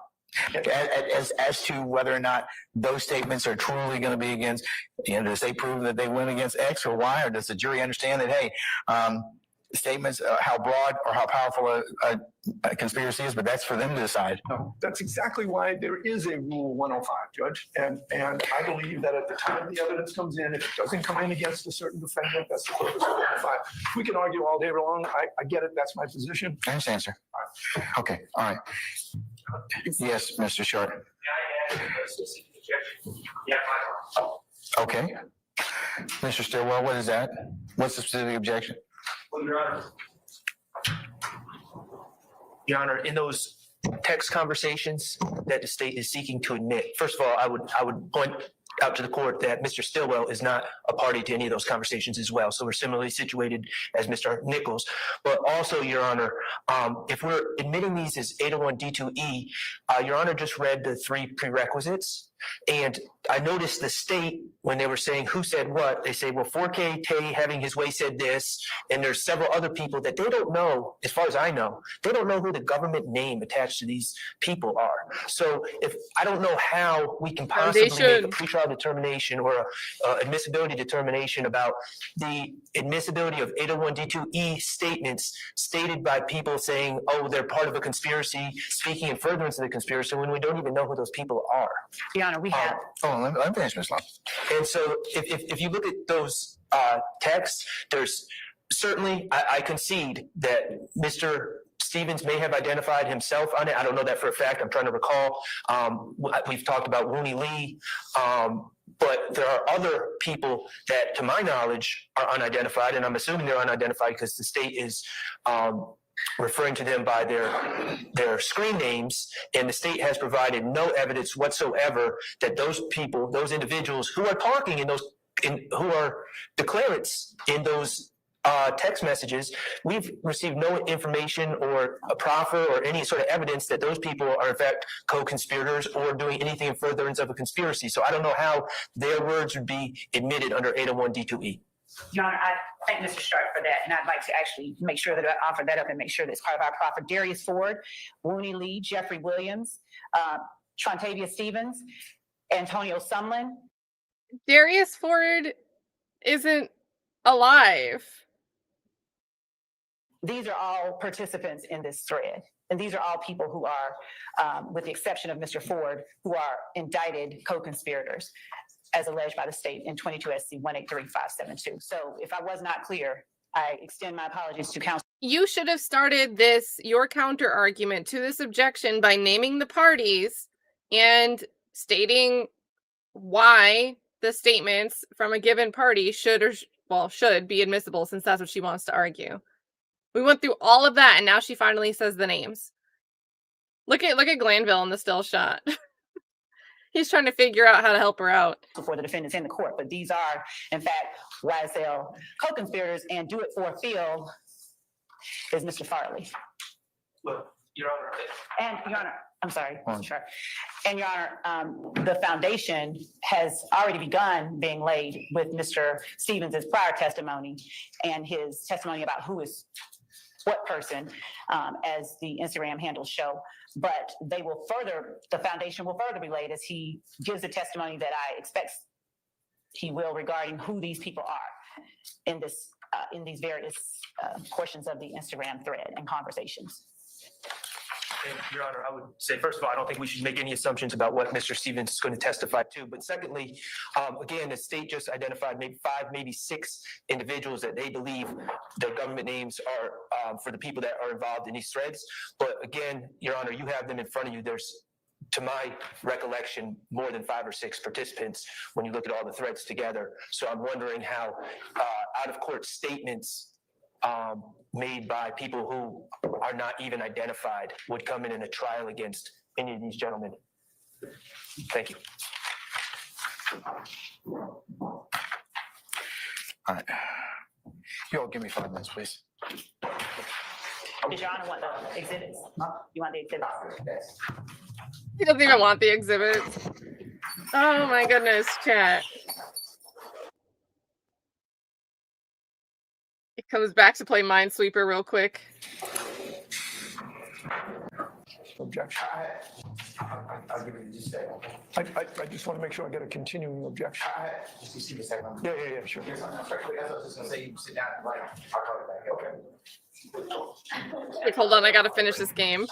as to whether or not those statements are truly going to be against, you know, does they prove that they went against X or Y, or does the jury understand that, hey, statements, how broad or how powerful a conspiracy is, but that's for them to decide. No, that's exactly why there is a Rule 105, Judge. And I believe that at the time the evidence comes in, if it doesn't come in against a certain defendant, that's the purpose of 105. We can argue all day long. I get it. That's my position. I understand, sir. All right. Okay. All right. Yes, Mr. Schardt. Okay. Mr. Stillwell, what is that? What's the specific objection? Well, Your Honor, in those text conversations that the state is seeking to admit, first of all, I would point out to the court that Mr. Stillwell is not a party to any of those conversations as well. So we're similarly situated as Mr. Nichols. But also, Your Honor, if we're admitting these as 801 D2E, Your Honor just read the 3 prerequisites. And I noticed the state, when they were saying who said what, they say, well, 4K Tay having his way said this, and there's several other people that they don't know, as far as I know, they don't know who the government name attached to these people are. So if I don't know how we can possibly make a pretrial determination or a admissibility determination about the admissibility of 801 D2E statements stated by people saying, oh, they're part of a conspiracy, speaking in furtherance of the conspiracy, when we don't even know who those people are. Your Honor, we have. Let me finish, Ms. Love. And so if you look at those texts, there's certainly, I concede that Mr. Stevens may have identified himself on it. I don't know that for a fact. I'm trying to recall. We've talked about Rooney Lee, but there are other people that, to my knowledge, are unidentified, and I'm assuming they're unidentified because the state is referring to them by their screen names, and the state has provided no evidence whatsoever that those people, those individuals who are talking who are declarants in those text messages, we've received no information or a proffer or any sort of evidence that those people are in fact co-conspirators or doing anything in furtherance of a conspiracy. So I don't know how their words would be admitted under 801 D2E. Your Honor, I thank Mr. Schardt for that, and I'd like to actually make sure that I offer that up and make sure that it's part of our proffer. Darius Ford, Rooney Lee, Jeffrey Williams, Trontavious Stephens, Antonio Sumlin. Darius Ford isn't alive. These are all participants in this thread. And these are all people who are, with the exception of Mr. Ford, who are indicted co-conspirators, as alleged by the state in 22 SC 183572. So if I was not clear, I extend my apologies to counsel. You should have started your counter argument to this objection by naming the parties and stating why the statements from a given party should be admissible, since that's what she wants to argue. We went through all of that, and now she finally says the names. Look at Glanville in the still shot. He's trying to figure out how to help her out. For the defendants in the court, but these are, in fact, YSL co-conspirators, and do it for a field is Mr. Farley. Well, Your Honor. And Your Honor, I'm sorry, Mr. Schardt. And Your Honor, the foundation has already begun being laid with Mr. Stevens' prior testimony and his testimony about who is what person, as the Instagram handles show. But they will further, the foundation will further be laid as he gives the testimony that I expect he will regarding who these people are in this, in these various portions of the Instagram thread and conversations. And Your Honor, I would say, first of all, I don't think we should make any assumptions about what Mr. Stevens is going to testify to. But secondly, again, the state just identified maybe 5, maybe 6 individuals that they believe their government names are for the people that are involved in these threads. But again, Your Honor, you have them in front of you. There's, to my recollection, more than 5 or 6 participants when you look at all the threads together. So I'm wondering how out-of-court statements made by people who are not even identified would come in a trial against any of these gentlemen. Thank you. All right. You all give me 5 minutes, please. Did Your Honor want the exhibits? You want the exhibits? He doesn't even want the exhibits. Oh my goodness, chat. It comes back to play Minesweeper real quick. Objection. I'll give you just a second. I just want to make sure I get a continuing objection. Just you see the second one. Yeah, sure. Yes, I'm sorry. That's what I was just gonna say. You sit down and write. I'll call it back. Okay. Wait, hold on, I gotta finish this game.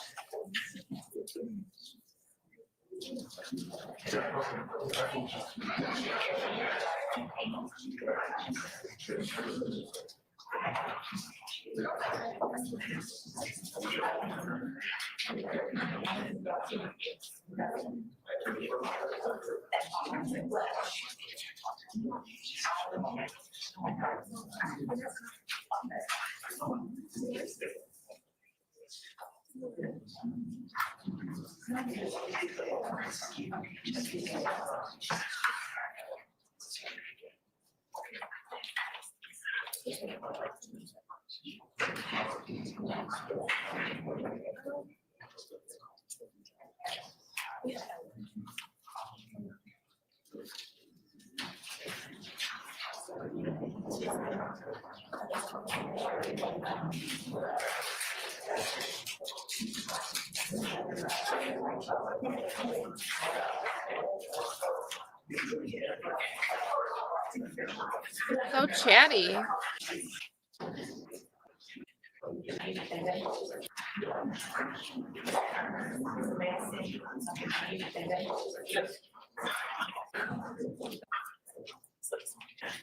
So chatty.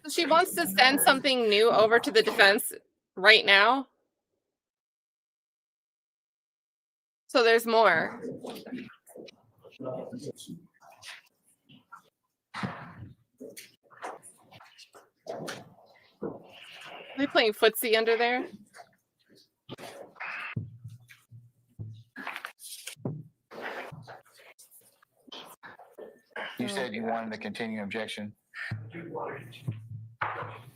She wants to send something new over to the defense right now. So there's more. Are they playing footsie under there? You said you wanted a continuing objection.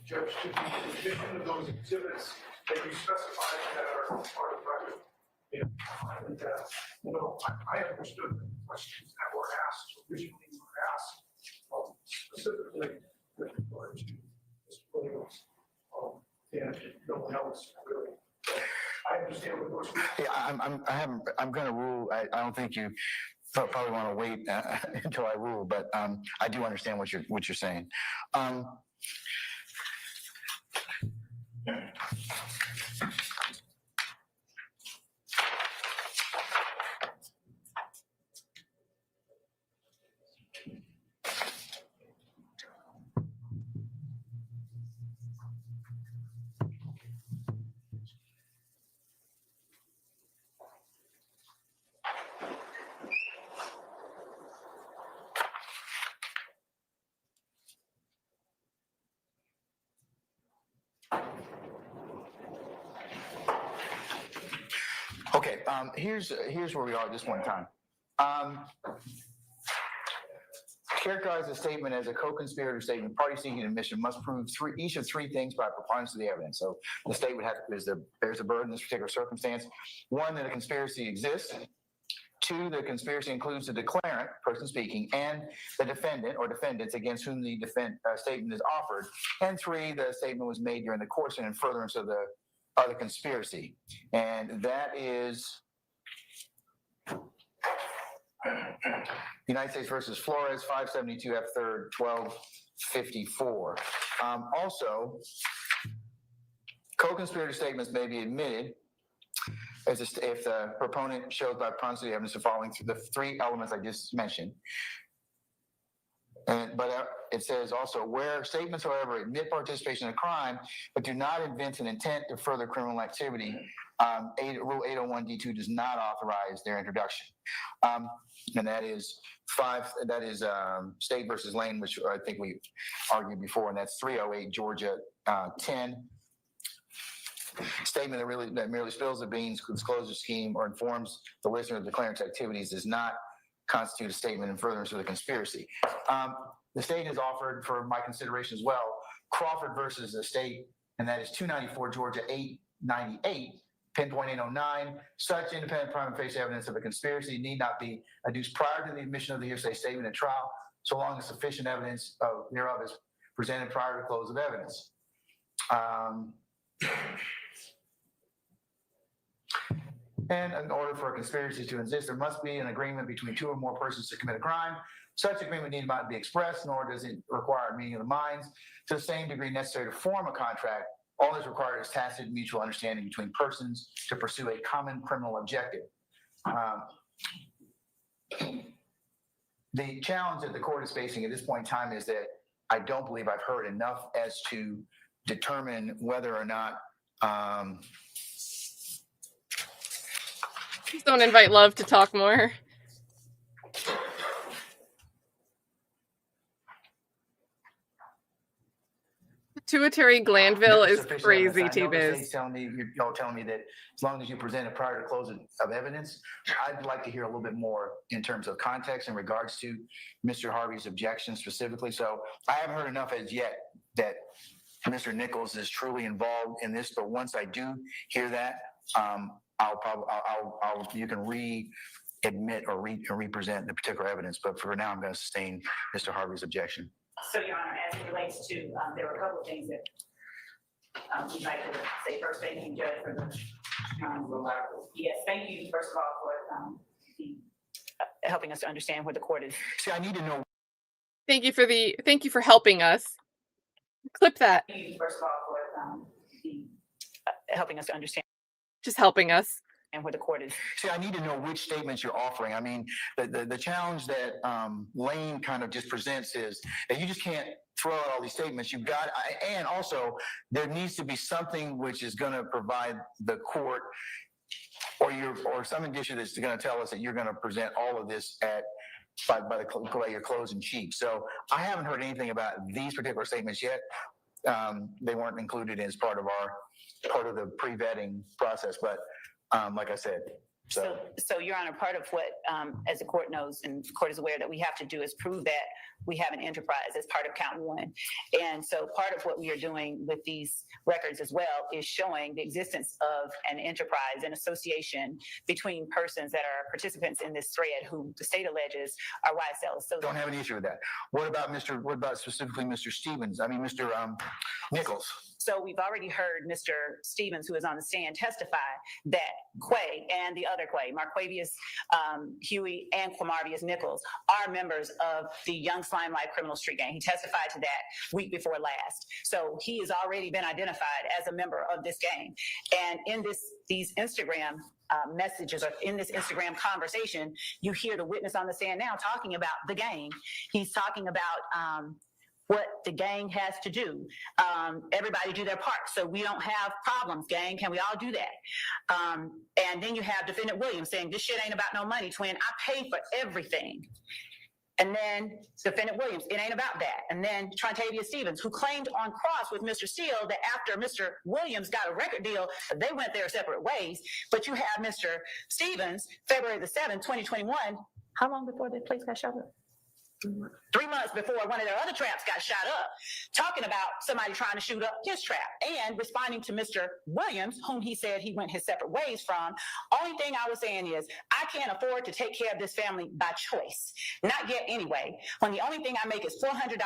Judge, to the addition of those exhibits that you specified that are part of the record. And, I understood the questions that were asked, originally were asked, specifically with regard to this Williams, and no one else really. I understand what those. Yeah, I'm going to rule. I don't think you probably want to wait until I rule, but I do understand what you're saying. Okay, here's where we are at this point in time. Characterize the statement as a co-conspirator statement. Party seeking admission must prove each of three things by preponderance of the evidence. So the state would have bears a burden in this particular circumstance. 1, that a conspiracy exists. 2, the conspiracy includes the declarant, person speaking, and the defendant or defendants against whom the statement is offered. And 3, the statement was made during the course and in furtherance of the conspiracy. And that is United States versus Flores, 572 F. 3rd, 1254. Also, co-conspirator statements may be admitted if the proponent shows by preponderance of the evidence the following through the 3 elements I just mentioned. But it says also, where statements, however, admit participation in a crime, but do not evince an intent to further criminal activity, Rule 801 D2 does not authorize their introduction. And that is State versus Lane, which I think we argued before, and that's 308 Georgia 10. Statement that merely spills the beans, discloses a scheme, or informs the listener of the declarant's activities does not constitute a statement in furtherance of the conspiracy. The state has offered for my consideration as well, Crawford versus the state, and that is 294 Georgia 898, pinpoint 809. Such independent prima facie evidence of a conspiracy need not be adduced prior to the admission of the hearsay statement at trial, so long as sufficient evidence thereof is presented prior to close of evidence. And in order for a conspiracy to exist, there must be an agreement between 2 or more persons to commit a crime. Such agreement need not be expressed, nor does it require a meeting of the minds to the same degree necessary to form a contract. All that is required is tacit mutual understanding between persons to pursue a common criminal objective. The challenge that the court is facing at this point in time is that I don't believe I've heard enough as to determine whether or not Please don't invite Love to talk more. Pituitary Glanville is crazy, T-Biz. Y'all telling me that as long as you present it prior to close of evidence, I'd like to hear a little bit more in terms of context in regards to Mr. Harvey's objection specifically. So I haven't heard enough as yet that Mr. Nichols is truly involved in this, but once I do hear that, you can re-admit or represent the particular evidence, but for now, I'm going to sustain Mr. Harvey's objection. So, Your Honor, as it relates to, there were a couple of things that we'd like to say first. Thank you, Judge, for the, yes, thank you, first of all, for helping us to understand where the court is. See, I need to know. Thank you for helping us. Clip that. Thank you, first of all, for helping us to understand. Just helping us. And where the court is. See, I need to know which statements you're offering. I mean, the challenge that Lane kind of just presents is that you just can't throw out all these statements. You've got, and also there needs to be something which is going to provide the court or some indication that's going to tell us that you're going to present all of this by your closing cheek. So I haven't heard anything about these particular statements yet. They weren't included as part of the pre-vetting process, but like I said, so Your Honor, part of what, as the court knows and the court is aware that we have to do is prove that we have an enterprise as part of count 1. And so part of what we are doing with these records as well is showing the existence of an enterprise, an association between persons that are participants in this thread who the state alleges are YSL. So don't have an issue with that. What about specifically Mr. Stevens? I mean, Mr. Nichols. So we've already heard Mr. Stevens, who is on the stand, testify that Quay and the other Quay, Marquavius Huey and Quamarvius Nichols, are members of the Young Slime Life criminal street gang. He testified to that week before last. So he has already been identified as a member of this gang. And in these Instagram messages or in this Instagram conversation, you hear the witness on the stand now talking about the gang. He's talking about what the gang has to do. Everybody do their part. So we don't have problems, gang. Can we all do that? And then you have Defendant Williams saying, this shit ain't about no money, twin. I pay for everything. And then Defendant Williams, it ain't about that. And then Trontavious Stephens, who claimed on cross with Mr. Steele that after Mr. Williams got a record deal, they went their separate ways. But you have Mr. Stephens, February the 7th, 2021. How long before the place got shut up? 3 months before one of their other traps got shot up, talking about somebody trying to shoot up his trap and responding to Mr. Williams, whom he said he went his separate ways from. Only thing I was saying is I can't afford to take care of this family by choice. Not yet anyway. When the only thing I make is $400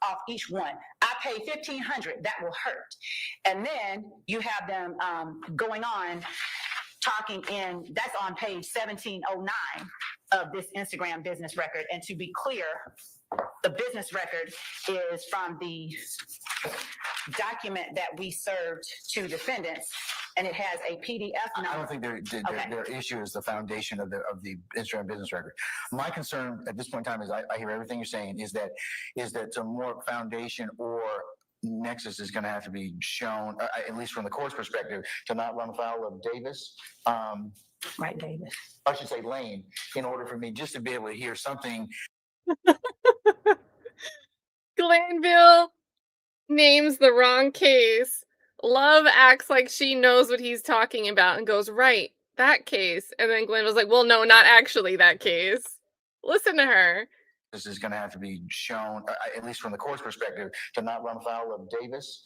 off each one, I pay $1,500. That will hurt. And then you have them going on talking in, that's on page 1709 of this Instagram business record. And to be clear, the business record is from the document that we served to defendants, and it has a PDF number. I don't think their issue is the foundation of the Instagram business record. My concern at this point in time is I hear everything you're saying is that some more foundation or nexus is going to have to be shown, at least from the court's perspective, to not run afoul of Davis. Right, Davis. I should say Lane, in order for me just to be able to hear something. Glanville names the wrong case. Love acts like she knows what he's talking about and goes, right, that case. And then Glanville's like, well, no, not actually that case. Listen to her. This is going to have to be shown, at least from the court's perspective, to not run afoul of Davis.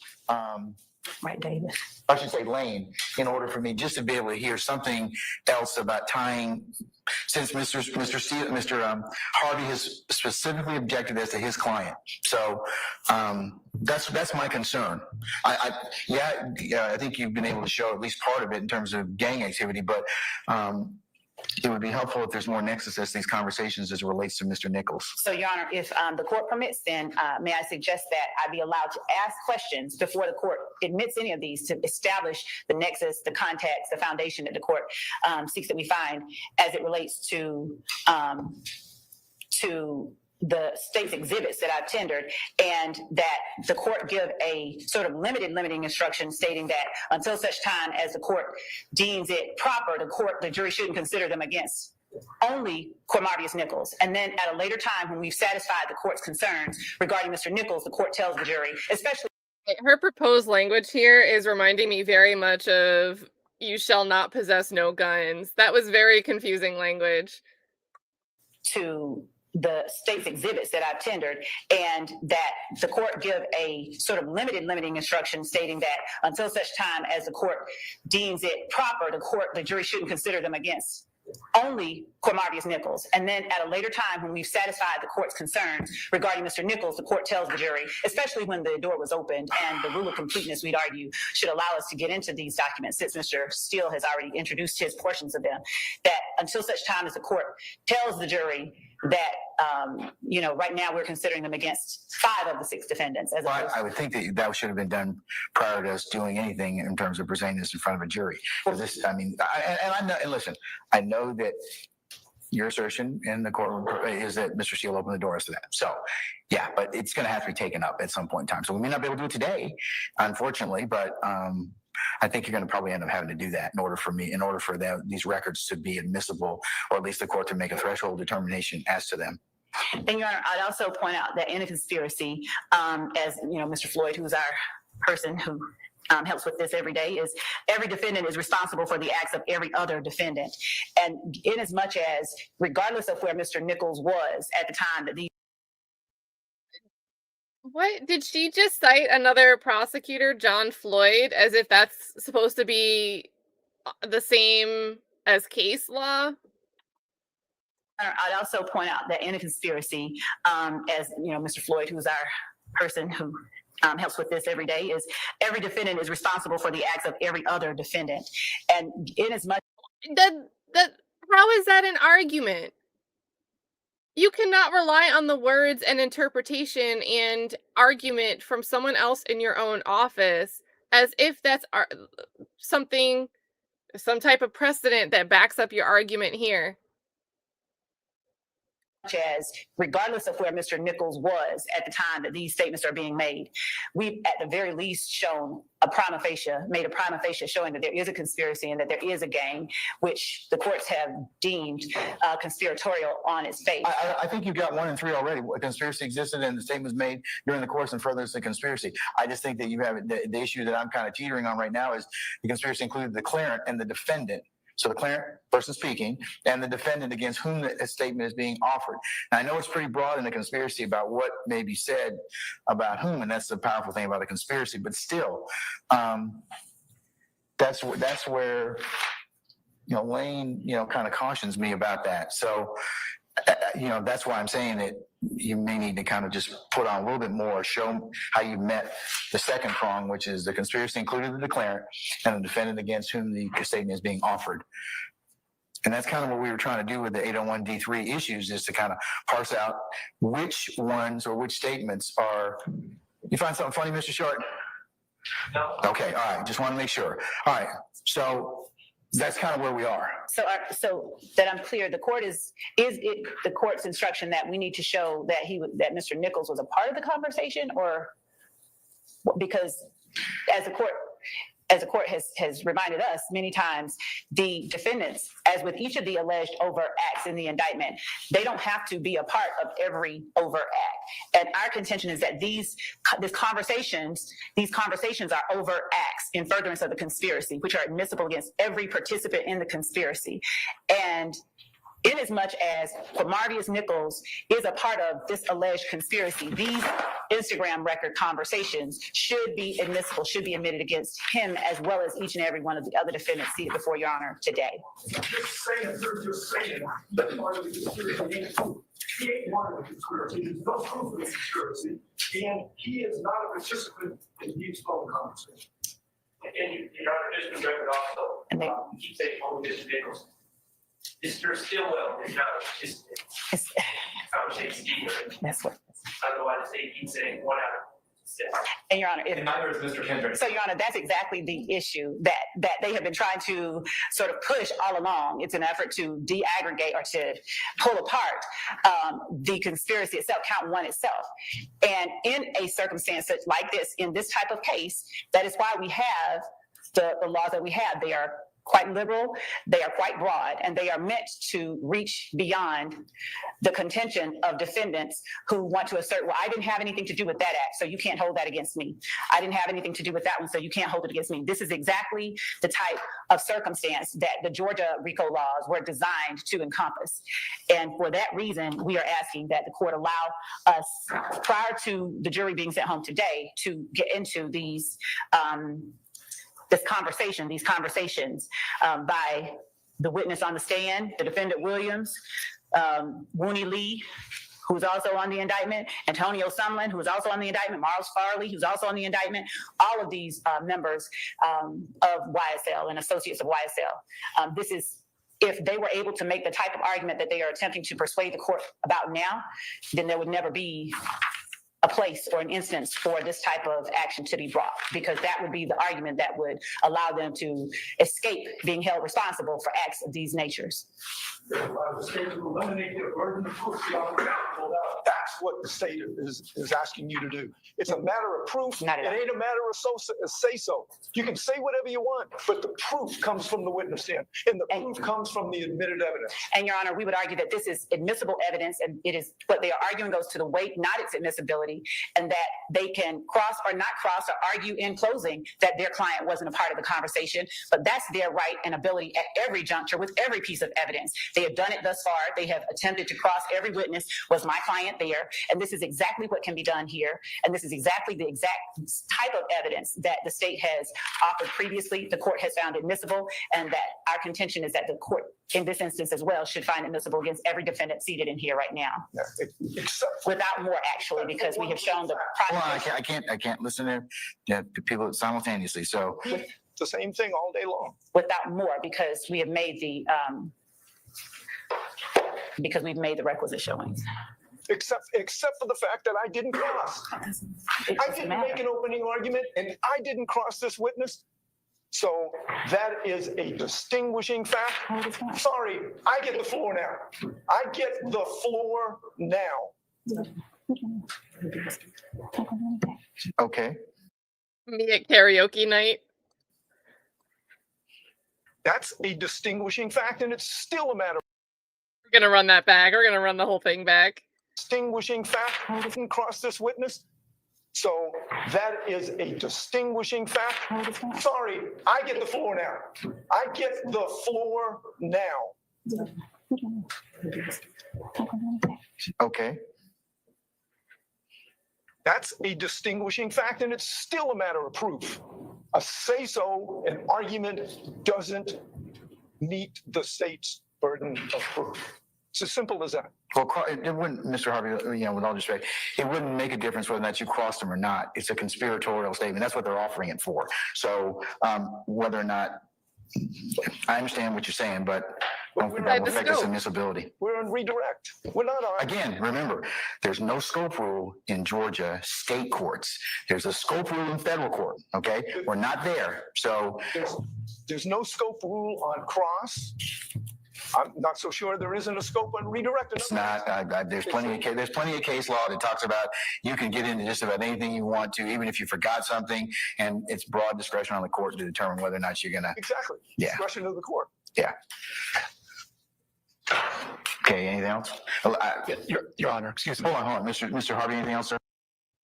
Right, Davis. I should say Lane, in order for me just to be able to hear something else about tying, since Mr. Harvey has specifically objected as to his client. So that's my concern. I think you've been able to show at least part of it in terms of gang activity, but it would be helpful if there's more nexus as these conversations as it relates to Mr. Nichols. So, Your Honor, if the court permits, then may I suggest that I be allowed to ask questions before the court admits any of these to establish the nexus, the context, the foundation that the court seeks that we find as it relates to the state's exhibits that I've tendered, and that the court give a sort of limiting instruction stating that until such time as the court deems it proper, the jury shouldn't consider them against only Cormarvius Nichols. And then at a later time, when we've satisfied the court's concerns regarding Mr. Nichols, the court tells the jury, especially. Her proposed language here is reminding me very much of "you shall not possess no guns." That was very confusing language. To the state's exhibits that I've tendered, and that the court give a sort of limiting instruction stating that until such time as the court deems it proper, the jury shouldn't consider them against only Cormarvius Nichols. And then at a later time, when we've satisfied the court's concerns regarding Mr. Nichols, the court tells the jury, especially when the door was opened and the rule of completeness, we'd argue, should allow us to get into these documents, since Mr. Steele has already introduced his portions of them, that until such time as the court tells the jury that, right now we're considering them against 5 of the 6 defendants. I would think that should have been done prior to us doing anything in terms of presenting this in front of a jury. I know that your assertion in the courtroom is that Mr. Steele opened the doors to that. So, yeah, but it's going to have to be taken up at some point in time. So we may not be able to do it today, unfortunately, but I think you're going to probably end up having to do that in order for these records to be admissible, or at least the court to make a threshold determination as to them. And Your Honor, I'd also point out that in a conspiracy, as Mr. Floyd, who's our person who helps with this every day, is every defendant is responsible for the acts of every other defendant. And in as much as, regardless of where Mr. Nichols was at the time that these. What? Did she just cite another prosecutor, John Floyd, as if that's supposed to be the same as case law? I'd also point out that in a conspiracy, as Mr. Floyd, who's our person who helps with this every day, is every defendant is responsible for the acts of every other defendant. And in as much how is that an argument? You cannot rely on the words and interpretation and argument from someone else in your own office as if that's some type of precedent that backs up your argument here. As regardless of where Mr. Nichols was at the time that these statements are being made, we've at the very least made a prima facie showing that there is a conspiracy and that there is a gang, which the courts have deemed conspiratorial on its face. I think you've got 1 and 3 already. A conspiracy existed and the statement was made during the course and furthers the conspiracy. I just think that you have the issue that I'm kind of teetering on right now is the conspiracy included the declarant and the defendant, So the declarant, person speaking, and the defendant against whom the statement is being offered. And I know it's pretty broad in the conspiracy about what may be said about whom, and that's the powerful thing about a conspiracy. But still, that's where Wayne kind of cautions me about that. So that's why I'm saying that you may need to kind of just put on a little bit more, show how you met the second prong, which is the conspiracy included the declarant and the defendant against whom the statement is being offered. And that's kind of what we were trying to do with the 801D3 issues, is to kind of parse out which ones or which statements are. You find something funny, Mr. Schardt? No. Okay, all right. Just want to make sure. All right. So that's kind of where we are. So that I'm clear, the court is it the court's instruction that we need to show that that Mr. Nichols was a part of the conversation, or because as the court has reminded us many times, the defendants, as with each of the alleged overt acts in the indictment, they don't have to be a part of every overt act. And our contention is that these conversations are overt acts in furtherance of the conspiracy, which are admissible against every participant in the conspiracy. And inasmuch as Trontavious Nichols is a part of this alleged conspiracy, these Instagram record conversations should be admissible, should be admitted against him, as well as each and every one of the other defendants seated before Your Honor today. Just saying that part of the conspiracy. He ain't one of the conspiracy. There's no proof of the conspiracy, and he is not a participant in these phone conversations. And Your Honor, just for the record also, you keep saying only Mr. Nichols. Mr. Stillwell is not a participant. Conversation either. That's what. I don't know why the state keeps saying 1 out of 6. And Your Honor, and neither is Mr. Kendrick. So Your Honor, that's exactly the issue that they have been trying to sort of push all along. It's an effort to de-aggregate or to pull apart the conspiracy itself, count one itself. And in a circumstance like this, in this type of case, that is why we have the laws that we have. They are quite liberal, they are quite broad, and they are meant to reach beyond the contention of defendants who want to assert, well, I didn't have anything to do with that act, so you can't hold that against me. I didn't have anything to do with that one, so you can't hold it against me. This is exactly the type of circumstance that the Georgia RICO laws were designed to encompass. And for that reason, we are asking that the court allow us, prior to the jury being sent home today, to get into these conversations by the witness on the stand, the defendant Williams, Wooney Lee, who's also on the indictment, Antonio Sumlin, who's also on the indictment, Miles Farley, who's also on the indictment, all of these members of YSL and associates of YSL. This is, if they were able to make the type of argument that they are attempting to persuade the court about now, then there would never be a place or an instance for this type of action to be brought, because that would be the argument that would allow them to escape being held responsible for acts of these natures. That's what the state is asking you to do. It's a matter of proof. It ain't a matter of say so. You can say whatever you want, but the proof comes from the witness stand, and the proof comes from the admitted evidence. And Your Honor, we would argue that this is admissible evidence, and it is what they are arguing goes to the weight, not its admissibility, and that they can cross or not cross or argue in closing that their client wasn't a part of the conversation, but that's their right and ability at every juncture with every piece of evidence. They have done it thus far. They have attempted to cross every witness. Was my client there? And this is exactly what can be done here. And this is exactly the exact type of evidence that the state has offered previously. The court has found admissible, and that our contention is that the court in this instance as well should find admissible against every defendant seated in here right now. Without more, actually, because we have shown the process. Well, I can't listen to people simultaneously. So it's the same thing all day long. Without more, because we have made the requisite showings. Except for the fact that I didn't cross. I didn't make an opening argument, and I didn't cross this witness. So that is a distinguishing fact. Sorry, I get the floor now. I get the floor now. Okay. Me at karaoke night. That's a distinguishing fact, and it's still a matter. We're gonna run that back. We're gonna run the whole thing back. Distinguishing fact. I didn't cross this witness. So that is a distinguishing fact. Sorry, I get the floor now. I get the floor now. Okay. That's a distinguishing fact, and it's still a matter of proof. A say-so, an argument doesn't meet the state's burden of proof. It's as simple as that. Well, it wouldn't, Mr. Harvey, you know, with all due respect, it wouldn't make a difference whether or not you crossed them or not. It's a conspiratorial statement. That's what they're offering it for. So whether or not, I understand what you're saying, but don't think that will affect its admissibility. We're on redirect. We're not on. Again, remember, there's no scope rule in Georgia state courts. There's a scope rule in federal court, okay? We're not there, so. There's no scope rule on cross. I'm not so sure there isn't a scope on redirect. It's not, there's plenty of case law that talks about you can get into just about anything you want to, even if you forgot something, and it's broad discretion on the court to determine whether or not you're gonna. Exactly. Yeah. Discretion of the court. Yeah. Okay, anything else? Your Honor, excuse me. Hold on, Mr. Harvey, anything else, sir?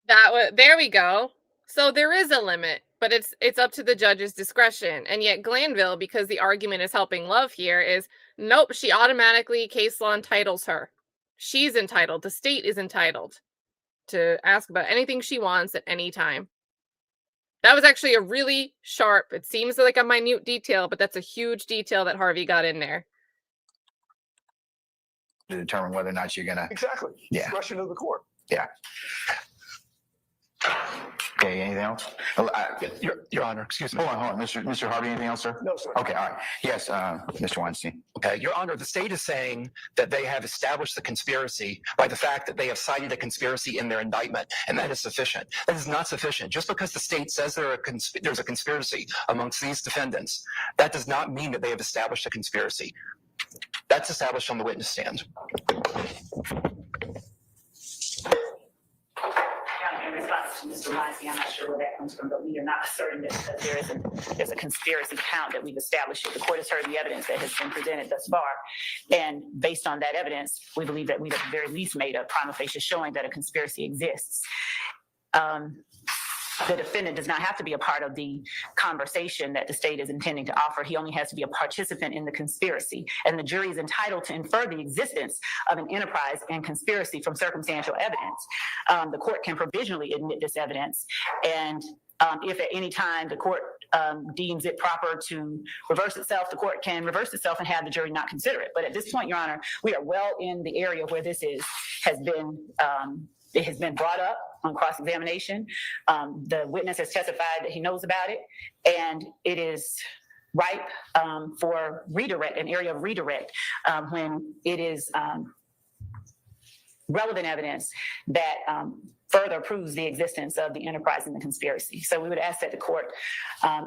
There we go. So there is a limit, but it's up to the judge's discretion. And yet Glanville, because the argument is helping Love here, is nope, she automatically case law entitles her. She's entitled. The state is entitled to ask about anything she wants at any time. That was actually a really sharp, it seems like a minute detail, but that's a huge detail that Harvey got in there. To determine whether or not you're gonna. Exactly. Yeah. Discretion of the court. Yeah. Okay, anything else? Your Honor, excuse me. Hold on, Mr. Harvey, anything else, sir? No, sir. Okay, all right. Yes, Mr. Weinstein. Okay, Your Honor, the state is saying that they have established the conspiracy by the fact that they have cited a conspiracy in their indictment, and that is sufficient. That is not sufficient. Just because the state says there's a conspiracy amongst these defendants, that does not mean that they have established a conspiracy. That's established on the witness stand. In response to Mr. Weinstein, I'm not sure where that comes from, but we are not certain that there's a conspiracy count that we've established. The court has heard the evidence that has been presented thus far, and based on that evidence, we believe that we've at the very least made a prima facie showing that a conspiracy exists. The defendant does not have to be a part of the conversation that the state is intending to offer. He only has to be a participant in the conspiracy. And the jury is entitled to infer the existence of an enterprise and conspiracy from circumstantial evidence. The court can provisionally admit this evidence. And if at any time the court deems it proper to reverse itself, the court can reverse itself and have the jury not consider it. But at this point, Your Honor, we are well in the area where this has been brought up on cross-examination. The witness has testified that he knows about it, and it is ripe for redirect, an area of redirect, when it is relevant evidence that further proves the existence of the enterprise and the conspiracy. So we would ask that the court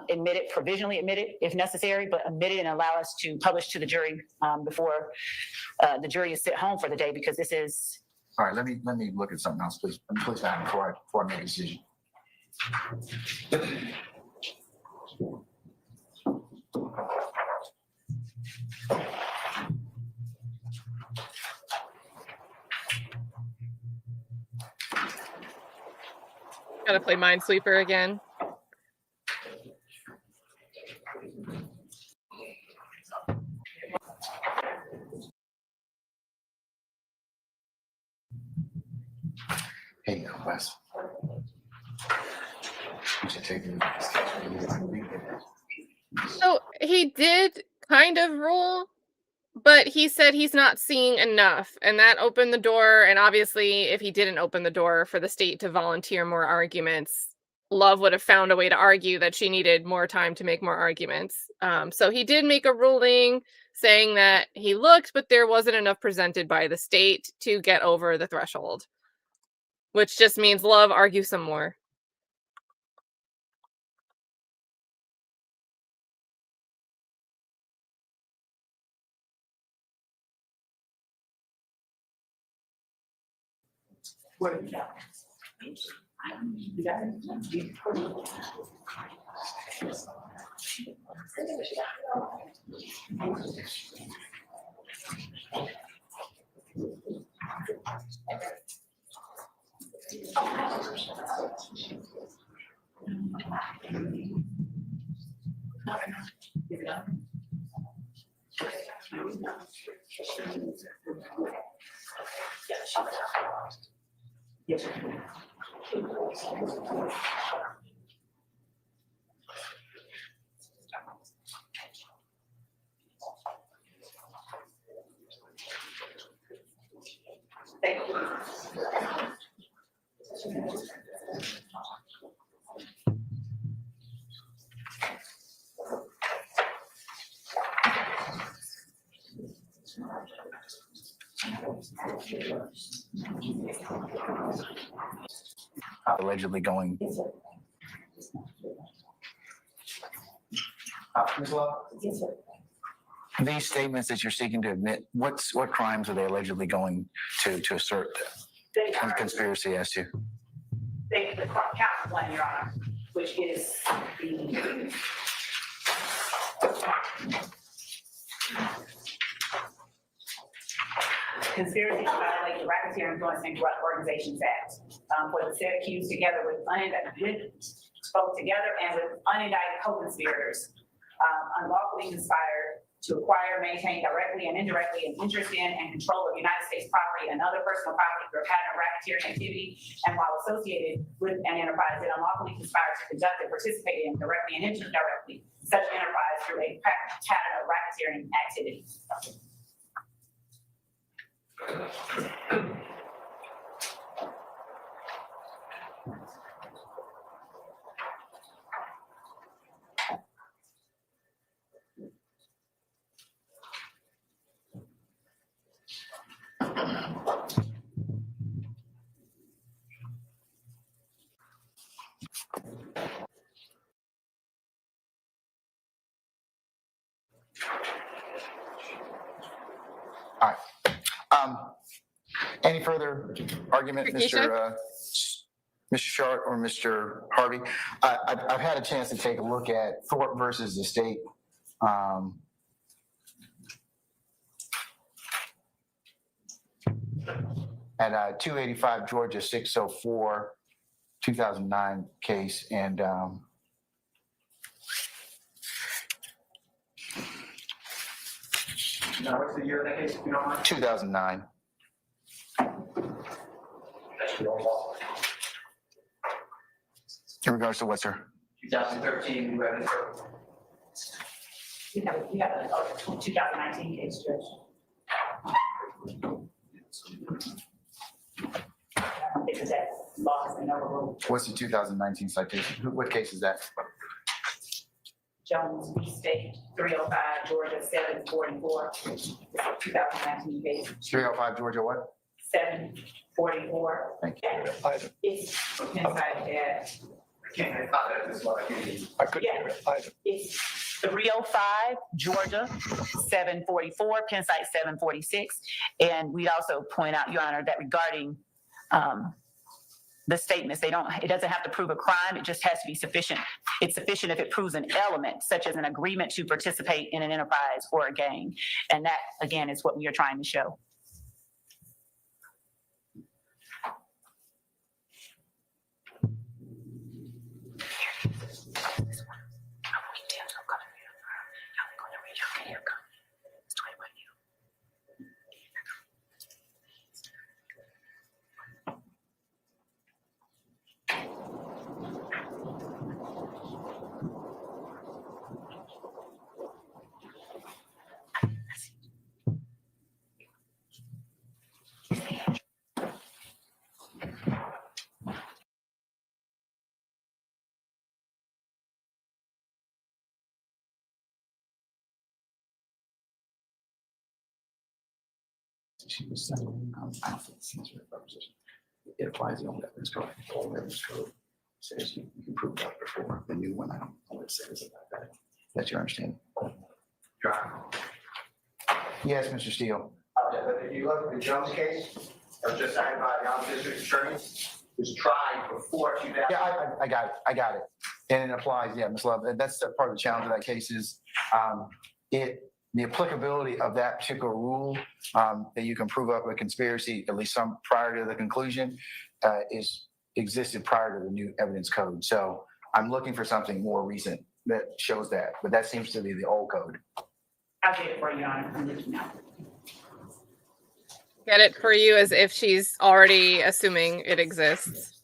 admit it, provisionally admit it if necessary, but admit it and allow us to publish to the jury before the jury is sent home for the day, because this is. All right, let me look at something else, please. Please, before I make a decision. Gotta play Minesweeper again. Hey, Wes. So he did kind of rule, but he said he's not seeing enough, and that opened the door. And obviously, if he didn't open the door for the state to volunteer more arguments, Love would have found a way to argue that she needed more time to make more arguments. So he did make a ruling saying that he looked, but there wasn't enough presented by the state to get over the threshold, which just means Love argue some more. Thank you. Allegedly going. Ms. Love? Yes, sir. These statements that you're seeking to admit, what crimes are they allegedly going to assert They and are, conspiracy as to? they, the count one, Your Honor, which is the conspiracy to violate the Racketeering Influence and Corrupt Organizations Act. For the said accused together with both together and with unindicted co-conspirators, unlawfully conspired to acquire, maintain directly and indirectly an interest in and control of United States property and other personal property through a pattern of racketeering activity, and while associated with an enterprise that unlawfully conspired to conduct and participate in directly and indirectly such enterprise through a pattern of racketeering activity. All right. Any further argument, Mr. Schardt or Mr. Harvey? I've had a chance to take a look at Thorpe versus the state. At 285 Georgia 604, 2009 case, and Now, what's the year of that case, if you don't mind? 2009. That's your law. In regards to what, sir? 2013, you have it. We have a 2019 case, Judge. I don't think that law has been overruled. What's the 2019 citation? What case is that? Jones v. State, 305 Georgia 744, 2019 case. 305 Georgia what? 744. Thank you. It's inside that. I couldn't Yeah. hear it either. It's 305 Georgia 744, Penn site 746. And we also point out, Your Honor, that regarding the statements, it doesn't have to prove a crime. It just has to be sufficient. It's sufficient if it proves an element, such as an agreement to participate in an enterprise or a gang. And that, again, is what we are trying to show. She was sending proposition. It applies the old evidence code. The old evidence code says you can prove that before. The new one, I don't know what it says about that. That's your understanding. Yes, Mr. Steele. But if you look at the Jones case, that was just signed by the Office of District Attorney, was tried before 2000. Yeah, I got it. I got it. And it applies. Yeah, Ms. Love. That's part of the challenge of that case is it the applicability of that particular rule, that you can prove up a conspiracy, at least some prior to the conclusion, existed prior to the new evidence code. So I'm looking for something more recent that shows that, but that seems to be the old code. I'll get it for you, Your Honor. I'm looking now. Get it for you as if she's already assuming it exists.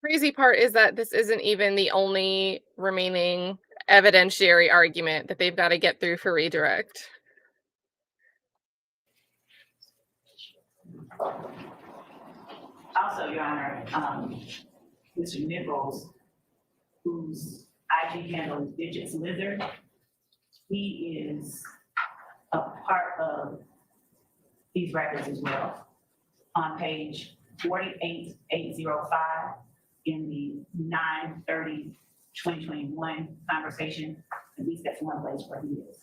Crazy part is that this isn't even the only remaining evidentiary argument that they've got to get through for redirect. Also, Your Honor, Mr. Nichols, whose IG handle is Digits Lizard, he is a part of these records as well. On page 48805 in the 9/30/2021 conversation, at least that's one place where he is.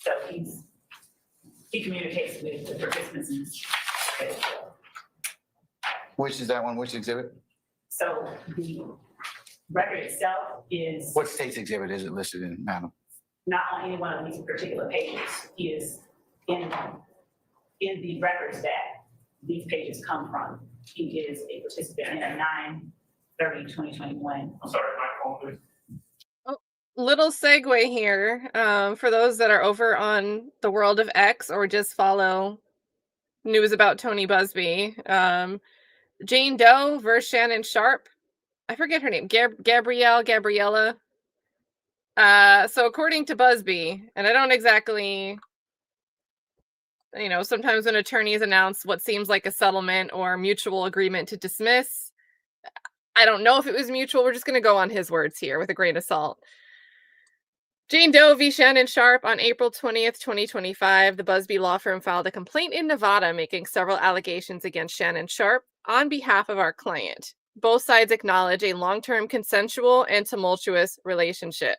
So he communicates with the participants in this case. Which is that one? Which exhibit? So the record itself is What state's exhibit is it listed in, madam? not on any one of these particular pages. He is in the records that these pages come from. He is a participant in a 9/30/2021. I'm sorry, my phone, please. Little segue here for those that are over on the world of X or just follow news about Tony Busby. Jane Doe versus Shannon Sharp. I forget her name. Gabriella. So according to Busby, and I don't exactly, sometimes when attorneys announce what seems like a settlement or mutual agreement to dismiss, I don't know if it was mutual. We're just going to go on his words here with a grain of salt. Jane Doe v. Shannon Sharp on April 20th, 2025, the Busby law firm filed a complaint in Nevada making several allegations against Shannon Sharp on behalf of our client. Both sides acknowledge a long-term consensual and tumultuous relationship.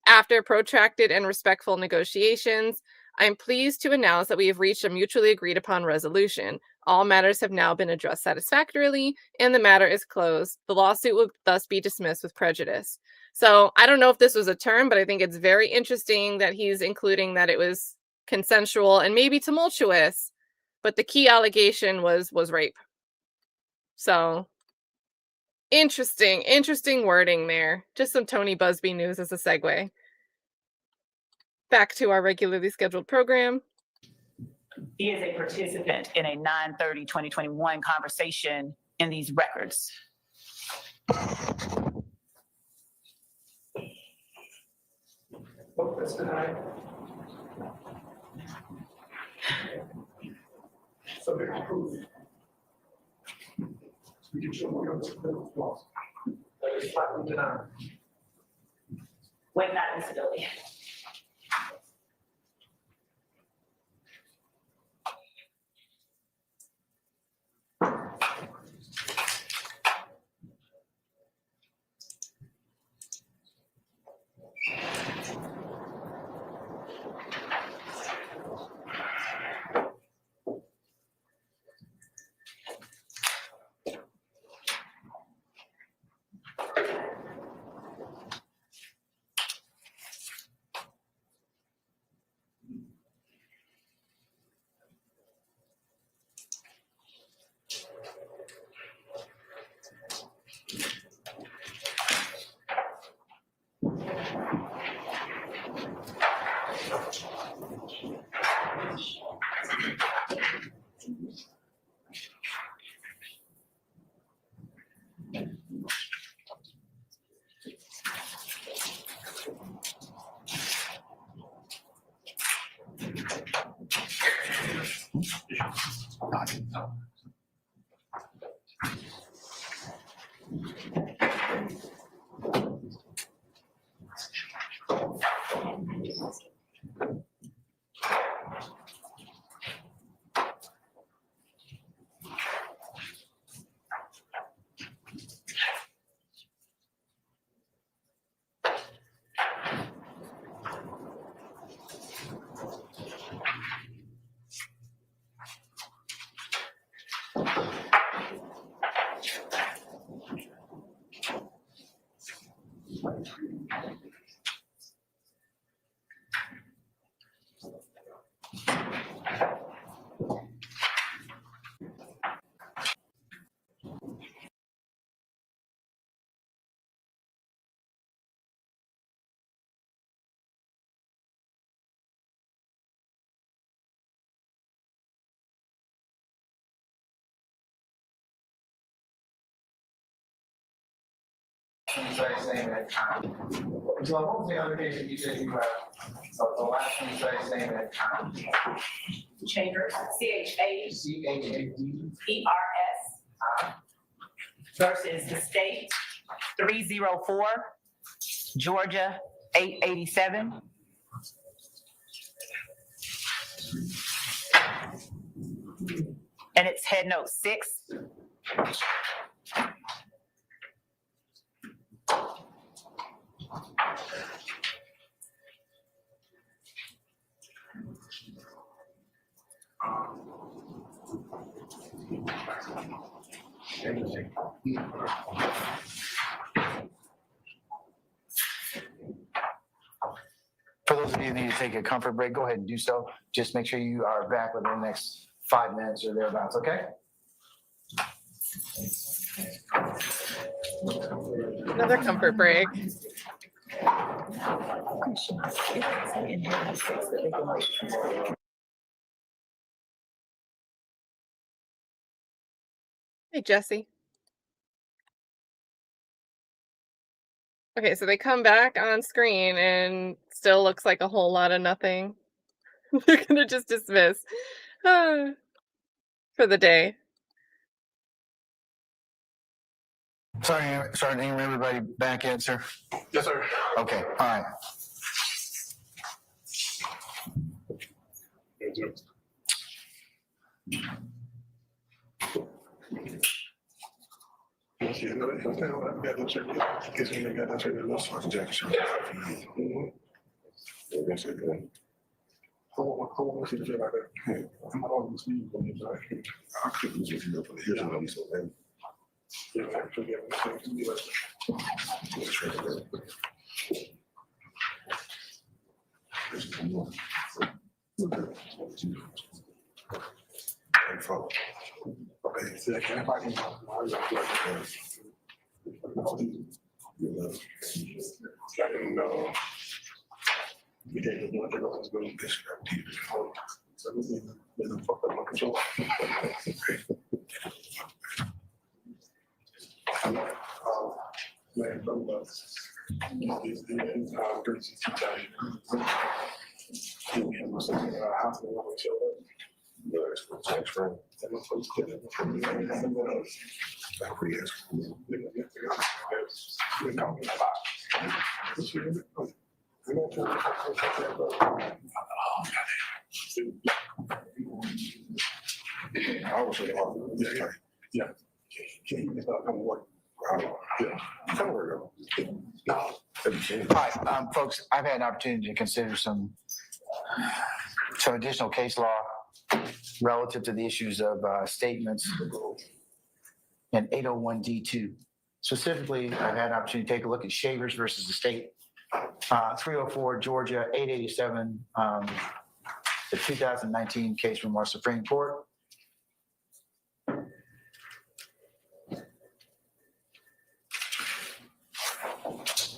After protracted and respectful negotiations, I'm pleased to announce that we have reached a mutually agreed upon resolution. All matters have now been addressed satisfactorily, and the matter is closed. The lawsuit will thus be dismissed with prejudice. So I don't know if this was a term, but I think it's very interesting that he's including that it was consensual and maybe tumultuous, but the key allegation was rape. So interesting wording there. Just some Tony Busby news as a segue. Back to our regularly scheduled program. He is a participant in a 9/30/2021 conversation in these records. Oh, that's denied. Subject to proof. We can show what your political flaws. That is flatly denied. Wait, not disability. you tried saying that. So what was the other case that you said you have? So the last one you tried saying that. Chambers, CHAMBERS versus the state, 304, Georgia, 887. And it's head note 6. For those of you who need to take a comfort break, go ahead and do so. Just make sure you are back within the next 5 minutes or thereabouts, okay? Another comfort break. Hey, Jesse. Okay, so they come back on screen and still looks like a whole lot of nothing. They're gonna just dismiss for the day. Sorry to name everybody back yet, sir. Yes, sir. Okay, all right. Yeah, no, got that shirt. Guess when they got that shirt, those sorts of jacket shirt. That's it, good. I want to see the shirt like that. I'm not on the sleeve on this, right? I couldn't just feel for the heels on these, so then. Yeah, I forget what to be like. Okay, so I can't find him. No. We didn't know what they're going to do. This so we didn't fuck up my control. Man, from the Jersey to Italian. We have most of the house in the show up. Yeah, it's for tax friend. And my folks did it from the pretty ass. We're talking about. I was saying, yeah. Can you get that come work? Yeah, come work. No. All right, folks, I've had an opportunity to consider some additional case law relative to the issues of statements and 801D2. Specifically, I've had an opportunity to take a look at Shavers versus the state. 304 Georgia, 887, the 2019 case from our Supreme Court.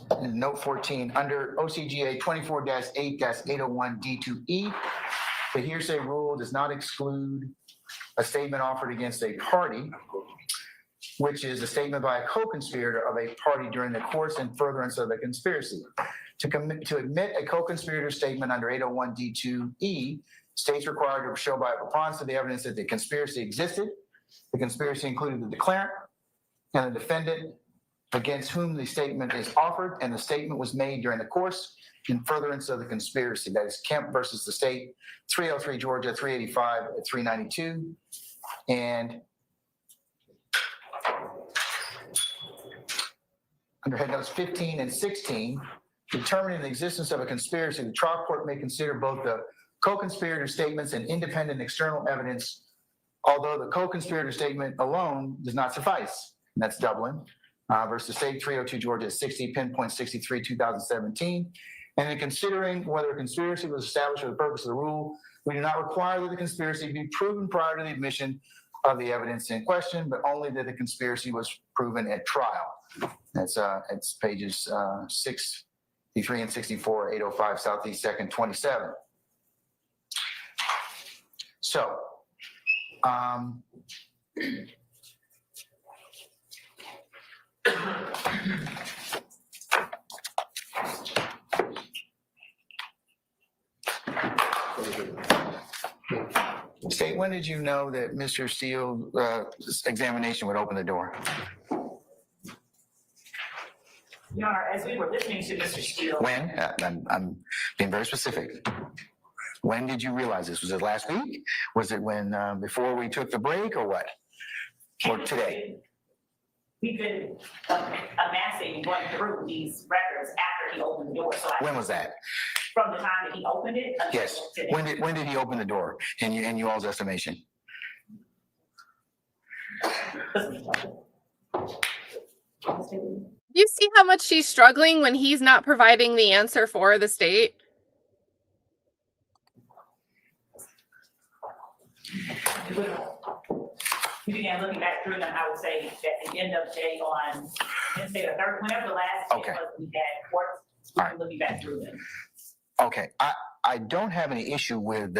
And note 14, under OCGA 24-8-801D2E, the hearsay rule does not exclude a statement offered against a party, which is a statement by a co-conspirator of a party during the course and furtherance of the conspiracy. To admit a co-conspirator statement under 801D2E, states required to show by a preponderance of the evidence that the conspiracy existed. The conspiracy included the declarant and the defendant against whom the statement is offered, and the statement was made during the course in furtherance of the conspiracy. That is Kemp versus the state, 303 Georgia, 385 at 392. And under head notes 15 and 16, determining the existence of a conspiracy, the trial court may consider both the co-conspirator statements and independent external evidence, although the co-conspirator statement alone does not suffice. And that's Dublin versus state, 302 Georgia, 60, pinpoint 63, 2017. And in considering whether a conspiracy was established for the purpose of the rule, we do not require that the conspiracy be proven prior to the admission of the evidence in question, but only that the conspiracy was proven at trial. That's it's pages 63 and 64, 805 Southeast 2nd, 27. So, State, when did you know that Mr. Steele's examination would open the door? Your Honor, as we were listening to Mr. Steele. When? I'm being very specific. When did you realize this? Was it last week? Was it when, before we took the break or what? Or today? We've been amassing, going through these records after he opened the door. So When was that? From the time that he opened it until Yes. today. When did he open the door in you all's estimation? You see how much she's struggling when he's not providing the answer for the state? We began looking back through them, I would say, at the end of day on Wednesday or Thursday, whenever the last day was we had court, we were looking back through them. Okay, I don't have any issue with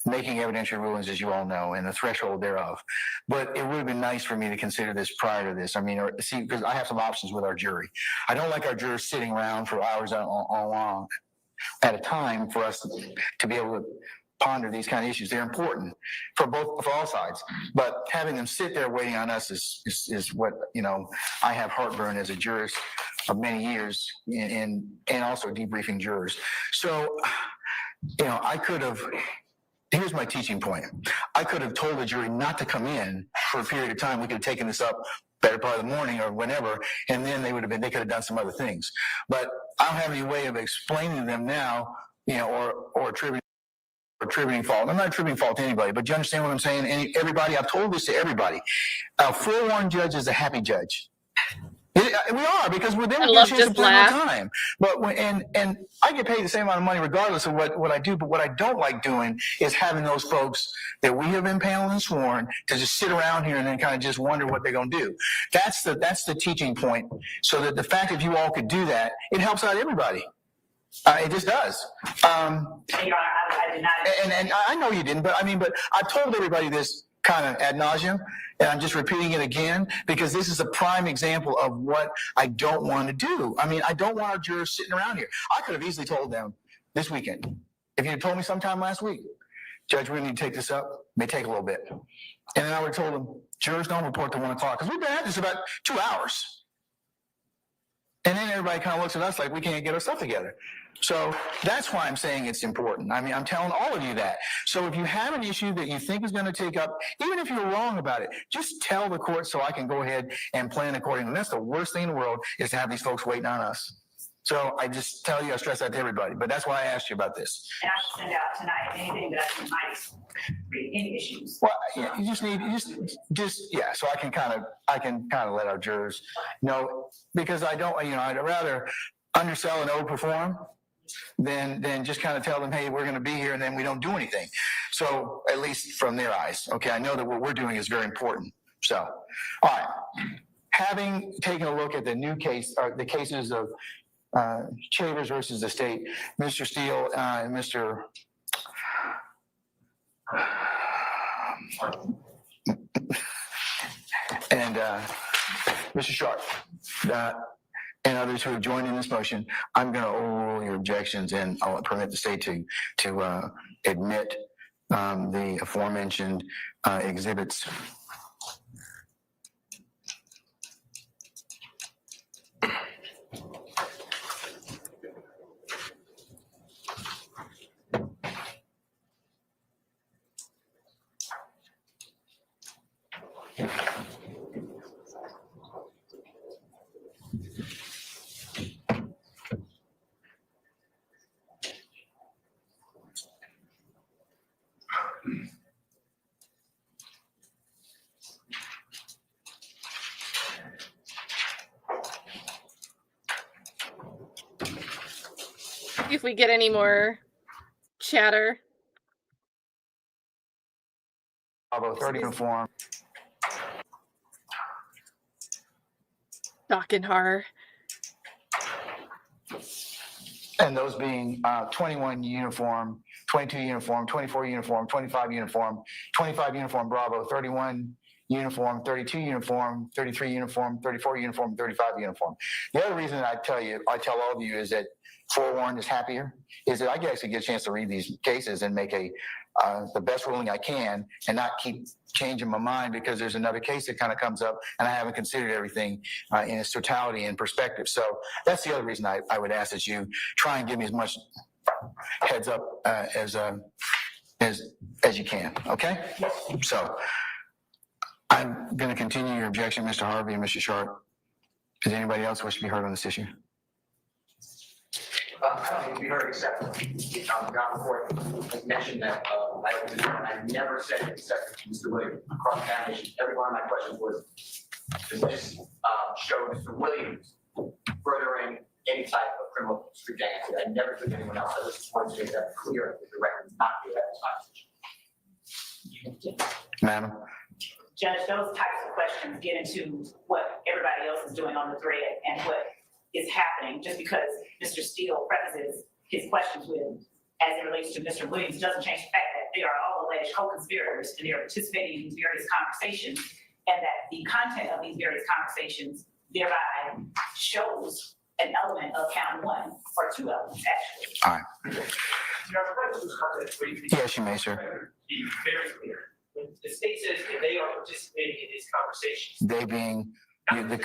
making evidentiary rulings, as you all know, and the threshold thereof. But it would have been nice for me to consider this prior to this. I mean, or see, because I have some options with our jury. I don't like our jurors sitting around for hours on at a time for us to be able to ponder these kind of issues. They're important for all sides. But having them sit there waiting on us is what, you know, I have heartburn as a jurist of many years and also debriefing jurors. So, you know, I could have. Here's my teaching point. I could have told the jury not to come in for a period of time. We could have taken this up better part of the morning or whenever, and then they could have done some other things. But I don't have any way of explaining to them now, you know, or attributing fault. I'm not attributing fault to anybody, but do you understand what I'm saying? Everybody, I've told this to everybody. A forewarned judge is a happy judge. We are, because we're there I with love chance to just plan laugh. our time. But and I get paid the same amount of money regardless of what I do. But what I don't like doing is having those folks that we have impaneled and sworn to just sit around here and then kind of just wonder what they're going to do. That's the teaching point. So that the fact that you all could do that, it helps out everybody. It just does. I did not. And I know you didn't, but I've told everybody this kind of ad nauseum, and I'm just repeating it again because this is a prime example of what I don't want to do. I mean, I don't want our jurors sitting around here. I could have easily told them this weekend. If you had told me sometime last week, Judge, we need to take this up. It may take a little bit. And then I would have told them, jurors don't report till 1 o'clock because we've been at this about 2 hours. And then everybody kind of looks at us like we can't get our stuff together. So that's why I'm saying it's important. I mean, I'm telling all of you that. So if you have an issue that you think is going to take up, even if you're wrong about it, just tell the court so I can go ahead and plan accordingly. That's the worst thing in the world, is to have these folks waiting on us. So I just tell you, I stress that to everybody. But that's why I asked you about this. And I will send out tonight anything that I think might create any issues. Well, yeah, you just need, yeah. So I can kind of let our jurors know, because I don't, I'd rather undersell and overperform than just kind of tell them, hey, we're going to be here, and then we don't do anything. So at least from their eyes, okay, I know that what we're doing is very important. So, all right, having taken a look at the new case, or the cases of Chavers versus the state, Mr. Steele and Mr. and Mr. Schardt, and others who have joined in this motion, I'm going to overrule your objections, and I'll permit the state to admit the aforementioned exhibits. If we get any more chatter. Bravo 30 uniform. Dock horror. And those being 21 uniform, 22 uniform, 24 uniform, 25 uniform, 25 uniform Bravo, 31 uniform, 32 uniform, 33 uniform, 34 uniform, 35 uniform. The other reason I tell all of you is that forewarned is happier, is that I actually get a chance to read these cases and make the best ruling I can and not keep changing my mind because there's another case that kind of comes up and I haven't considered everything in its totality and perspective. So that's the other reason I would ask that you try and give me as much heads up as you can, okay? So I'm going to continue your objection, Mr. Harvey and Mr. Schardt. Does anybody else wish to be heard on this issue? I don't think we heard except down court has mentioned that I never said except Mr. Williams across examination. Every one of my questions was, does this show Mr. Williams furthering any type of criminal street gang activity? I never took anyone else. I just wanted to make that clear that the record is not clear at this time. Madam? Judge, those types of questions get into what everybody else is doing on the thread and what is happening. Just because Mr. Steele prefaces his questions with, as it relates to Mr. Williams, doesn't change the fact that they are all alleged co-conspirators and they are participating in these various conversations, and that the content of these various conversations thereby shows an element of count one, or two elements, actually. All right. Yes, you may, sir. Be very clear. When the state says that they are participating in these conversations. They being the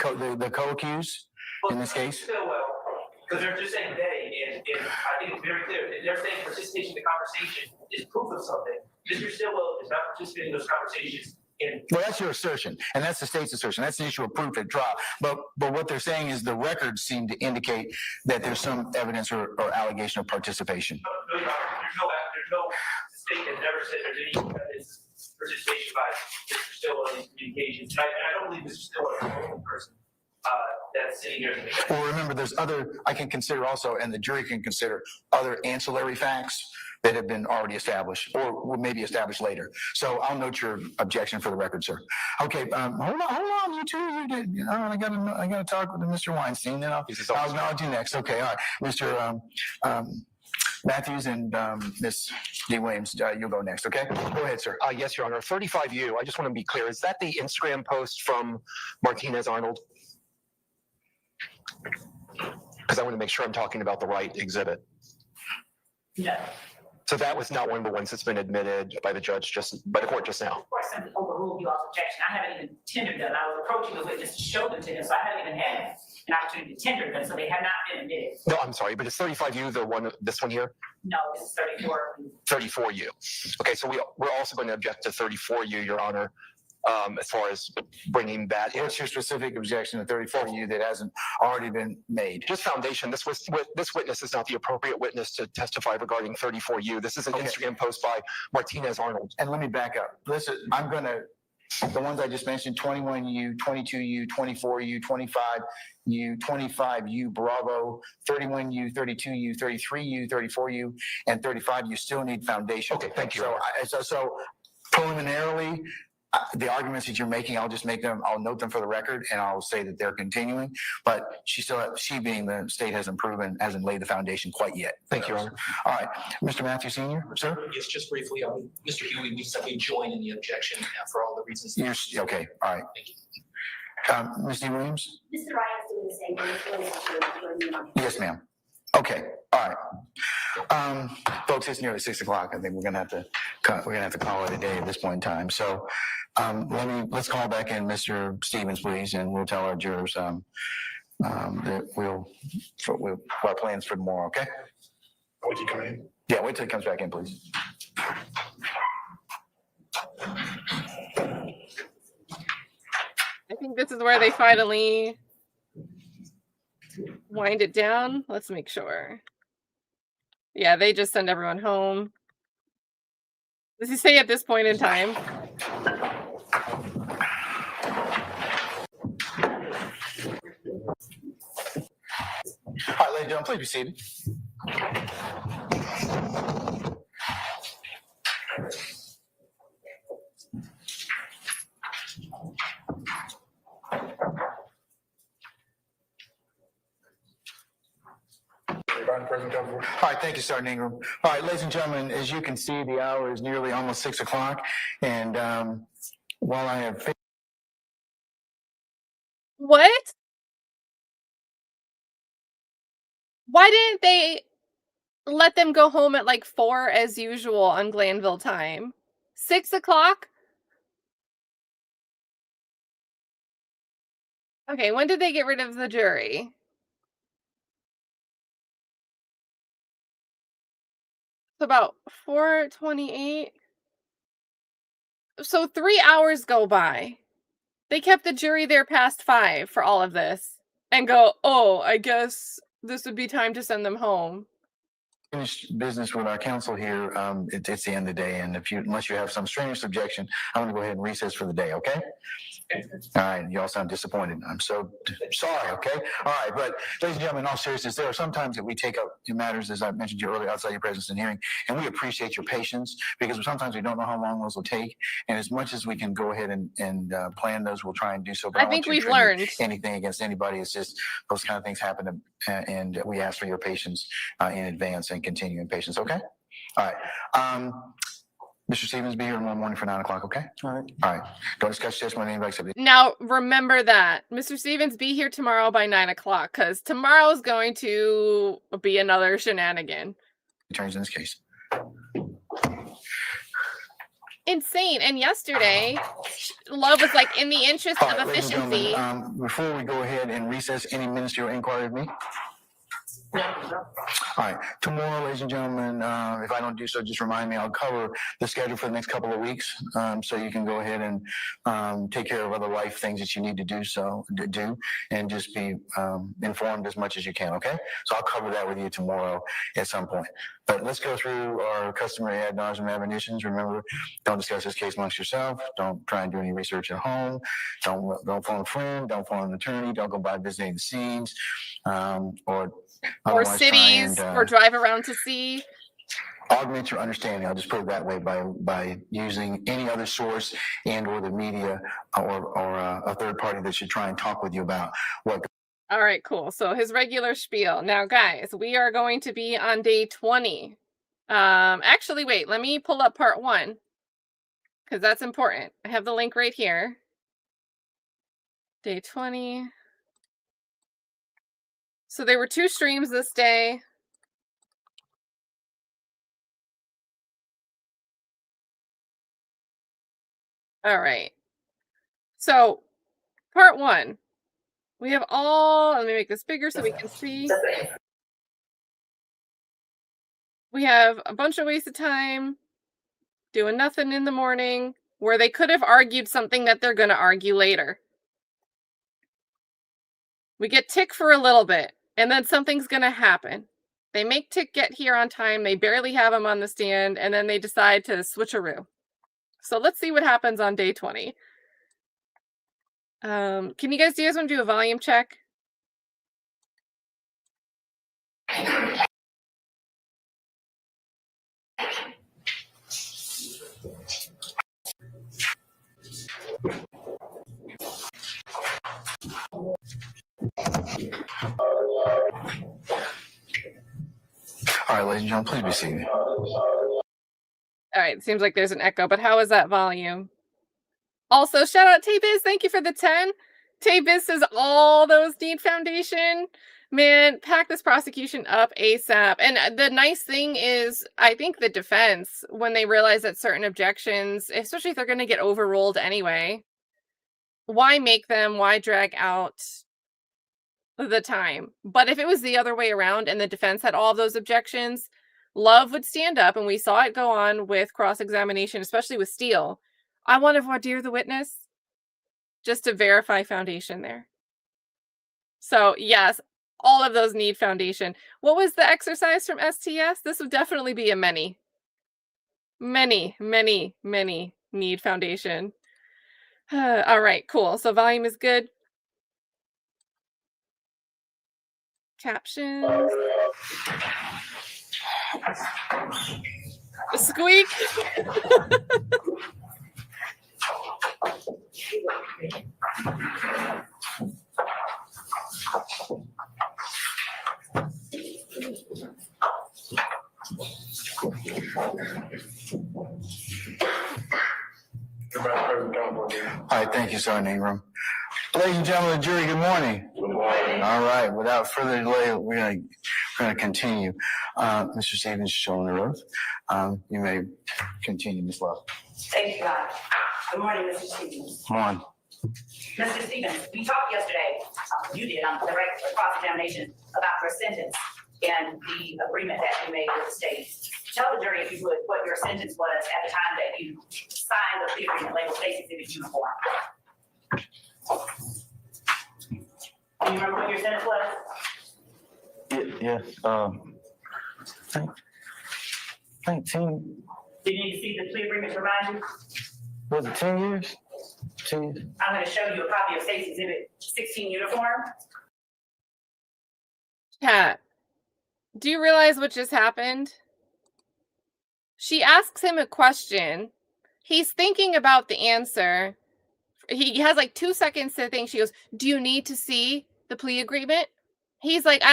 co-accused in this case? Stillwell, because they're just saying they, and I think it's very clear. They're saying participation in the conversation is proof of something. Mr. Stillwell is not participating in those conversations. Well, that's your assertion, and that's the state's assertion. That's the issue of proof at trial. But what they're saying is the records seem to indicate that there's some evidence or allegation of participation. No, there's no, the state has never said there's any evidence participation by Mr. Stillwell in these communications. And I don't believe Mr. Stillwell is the only person that's sitting here. Well, remember, there's other, I can consider also, and the jury can consider other ancillary facts that have been already established or will maybe established later. So I'll note your objection for the record, sir. Okay, hold on, you two. I got to talk with Mr. Weinstein, then I'll acknowledge you next. Okay, all right, Mr. Matthews and Ms. D. Williams, you'll go next. Okay, go ahead, sir. Yes, Your Honor. 35U. I just want to be clear. Is that the Instagram post from Martinez Arnold? Because I want to make sure I'm talking about the right exhibit. Yeah. So that was not one of the ones that's been admitted by the judge, by the court just now. Of course, simply overruled you all's objection. I haven't even tendered them. I was approaching the witness to show them to him, so I haven't even had an opportunity to tender them, so they have not been admitted. No, I'm sorry, but it's 35U, the one, this one here? No, this is 34. 34U. Okay, so we're also going to object to 34U, Your Honor, as far as bringing that in. What's your specific objection to 34U that hasn't already been made? Just foundation. This witness is not the appropriate witness to testify regarding 34U. This is an Instagram post by Martinez Arnold. And let me back up. Listen, the ones I just mentioned, 21U, 22U, 24U, 25U, 25U, Bravo, 31U, 32U, 33U, 34U, and 35U still need foundation. Okay, thank you. So preliminarily, the arguments that you're making, I'll just make them, I'll note them for the record, and I'll say that they're continuing, but she being the state hasn't laid the foundation quite yet. Thank you, Your Honor. All right, Mr. Matthew Senior, sir? Yes, just briefly, Mr. Huey, we simply join in the objection for all the reasons. Okay, all right. Thank you. Ms. D. Williams? Mr. Ryan's doing the same thing. Yes, ma'am. Okay, all right. Folks, it's nearly 6 o'clock. I think we're gonna have to call it a day at this point in time. So let's call back in Mr. Stevens, please, and we'll tell our jurors that our plans for tomorrow, okay? Would you come in? Yeah, wait till he comes back in, please. I think this is where they finally wind it down. Let's make sure. Yeah, they just send everyone home. Does he say at this point in time? All right, ladies and gentlemen, please be seated. All right, thank you, Sergeant Ingram. All right, ladies and gentlemen, as you can see, the hour is nearly almost 6 o'clock, and while I have What? Why didn't they let them go home at like 4 as usual on Glanville time? 6 o'clock? Okay, when did they get rid of the jury? It's about 4:28. So 3 hours go by. They kept the jury there past 5 for all of this and go, oh, I guess this would be time to send them home. Finish business with our counsel here. It's the end of the day, and unless you have some strenuous objection, I'm going to go ahead and recess for the day. Okay. All right. You all sound disappointed. I'm so sorry. Okay. All right. But ladies and gentlemen, in all seriousness, there are some times that we take up matters, as I mentioned to you earlier, outside your presence in hearing, and we appreciate your patience because sometimes we don't know how long those will take. And as much as we can go ahead and plan those, we'll try and do so. But I think don't want we've to attribute learned. anything against anybody. It's just those kind of things happen, and we ask for your patience in advance and continuing patience. Okay. All right. Mr. Stevens, be here tomorrow morning for 9 o'clock, okay? All right. All right. Don't discuss testimony anybody except Now, remember that. Mr. Stevens, be here tomorrow by 9 o'clock because tomorrow's going to be another shenanigan. attorneys in this case. Insane. And yesterday, Love was like, in the interest All of right, ladies and efficiency. gentlemen, before we go ahead and recess, any ministerial inquiry of me? All right, tomorrow, ladies and gentlemen, if I don't do so, just remind me, I'll cover the schedule for the next couple of weeks. So you can go ahead and take care of other life things that you need to do and just be informed as much as you can, okay? So I'll cover that with you tomorrow at some point. But let's go through our customary ad nauseam admonitions. Remember, don't discuss this case amongst yourself. Don't try and do any research at home. Don't phone a friend. Don't phone an attorney. Don't go by visiting the scenes or cities, or drive around to see. Augment your understanding. I'll just put it that way by using any other source and or the media or a third party that should try and talk with you about what. All right, cool. So his regular spiel. Now, guys, we are going to be on day 20. Actually, wait, let me pull up part 1 because that's important. I have the link right here. Day 20. So there were 2 streams this day. All right. So part 1, we have let me make this bigger so we can see. We have a bunch of wasted time doing nothing in the morning where they could have argued something that they're going to argue later. We get Tick for a little bit, and then something's going to happen. They make Tick get here on time. They barely have him on the stand, and then they decide to switcheroo. So let's see what happens on day 20. Do you guys want to do a volume check? All right, ladies and gentlemen, please be seated. All right, it seems like there's an echo, but how is that volume? Also, shout out Tay Biz, thank you for the 10. Tay Biz says all those need foundation. Man, pack this prosecution up ASAP. And the nice thing is, I think the defense, when they realize that certain objections, especially if they're going to get overruled anyway, why make them? Why drag out the time? But if it was the other way around and the defense had all of those objections, Love would stand up, and we saw it go on with cross-examination, especially with Steele. I want to voir dire the witness just to verify foundation there. So yes, all of those need foundation. What was the exercise from STS? This would definitely be a many need foundation. All right, cool. So volume is good. Captions. Squeak. All right, thank you, Sergeant Ingram. Ladies and gentlemen of the jury, good morning. Good morning. All right, without further delay, we're gonna continue. Mr. Stevens, showing the oath. You may continue, Ms. Love. Thank you, God. Good morning, Mr. Stevens. Come on. Mr. Stevens, we talked yesterday, you did on direct cross-examination about your sentence and the agreement that you made with the state. Tell the jury, if you would, what your sentence was at the time that you signed the plea agreement labeled State Exhibit Uniform. Do you remember what your sentence was? Yeah, I think 10, Did you need to see the plea agreement to remind you? was it 10 years? 10 years? I'm going to show you a copy of State's Exhibit 16 uniform. Kat, do you realize what just happened? She asks him a question. He's thinking about the answer. He has like 2 seconds to think. She goes, do you need to see the plea agreement? He's like,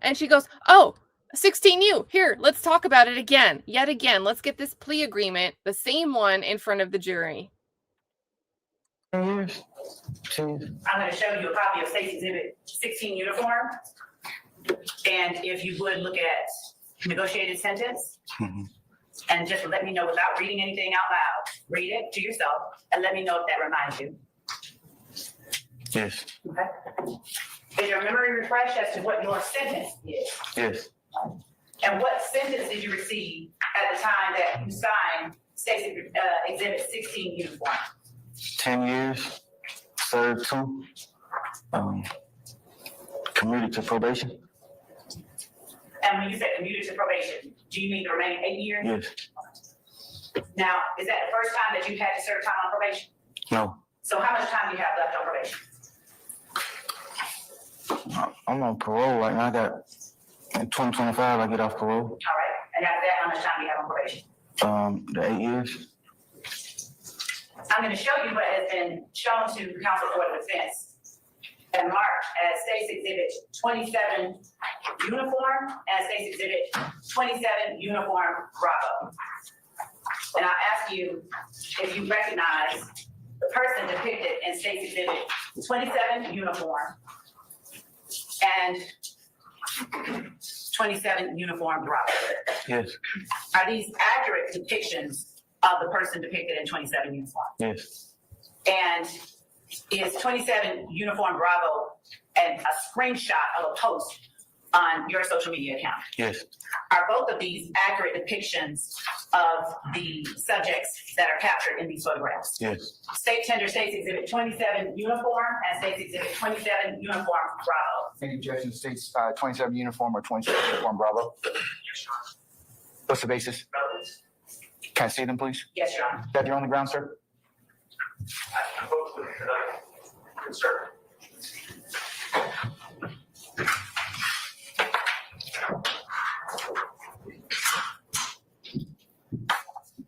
and she goes, oh, 16U. Here, let's talk about it again. Yet again, let's get this plea agreement, the same one, in front of the jury. 10 years? 10 years? I'm going to show you a copy of State's Exhibit 16 uniform. And if you would look at negotiated sentence, and just let me know without reading anything out loud. Read it to yourself and let me know if that reminds you. Yes. Okay. Is your memory refreshed as to what your sentence is? Yes. And what sentence did you receive at the time that you signed State's Exhibit 16 uniform? 10 years, served 2, commuted to probation. And when you said commuted to probation, do you mean the remaining 8 years? Yes. Now, is that the first time that you had to serve time on probation? No, So how much time do you have left on probation? I'm on parole right now. I got, in 2025, I get off parole. All right. And after that, how much time do you have on probation? The 8 years. I'm going to show you what has been shown to counsel for the defense and marked as State's Exhibit 27 uniform and State's Exhibit 27 uniform Bravo. And I ask you if you recognize the person depicted in State's Exhibit 27 uniform and 27 uniform Bravo. Yes. Are these accurate depictions of the person depicted in 27 uniform? Yes. And is 27 uniform Bravo and a screenshot of a post on your social media account? Yes. Are both of these accurate depictions of the subjects that are captured in these photographs? Yes. State tender State's Exhibit 27 uniform and State's Exhibit 27 uniform Bravo. Thank you, Judge. States 27 uniform or 27 uniform Bravo. What's the basis? Can I see them, please? Yes, Your Honor. Is that you're on the ground, sir? I vote with concern.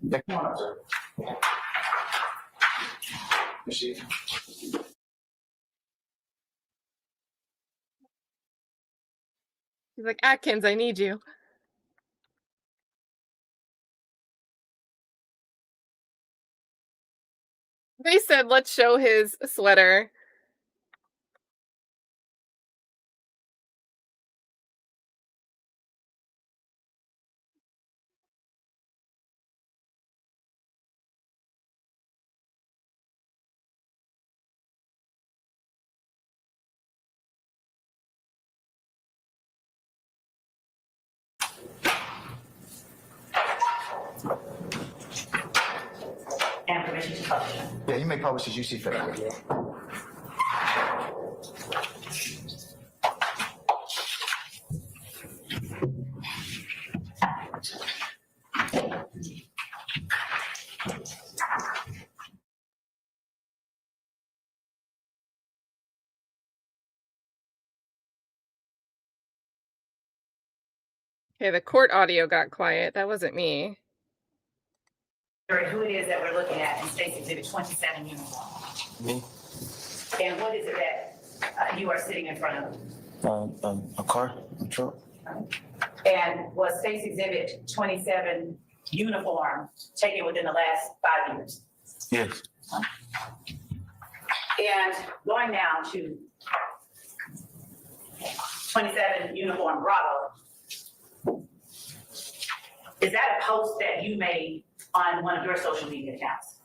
Yeah, come on up, sir. You see? He's like, Atkins, I need you. They said, let's show his sweater. And permission to publish. Yeah, you may publish as you see fit. Okay, the court audio got quiet. That wasn't me. Who it is that we're looking at in State's Exhibit 27 uniform? Me. And what is it that you are sitting in front of? A car, a truck. And was State's Exhibit 27 uniform taken within the last 5 years? Yes. And going now to 27 Uniform Bravo. Is that a post that you made on one of your social media accounts?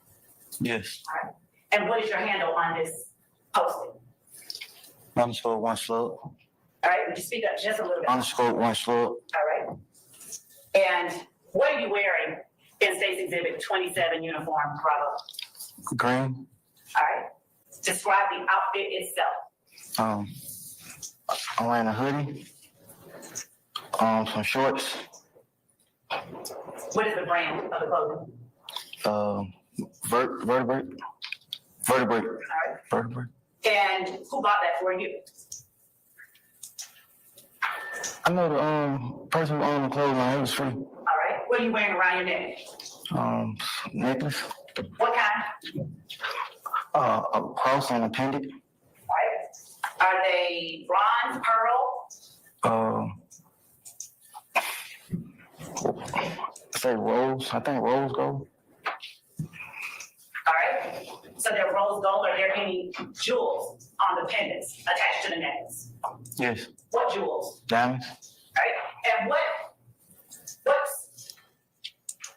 Yes. All right. And what is your handle on this posting? Underscore one slug. All right, would you speak up just a little bit? Underscore one slug. All right. And what are you wearing in State's Exhibit 27 Uniform Bravo? Green. All right. Describe the outfit itself. I'm wearing a hoodie. Some shorts. What is the brand of the clothing? Vertebrate. All right. Vertebrate. And who bought that for you? I know the person who owned the clothing line. It was free. All right. What are you wearing around your neck? Necklace. What kind? A cross and a pendant. All right. Are they bronze, pearl? Say rose. I think rose gold. All right. So they're rose gold. Are there any jewels on the pendants attached to the necklace? Yes. What jewels? Diamonds. All right. And what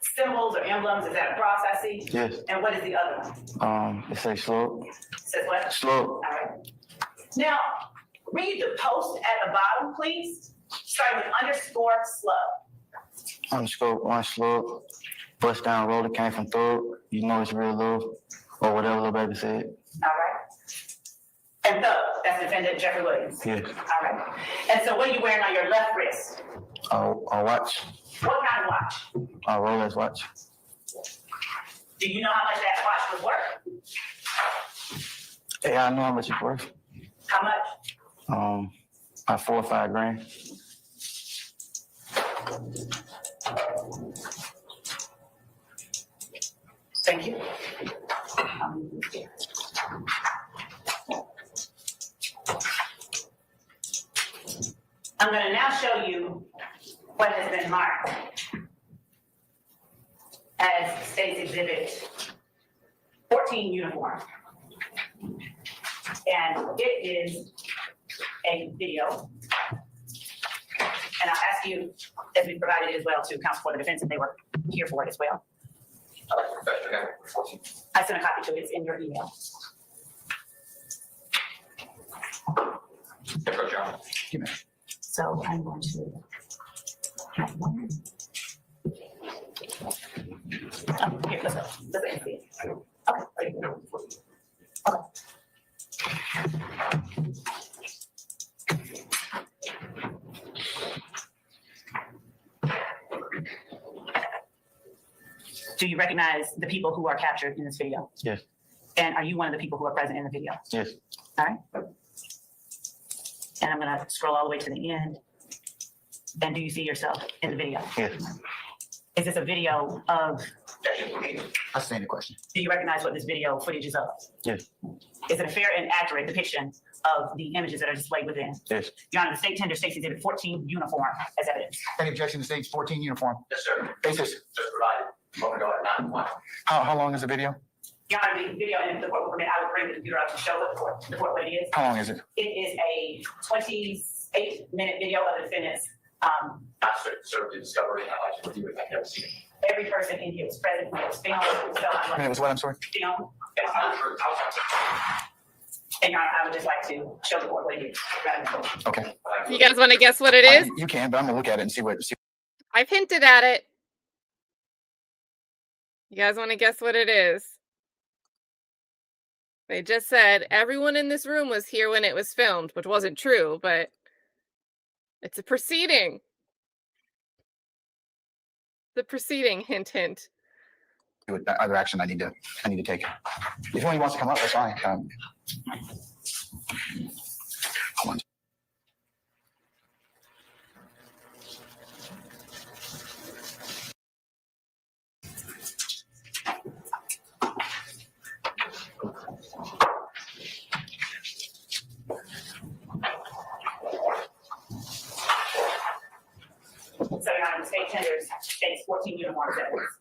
symbols or emblems? Is that a cross I see? Yes. And what is the other one? It says slug. Says what? Slug. All right. Now, read the post at the bottom, please. Starting with underscore slug. Underscore one slug. Bust down roller came from Thug. You know it's real love. Or whatever Lil Baby said. All right. And Thug, that's defendant Jeffrey Williams. Yes. All right. And so what are you wearing on your left wrist? A watch. What kind of watch? A Rolex watch. Do you know how much that watch was worth? Yeah, I know how much it's worth. How much? About 4 or 5 grand. Thank you. I'm going to now show you what has been marked as State's Exhibit 14 uniform. And it is a video. And I'll ask you, as we provided it as well to counsel for the defense, if they were here for it as well. I sent a copy to it. It's in your email. So I'm going to. Oh, here, let's go. Let's see it. Okay. Okay. Do you recognize the people who are captured in this video? Yes. And are you one of the people who are present in the video? Yes. All right. And I'm going to scroll all the way to the end. And do you see yourself in the video? Yes. Is this a video of? I stand the question. Do you recognize what this video footage is of? Yes. Is it a fair and accurate depiction of the images that are displayed within? Yes. Your Honor, the state tender State's Exhibit 14 uniform as evidence. Any objection to State's 14 uniform? Yes, sir. Basis. Just provided. Moment ago at 9:01. How long is the video? Your Honor, the video and the court will permit, I would bring the computer up to show the court what it is. How long is it? It is a 28-minute video of the defendant's. Not certainly discovery. I'd like to review it. I've never seen it. Every person in here was present when it was filmed. And it was what, I'm sorry? Film. And Your Honor, I would just like to show the court what it is. Okay. You guys want to guess what it is? You can, but I'm gonna look at it and see what. I've hinted at it. You guys want to guess what it is? They just said everyone in this room was here when it was filmed, which wasn't true, but it's a proceeding. The proceeding, hint, hint. Other action I need to take. If anyone wants to come up, that's fine. Hold on. So Your Honor, the state tenders State's 14 uniform evidence.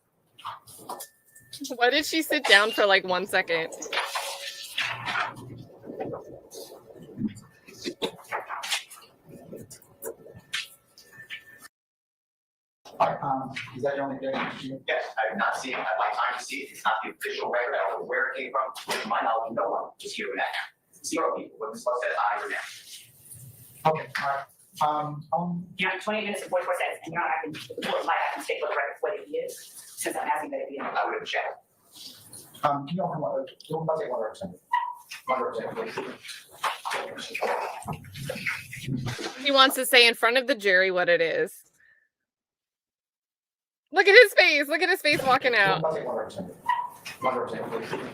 Why did she sit down for like 1 second? Is that the only thing? Yes, I have not seen it. I'd like time to see it. It's not the official record. I don't know where it came from. To my knowledge, no one is here with that. 0 people. What this law says, I or now. Okay, all right. You have 20 minutes and 44 seconds, and you're not, I can, the board might have to state what the record, what it is, since I'm asking that it be in. I would have checked. Can you come on, I'll take one representative. One representative. He wants to say in front of the jury what it is. Look at his face. Look at his face walking out. I'll take one representative. One representative.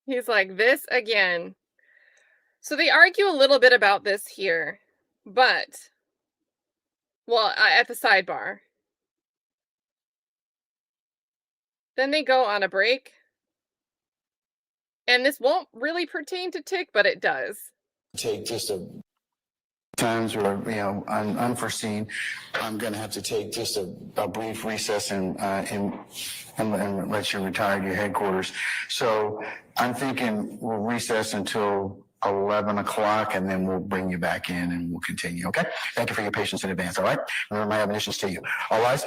He's like, this again. So they argue a little bit about this here, but, well, at the sidebar. Then they go on a break. And this won't really pertain to Tick, but it does. Take just a times or, unforeseen. I'm going to have to take just a brief recess and let you retire to your headquarters. So I'm thinking we'll recess until 11 o'clock and then we'll bring you back in and we'll continue. Okay. Thank you for your patience in advance. All right. Remember my admonitions to you. All rise.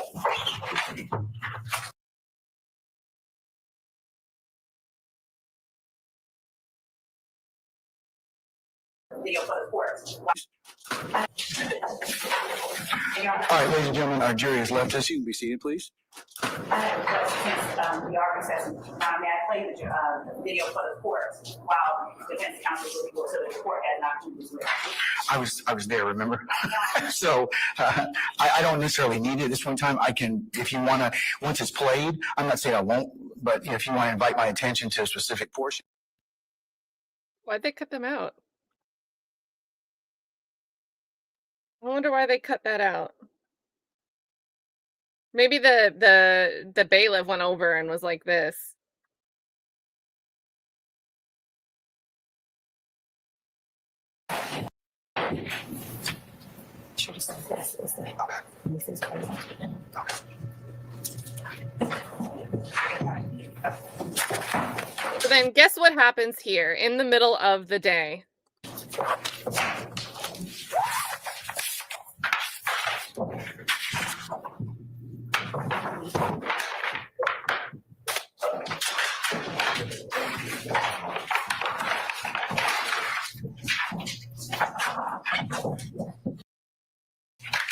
Video for the court. All right, ladies and gentlemen, our jury has left us. You can be seated, please. I have a question since we are recessing. May I play the video for the court while the defense counsel will go to the court as not to do this? I was there, remember? So I don't necessarily need it at this point in time. I can, if you want to, once it's played, I'm not saying I won't, but if you want to invite my attention to a specific portion. Why'd they cut them out? I wonder why they cut that out. Maybe the bailiff went over and was like this. So then guess what happens here in the middle of the day?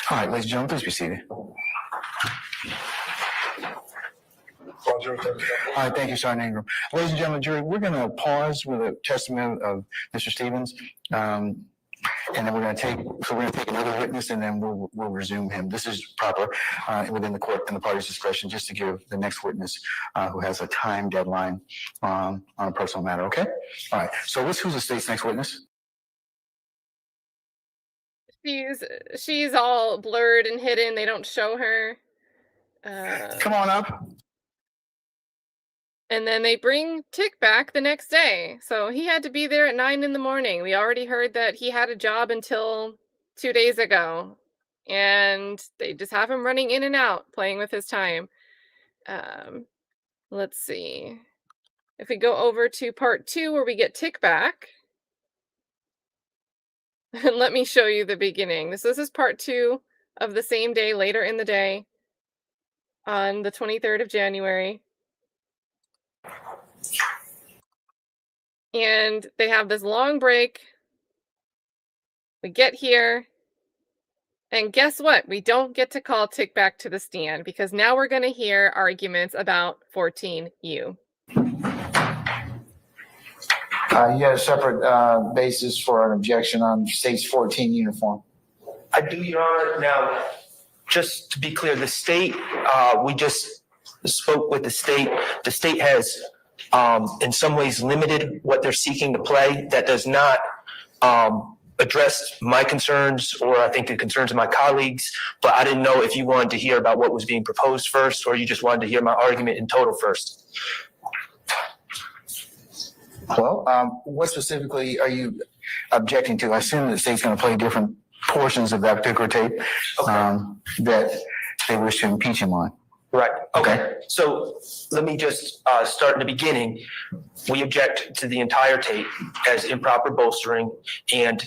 All right, ladies and gentlemen, please be seated. All right, thank you, Sergeant Ingram. Ladies and gentlemen, jury, we're going to pause with a testimony of Mr. Stephens, and then we're going to take another witness, and then we'll resume him. This is proper within the court and the party's discretion, just to give the next witness who has a time deadline on a personal matter. Okay. All right. So who's the state's next witness? She's all blurred and hidden. They don't show her. Come on up. And then they bring Tick back the next day. So he had to be there at 9 in the morning. We already heard that he had a job until 2 days ago. And they just have him running in and out, playing with his time. Let's see. If we go over to part 2 where we get Tick back. And let me show you the beginning. This is part 2 of the same day, later in the day, on the 23rd of January. And they have this long break. We get here. And guess what? We don't get to call Tick back to the stand because now we're going to hear arguments about 14U. You had a separate basis for an objection on state's 14 uniform. I do, Your Honor. Now, just to be clear, the state, we just spoke with the state. The state has, in some ways, limited what they're seeking to play. That does not address my concerns or I think the concerns of my colleagues. But I didn't know if you wanted to hear about what was being proposed first or you just wanted to hear my argument in total first. Well, what specifically are you objecting to? I assume the state's going to play different portions of that particular tape that they wish to impeach him on. Right, okay. So let me just start in the beginning. We object to the entire tape as improper bolstering and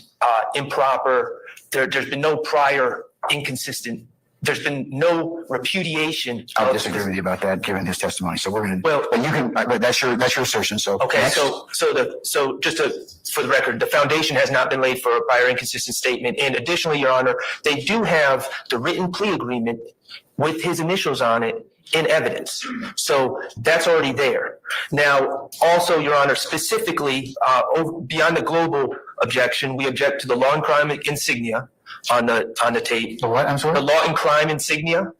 improper, there's been no prior inconsistent, there's been no repudiation. I disagree with you about that, given his testimony. So we're going to, Well, but you can, but that's your assertion. So okay, next. so just for the record, the foundation has not been laid for a prior inconsistent statement. And additionally, Your Honor, they do have the written plea agreement with his initials on it in evidence. So that's already there. Now, also, Your Honor, specifically, beyond the global objection, we object to the law and crime insignia on the tape. The what? I'm sorry? The law and crime insignia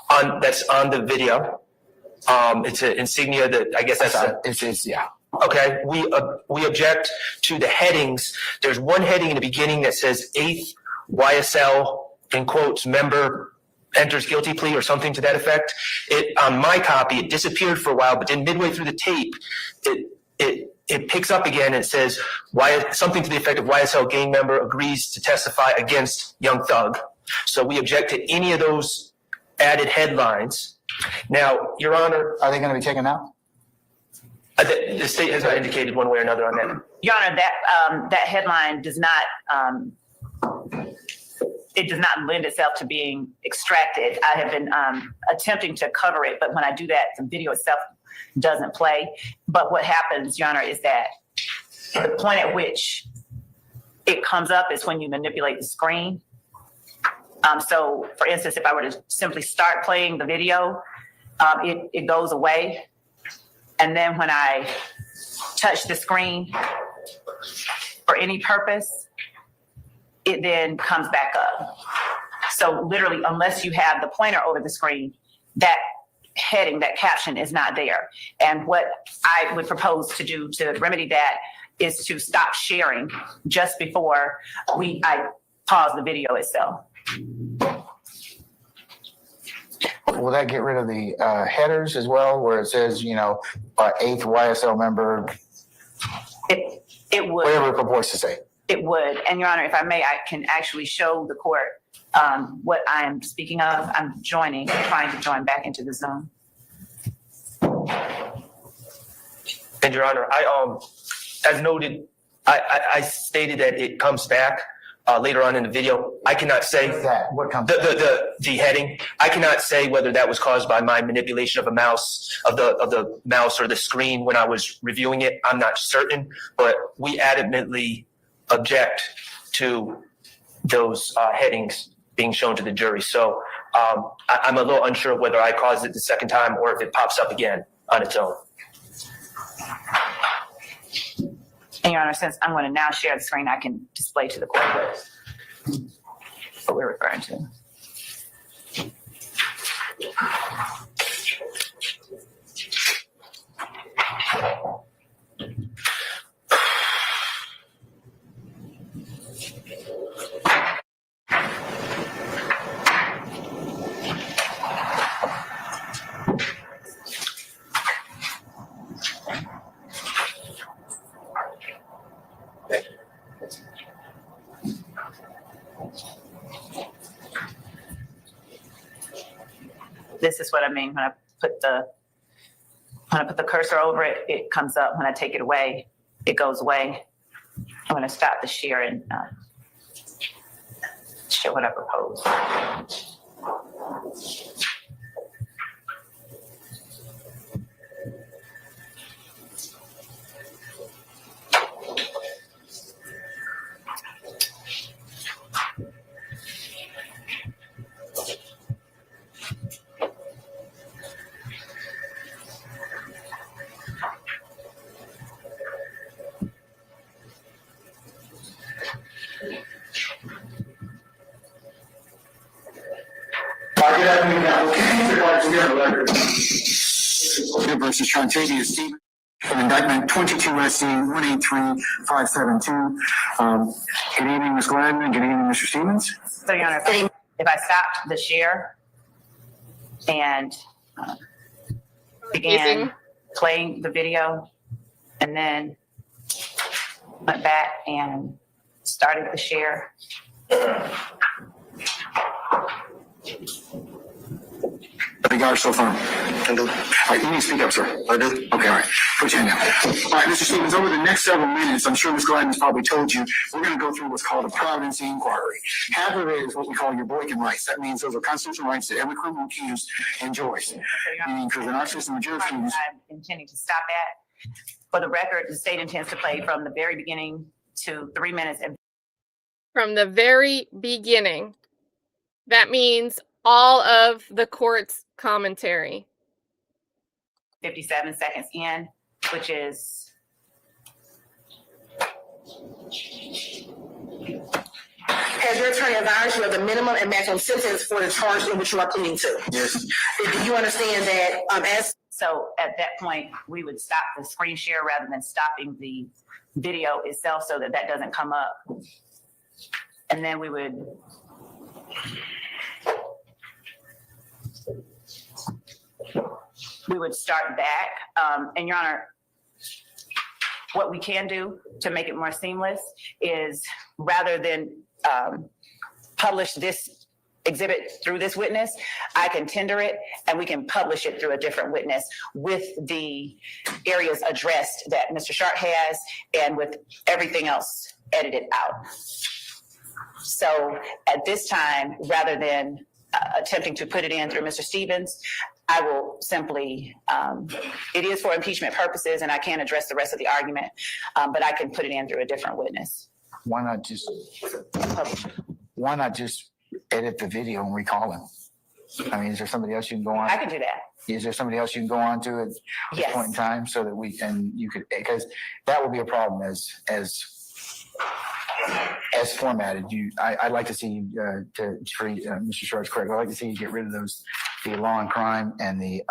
that's on the video. It's an insignia that I guess it's yeah. Okay, we object to the headings. There's one heading in the beginning that says 8th YSL, in quotes, member enters guilty plea or something to that effect. On my copy, it disappeared for a while, but then midway through the tape, it picks up again and it says something to the effect of YSL gang member agrees to testify against Young Thug. So we object to any of those added headlines. Now, Your Honor, are they going to be taken out? The state has not indicated one way or another on that. Your Honor, that headline does not, it does not lend itself to being extracted. I have been attempting to cover it, but when I do that, the video itself doesn't play. But what happens, Your Honor, is that the point at which it comes up is when you manipulate the screen. So, for instance, if I were to simply start playing the video, it goes away. And then when I touch the screen for any purpose, it then comes back up. So literally, unless you have the pointer over the screen, that heading, that caption is not there. And what I would propose to do to remedy that is to stop sharing just before I pause the video itself. Will that get rid of the headers as well, where it says, 8th YSL member? It would. Whatever it purports to say. It would. And Your Honor, if I may, I can actually show the court what I am speaking of. I'm trying to join back into the Zoom. And Your Honor, as noted, I stated that it comes back later on in the video. I cannot say that. What comes the heading. I cannot say whether that was caused by my manipulation of the mouse or the screen when I was reviewing it. I'm not certain, but we adamantly object to those headings being shown to the jury. So I'm a little unsure whether I caused it the second time or if it pops up again on its own. And Your Honor, since I'm going to now share the screen, I can display to the court what we're referring to. This is what I mean when I put the cursor over it, it comes up. When I take it away, it goes away. I'm going to stop the share and show what I propose. Versus Trontavious Stephen, indictment 22 SC 183572. Good evening, Ms. Gladden. Good evening, Mr. Stevens. So, Your Honor, if I stopped the share and began playing the video and then went back and started the share. got her so far? I do. All right, you need to speak up, sir. I do. Okay, all right. Put your hand down. All right, Mr. Stevens, over the next several minutes, I'm sure Ms. Gladden's probably told you, we're going to go through what's called a providency inquiry. Half of it is what we call your Boykin rights. That means those are constitutional rights that every criminal accused enjoys. Because in our system of jurisprudence, I'm intending to stop at. For the record, the state intends to play from the very beginning to 3 minutes and From the very beginning. That means all of the court's commentary. 57 seconds in, which is Has your attorney advised you of the minimum and maximum sentence for the charge in which you are pleading to? yes. Do you understand that, as so at that point, we would stop the screen share rather than stopping the video itself so that that doesn't come up. And then we would start back. And Your Honor, what we can do to make it more seamless is rather than publish this exhibit through this witness, I can tender it and we can publish it through a different witness with the areas addressed that Mr. Schardt has and with everything else edited out. So at this time, rather than attempting to put it in through Mr. Stevens, I will simply, it is for impeachment purposes and I can't address the rest of the argument, but I can put it in through a different witness. Why not just edit the video and recall him? I mean, is there somebody else you can go on? I can do that. Is there somebody else you can go on to at this Yes. point in time so that we, and you could, because that would be a problem as formatted. I'd like to see you, Mr. Schart's correct. I'd like to see you get rid of those, the law and crime and the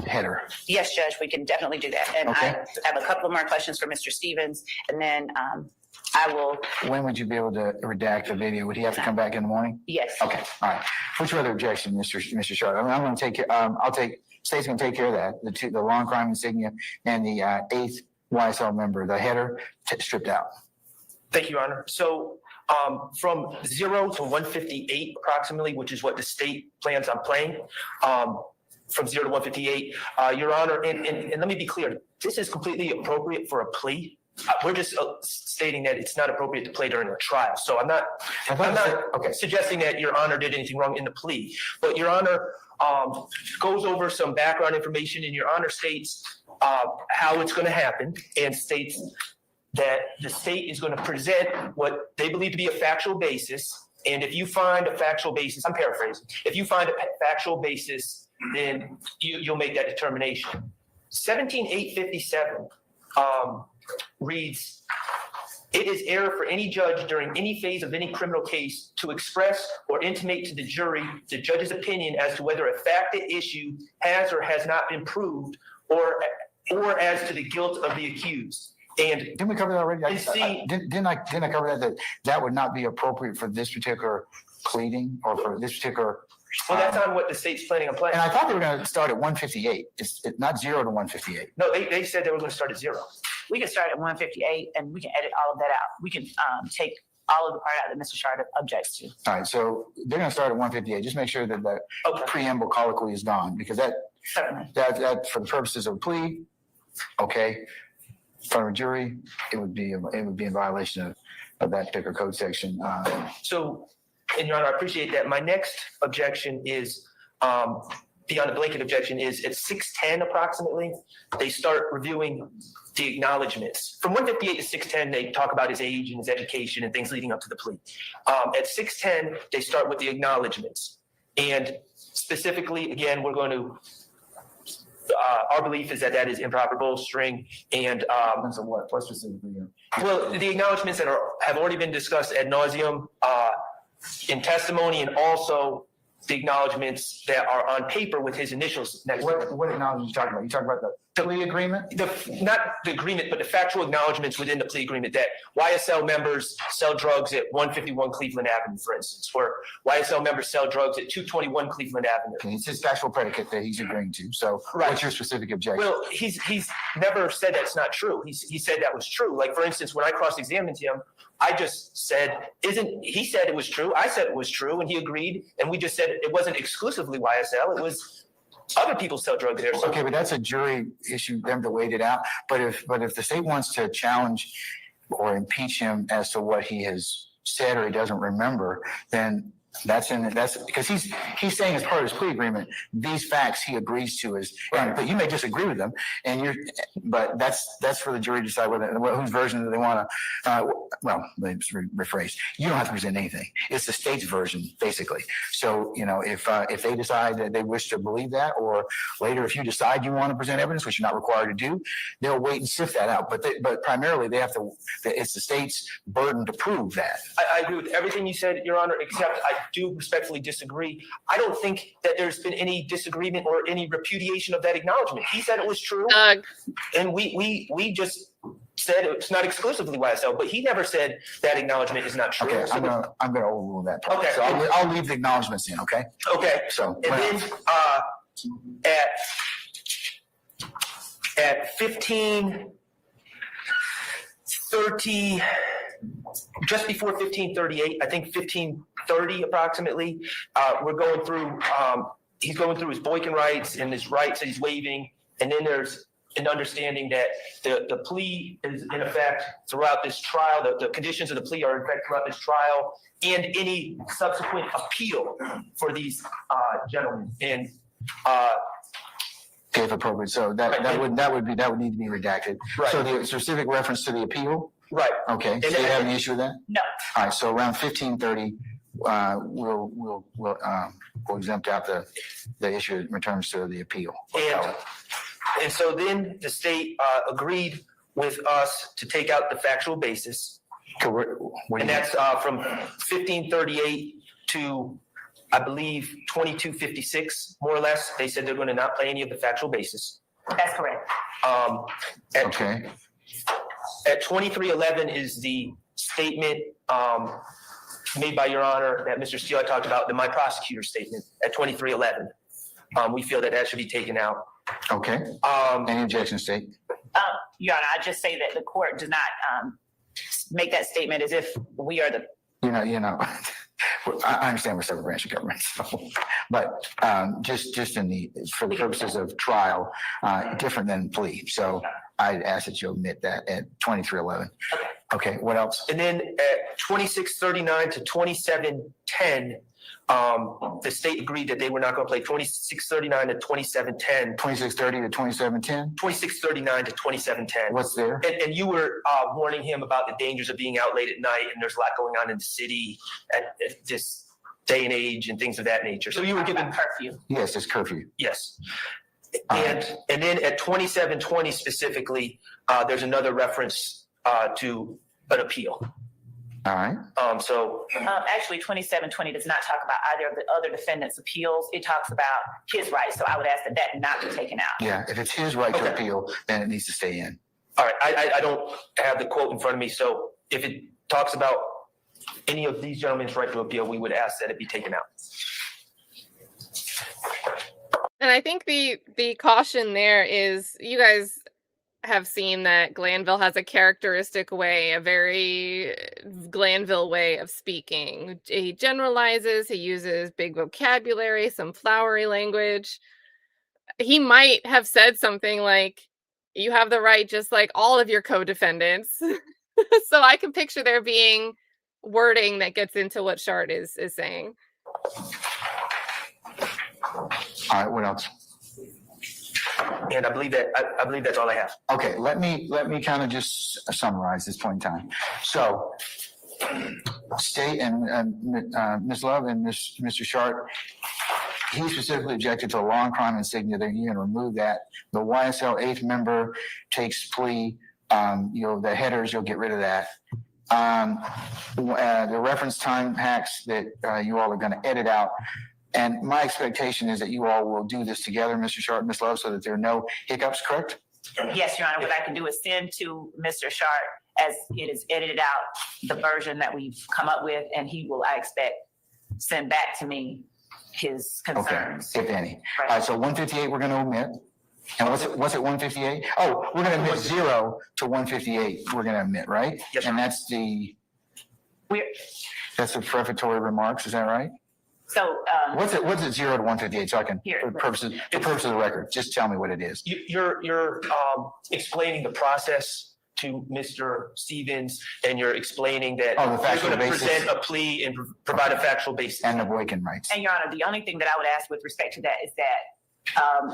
header. Yes, Judge, we can definitely do that. And Okay. I have a couple of more questions for Mr. Stevens, and then I will. When would you be able to redact the video? Would he have to come back in the morning? Yes. Okay, all right. What's your other objection, Mr. Schardt? I mean, I'm going to take, State's going to take care of that. The law and crime insignia and the 8th YSL member, the header stripped out. Thank you, Your Honor. So from 0 to 158 approximately, which is what the state plans on playing, from 0 to 158, Your Honor, and let me be clear, this is completely appropriate for a plea. We're just stating that it's not appropriate to play during a trial. So I'm not suggesting that Your Honor did anything wrong in the plea, but Your Honor goes over some background information, and Your Honor states how it's going to happen, and states that the state is going to present what they believe to be a factual basis. And if you find a factual basis, I'm paraphrasing, if you find a factual basis, then you'll make that determination. 17-857 reads, it is error for any judge during any phase of any criminal case to express or intimate to the jury the judge's opinion as to whether a fact at issue has or has not been proved, or as to the guilt of the accused. And didn't we cover that already? Didn't I cover that would not be appropriate for this particular pleading or for this particular? Well, that's not what the state's planning on playing. And I thought they were going to start at 158. It's not 0 to 158. No, they said they were going to start at 0. We can start at 158 and we can edit all of that out. We can take all of the part out that Mr. Schardt objects to. All right, so they're going to start at 158. Just make sure that the preamble colloquy is gone, because that for the purposes of a plea, okay, for a jury, it would be in violation of that particular code section. So, and Your Honor, I appreciate that. My next objection is, beyond the blanket objection, is at 610 approximately, they start reviewing the acknowledgments. From 158 to 610, they talk about his age and his education and things leading up to the plea. At 610, they start with the acknowledgments. And specifically, again, we're going to, our belief is that is improper bolstering and what specifically? Well, the acknowledgments that have already been discussed ad nauseum in testimony, and also the acknowledgments that are on paper with his initials next to it. What acknowledgments are you talking about? You talking about plea agreement? Not the agreement, but the factual acknowledgments within the plea agreement that YSL members sell drugs at 151 Cleveland Avenue, for instance, or YSL members sell drugs at 221 Cleveland Avenue. Okay, it's his factual predicate that he's agreeing to. So Right. what's your specific objection? Well, he's never said that's not true. He said that was true. Like, for instance, when I cross-examined him, I just said, he said it was true. I said it was true, and he agreed. And we just said it wasn't exclusively YSL. It was other people sell drugs there. So Okay, but that's a jury issue, them to wait it out. But if the state wants to challenge or impeach him as to what he has said or he doesn't remember, then that's because he's saying as part of his plea agreement, these facts he agrees to but you may disagree with them, but that's for the jury to decide whose version do they want to. Well, let me rephrase. You don't have to present anything. It's the state's version, basically. So if they decide that they wish to believe that, or later if you decide you want to present evidence, which you're not required to do, they'll wait and sift that out. But primarily they have to. It's the state's burden to prove that. I agree with everything you said, Your Honor, except I do respectfully disagree. I don't think that there's been any disagreement or any repudiation of that acknowledgement. He said it was true, and we just said it's not exclusively YSL, but he never said that acknowledgement is not true. Okay, So I'm gonna overrule that part. Okay. So I'll leave the acknowledgements in. Okay. Okay. So And what then else? at 15:30, just before 15:38, I think 15:30 approximately, we're going through, he's going through his Boykin rights and his rights that he's waiving. And then there's an understanding that the plea is in effect throughout this trial, the conditions of the plea are in effect throughout this trial, and any subsequent appeal for these gentlemen. And if appropriate. So that would need to be redacted. Right. So the specific reference to the appeal. Right. Okay. And So you then- have any issue with that? No. All right. So around 15:30, we'll exempt out the issue in terms to the appeal. And so then the state agreed with us to take out the factual basis. And that's from 15:38 to, I believe, 22:56, more or less. They said they're going to not play any of the factual basis. That's correct. Okay. At 23:11 is the statement made by Your Honor that Mr. Steele had talked about, my prosecutor statement at 23:11. We feel that should be taken out. Okay. Any objection, state? Your Honor, I just say that the court does not make that statement as if we are the. I understand we're separate branch of government, but just for the purposes of trial, different than plea. So I'd ask that you omit that at 23:11. Okay. What else? And then at 26:39 to 27:10, the state agreed that they were not going to play 26:39 to 27:10. 26:30 to 27:10. 26:39 to 27:10. What's there? And you were warning him about the dangers of being out late at night, and there's a lot going on in the city at this day and age and things of that nature. So you were given curfew. Yes, it's curfew. Yes. And then at 27:20 specifically, there's another reference to an appeal. All right. Actually, 27:20 does not talk about either of the other defendants' appeals. It talks about his rights. So I would ask that not be taken out. Yeah, if it's his right to appeal, then it needs to stay in. All right. I don't have the quote in front of me. So if it talks about any of these gentlemen's right to appeal, we would ask that it be taken out. And I think the caution there is, you guys have seen that Glanville has a characteristic way, a very Glanville way of speaking. He generalizes, he uses big vocabulary, some flowery language. He might have said something like, you have the right just like all of your co-defendants. So I can picture there being wording that gets into what Schardt is saying. All right, what else? And I believe that's all I have. Okay, let me kind of just summarize this point in time. So, state and Ms. Love and Mr. Schardt, he specifically objected to a long crime insignia. They're going to remove that. The YSL 8th member takes plea. The headers, you'll get rid of that. The reference time hacks that you all are going to edit out. And my expectation is that you all will do this together, Mr. Schardt and Ms. Love, so that there are no hiccups, correct? Yes, Your Honor, what I can do is send to Mr. Schardt as it is edited out, the version that we've come up with, and he will, I expect, send back to me his concerns. Okay, if any. Right. All right, so 158 we're going to omit. And what's it 158? Oh, we're going to omit 0 to 158. We're going to omit, right? Yes, And that's the We're, prefatory remarks. Is that right? so, What's it 0 to 158? So I can, Here. for purposes of the record, just tell me what it is. You're explaining the process to Mr. Stevens, and you're explaining that Oh, the you're factual going to basis. present a plea and provide a factual basis. And the Boykin rights. and Your Honor, the only thing that I would ask with respect to that is that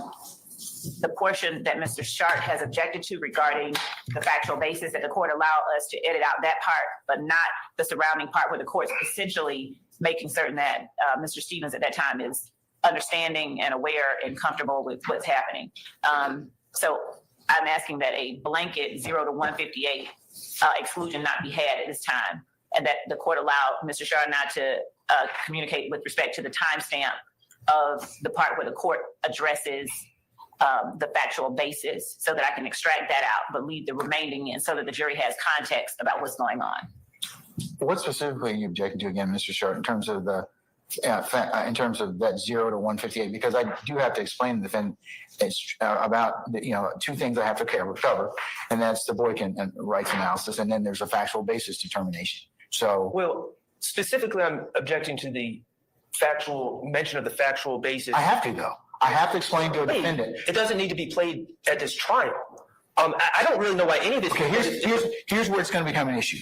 the portion that Mr. Schardt has objected to regarding the factual basis, that the court allow us to edit out that part, but not the surrounding part where the court's essentially making certain that Mr. Stevens at that time is understanding and aware and comfortable with what's happening. So I'm asking that a blanket 0 to 158 exclusion not be had at this time, and that the court allow Mr. Schardt not to communicate with respect to the timestamp of the part where the court addresses the factual basis, so that I can extract that out, but leave the remaining in so that the jury has context about what's going on. What specifically are you objecting to again, Mr. Schardt, in terms of the in terms of that 0 to 158? Because I do have to explain to the defendant about the, 2 things I have to cover, and that's the Boykin rights analysis, and then there's a factual basis determination. So, Well, specifically, I'm objecting to the factual mention of the factual basis. I have to though. I have to explain to a defendant. It doesn't need to be played at this trial. I don't really know why any of this. Okay, here's where it's going to become an issue.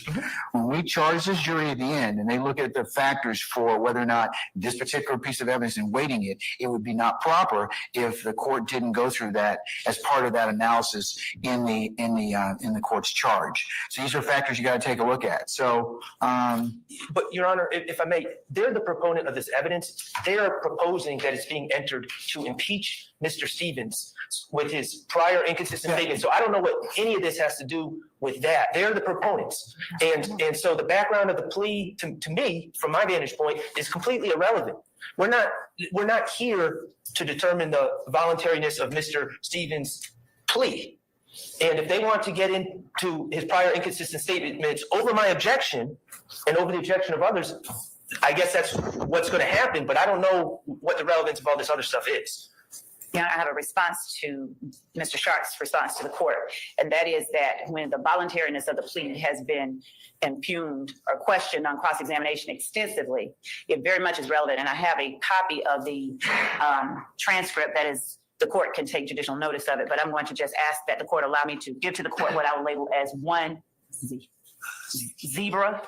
When we charge this jury at the end and they look at the factors for whether or not this particular piece of evidence and weighting it, it would be not proper if the court didn't go through that as part of that analysis in the court's charge. So these are factors you got to take a look at. So, But Your Honor, if I may, they're the proponent of this evidence. They are proposing that it's being entered to impeach Mr. Stevens with his prior inconsistent statements. So I don't know what any of this has to do with that. They're the proponents. And so the background of the plea to me, from my vantage point, is completely irrelevant. We're not here to determine the voluntariness of Mr. Stevens' plea. And if they want to get into his prior inconsistent statements over my objection and over the objection of others, I guess that's what's going to happen. But I don't know what the relevance of all this other stuff is. Yeah, I have a response to Mr. Schart's response to the court, and that is that when the voluntariness of the plea has been impugned or questioned on cross-examination extensively, it very much is relevant. And I have a copy of the transcript that is, the court can take judicial notice of it, but I'm going to just ask that the court allow me to give to the court what I will label as one zebra.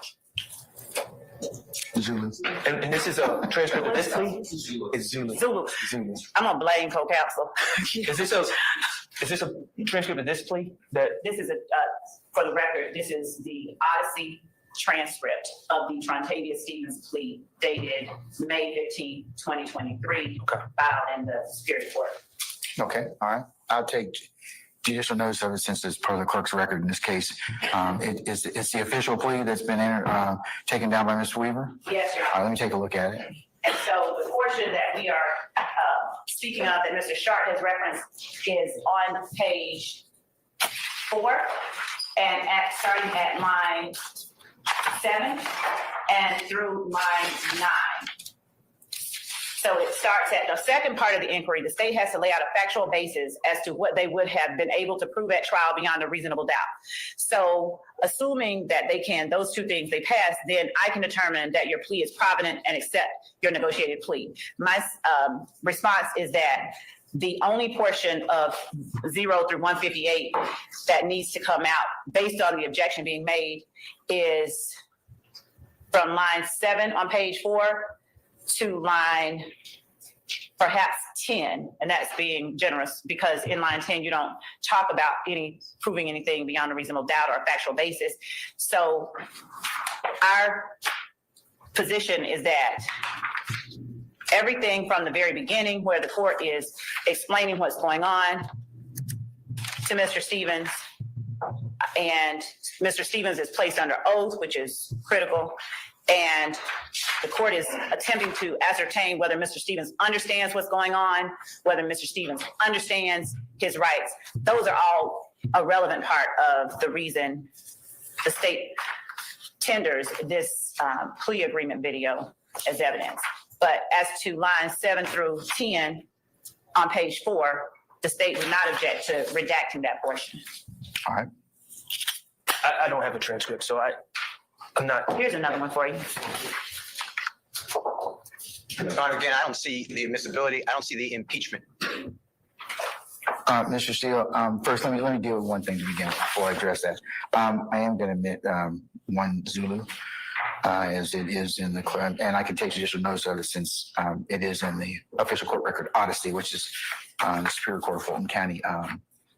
Zulu. And this is a transcript of this plea? It's Zulu. Zulu. Zulu. I'm gonna blame co-counsel. Is this a transcript of this plea? That This is for the record, this is the Odyssey transcript of the Trontavious Stephens plea dated May 15, 2023, filed in the Superior Court. Okay, all right. I'll take judicial notice of it since it's part of the clerk's record in this case. It's the official plea that's been taken down by Mr. Weaver? Yes, Your All Honor. right, let me take a look at it. And so the portion that we are speaking of that Mr. Schardt has referenced is on page 4 and starting at line 7 and through line 9. So it starts at the second part of the inquiry. The state has to lay out a factual basis as to what they would have been able to prove at trial beyond a reasonable doubt. So assuming that they can, those 2 things they pass, then I can determine that your plea is provident and accept your negotiated plea. My response is that the only portion of 0 through 158 that needs to come out based on the objection being made is from line 7 on page 4 to line perhaps 10, and that's being generous because in line 10 you don't talk about proving anything beyond a reasonable doubt or a factual basis. So our position is that everything from the very beginning, where the court is explaining what's going on to Mr. Stevens, and Mr. Stevens is placed under oath, which is critical, and The court is attempting to ascertain whether Mr. Stevens understands what's going on, whether Mr. Stevens understands his rights. Those are all a relevant part of the reason the state tenders this plea agreement video as evidence. But as to lines 7 through 10 on page 4, the state would not object to redacting that portion. All right. I don't have a transcript, so I'm not. Here's another one for you. Your Honor, again, I don't see the admissibility. I don't see the impeachment. Mr. Steele, first, let me deal with one thing to begin with before I address that. I am going to admit one Zulu, as it is in the, and I can take judicial notice of it since it is in the official court record Odyssey, which is the Superior Court of Fulton County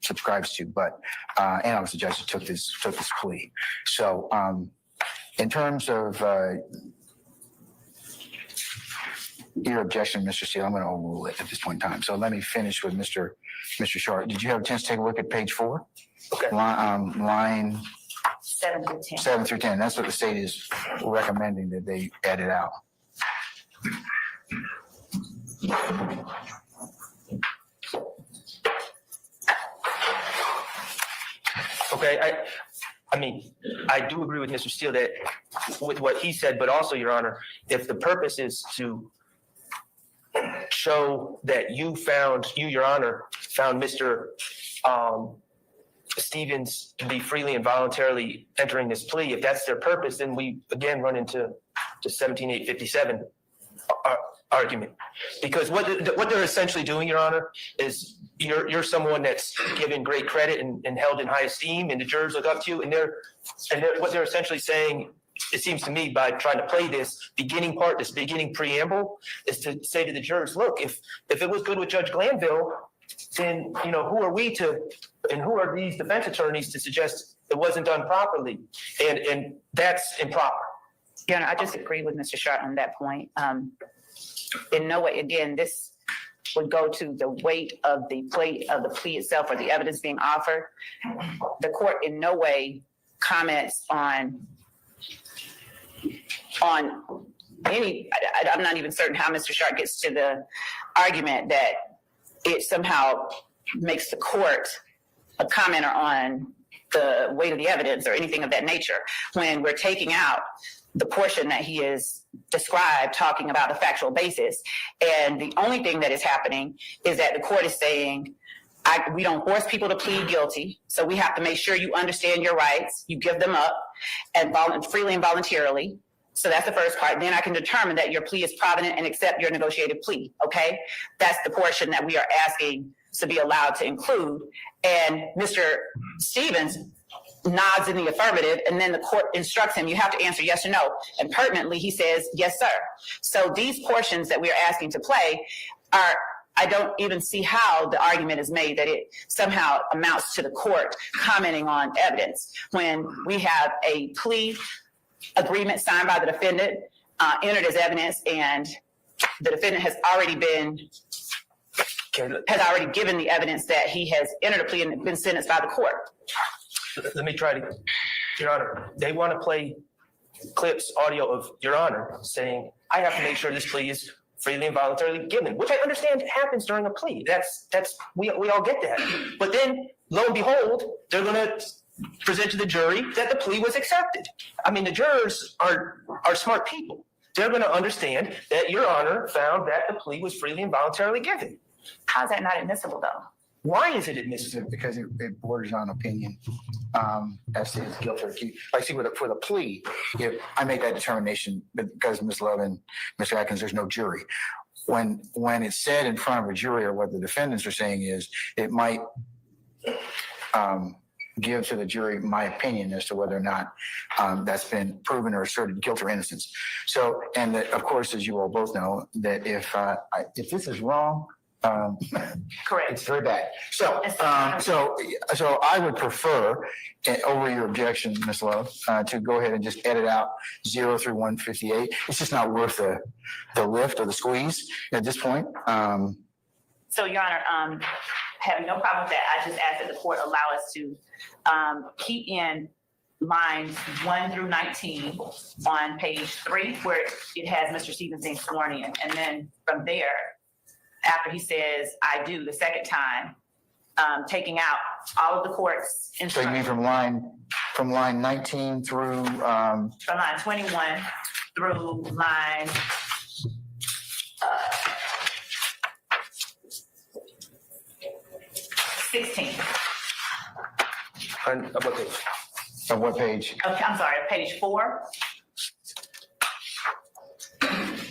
subscribes to. But and I was the judge that took this plea. So in terms of your objection, Mr. Steele, I'm going to overrule it at this point in time. So let me finish with Mr. Schardt. Did you have a chance to take a look at page 4? Okay. Line 7 through 10. 7 through 10. That's what the state is recommending that they edit out. Okay, I mean, I do agree with Mr. Steele that with what he said, but also, Your Honor, if the purpose is to show that you, Your Honor, found Mr. Stevens to be freely and voluntarily entering this plea, if that's their purpose, then we again run into the 17857 argument. Because what they're essentially doing, Your Honor, is you're someone that's given great credit and held in high esteem, and the jurors look up to you, and what they're essentially saying, it seems to me, by trying to play this beginning part, this beginning preamble, is to say to the jurors, look, if it was good with Judge Glanville, then who are we to, and who are these defense attorneys to suggest it wasn't done properly, and that's improper. Your Honor, I disagree with Mr. Schardt on that point. In no way, again, this would go to the weight of the plea itself or the evidence being offered. The court in no way comments on any, I'm not even certain how Mr. Schardt gets to the argument that it somehow makes the court a commenter on the weight of the evidence or anything of that nature, when we're taking out the portion that he is described talking about the factual basis. And the only thing that is happening is that the court is saying, we don't force people to plead guilty, so we have to make sure you understand your rights, you give them up and freely and voluntarily. So that's the first part. Then I can determine that your plea is provident and accept your negotiated plea, okay? That's the portion that we are asking to be allowed to include. And Mr. Stevens nods in the affirmative, and then the court instructs him, you have to answer yes or no. And pertinently, he says, yes, sir. So these portions that we are asking to play I don't even see how the argument is made that it somehow amounts to the court commenting on evidence when we have a plea agreement signed by the defendant, entered as evidence, and the defendant has already given the evidence that he has entered a plea and been sentenced by the court. Let me try to, Your Honor, they want to play clips, audio of Your Honor saying, I have to make sure this plea is freely and voluntarily given, which I understand happens during a plea. We all get that. But then, lo and behold, they're going to present to the jury that the plea was accepted. I mean, the jurors are smart people. They're going to understand that Your Honor found that the plea was freely and voluntarily given. How is that not admissible, though? Why is it admissible? Because it borders on opinion as to his guilt or accused. Like, see, for the plea, if I make that determination because Ms. Love and Mr. Atkins, there's no jury. When it's said in front of a jury, or what the defendants are saying is, it might give to the jury my opinion as to whether or not that's been proven or asserted guilt or innocence. So, and that, of course, as you all both know, that if this is wrong, correct, it's very bad. So I would prefer, over your objection, Ms. Love, to go ahead and just edit out 0 through 158. It's just not worth the lift or the squeeze at this point. So, Your Honor, having no problem with that, I just ask that the court allow us to keep in lines 1 through 19 on page 3, where it has Mr. Stevens being sworn in. And then from there, after he says, I do, the second time, taking out all of the court's So you instructions. mean from line 19 through, From line 21 through line 16. On what page? of what page? Okay, I'm sorry, page 4.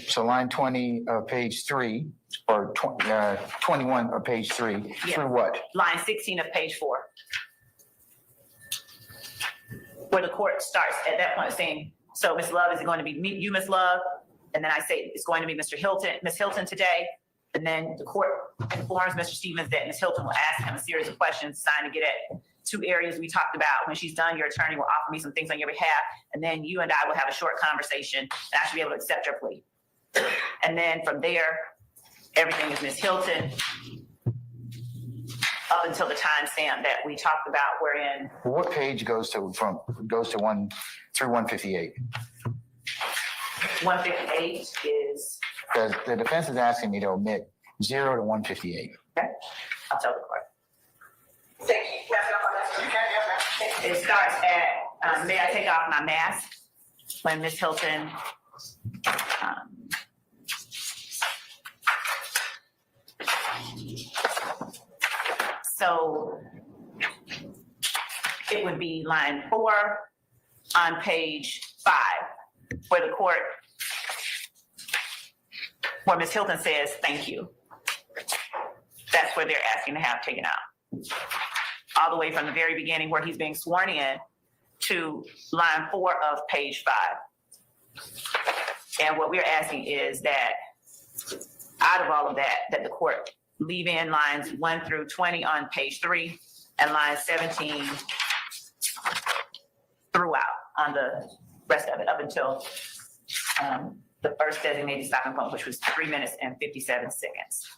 So line 20 of page 3, or 21 of page 3, Yeah. through what? Line 16 of page 4. Where the court starts at that point saying, so Ms. Love, is it going to be you, Ms. Love? And then I say, it's going to be Ms. Hilton today. And then the court informs Mr. Stevens that Ms. Hilton will ask him a series of questions trying to get at 2 areas we talked about. When she's done, your attorney will offer me some things on your behalf. And then you and I will have a short conversation and I should be able to accept your plea. And then from there, everything is Ms. Hilton up until the timestamp that we talked about wherein. What page goes to 1 through 158? 158 is, Because the defense is asking me to omit 0 to 158. okay, I'll tell the court. Thank you. You can't have that. It starts at, may I take off my mask? When Ms. Hilton, so it would be line 4 on page 5, where the court, where Ms. Hilton says, thank you. That's where they're asking to have taken out. All the way from the very beginning where he's being sworn in to line 4 of page 5. And what we're asking is that out of all of that, that the court leave in lines 1 through 20 on page 3 and line 17 throughout on the rest of it up until the first designated stopping point, which was 3 minutes and 57 seconds.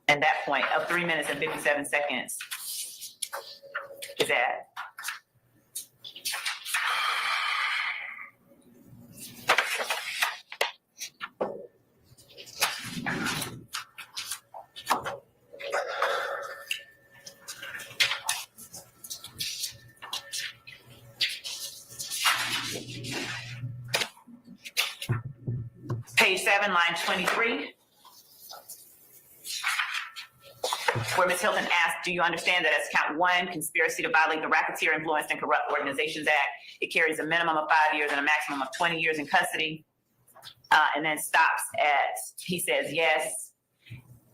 And that point of 3 minutes and 57 seconds is at page 7, line 23. Where Ms. Hilton asked, do you understand that as count 1, conspiracy to violate the Racketeer Influenced and Corrupt Organizations Act, it carries a minimum of 5 years and a maximum of 20 years in custody, and then stops at, he says yes,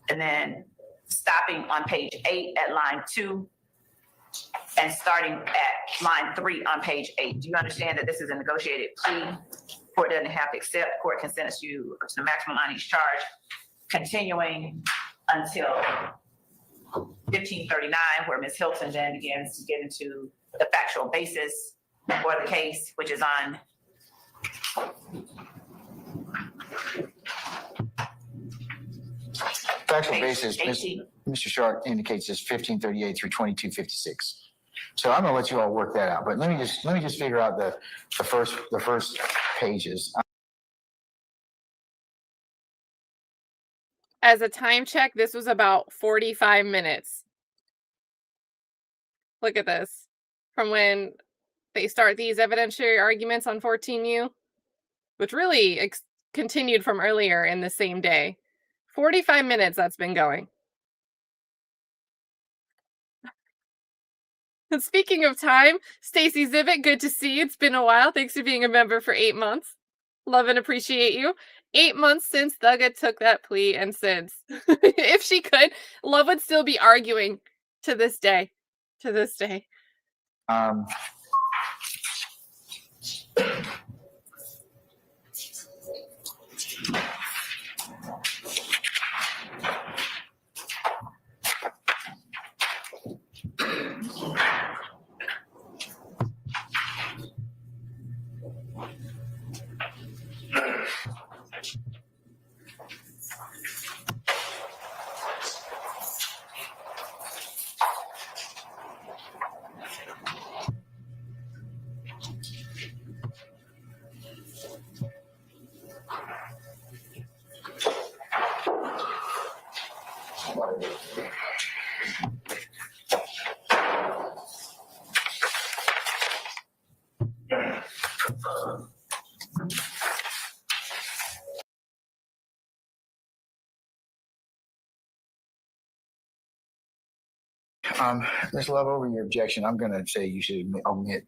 and then stopping on page 8 at line 2, and starting at line 3 on page 8. Do you understand that this is a negotiated plea? Court doesn't have to accept, court can sentence you to the maximum on each charge, continuing until 1539, where Ms. Hilton then begins to get into the factual basis for the case, which is on Factual page basis, 18. Mr. Schardt indicates is 1538 through 2256. So I'm gonna let you all work that out, but let me just figure out the first pages. As a time check, this was about 45 minutes. Look at this. From when they start these evidentiary arguments on 14U, which really continued from earlier in the same day. 45 minutes that's been going. And speaking of time, Stacy Zivit, good to see you. It's been a while. Thanks for being a member for 8 months. Love and appreciate you. 8 months since Thugga took that plea, and since, if she could, Love would still be arguing to this day. To this day. Ms. Love, over your objection, I'm gonna say you should omit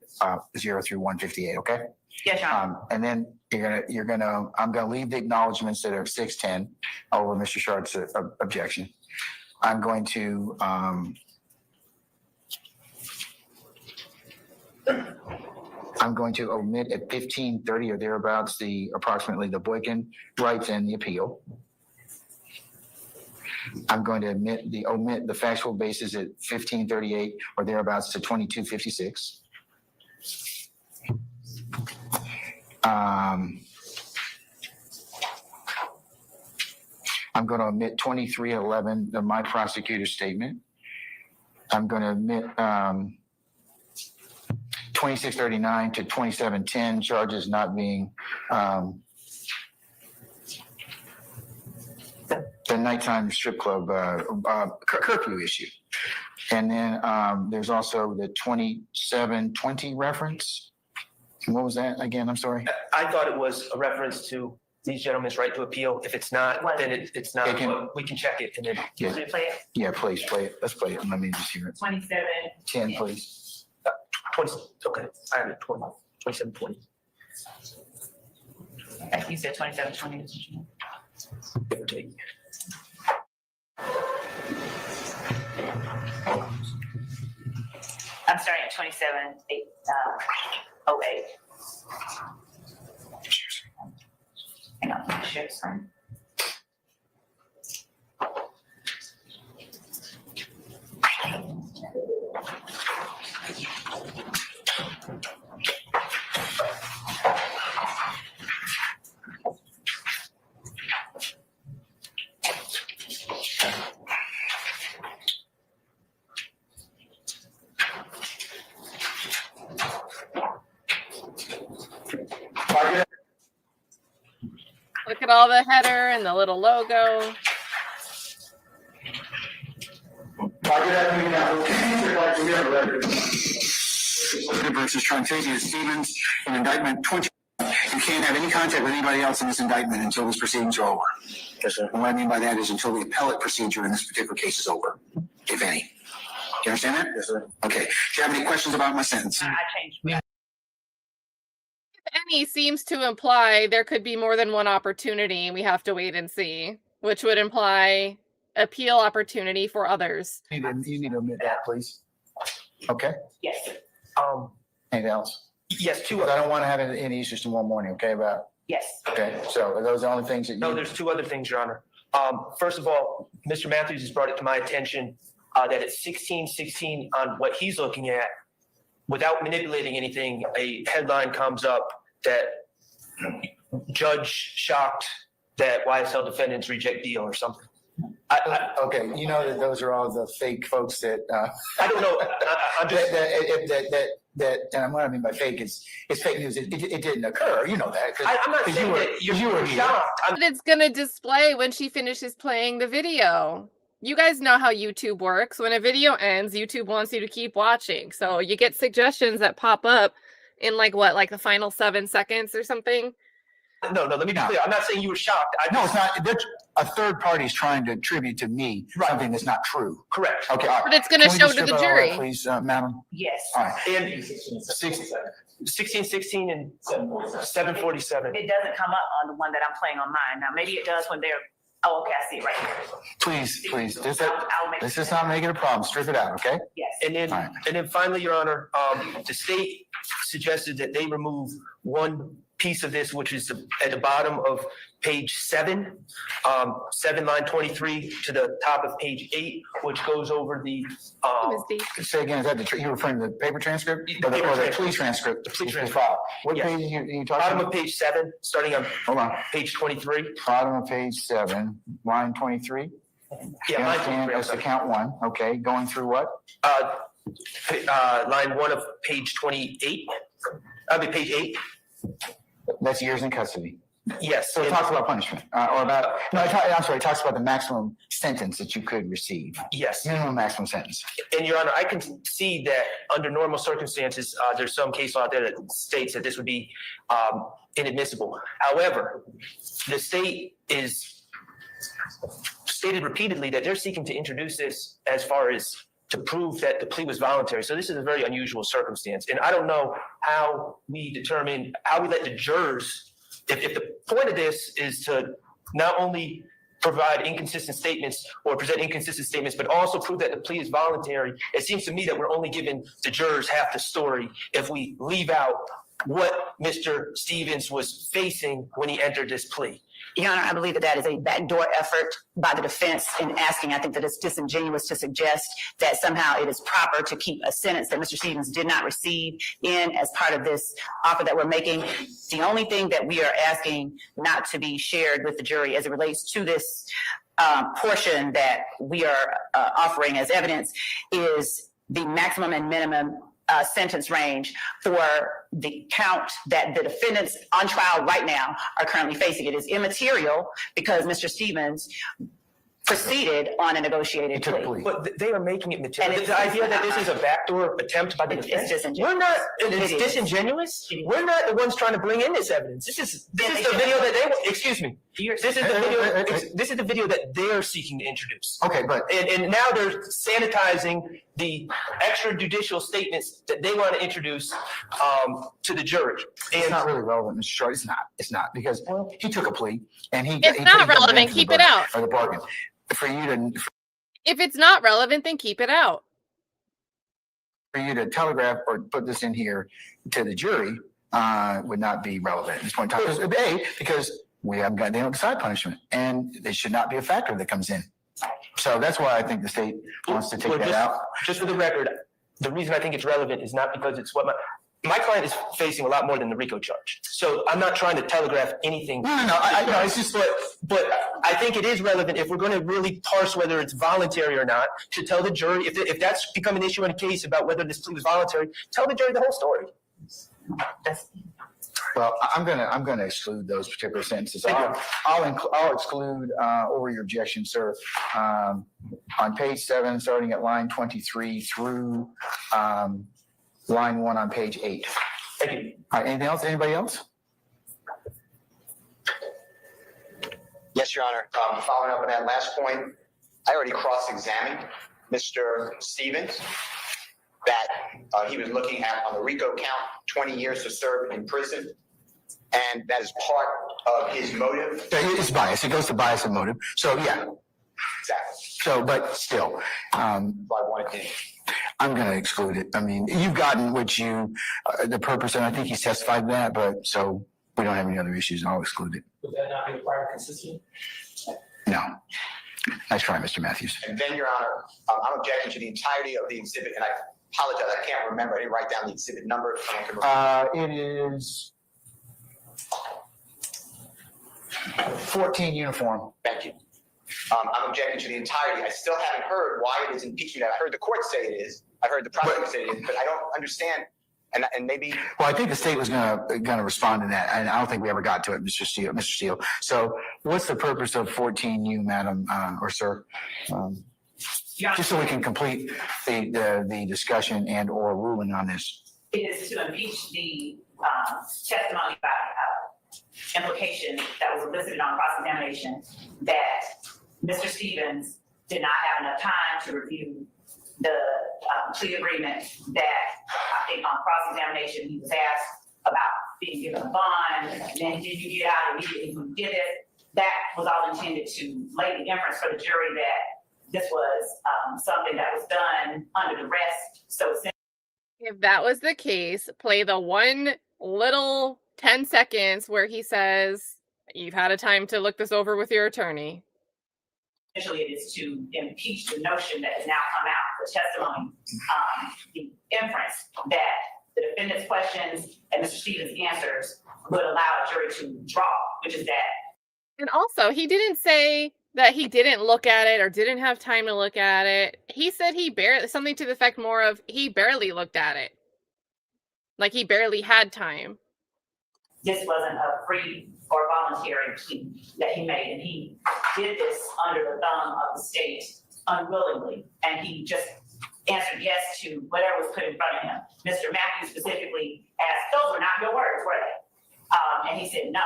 0 through 158, okay? Yes, Your Honor. And then I'm gonna leave the acknowledgements that are 610 over Mr. Schardt's objection. I'm going to omit at 1530 or thereabouts approximately the Boykin rights and the appeal. I'm going to omit the factual basis at 1538 or thereabouts to 2256. I'm going to omit 2311 of my prosecutor's statement. I'm going to omit 2639 to 2710 charges not being the nighttime strip club curfew issue. And then there's also the 2720 reference. And what was that again? I'm sorry. I thought it was a reference to these gentlemen's right to appeal. If it's not, then it's not. But we can check it and then. Yeah. Should we play it? Yeah, please play it. Let's play it. Let me just hear it. 27. 10, please. 20, okay, I have it 20, 2720. Okay, you said 2720. Give or take. I'm starting at 2708. Hang on, share some. Look at all the header and the little logo. Versus Trontavious Stephens, in indictment 20. You can't have any contact with anybody else in this indictment until this proceedings are over. Yes, sir. And what I mean by that is until the appellate procedure in this particular case is over, if any. You understand that? Yes, sir. Okay. Do you have any questions about my sentence? I changed. If any seems to imply there could be more than one opportunity, we have to wait and see, which would imply appeal opportunity for others. You need to omit that, please. Okay. Yes. Anything else? Yes, two. Because I don't want to have any issues tomorrow morning. Okay, about. Yes. Okay. So are those the only things that you? No, there's two other things, Your Honor. First of all, Mr. Matthews has brought it to my attention that at 1616 on what he's looking at, without manipulating anything, a headline comes up that judge shocked that YSL defendants reject deal or something. Okay, you know that those are all the fake folks that. I don't know. I'm just And what I mean by fake is it's fake news. It didn't occur. You know that. I'm not saying that you were shocked. But it's gonna display when she finishes playing the video. You guys know how YouTube works. When a video ends, YouTube wants you to keep watching. So you get suggestions that pop up in like the final 7 seconds or something. No, let me be clear. I'm not saying you were shocked. No, it's not. A third party is trying to attribute to me something that's not true. Correct. Okay. All right. But it's going to Can we show just to the strip it all jury. out, please, madam. Yes. All right. And 1616 and 747. It doesn't come up on the one that I'm playing on mine. Now, maybe it does when they're, oh, okay, I see it right here. Please. I'll make Let's just not make it a problem. Strip it out, okay? Yes. And then finally, Your Honor, the state suggested that they remove one piece of this, which is at the bottom of page 7, 7 line 23 to the top of page 8, which goes over the. Say again, is that you're referring to the paper transcript or the plea transcript? The plea transcript. What Yes. page are you talking Bottom about? of page 7, starting on Hold on. page 23. Bottom of page 7, line 23. Yeah, line 23. That's the count 1. Okay, going through what? Line 1 of page 28. I mean, page 8. That's years in custody. Yes. So it talks about punishment, or about, no, I'm sorry, it talks about the maximum sentence that you could receive. Yes. Minimum maximum sentence. And Your Honor, I can see that under normal circumstances, there's some case law out there that states that this would be inadmissible. However, the state is stated repeatedly that they're seeking to introduce this as far as to prove that the plea was voluntary. So this is a very unusual circumstance. And I don't know how we determine, how we let the jurors, if the point of this is to not only provide inconsistent statements or present inconsistent statements, but also prove that the plea is voluntary, it seems to me that we're only giving the jurors half the story if we leave out what Mr. Stevens was facing when he entered this plea. Your Honor, I believe that that is a backdoor effort by the defense in asking. I think that it's disingenuous to suggest that somehow it is proper to keep a sentence that Mr. Stevens did not receive in as part of this offer that we're making. The only thing that we are asking not to be shared with the jury as it relates to this portion that we are offering as evidence is the maximum and minimum sentence range for the count that the defendants on trial right now are currently facing. It is immaterial because Mr. Stevens proceeded on a negotiated plea. But they are making it material. The idea that this is a backdoor attempt by the defense, we're not, it's disingenuous. We're not the ones trying to bring in this evidence. This is the video that they, excuse me, this is the video that they're seeking to introduce. Okay, but. And now they're sanitizing the extrajudicial statements that they want to introduce to the jury. And it's not really relevant, Mr. Schardt. It's not because he took a plea and he. It's not relevant. Keep it out. Or the bargain. For you to. If it's not relevant, then keep it out. For you to telegraph or put this in here to the jury would not be relevant at this point in time. Because we haven't got, they don't decide punishment, and it should not be a factor that comes in. So that's why I think the state wants to take that out. Just for the record, the reason I think it's relevant is not because it's what my client is facing a lot more than the RICO charge. So I'm not trying to telegraph anything. No, it's just, but I think it is relevant if we're going to really parse whether it's voluntary or not, to tell the jury, if that's become an issue in a case about whether this plea was voluntary, tell the jury the whole story. Well, I'm gonna exclude those particular sentences. I'll exclude over your objection, sir. On page 7, starting at line 23 through line 1 on page 8. Thank you. All right, anything else? Anybody else? Yes, Your Honor. Following up on that last point, I already cross-examined Mr. Stevens that he was looking at on the RICO count, 20 years to serve in prison. And that is part of his motive. It's bias. It goes to bias and motive. So, yeah. Exactly. So, but still, I'm going to exclude it. I mean, you've gotten what you, the purpose, and I think he's testified that, but so we don't have any other issues. I'll exclude it. Would that not be prior consistent? No. Nice try, Mr. Matthews. And then, Your Honor, I'm objecting to the entirety of the exhibit, and I apologize, I can't remember. I didn't write down the exhibit number. It is 14 uniform. Thank you. I'm objecting to the entirety. I still haven't heard why it is impeachment. I heard the court say it is. I heard the prosecutor say it is, but I don't understand. And maybe. Well, I think the state was gonna respond to that, and I don't think we ever got to it, Mr. Steele. So, what's the purpose of 14U, Madam or Sir? Just so we can complete the discussion and or ruling on this. It is to impeach the testimony by implication that was elicited on cross-examination that Mr. Stevens did not have enough time to review the plea agreement. That I think on cross-examination he was asked about being given a bond, and then did you get out immediately when you did it? That was all intended to lay the inference for the jury that this was something that was done under duress. So if that was the case, play the one little 10 seconds where he says, you've had a time to look this over with your attorney. Essentially, it is to impeach the notion that has now come out for testimony, the inference that the defendant's questions and Mr. Stevens' answers would allow a jury to draw, which is that. And also, he didn't say that he didn't look at it or didn't have time to look at it. He said something to the effect more of he barely looked at it. Like he barely had time. This wasn't a free or voluntary plea that he made, and he did this under the thumb of the state unwillingly, and he just answered yes to whatever was put in front of him. Mr. Matthews specifically asked, "Those were not your words, were they?" And he said no.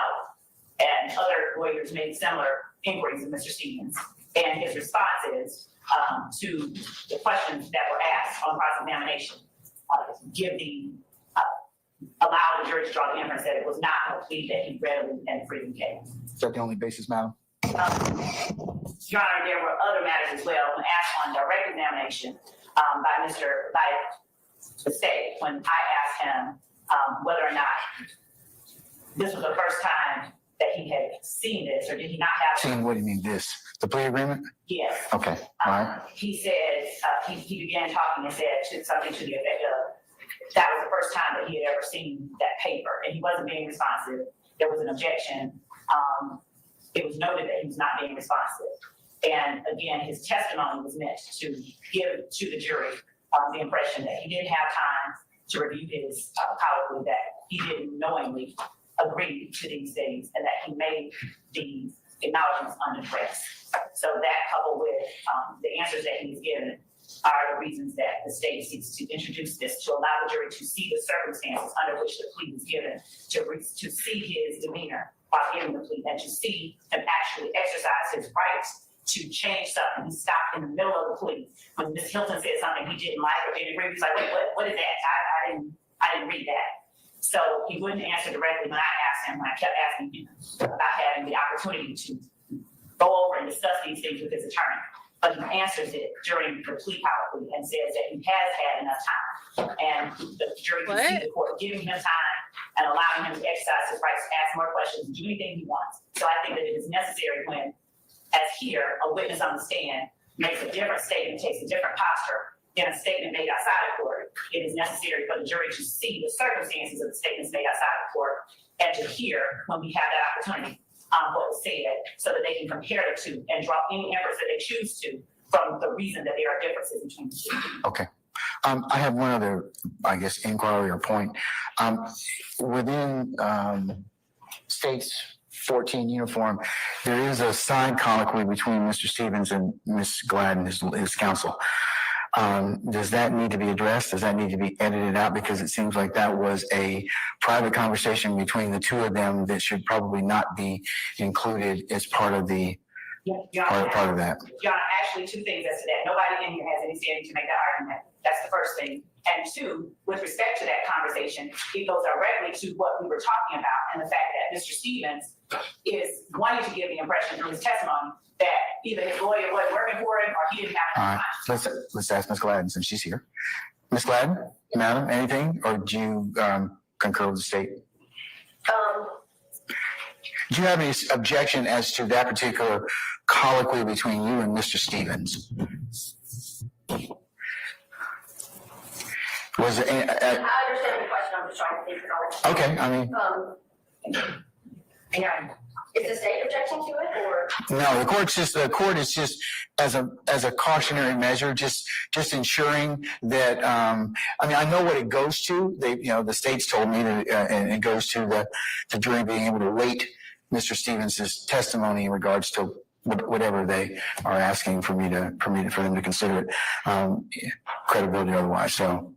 And other lawyers made similar inquiries of Mr. Stevens, and his responses to the questions that were asked on cross-examination allow the jury to draw the inference that it was not a plea that he readily and freely gave. Is that the only basis, madam? Your Honor, there were other matters as well. When asked on direct examination by the state, when I asked him whether or not this was the first time that he had seen this, or did he not have Seen, what do you mean, this? The plea agreement? Yes. Okay, all right. He said, he began talking and said something to the effect of, that was the first time that he had ever seen that paper, and he wasn't being responsive. There was an objection. It was noted that he was not being responsive. And again, his testimony was meant to give to the jury the impression that he didn't have time to review his colloquy, that he didn't knowingly agree to these things, and that he made these acknowledgments under duress. So that, coupled with the answers that he was given, are the reasons that the state seeks to introduce this, to allow the jury to see the circumstances under which the plea was given, to see his demeanor while giving the plea, and to see him actually exercise his rights to change something. He stopped in the middle of the plea when Ms. Hilton said something he didn't like or didn't agree. He was like, "Wait, what is that? I didn't read that." So he wouldn't answer directly when I asked him, when I kept asking him about having the opportunity to go over and discuss these things with his attorney. But he answers it during the plea colloquy and says that he has had enough time. And the jury can see the court giving him time and allowing him to exercise his rights to ask more questions and do anything he wants. So I think that it is necessary when, as here, a witness on the stand makes a different statement, takes a different posture than a statement made outside of court. It is necessary for the jury to see the circumstances of the statements made outside of court and to hear, when we have that opportunity, what was said, so that they can compare the two and draw any inference that they choose to from the reason that there are differences between the two. Okay. I have one other, I guess, inquiry or point. Within state's 14 uniform, there is a side colloquy between Mr. Stevens and Ms. Gladden, his counsel. Does that need to be addressed? Does that need to be edited out? Because it seems like that was a private conversation between the two of them that should probably not be included as part of the part of that. Your Honor, actually, two things as to that. Nobody in here has any standing to make that argument. That's the first thing. And two, with respect to that conversation, it goes directly to what we were talking about and the fact that Mr. Stevens is wanting to give the impression through his testimony that either his lawyer wasn't working for him or he didn't have All right, let's ask Ms. Gladden since she's here. Ms. Gladden, madam, anything, or do you concur with the state? Do you have any objection as to that particular colloquy between you and Mr. Stevens? Was it? I understand the question. I'm just trying to think it all. Okay, I mean. Is the state objecting to it, or? No, the court is just as a cautionary measure, just ensuring that, I mean, I know what it goes to. The state's told me that, and it goes to the jury being able to weight Mr. Stevens' testimony in regards to whatever they are asking for them to consider it, credibility or otherwise. So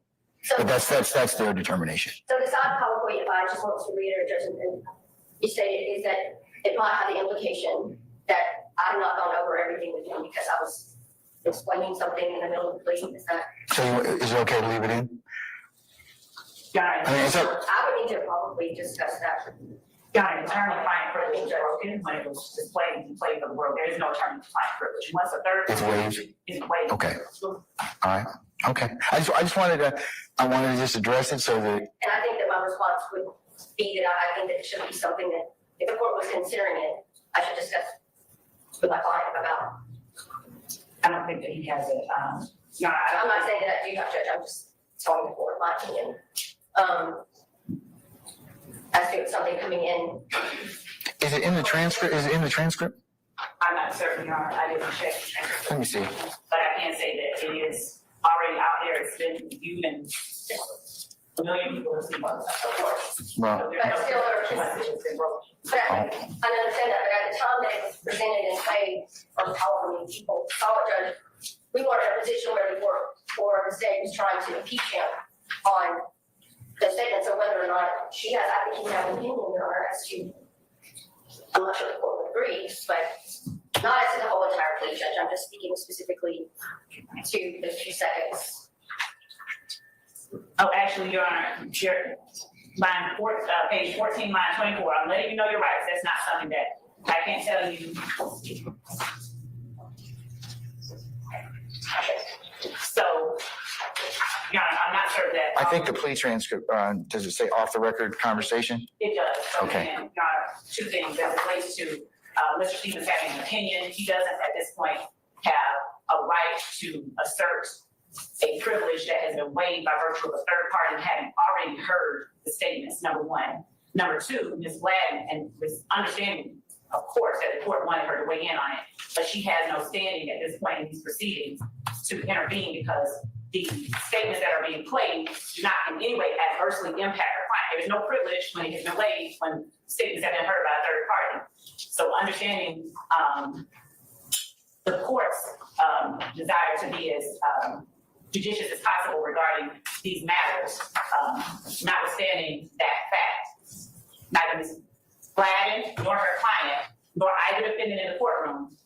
but that's their determination. So the side colloquy, if I just want to reiterate, Judge, you stated is that it might have the implication that I have not gone over everything with him because I was explaining something in the middle of the plea. Is that? So is it okay to leave it in? Yeah, I mean, I would need to probably discuss that. Yeah, attorney-client privilege is broken when it was displayed for the world. There is no attorney-client privilege. Once a third It's waived. is waived. Okay. All right. Okay. I just wanted to just address it so that. And I think that my response would be that I think that it should be something that if the court was considering it, I should discuss with my client about. I don't think that he has it. I'm not saying that I do not judge. I'm just telling the court my opinion. As to something coming in. Is it in the transcript? I'm not certain, Your Honor. I didn't check. Let me see. But I can say that it is already out there. It's been viewed and a million people have seen it, of course. Well, But still, it's been broken. But I understand that, but at the time that it was presented and played, or however many people saw it, Judge, we weren't in a position where the court or the state was trying to impeach him on the statement. So whether or not she has, I think you have an opinion, Your Honor, as to, I'm not sure the court would agree, but not as to the whole entire plea, Judge. I'm just speaking specifically to the few seconds. Oh, actually, Your Honor, page 14, line 24, I'm letting you know your rights. That's not something that I can't tell you. So, Your Honor, I'm not sure that. I think the plea transcript, does it say off the record conversation? It does. So Okay. again, Your Honor, two things as it relates to Mr. Stevens having an opinion. He doesn't at this point have a right to assert a privilege that has been waived by virtue of a third party having already heard the statements, number one. Number two, Ms. Gladden, and with understanding, of course, that the court wanted her to weigh in on it, but she has no standing at this point in these proceedings to intervene because the statements that are being played do not in any way adversely impact her client. There's no privilege when it has been waived when statements have been heard by a third party. So understanding the court's desire to be as judicious as possible regarding these matters, notwithstanding that fact, neither Ms. Gladden nor her client, nor either defendant in the courtroom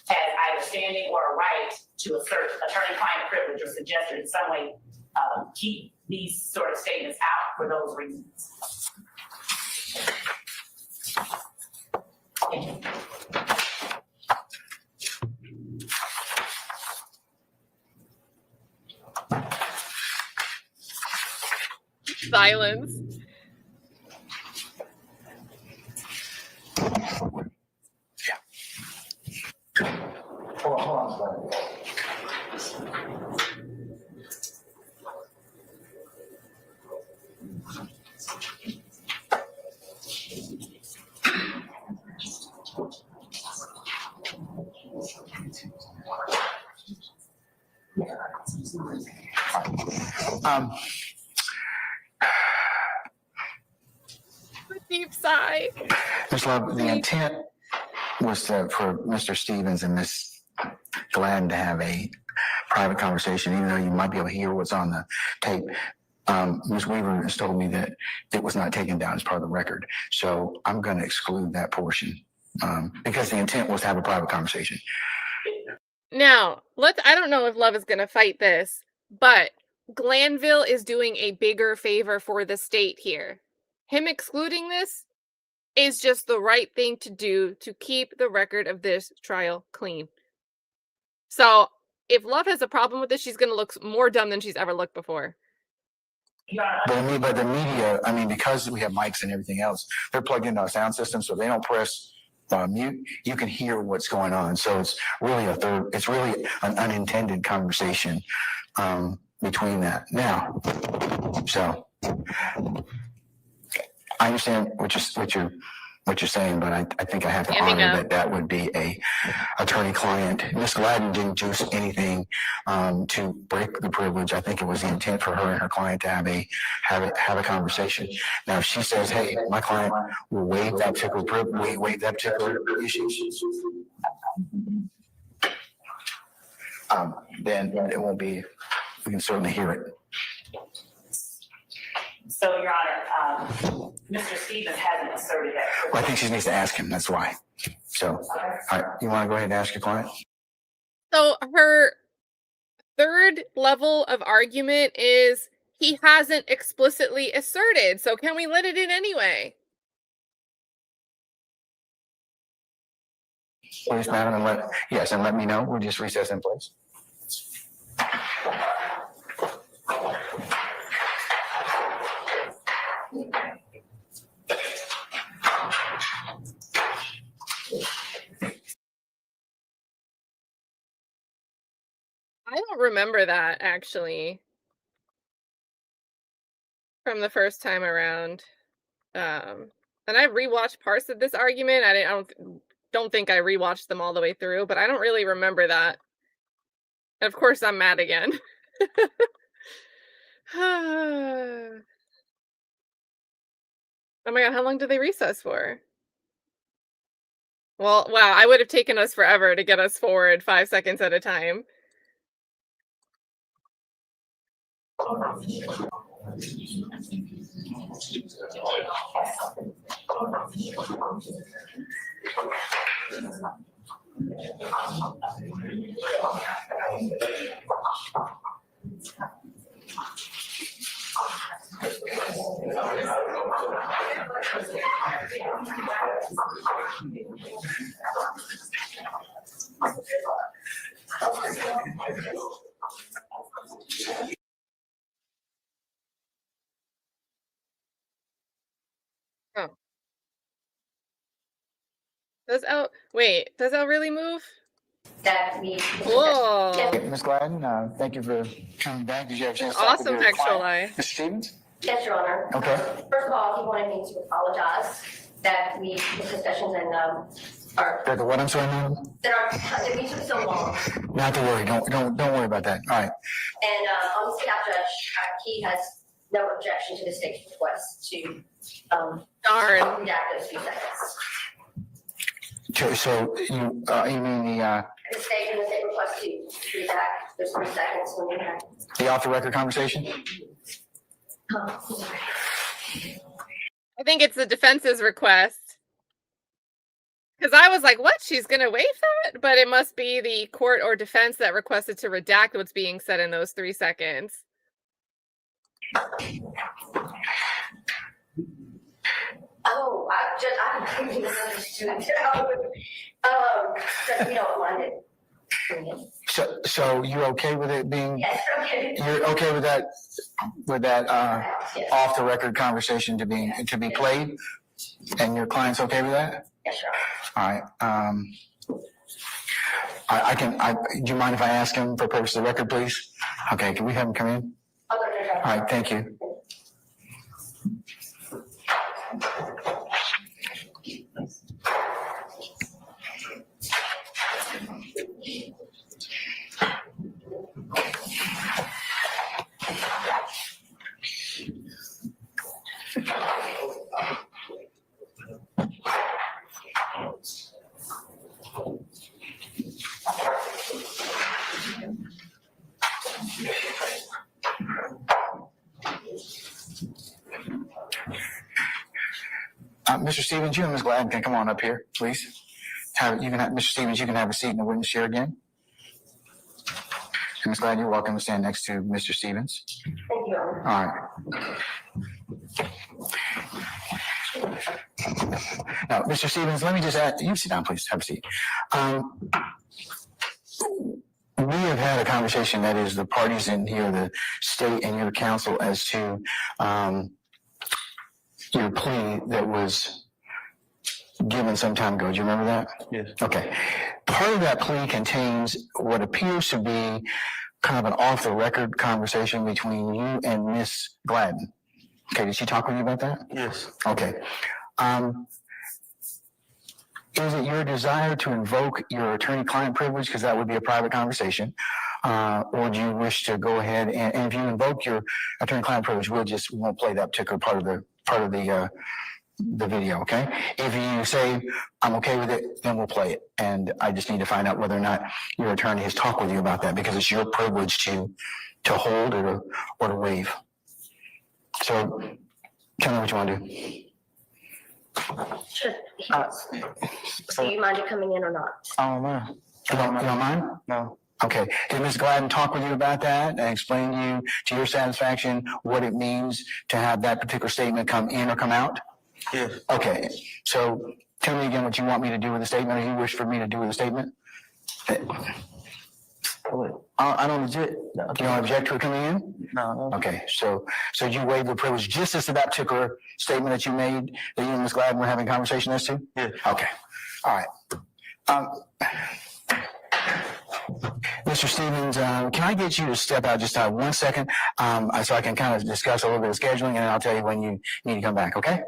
has either standing or a right to assert attorney-client privilege or suggest or in some way keep these sort of statements out for those reasons. Thank you. Silence. Hold on. Deep sigh. Ms. Love, the intent was for Mr. Stevens and Ms. Gladden to have a private conversation, even though you might be able to hear what's on the tape. Ms. Weaver has told me that it was not taken down as part of the record. So I'm going to exclude that portion because the intent was to have a private conversation. Now, I don't know if Love is going to fight this, but Glanville is doing a bigger favor for the state here. Him excluding this is just the right thing to do to keep the record of this trial clean. So if Love has a problem with this, she's going to look more dumb than she's ever looked before. But the media, I mean, because we have mics and everything else, they're plugged into our sound system, so they don't press mute. You can hear what's going on. So it's really an unintended conversation between that. Now, so I understand what you're saying, but I think I have to honor that would be a attorney-client. Ms. Gladden didn't do anything to break the privilege. I think it was the intent for her and her client to have a conversation. Now, if she says, "Hey, my client will waive that particular privilege, waive that particular issue," then it won't be. We can certainly hear it. So, Your Honor, Mr. Stevens hasn't asserted that. Well, I think she needs to ask him. That's why. So, all right, you want to go ahead and ask your client? So her third level of argument is he hasn't explicitly asserted. So can we let it in anyway? Please, madam, and let me know. We'll just recess in place. I don't remember that actually from the first time around. And I rewatched parts of this argument. I don't think I rewatched them all the way through, but I don't really remember that. And of course, I'm mad again. Oh my god, how long did they recess for? Well, wow, I would have taken us forever to get us forward 5 seconds at a time. Oh. Does Elle really move? That we. Whoa. Ms. Gladden, thank you for coming back. Did you have a chance to talk with Awesome your textual client, lie. Mr. Stevens? Yes, Your Honor. Okay. First of all, he wanted me to apologize that we, the discussions and, That the what, I'm sorry, ma'am? that we took so long. Not to worry, don't worry about that. All right. And, on the staff judge, he has no objection to the state's request to, Darn. redact those 3 seconds. So you mean The state request to redact those 3 seconds when we have. the off the record conversation? I think it's the defense's request. Because I was like, what? She's going to waive that? But it must be the court or defense that requested to redact what's being said in those 3 seconds. Oh, I completely misunderstood. So you don't mind it. So you okay with it being? Yes, okay. You're okay with that Yes. off the record conversation to be played, and your client's okay with that? Yes, sir. All right. Do you mind if I ask him for purpose of the record, please? Okay, can we have him come in? I'll go to the All right, thank you. Mr. Stevens, you and Ms. Gladden can come on up here, please. Mr. Stevens, you can have a seat in the witness chair again. And Ms. Gladden, you're welcome to stand next to Mr. Stevens. Thank you. All right. Now, Mr. Stevens, let me just add, you sit down, please, have a seat. We have had a conversation, that is the parties in here, the state and your counsel, as to your plea that was given some time ago. Do you remember that? Yes. Okay. Part of that plea contains what appears to be kind of an off-the-record conversation between you and Miss Gladden. Okay, did she talk with you about that? Yes. Okay. Is it your desire to invoke your attorney-client privilege, because that would be a private conversation, or do you wish to go ahead and if you invoke your attorney-client privilege, we won't play that particular part of the video, okay? If you say I'm okay with it, then we'll play it, and I just need to find out whether or not your attorney has talked with you about that, because it's your privilege to hold or to waive. So, tell me what you want to do. Sure. Do you mind it coming in or not? Oh, man. You don't mind? No. Okay. Did Ms. Gladden talk with you about that and explain to your satisfaction what it means to have that particular statement come in or come out? Yes. Okay. So tell me again what you want me to do with the statement, or you wish for me to do with the statement? I don't object. You don't object to it coming in? No. Okay. So you waive the privilege just as to that particular statement that you made, that you and Ms. Gladden were having a conversation as to? Yeah. Okay. All right. Mr. Stevens, can I get you to step out just 1 second, so I can kind of discuss a little bit of scheduling, and then I'll tell you when you need to come back, okay?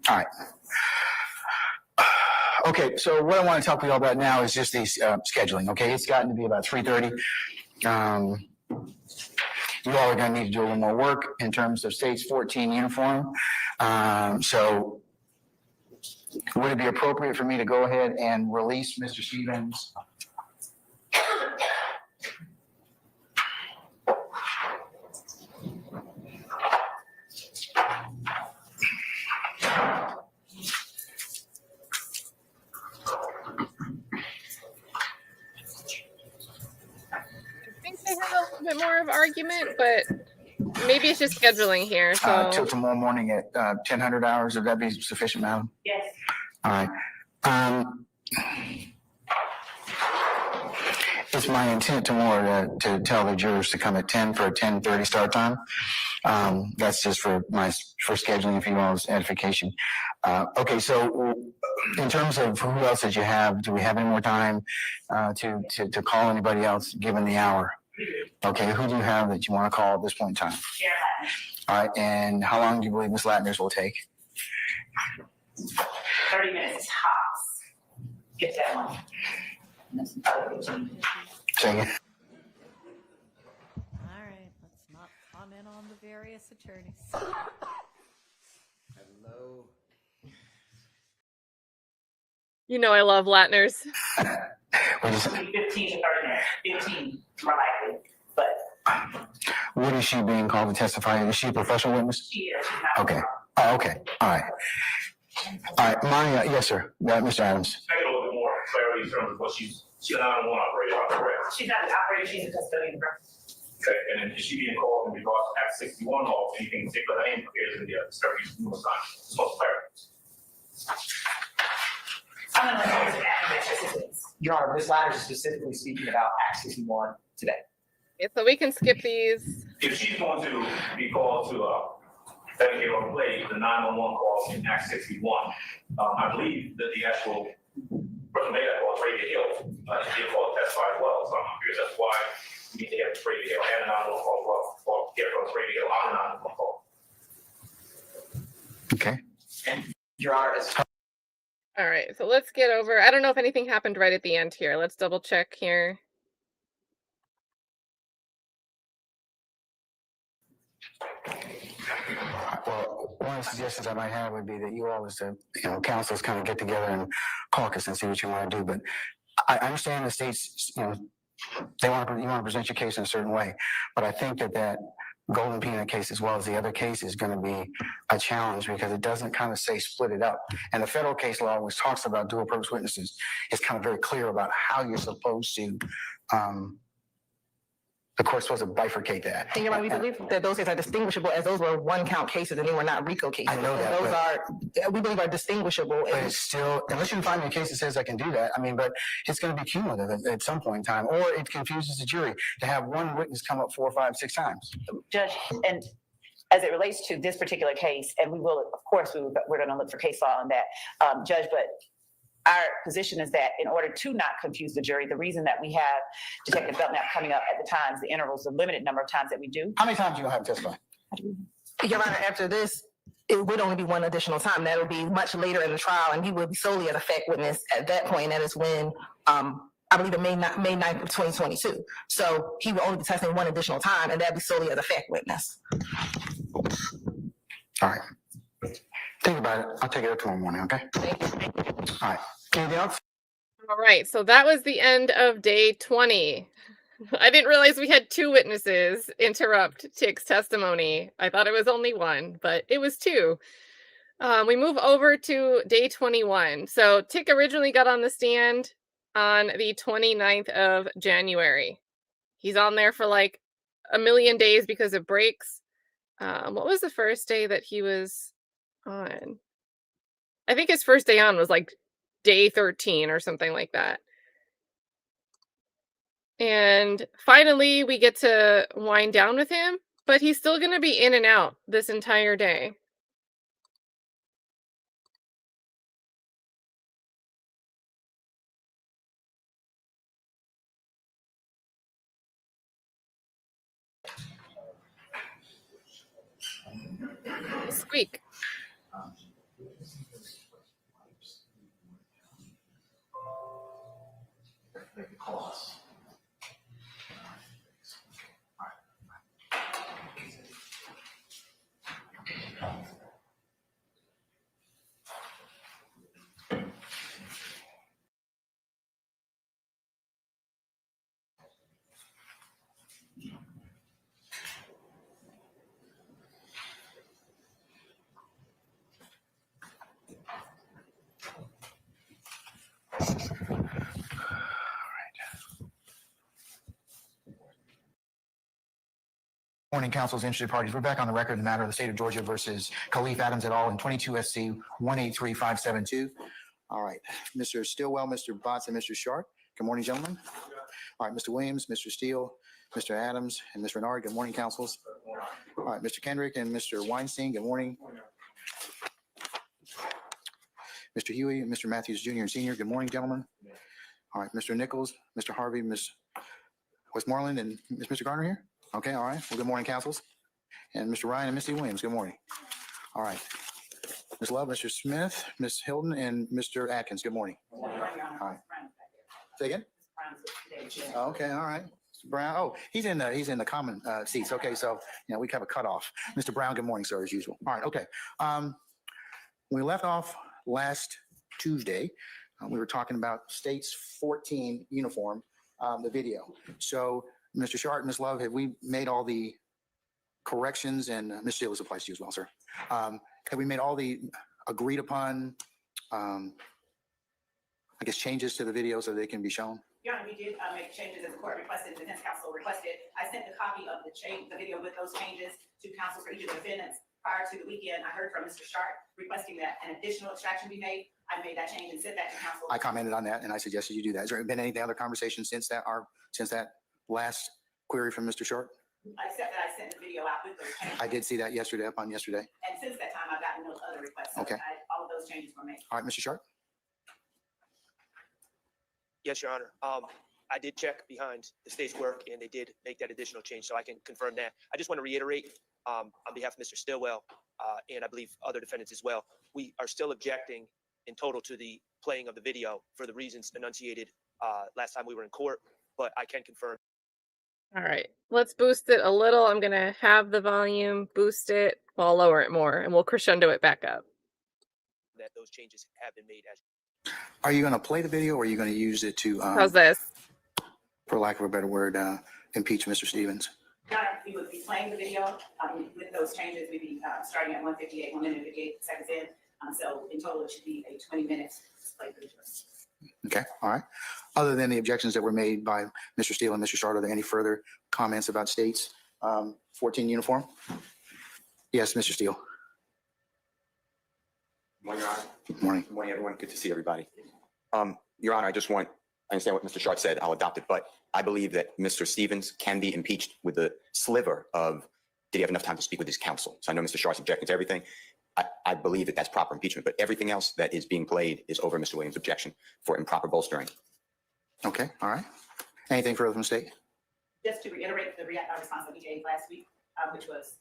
All right. Okay, so what I want to talk to you all about now is just the scheduling, okay? It's gotten to be about 3:30. you all are going to need to do a little more work in terms of State's 14 uniform. So would it be appropriate for me to go ahead and release Mr. Stevens? They had a little bit more of argument, but maybe it's just scheduling here. So Till tomorrow morning at 1000 hours. Would that be sufficient, madam? Yes. All right. It's my intent tomorrow to tell the jurors to come at 10 for a 10:30 start time. That's just for scheduling, for you all's edification. Okay, so in terms of who else did you have? Do we have any more time to call anybody else given the hour? Okay, who do you have that you want to call at this point in time? All right, and how long do you believe Ms. Latner's will take? 30 minutes tops. Get that one. Say again. All right, let's not comment on the various attorneys. Hello. you know I love Latners. 15 to 30 minutes. 15, more likely. But What is she being called to testify? Is she a professional witness? she is. She's not. Okay. Oh, okay. All right. All right. My yes, sir. Mr. Adams. I get a little bit more clarity in terms of what she's a 911 operator, correct? She's not an operator, she's a custodian. Okay, and then is she being called in regards to Act 61 or anything in particular that appears in the discovery numerous times? It's most clarity. I'm going to let you add Your Honor, Ms. Ladders is specifically speaking about Act 61 today. Okay, so we can skip these. If she's going to be called to dedicate or play the 911 call in Act 61, I believe that the actual person made that call is Brady Hill. She did call to testify as well, so I'm curious that's why we need to have Brady Hill and a 911 call as well, or get from Brady Hill on a 911 call. Okay. And Your Honor, as All right, so let's get over. I don't know if anything happened right at the end here. Let's double check here. Well, one of the suggestions I might have would be that you all, as the councils, kind of get together and caucus and see what you want to do. But I understand the states, you want to present your case in a certain way. But I think that golden peanut case, as well as the other case, is going to be a challenge because it doesn't kind of say split it up. And the federal case law always talks about dual purpose witnesses. It's kind of very clear about how you're supposed to. The court's supposed to bifurcate that. And Your Honor, we believe that those cases are distinguishable as those were one count cases and they were not RICO cases. I know that. And those we believe are distinguishable. But it's still, unless you can find me a case that says I can do that, but it's going to be cumulative at some point in time, or it confuses the jury to have one witness come up 4, 5, 6 times. Judge, and as it relates to this particular case, and we will, of course, we're going to look for case law on that, Judge, but our position is that in order to not confuse the jury, the reason that we have Detective Belknap coming up at the times, the intervals, the limited number of times that we do. How many times do you have to testify? Your Honor, after this, it would only be one additional time. That would be much later in the trial, and he will be solely an effect witness at that point. That is when, I believe it May 9th of 2022. So he will only be testing one additional time, and that'd be solely as effect witness. All right. Think about it. I'll take it up tomorrow morning, okay? Thank you. All right. Anything else? All right, so that was the end of day 20. I didn't realize we had 2 witnesses interrupt Tick's testimony. I thought it was only 1, but it was 2. We move over to day 21. So Tick originally got on the stand on the 29th of January. He's on there for like a million days because of breaks. What was the first day that he was on? I think his first day on was like day 13 or something like that. And finally, we get to wind down with him, but he's still going to be in and out this entire day. Squeak. Morning, council's interested parties. We're back on the record in the matter of the state of Georgia versus Khalif Adams et al. in 22 SC 183572. All right, Mr. Stillwell, Mr. Botts, and Mr. Schardt. Good morning, gentlemen. All right, Mr. Williams, Mr. Steele, Mr. Adams, and Mr. Renard. Good morning, councils. All right, Mr. Kendrick and Mr. Weinstein. Good morning. Mr. Huey and Mr. Matthews Jr. and Sr. Good morning, gentlemen. All right, Mr. Nichols, Mr. Harvey, Ms. Westmoreland, and is Mr. Garner here? Okay, all right. Well, good morning, councils. And Mr. Ryan and Misty Williams, good morning. All right. Ms. Love, Mr. Smith, Ms. Hilton, and Mr. Atkins, good morning. All right. Say again? Okay, all right. Mr. Brown, oh, he's in the common seats. Okay, so, we have a cutoff. Mr. Brown, good morning, sir, as usual. All right, okay. We left off last Tuesday. We were talking about state's 14 uniform, the video. So, Mr. Schardt, Ms. Love, have we made all the corrections? And Ms. Steele, this applies to you as well, sir. Have we made all the agreed upon, changes to the video so they can be shown? Your Honor, we did make changes as the court requested, the defense counsel requested. I sent the copy of the video with those changes to counsel for each of the defendants. Prior to the weekend, I heard from Mr. Schardt requesting that an additional extraction be made. I made that change and sent that to counsel. I commented on that and I suggested you do that. Has there been any other conversation since that last query from Mr. Schardt? Except that I sent the video out with those changes. I did see that yesterday, up on yesterday. And since that time, I've gotten no other requests. So Okay. all of those changes were made. All right, Mr. Schardt? Yes, Your Honor. I did check behind the state's work and they did make that additional change, so I can confirm that. I just want to reiterate on behalf of Mr. Stillwell and I believe other defendants as well, we are still objecting in total to the playing of the video for the reasons enunciated last time we were in court, but I can confirm. All right, let's boost it a little. I'm going to have the volume, boost it, well, I'll lower it more, and we'll crescendo it back up. That those changes have been made. Are you going to play the video or are you going to use it to, How's this? for lack of a better word, impeach Mr. Stevens? Your Honor, we would be playing the video with those changes. We'd be starting at 1:58, 1 minute and 58 seconds in. So in total, it should be a 20 minutes display for the jury. Okay, all right. Other than the objections that were made by Mr. Steele and Mr. Schardt, are there any further comments about state's 14 uniform? Yes, Mr. Steele. Good morning, Your Honor. Good morning. Good morning, everyone. Good to see everybody. Your Honor, I understand what Mr. Schardt said. I'll adopt it, but I believe that Mr. Stevens can be impeached with a sliver of, did he have enough time to speak with his counsel? So I know Mr. Schart's objecting to everything. I believe that that's proper impeachment, but everything else that is being played is over Mr. Williams' objection for improper bolstering. Okay, all right. Anything further from the state? Just to reiterate the response that we gave last week, which was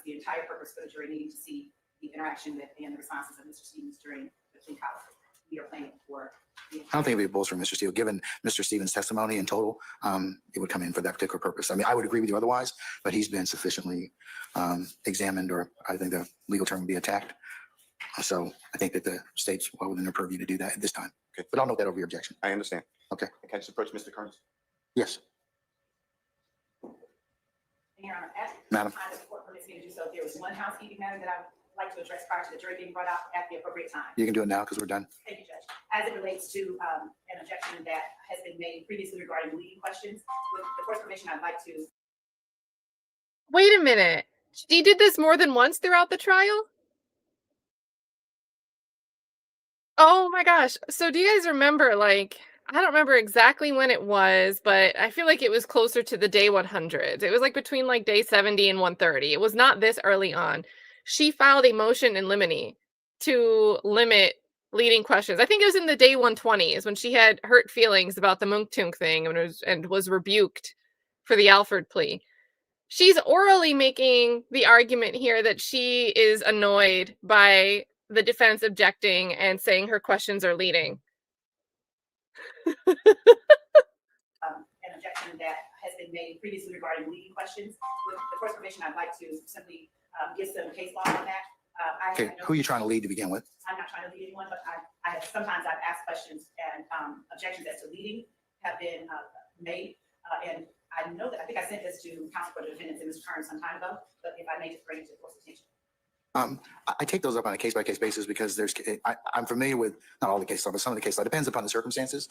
the entire purpose for the jury needing to see the interaction and the responses of Mr. Stevens during the plea colloquy. We are playing for. I don't think it would be a bolster, Mr. Steele. Given Mr. Stevens' testimony in total, it would come in for that particular purpose. I mean, I would agree with you otherwise, but he's been sufficiently examined, or I think the legal term would be attacked. So I think that the state's well within their purview to do that at this time. Okay. But I'll note that over your objection. I understand. Okay. Can I just approach Mr. Kearns? Yes. Your Honor, at Madam. the time that the court permits me to do so, there was one housekeeping matter that I would like to address prior to the jury being brought out at the appropriate time. You can do it now because we're done. Thank you, Judge. As it relates to an objection that has been made previously regarding leading questions, with the court's permission, I'd like to. Wait a minute. She did this more than once throughout the trial? Oh my gosh. So do you guys remember, I don't remember exactly when it was, but I feel like it was closer to the day 100. It was between day 70 and 130. It was not this early on. She filed a motion in limine to limit leading questions. I think it was in the day 120s when she had hurt feelings about the Munktunk thing and was rebuked for the Alford plea. She's orally making the argument here that she is annoyed by the defense objecting and saying her questions are leading. An objection that has been made previously regarding leading questions. With the court's permission, I'd like to simply give some case law on that. Okay, who are you trying to lead to begin with? I'm not trying to lead anyone, but sometimes I've asked questions and objections as to leading have been made. And I know that I think I sent this to counsel for the defendants in Mr. Kearns some time ago, but if I may just bring it to the court's attention. I take those up on a case-by-case basis because I'm familiar with not all the case law, but some of the case law. It depends upon the circumstances.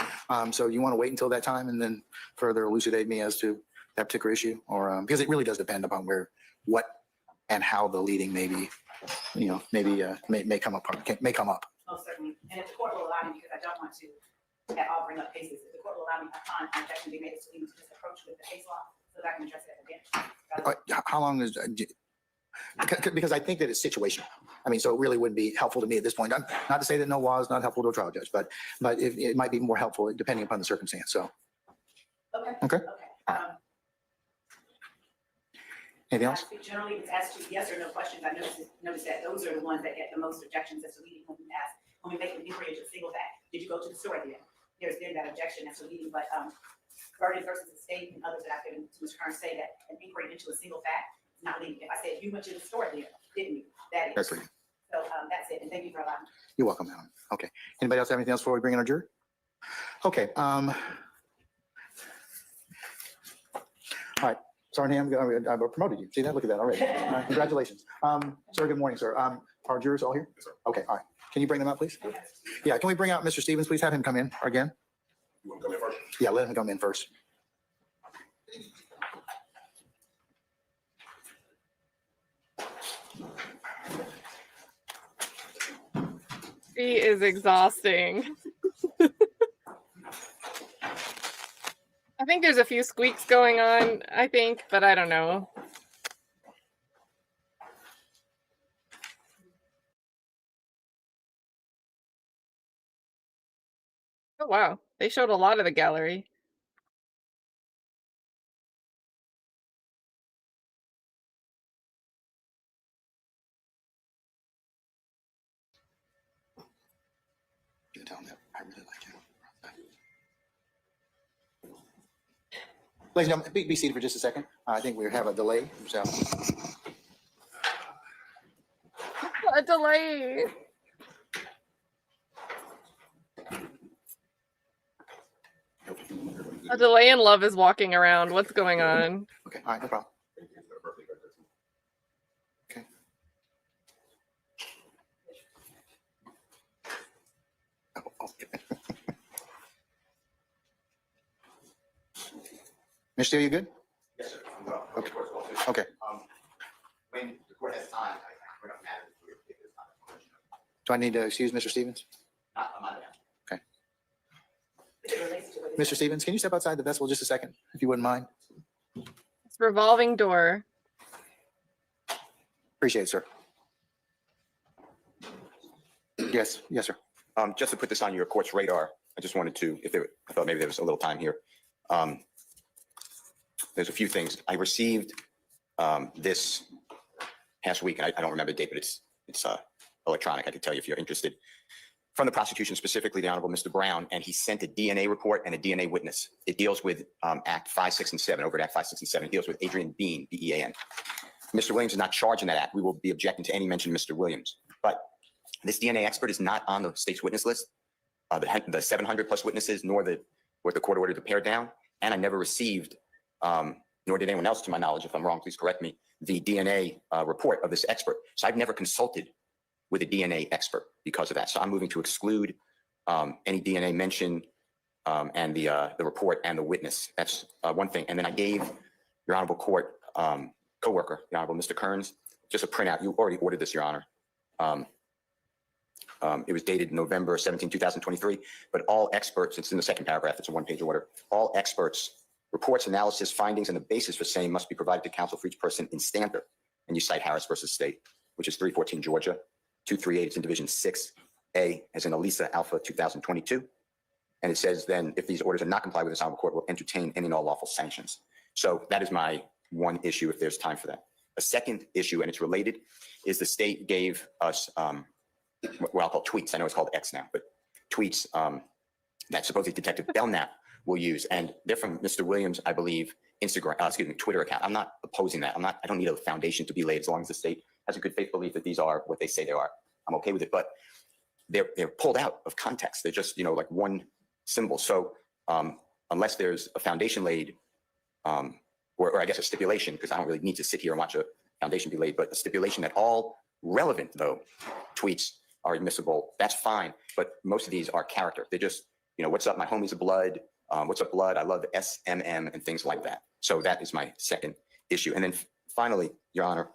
So you want to wait until that time and then further elucidate me as to that particular issue, or because it really does depend upon where what and how the leading maybe, may come up. Most certainly. And if the court will allow me, because I don't want to have all bring up cases, if the court will allow me time, an objection be made to leave to this approach with the case law so that I can address it again. How long is, because I think that it's situational. I mean, so it really wouldn't be helpful to me at this point. Not to say that no law is not helpful to a trial judge, but it might be more helpful depending upon the circumstance. So. Okay. Anything else? Generally, it's asked to yes or no questions. I noticed that those are the ones that get the most objections as to leading when we ask, when we make an inquiry into a single fact. Did you go to the store then? There's been that objection as to leading, but Vernon versus the state and others that I've given to Mr. Kern say that an inquiry into a single fact is not leading. If I said you went to the store there, didn't you? That is. That's right. So that's it. And thank you for allowing me. You're welcome, Alan. Okay. Anybody else have anything else before we bring in our jury? Okay. All right. Sergeant Ham, I promoted you. See that? Look at that already. Congratulations. Sir, good morning, sir. Our jurors all here? Okay. All right. Can you bring them out, please? Yeah. Can we bring out Mr. Stevens, please? Have him come in again. You want to come in first? Yeah, let him come in first. He is exhausting. I think there's a few squeaks going on, but I don't know. Oh, wow. They showed a lot of the gallery. You can tell him that I really like him. Ladies and gentlemen, be seated for just a second. I think we have a delay. So. A delay. A delay in Love is walking around. What's going on? Okay, all right, no problem. Okay. Mr. Steele, you good? Yes, sir. Okay. Okay. When the court has time, we're not mad at it. Do I need to excuse Mr. Stevens? Okay. Mr. Stevens, can you step outside the vestibule just a second, if you wouldn't mind? It's revolving door. Appreciate it, sir. Yes, sir. Just to put this on your court's radar, I just wanted to, I thought maybe there was a little time here. There's a few things. I received this past week, and I don't remember the date, but it's electronic. I can tell you if you're interested. From the prosecution, specifically the Honorable Mr. Brown, and he sent a DNA report and a DNA witness. It deals with Act 5, 6, and 7, over at Act 5, 6, and 7. It deals with Adriane Bean, B-E-A-N. Mr. Williams is not charged in that act. We will be objecting to any mention of Mr. Williams. But this DNA expert is not on the state's witness list, the 700 plus witnesses, nor what the court ordered to pare down. And I never received, nor did anyone else, to my knowledge, if I'm wrong, please correct me, the DNA report of this expert. So I've never consulted with a DNA expert because of that. So I'm moving to exclude any DNA mention and the report and the witness. That's one thing. And then I gave your Honorable Court co-worker, the Honorable Mr. Kearns, just a printout. You already ordered this, Your Honor. It was dated November 17, 2023, but all experts, it's in the second paragraph, it's a one-page order, all experts, reports, analysis, findings, and the basis for same must be provided to counsel for each person in standard. And you cite Harris versus State, which is 314 Georgia, 238, it's in Division 6A, as in Elisa Alpha 2022. And it says then, if these orders are not complied with, this Honorable Court will entertain any and all lawful sanctions. So that is my one issue, if there's time for that. A second issue, and it's related, is the state gave us what I'll call tweets. I know it's called X now, but tweets that supposedly Detective Belknap will use. And they're from Mr. Williams, I believe, Twitter account. I'm not opposing that. I don't need a foundation to be laid as long as the state has a good faith belief that these are what they say they are. I'm okay with it, but they're pulled out of context. They're just, like one symbol. So unless there's a foundation laid, or I guess a stipulation, because I don't really need to sit here and watch a foundation be laid, but a stipulation that all relevant, though, tweets are admissible, that's fine. But most of these are character. They're just, what's up, my homies of blood, what's up, blood, I love SMM, and things like that. So that is my second issue. And then finally, Your Honor,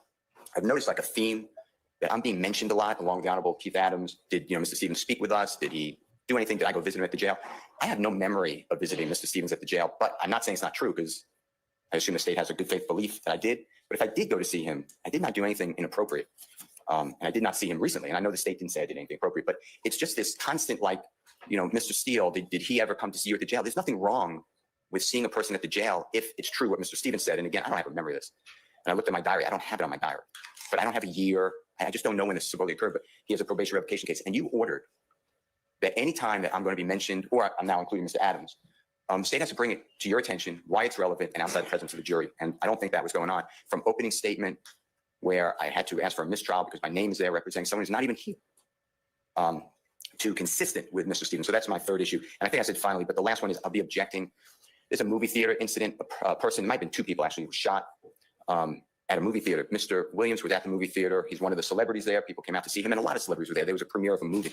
I've noticed like a theme that I'm being mentioned a lot along with the Honorable Keith Adams. Did, Mr. Stevens speak with us? Did he do anything? Did I go visit him at the jail? I have no memory of visiting Mr. Stevens at the jail, but I'm not saying it's not true because I assume the state has a good faith belief that I did. But if I did go to see him, I did not do anything inappropriate. And I did not see him recently. And I know the state didn't say I did anything appropriate, but it's just this constant, like, Mr. Steele, did he ever come to see you at the jail? There's nothing wrong with seeing a person at the jail if it's true what Mr. Stevens said. And again, I don't have a memory of this. And I looked at my diary. I don't have it on my diary, but I don't have a year. I just don't know when this supposedly occurred, but he has a probation revocation case. And you ordered that any time that I'm going to be mentioned, or I'm now including Mr. Adams, the state has to bring it to your attention, why it's relevant and outside the presence of the jury. And I don't think that was going on from opening statement where I had to ask for a mistrial because my name is there representing someone who's not even here, to consistent with Mr. Stevens. So that's my third issue. And I think I said finally, but the last one is I'll be objecting. There's a movie theater incident. A person, it might have been two people actually, was shot at a movie theater. Mr. Williams was at the movie theater. He's one of the celebrities there. People came out to see him, and a lot of celebrities were there. There was a premiere of a movie.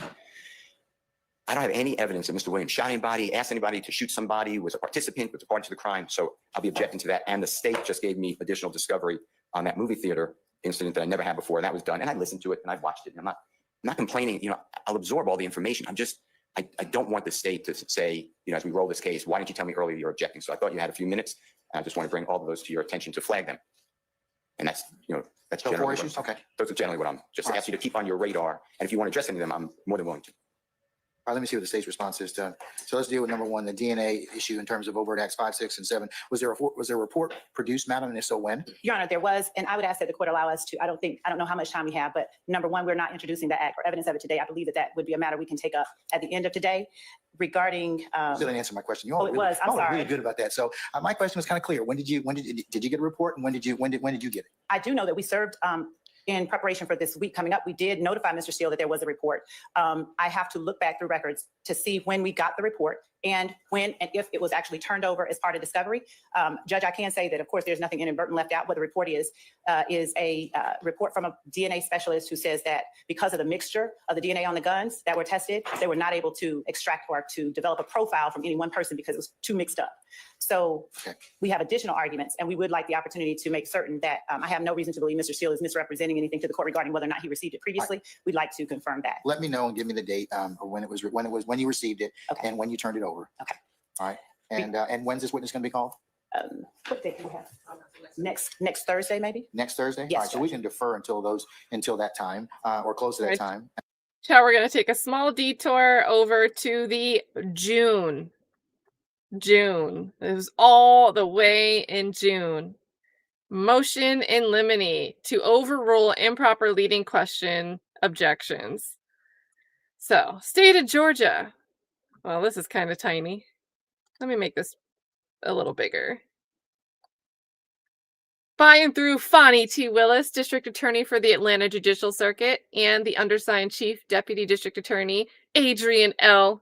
I don't have any evidence that Mr. Williams shot anybody, asked anybody to shoot somebody, was a participant, was a party to the crime. So I'll be objecting to that. And the state just gave me additional discovery on that movie theater incident that I never had before. And that was done. And I listened to it and I've watched it. And I'm not complaining. I'll absorb all the information. I don't want the state to say, as we roll this case, why didn't you tell me earlier you're objecting? So I thought you had a few minutes. And I just want to bring all of those to your attention to flag them. And that's So generally four what- issues? Okay. Those are generally what I'm just asking you to keep on your radar. And if you want to address any of them, I'm more than willing to. All right, let me see what the state's response is to. So let's deal with number one, the DNA issue in terms of overt acts 5, 6, and 7. Was there a report produced, madam, and if so, when? Your Honor, there was, and I would ask that the court allow us to, I don't know how much time we have, but number one, we're not introducing the act or evidence of it today. I believe that would be a matter we can take up at the end of today regarding. Still didn't answer my question. Oh, it was. I'm sorry. Really good about that. So my question was kind of clear. When did you get a report, and when did you get it? I do know that we served in preparation for this week coming up. We did notify Mr. Steele that there was a report. I have to look back through records to see when we got the report and when and if it was actually turned over as part of discovery. Judge, I can say that, of course, there's nothing inadvertent left out. What the report is a report from a DNA specialist who says that because of the mixture of the DNA on the guns that were tested, they were not able to extract or to develop a profile from any one person because it was too mixed up. So we have additional arguments, and we would like the opportunity to make certain that I have no reason to believe Mr. Steele is misrepresenting anything to the court regarding whether or not he received it previously. We'd like to confirm that. Let me know and give me the date of when you received it and when you turned it over. Okay. All right. And when's this witness going to be called? What date do we have? Next Thursday, maybe? Next Thursday? Yes, All right, so we can defer until that time or close to that Right. time. Now we're going to take a small detour over to the June. It was all the way in June. Motion in limine to overrule improper leading question objections. So, state of Georgia. Well, this is kind of tiny. Let me make this a little bigger. By and through Fonnie T. Willis, District Attorney for the Atlanta Judicial Circuit, and the undersigned Chief Deputy District Attorney, Adriane L.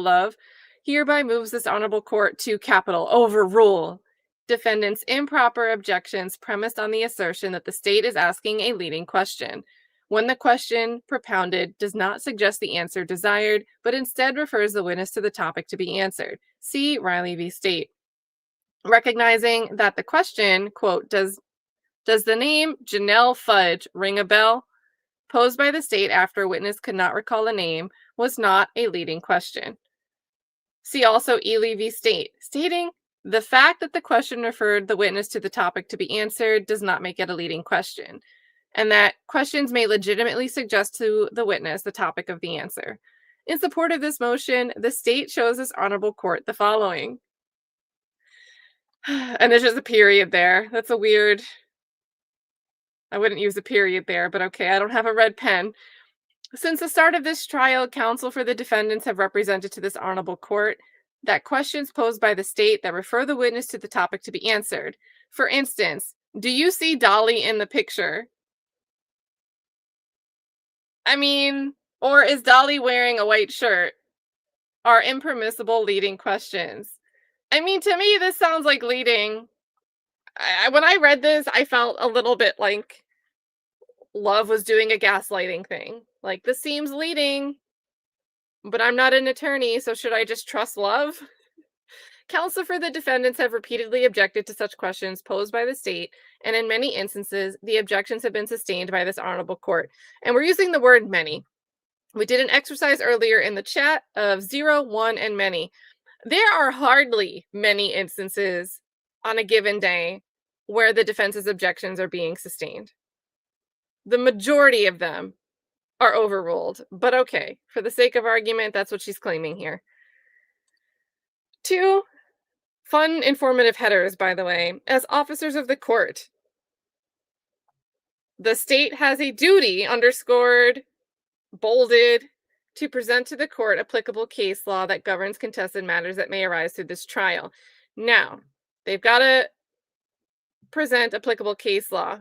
Love, hereby moves this honorable court to overrule defendant's improper objections premised on the assertion that the state is asking a leading question, when the question propounded does not suggest the answer desired, but instead refers the witness to the topic to be answered. See Riley v. State. Recognizing that the question, quote, does the name Janelle Fudge ring a bell? Posed by the state after a witness could not recall a name was not a leading question. See also Ely v. State, stating the fact that the question referred the witness to the topic to be answered does not make it a leading question, and that questions may legitimately suggest to the witness the topic of the answer. In support of this motion, the state shows this honorable court the following. And there's just a period there. That's a weird... I wouldn't use a period there, but okay, I don't have a red pen. Since the start of this trial, counsel for the defendants have represented to this honorable court that questions posed by the state that refer the witness to the topic to be answered. For instance, do you see Dolly in the picture? I mean, or is Dolly wearing a white shirt? Are impermissible leading questions. I mean, to me, this sounds like leading. When I read this, I felt a little bit like Love was doing a gaslighting thing. Like, this seems leading, but I'm not an attorney, so should I just trust Love? Counsel for the defendants have repeatedly objected to such questions posed by the state, and in many instances, the objections have been sustained by this honorable court. And we're using the word many. We did an exercise earlier in the chat of 0, 1, and many. There are hardly many instances on a given day where the defense's objections are being sustained. The majority of them are overruled, but okay, for the sake of argument, that's what she's claiming here. 2 fun, informative headers, by the way. As officers of the court, the state has a duty, underscored, bolded, to present to the court applicable case law that governs contested matters that may arise through this trial. Now, they've got to present applicable case law.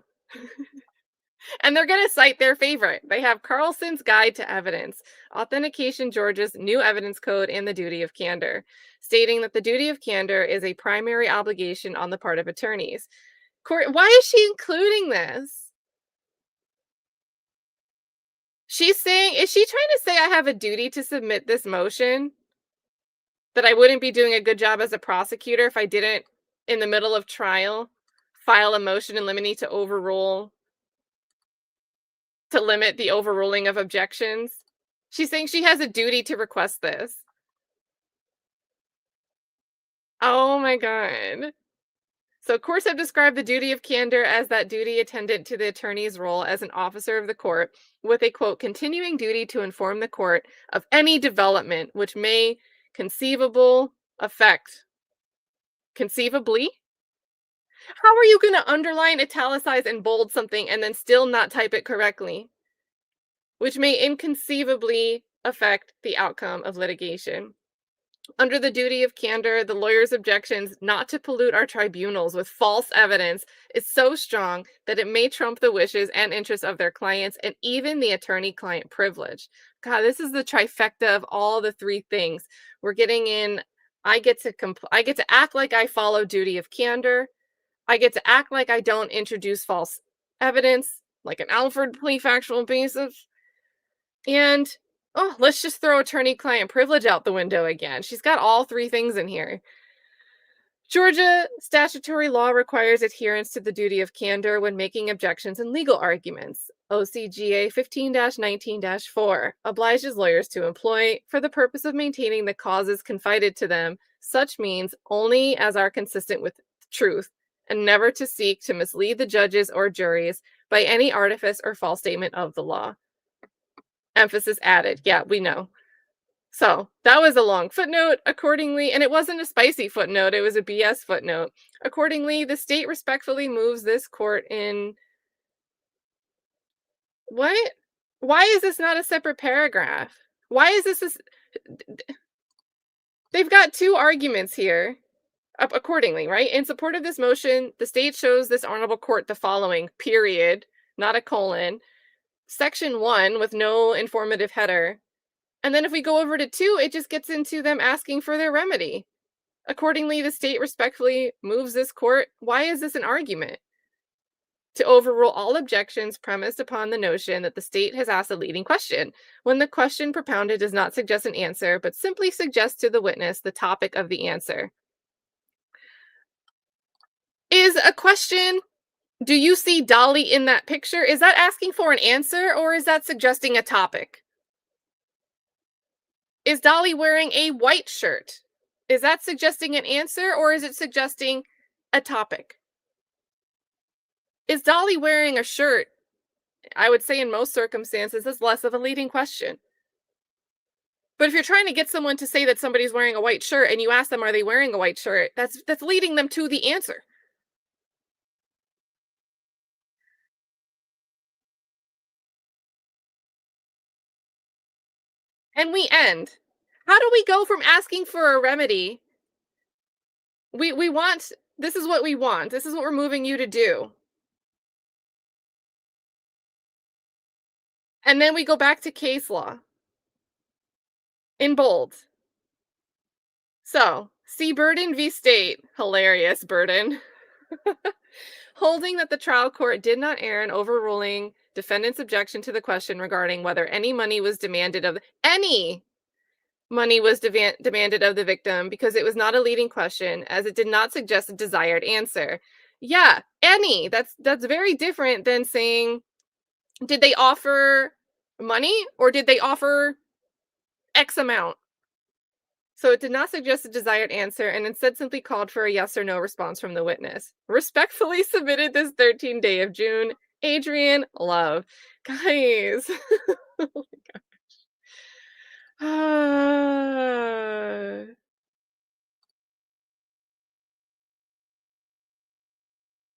And they're going to cite their favorite. They have Carlson's Guide to Evidence, Authentication Georgia's New Evidence Code, and the Duty of Candor, stating that the duty of candor is a primary obligation on the part of attorneys. Court, why is she including this? She's saying, is she trying to say I have a duty to submit this motion? That I wouldn't be doing a good job as a prosecutor if I didn't, in the middle of trial, file a motion in limine to limit the overruling of objections? She's saying she has a duty to request this. Oh my God. So courts have described the duty of candor as that duty attendant to the attorney's role as an officer of the court, with a, quote, continuing duty to inform the court of any development which may conceivably affect. Conceivably? How are you going to underline, italicize, and bold something and then still not type it correctly? Which may inconceivably affect the outcome of litigation. Under the duty of candor, the lawyer's objections not to pollute our tribunals with false evidence is so strong that it may trump the wishes and interests of their clients and even the attorney-client privilege. God, this is the trifecta of all the three things. We're getting in, I get to act like I follow duty of candor. I get to act like I don't introduce false evidence, like an Alford plea factual basis. And oh, let's just throw attorney-client privilege out the window again. She's got all three things in here. Georgia statutory law requires adherence to the duty of candor when making objections and legal arguments. OCGA 15-19-4 obliges lawyers to employ, for the purpose of maintaining the causes confided to them, such means only as are consistent with truth, and never to seek to mislead the judges or juries by any artifice or false statement of the law. Emphasis added. Yeah, we know. So that was a long footnote. Accordingly, and it wasn't a spicy footnote, it was a BS footnote. Accordingly, the state respectfully moves this court in. What? Why is this not a separate paragraph? Why is this? They've got two arguments here. Accordingly, right? In support of this motion, the state shows this honorable court the following, period, not a colon. Section 1 with no informative header. And then if we go over to 2, it just gets into them asking for their remedy. Accordingly, the state respectfully moves this court. Why is this an argument? To overrule all objections premised upon the notion that the state has asked a leading question, when the question propounded does not suggest an answer, but simply suggests to the witness the topic of the answer. Is a question, do you see Dolly in that picture? Is that asking for an answer or is that suggesting a topic? Is Dolly wearing a white shirt? Is that suggesting an answer or is it suggesting a topic? Is Dolly wearing a shirt? I would say in most circumstances, that's less of a leading question. But if you're trying to get someone to say that somebody's wearing a white shirt and you ask them, are they wearing a white shirt? That's leading them to the answer. And we end. How do we go from asking for a remedy? We want, this is what we want. This is what we're moving you to do. And then we go back to case law. In bold. So, see Burden v. State. Hilarious, Burden. Holding that the trial court did not err in overruling defendant's objection to the question regarding whether any money was demanded of any money was demanded of the victim because it was not a leading question, as it did not suggest a desired answer. Yeah, any. That's very different than saying, did they offer money or did they offer X amount? So it did not suggest a desired answer and instead simply called for a yes or no response from the witness. Respectfully submitted this 13th day of June, Adriane Love. Guys. Oh my gosh.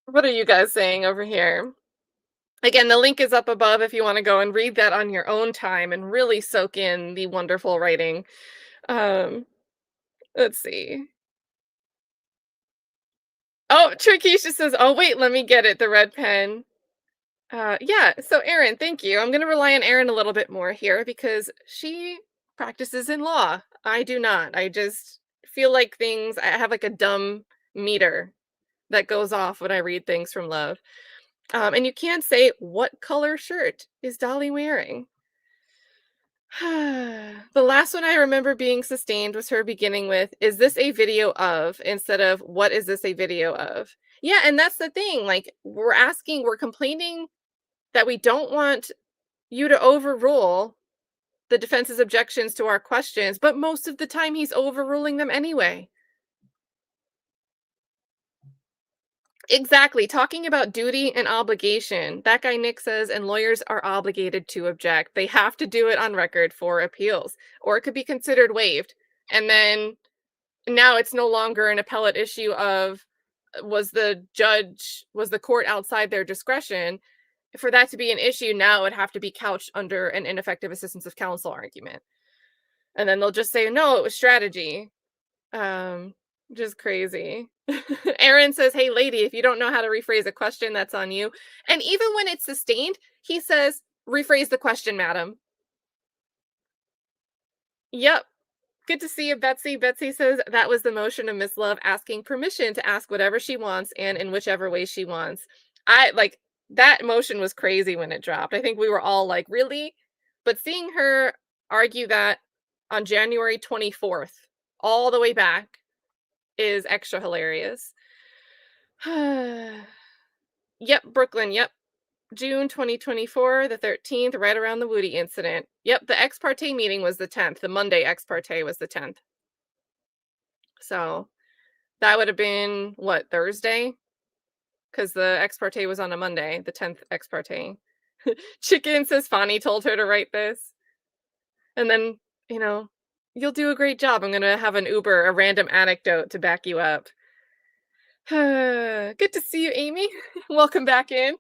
What are you guys saying over here? Again, the link is up above if you want to go and read that on your own time and really soak in the wonderful writing. Let's see. Oh, Trikisha says, oh, wait, let me get it. The red pen. Yeah, so Erin, thank you. I'm going to rely on Erin a little bit more here because she practices in law. I do not. I just feel like I have like a dumb meter that goes off when I read things from Love. And you can't say, what color shirt is Dolly wearing? The last one I remember being sustained was her beginning with, is this a video of, instead of, what is this a video of? Yeah, and that's the thing. Like, we're complaining that we don't want you to overrule the defense's objections to our questions, but most of the time he's overruling them anyway. Exactly. Talking about duty and obligation. That guy Nick says, and lawyers are obligated to object. They have to do it on record for appeals, or it could be considered waived. And then now it's no longer an appellate issue of, was the court outside their discretion? For that to be an issue, now it would have to be couched under an ineffective assistance of counsel argument. And then they'll just say, no, it was strategy. Just crazy. Aaron says, hey, lady, if you don't know how to rephrase a question, that's on you. And even when it's sustained, he says, rephrase the question, madam. Yep. Good to see you, Betsy. Betsy says that was the motion of Miss Love asking permission to ask whatever she wants and in whichever way she wants. That motion was crazy when it dropped. I think we were all like, really? But seeing her argue that on January 24th, all the way back, is extra hilarious. Yep, Brooklyn, yep. June 2024, the 13th, right around the Woody incident. Yep, the ex parte meeting was the 10th. The Monday ex parte was the 10th. So that would have been, what, Thursday? Because the ex parte was on a Monday, the 10th ex parte. Chicken says Fonnie told her to write this. And then, you'll do a great job. I'm going to have an Uber, a random anecdote to back you up. Good to see you, Amy. Welcome back in.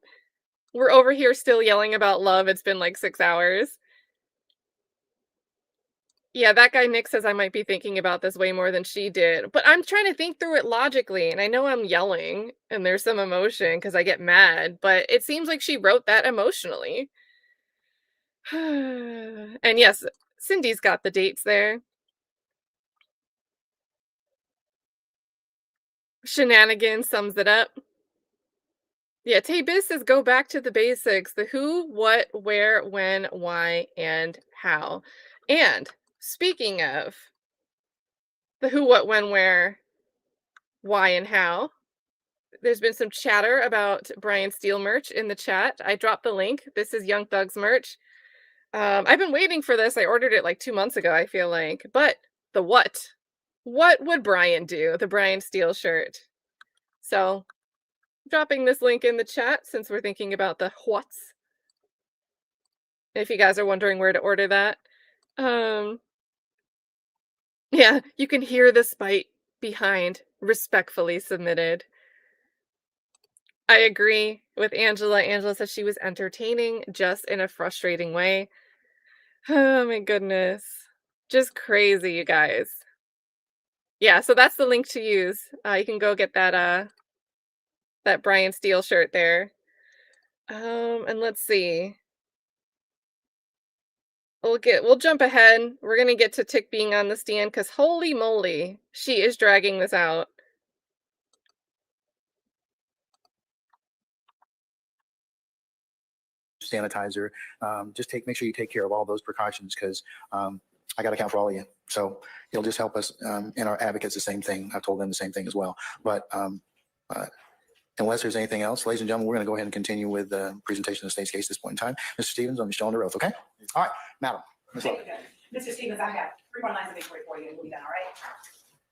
We're over here still yelling about Love. It's been like 6 hours. Yeah, that guy Nick says I might be thinking about this way more than she did. But I'm trying to think through it logically. And I know I'm yelling and there's some emotion because I get mad. But it seems like she wrote that emotionally. And yes, Cindy's got the dates there. Shenanigans sums it up. Yeah, Tay Biz says go back to the basics. The who, what, where, when, why, and how. And speaking of the who, what, when, where, why, and how, there's been some chatter about Brian Steele merch in the chat. I dropped the link. This is Young Thug's merch. I've been waiting for this. I ordered it like 2 months ago, I feel like. But the what? What would Brian do? The Brian Steele shirt. So, dropping this link in the chat since we're thinking about the whats. If you guys are wondering where to order that. Yeah, you can hear the spite behind respectfully submitted. I agree with Angela. Angela says she was entertaining, just in a frustrating way. Oh my goodness. Just crazy, you guys. Yeah, so that's the link to use. You can go get that Brian Steele shirt there. And let's see. We'll jump ahead. We're gonna get to Tick being on the stand because holy moly, she is dragging this out. Sanitizer. Just make sure you take care of all those precautions because I got to account for all of you. So it'll just help us. And our advocates, the same thing. I told them the same thing as well. But unless there's anything else, ladies and gentlemen, we're going to go ahead and continue with the presentation of the state's case at this point in time. Mr. Stevens, I'm still under oath, okay? All right, madam. Ms. Love. Okay. Mr. Stevens, I have 3 more lines of inquiry for you and we'll be done, all right?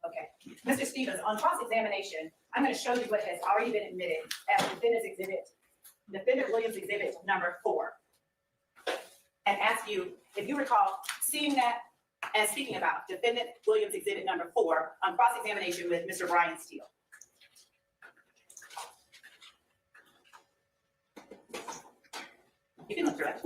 Okay. Mr. Stevens, on cross-examination, I'm going to show you what has already been admitted as Defendant Williams Exhibit number 4. And ask you, if you recall, seeing that and speaking about Defendant Williams Exhibit number 4 on cross-examination with Mr. Brian Steele. You can look through it.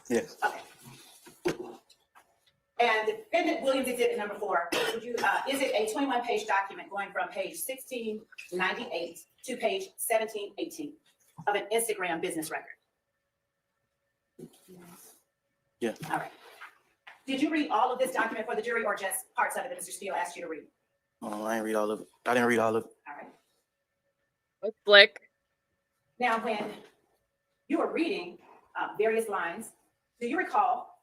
Yes. Okay. And Defendant Williams Exhibit number 4, would you, is it a 21-page document going from page 1698 to page 1718 of an Instagram business record? Yeah. All right. Did you read all of this document for the jury or just parts of it that Mr. Steele asked you to read? I didn't read all of it. I didn't read all of it. All right. Let's flick. Now, when you were reading various lines, do you recall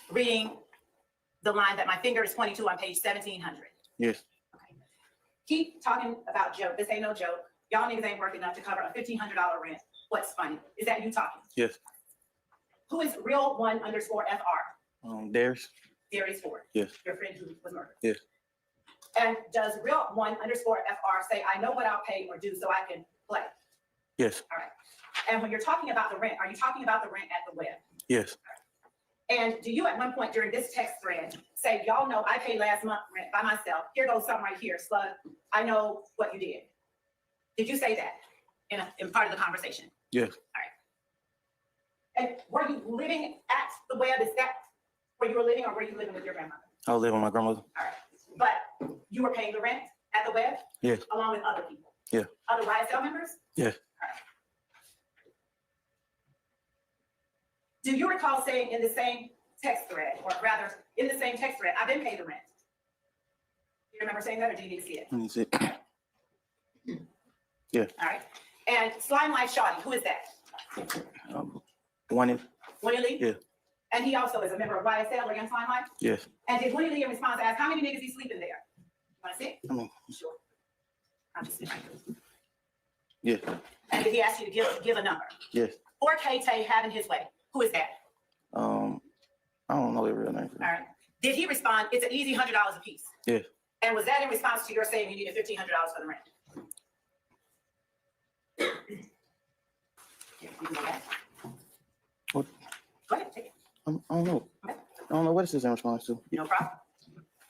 reading the line that my finger is pointing to on page 1700? Yes. Okay. Keep talking about joke. This ain't no joke. Y'all niggas ain't working enough to cover a $1,500 rent. What's funny? Is that you talking? Yes. Who is real one underscore FR? Darius. Darius Ford. Yes. Your friend who was murdered. Yes. And does real one underscore FR say, I know what I'll pay or do so I can play? Yes. All right. And when you're talking about the rent, are you talking about the rent at the web? Yes. And do you at one point during this text thread say, y'all know I paid last month rent by myself. Here goes something right here, Slug. I know what you did. Did you say that in part of the conversation? Yes. All right. And were you living at the web? Is that where you were living or were you living with your grandmother? I was living with my grandmother. All right. But you were paying the rent at the web? Yes. Along with other people? Yeah. Other YSL members? Yes. Do you recall saying in the same text thread, or rather in the same text thread, I've been paid the rent? Do you remember saying that or do you need to see it? Let me see. Yeah. All right. And Slime Life Shawty, who is that? Winnie. Winnie Lee? Yeah. And he also is a member of YSL against Slime Life? Yes. And did Winnie Lee in response ask, how many niggas he sleeping there? You want to see? Sure. I'll just sit right here. Yeah. And did he ask you to give a number? Yes. 4K Tay having his way. Who is that? I don't know their real name. All right. Did he respond, it's an easy $100 a piece? Yes. And was that in response to your saying you needed $1,500 for the rent? What? Go ahead, take it. I don't know. I don't know what this is in response to. No problem.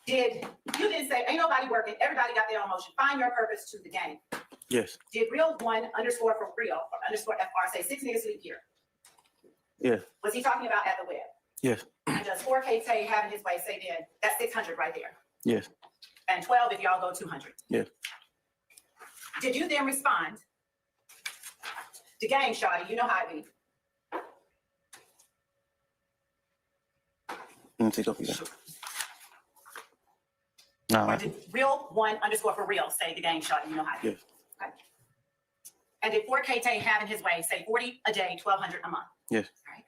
You didn't say, ain't nobody working, everybody got their own motion. Find your purpose to the game. Yes. Did real one underscore for real or underscore FR say 6 niggas sleep here? Yes. Was he talking about at the web? Yes. And does 4K Tay having his way say then, that's 600 right there? Yes. And 12 if y'all go 200? Yes. Did you then respond to gang shawty, you know how it be? Let me take off again. No. Or did real one underscore for real say the gang shawty, you know how it be? Yes. Okay. And did 4K Tay having his way say 40 a day, 1,200 a month? Yes. All right.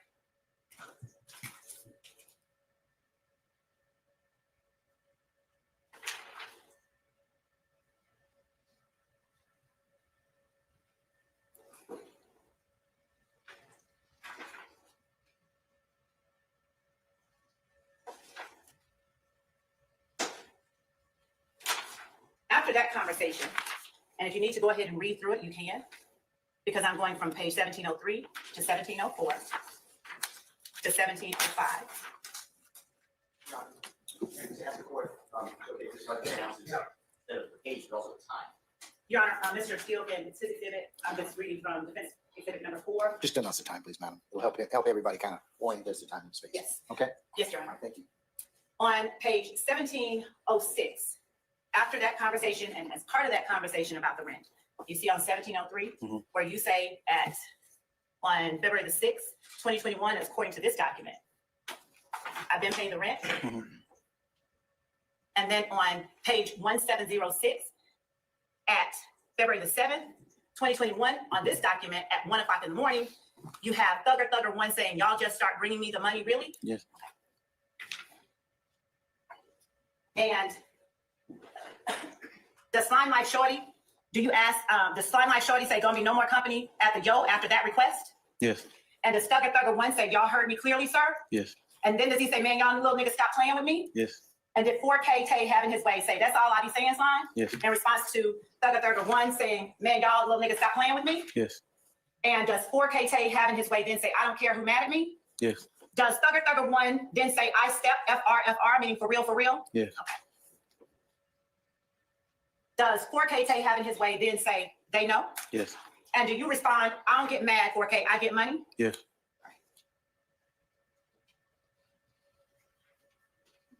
After that conversation, and if you need to go ahead and read through it, you can, because I'm going from page 1703 to 1704 to 1705. Your Honor, Mr. Steele can his exhibit. I'm just reading from defense exhibit number 4. Just announce the time, please, madam. It'll help everybody kind of orient us to time and space. Yes. Okay? Yes, Your Honor. Thank you. On page 1706, after that conversation and as part of that conversation about the rent, you see on 1703 where you say on February the 6th, 2021, according to this document, I've been paying the rent. And then on page 1706 at February the 7th, 2021, on this document at 1 o'clock in the morning, you have Thugger 1 saying, y'all just start bringing me the money, really? Yes. And the Slime Life Shorty, do you ask, the Slime Life Shorty say, gonna be no more company at the Yo after that request? Yes. And does Thugger 1 say, y'all heard me clearly, sir? Yes. And then does he say, man, y'all little niggas stop playing with me? Yes. And did 4K Tay having his way say, that's all I be saying, Slime? Yes. In response to Thugger 1 saying, man, y'all little niggas stop playing with me? Yes. And does 4K Tay having his way then say, I don't care who mad at me? Yes. Does Thugger 1 then say, I step FR, meaning for real, for real? Yes. Okay. Does 4K Tay having his way then say, they know? Yes. And do you respond, I don't get mad, 4K, I get money? Yes.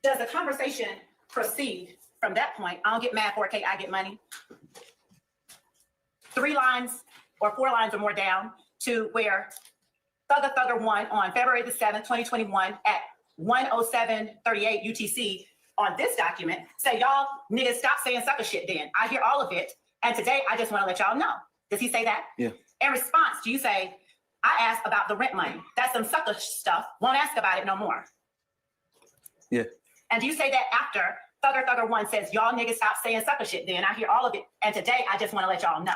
Does the conversation proceed from that point? I don't get mad, 4K, I get money. 3 lines or 4 lines or more down to where Thugger 1 on February the 7th, 2021 at 1:07:38 UTC on this document say, y'all niggas stop saying sucker shit then. I hear all of it. And today I just want to let y'all know. Does he say that? Yeah. In response, do you say, I asked about the rent money. That's some sucker stuff. Won't ask about it no more. Yeah. And do you say that after Thugger 1 says, y'all niggas stop saying sucker shit then? I hear all of it. And today I just want to let y'all know.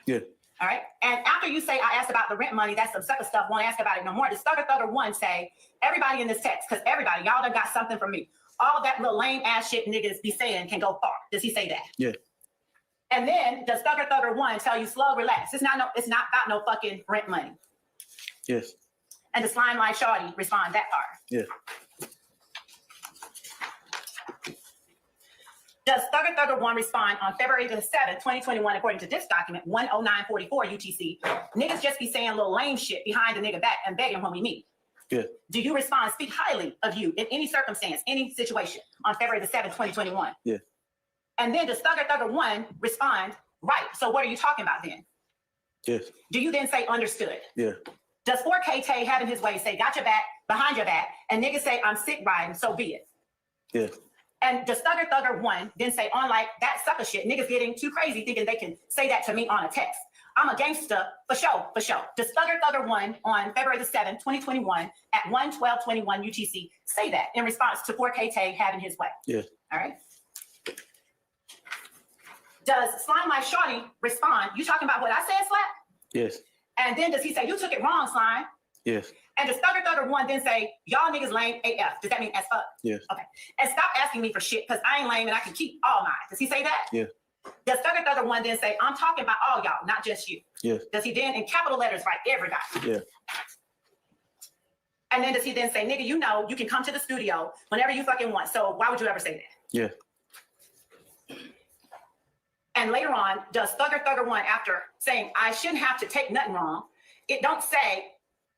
Yeah. All right. And after you say, I asked about the rent money, that's some sucker stuff, won't ask about it no more. Does Thugger 1 say, everybody in this text, because everybody, y'all done got something from me. All that little lame ass shit niggas be saying can go far. Does he say that? Yeah. And then does Thugger 1 tell you, Slug, relax. It's not about no fucking rent money. Yes. And the Slime Life Shorty respond that part. Yeah. Does Thugger 1 respond on February the 7th, 2021, according to this document, 1:09:44 UTC? Niggas just be saying little lame shit behind the nigga back and begging when we meet. Yeah. Do you respond, speak highly of you in any circumstance, any situation on February the 7th, 2021? Yeah. And then does Thugger 1 respond, right, so what are you talking about then? Yes. Do you then say understood? Yeah. Does 4K Tay having his way say, got your back, behind your back, and niggas say, I'm sick riding, so be it? Yeah. And does Thugger 1 then say, on like that sucker shit, niggas getting too crazy thinking they can say that to me on a text? I'm a gangster, for sure, for sure. Does Thugger 1 on February the 7th, 2021 at 1:12:21 UTC say that in response to 4K Tay having his way? Yeah. All right. Does Slime Life Shorty respond, you talking about what I said, Slap? Yes. And then does he say, you took it wrong, Slime? Yes. And does Thugger 1 then say, y'all niggas lame AF? Does that mean as fuck? Yes. Okay. And stop asking me for shit, because I ain't lame and I can keep all mine. Does he say that? Yeah. Does Thugger 1 then say, I'm talking about all y'all, not just you? Yes. Does he then, in capital letters, write everybody? Yeah. And then does he then say, nigga, you know, you can come to the studio whenever you fucking want. So why would you ever say that? Yeah. And later on, does Thugger 1, after saying, I shouldn't have to take nothing wrong, it don't say,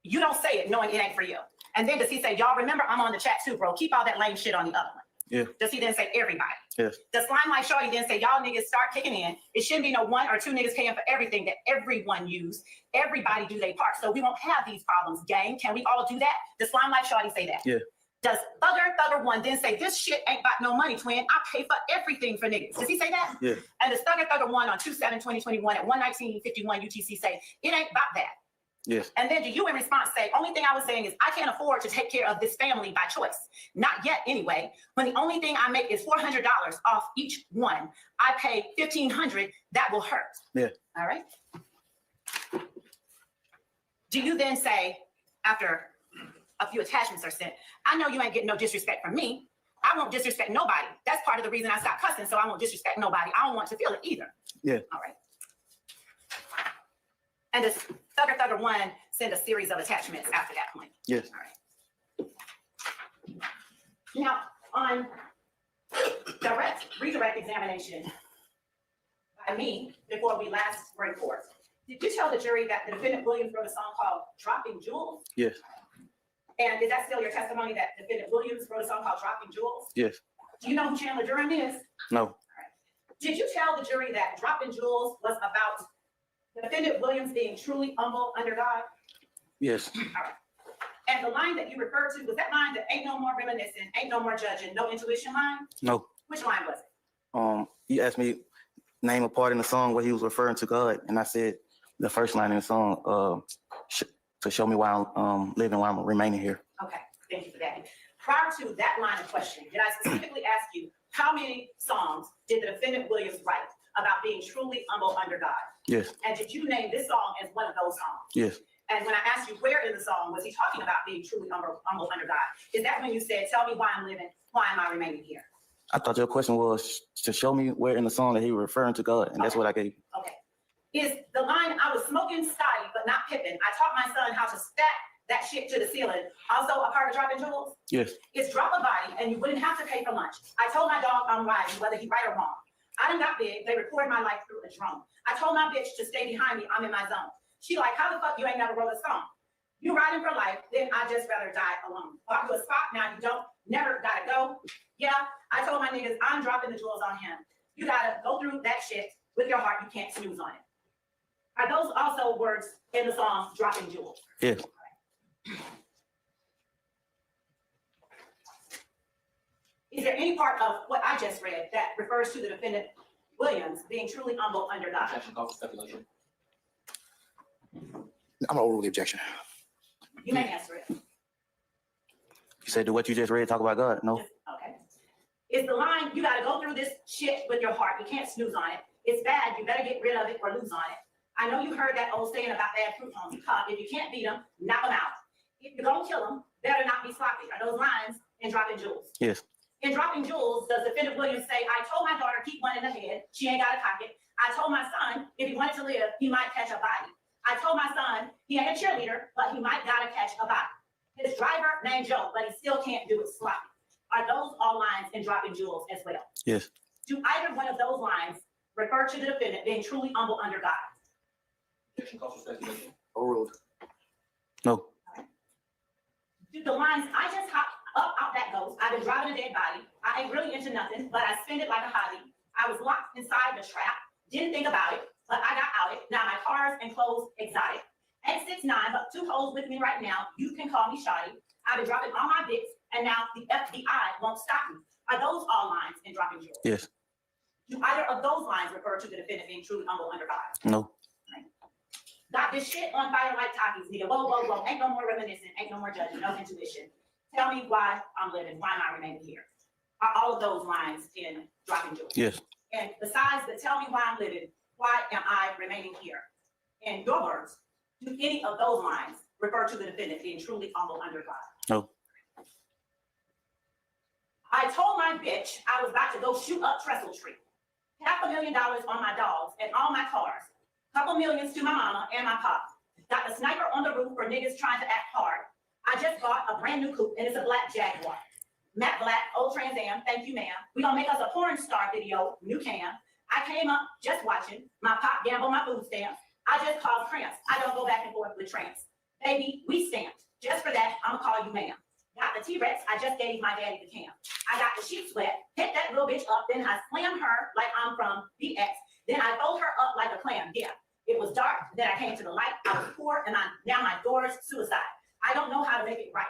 you don't say it knowing it ain't for you. And then does he say, y'all remember I'm on the chat too, bro. Keep all that lame shit on the other one. Yeah. Does he then say everybody? Yes. Does Slime Life Shorty then say, y'all niggas start kicking in? It shouldn't be no 1 or 2 niggas paying for everything that everyone use. Everybody do their part. So we won't have these problems, gang. Can we all do that? Does Slime Life Shorty say that? Yeah. Does Thugger 1 then say, this shit ain't got no money, twin. I pay for everything for niggas. Does he say that? Yeah. And does Thugger 1 on 2/7/2021 at 1:19:51 UTC say, it ain't about that? Yes. And then do you in response say, only thing I was saying is I can't afford to take care of this family by choice. Not yet anyway. When the only thing I make is $400 off each one. I pay $1,500, that will hurt. Yeah. All right. Do you then say, after a few attachments are sent, I know you ain't getting no disrespect from me. I won't disrespect nobody. That's part of the reason I stopped cussing, so I won't disrespect nobody. I don't want to feel it either. Yeah. All right. And does Thugger 1 send a series of attachments after that point? Yes. All right. Now, on redirect examination by me before we last were in court, did you tell the jury that the defendant Williams wrote a song called Dropping Jewels? Yes. And is that still your testimony that defendant Williams wrote a song called Dropping Jewels? Yes. Do you know who Chandler Durham is? No. Did you tell the jury that Dropping Jewels was about the defendant Williams being truly humble under God? Yes. All right. And the line that you referred to, was that line that ain't no more reminiscing, ain't no more judging, no intuition line? No. Which line was it? He asked me, name a part in the song where he was referring to God, and I said the first line in the song, to show me why I'm living, why I'm remaining here. Okay, thank you for that. Prior to that line of questioning, did I specifically ask you how many songs did the defendant Williams write about being truly humble under God? Yes. And did you name this song as one of those songs? Yes. And when I asked you where in the song was he talking about being truly humble under God, is that when you said, tell me why I'm living, why am I remaining here? I thought your question was to show me where in the song that he was referring to God, and that's what I gave. Okay. Is the line, I was smoking Scotty, but not Pippin. I taught my son how to stack that shit to the ceiling. Also a part of dropping jewels? Yes. It's drop a body and you wouldn't have to pay for lunch. I told my dog I'm riding, whether he right or wrong. I done got big, they record my life through a drone. I told my bitch to stay behind me, I'm in my zone. She like, how the fuck you ain't never wrote a song? You riding for life, then I just rather die alone. Walk to a spot, now you don't, never gotta go. Yeah, I told my niggas I'm dropping the jewels on him. You gotta go through that shit with your heart, you can't snooze on it. Are those also words in the song Dropping Jewels? Yes. Is there any part of what I just read that refers to the defendant Williams being truly humble under God? I'm gonna overrule the objection. You may answer it. You said, do what you just read, talk about God? No. Okay. Is the line, you gotta go through this shit with your heart. You can't snooze on it. It's bad, you better get rid of it or lose on it. I know you heard that old saying about bad fruit on the cup. If you can't beat them, knock them out. If you're gonna kill them, better not be sloppy. Are those lines in Dropping Jewels? Yes. In Dropping Jewels, does defendant Williams say, I told my daughter, keep one in the head. She ain't got a pocket. I told my son, if he wanted to live, he might catch a body. I told my son, he ain't a cheerleader, but he might gotta catch a body. His driver named Joe, but he still can't do it sloppy. Are those all lines in Dropping Jewels as well? Yes. Do either one of those lines refer to the defendant being truly humble under God? Overruled. No. Do the lines, I just hopped up out that ghost. I've been driving a dead body. I ain't really into nothing, but I spend it like a hobby. I was locked inside the trap. Didn't think about it, but I got outed. Now my cars and clothes exotic. At 6'9", but 2 hoes with me right now. You can call me Shotty. I've been dropping all my bits, and now the FBI won't stop me. Are those all lines in Dropping Jewels? Yes. Do either of those lines refer to the defendant being truly humble under God? No. Got this shit on fire like Takis, nigga. Whoa, whoa, whoa. Ain't no more reminiscing. Ain't no more judging. No intuition. Tell me why I'm living. Why am I remaining here? Are all of those lines in Dropping Jewels? Yes. And besides the tell me why I'm living, why am I remaining here? In your words, do any of those lines refer to the defendant being truly humble under God? No. I told my bitch I was about to go shoot up Trestle Tree. $500,000 on my dogs and all my cars. Couple millions to my mama and my pop. Got the sniper on the roof for niggas trying to act hard. I just bought a brand new coupe and it's a black Jaguar. Matte Black, old Trans Am, thank you ma'am. We gonna make us a porn star video, new cam. I came up just watching, my pop gamble my food stamps. I just caused cramps. I don't go back and forth with tramps. Baby, we stamped. Just for that, I'ma call you ma'am. Got the T-Rex, I just gave my daddy the cam. I got the sheets wet, hit that little bitch up, then I slammed her like I'm from BX. Then I fold her up like a clam, yeah. It was dark, then I came to the light. I was poor, and now my door's suicide. I don't know how to make it right.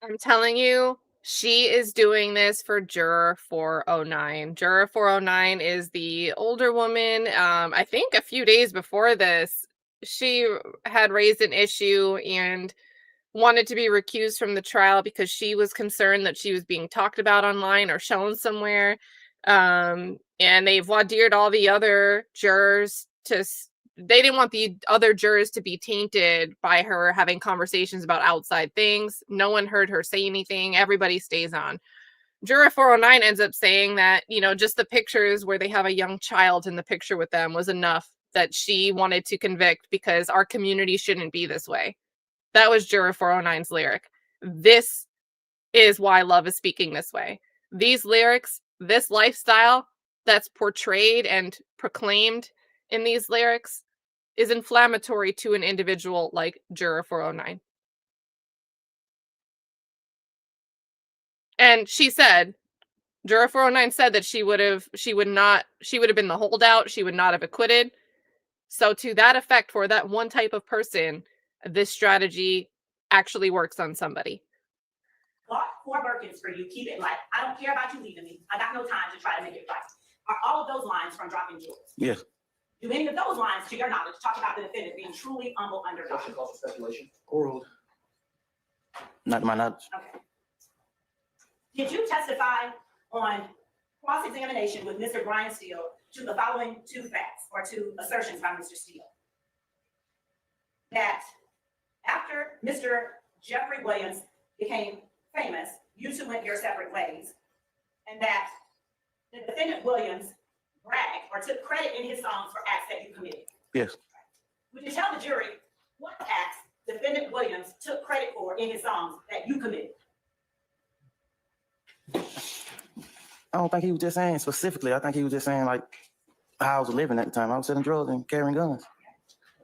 I'm telling you, she is doing this for Juror 409. Juror 409 is the older woman. I think a few days before this, she had raised an issue and wanted to be recused from the trial because she was concerned that she was being talked about online or shown somewhere. And they voir dired all the other jurors they didn't want the other jurors to be tainted by her having conversations about outside things. No one heard her say anything. Everybody stays on. Juror 409 ends up saying that, just the pictures where they have a young child in the picture with them was enough that she wanted to convict because our community shouldn't be this way. That was Juror 409's lyric. This is why love is speaking this way. These lyrics, this lifestyle that's portrayed and proclaimed in these lyrics is inflammatory to an individual like Juror 409. And Juror 409 said that she would have been the holdout. She would not have acquitted. So to that effect, for that one type of person, this strategy actually works on somebody. Bought 4 Birkins for you, keep it light. I don't care about you leaving me. I got no time to try to make it right. Are all of those lines from dropping jewels? Yes. Do any of those lines, to your knowledge, talk about the defendant being truly humble under God? Question calls for speculation. Oral. Not to my knowledge. Okay. Did you testify on cross-examination with Mr. Brian Steele to the following two facts or two assertions by Mr. Steele? That after Mr. Jeffrey Williams became famous, you two went your separate ways, and that the defendant Williams bragged or took credit in his songs for acts that you committed? Yes. Would you tell the jury what acts defendant Williams took credit for in his songs that you committed? I don't think he was just saying specifically. I think he was just saying like how I was living at the time. I was selling drugs and carrying guns.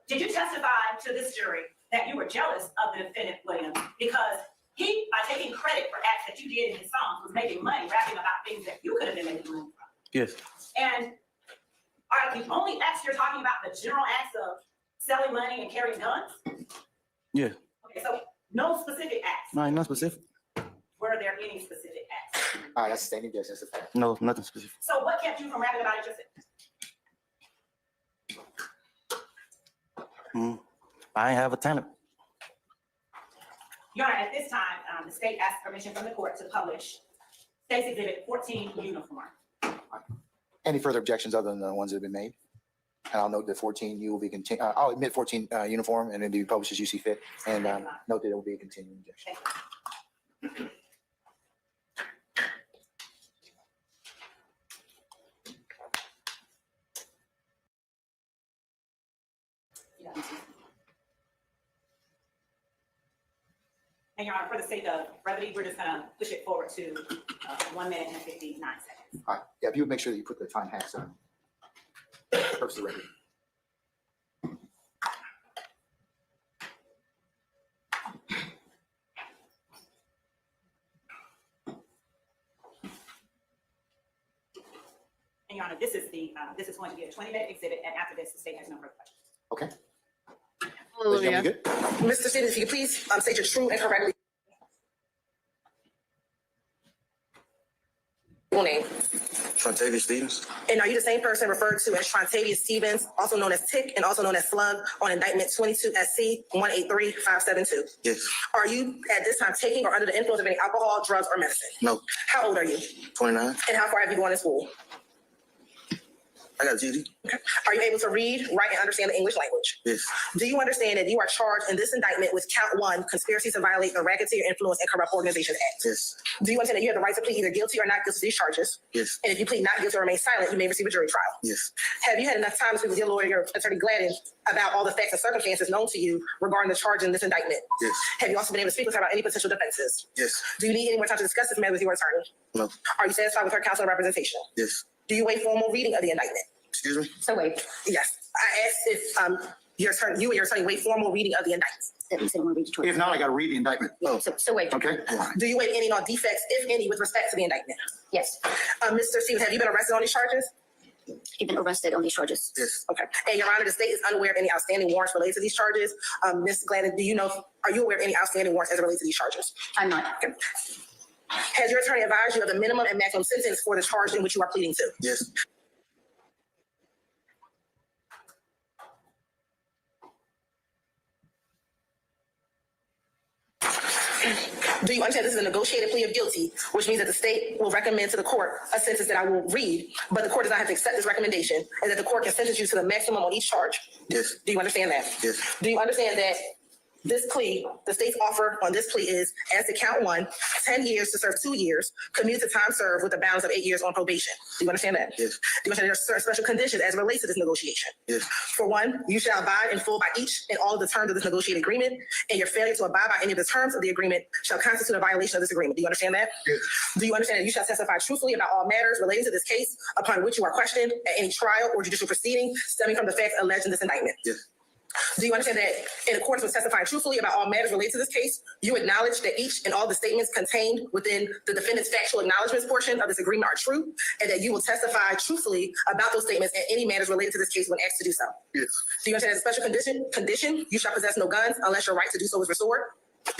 Did you testify to this jury that you were jealous of the defendant Williams because he, by taking credit for acts that you did in his songs, was making money rapping about things that you could have been making money from? Yes. And are the only acts you're talking about the general acts of selling money and carrying guns? Yeah. Okay, so no specific acts. No, not specific. Were there any specific acts? All right, that's standing there. That's a fact. No, nothing specific. So what kept you from rapping about it yourself? I ain't have a talent. Your Honor, at this time, the state asked permission from the court to publish State's Exhibit 14 uniform. Any further objections other than the ones that have been made? And I'll note that 14U will be I'll admit 14 uniform and it'll be published as you see fit. And note that it will be a continuing objection. And Your Honor, for the sake of brevity, we're just gonna push it forward to 1 minute and 59 seconds. All right. Yeah, if you would make sure that you put the time hacks on. Purpose of the record. And Your Honor, this is going to be a 20-minute exhibit, and after this, the state has no further questions. Okay. Hallelujah. Good? Mr. Stevens, if you could please state your true and correctly full name. Trontavious Stephens. And are you the same person referred to as Trontavious Stephens, also known as Tick and also known as Slug, on indictment 22 SC 183572? Yes. Are you at this time taking or under the influence of any alcohol, drugs, or medicine? No. How old are you? 29. And how far have you gone to school? I got a GD. Okay. Are you able to read, write, and understand the English language? Yes. Do you understand that you are charged in this indictment with count 1, conspiracy to violate the Racketeer Influence and Corrupt Organizations Act? Yes. Do you understand that you have the right to plead either guilty or not guilty to these charges? Yes. And if you plead not guilty or remain silent, you may receive a jury trial. Yes. Have you had enough time to speak with your lawyer, Attorney Gladden, about all the facts and circumstances known to you regarding the charge in this indictment? Yes. Have you also been able to speak with her about any potential defenses? Yes. Do you need any more time to discuss this matter with your attorney? No. Are you satisfied with her counsel and representation? Yes. Do you waive formal reading of the indictment? Excuse me? So wait. Yes. I asked if you and your attorney wait formal reading of the indictment. If not, I got to read the indictment. Oh. So wait. Okay. Do you waive any and all defects, if any, with respect to the indictment? Yes, Mr. Stevens, have you been arrested on these charges? even arrested on these charges. Yes. Okay. And Your Honor, the state is unaware of any outstanding warrants related to these charges. Ms. Gladden, do you know, are you aware of any outstanding warrants as it relates to these charges? I'm not. Okay. Has your attorney advised you of the minimum and maximum sentence for the charge in which you are pleading to? Yes. Do you understand this is a negotiated plea of guilty, which means that the state will recommend to the court a sentence that I will read, but the court does not have to accept this recommendation, and that the court can sentence you to the maximum on each charge? Yes. Do you understand that? Yes. Do you understand that this plea, the state's offer on this plea is, as to count 1, 10 years to serve 2 years, commute to time served with a balance of 8 years on probation? Do you understand that? Yes. Do you understand there are certain special conditions as it relates to this negotiation? Yes. For one, you shall abide in full by each and all of the terms of this negotiated agreement, and your failure to abide by any of the terms of the agreement shall constitute a violation of this agreement. Do you understand that? Yes. Do you understand that you shall testify truthfully about all matters relating to this case upon which you are questioned at any trial or judicial proceeding stemming from the facts alleged in this indictment? Yes. Do you understand that in accordance with testifying truthfully about all matters related to this case, you acknowledge that each and all the statements contained within the defendant's factual acknowledgments portion of this agreement are true, and that you will testify truthfully about those statements and any matters related to this case when asked to do so? Yes. Do you understand as a special condition, you shall possess no guns unless your right to do so is restored?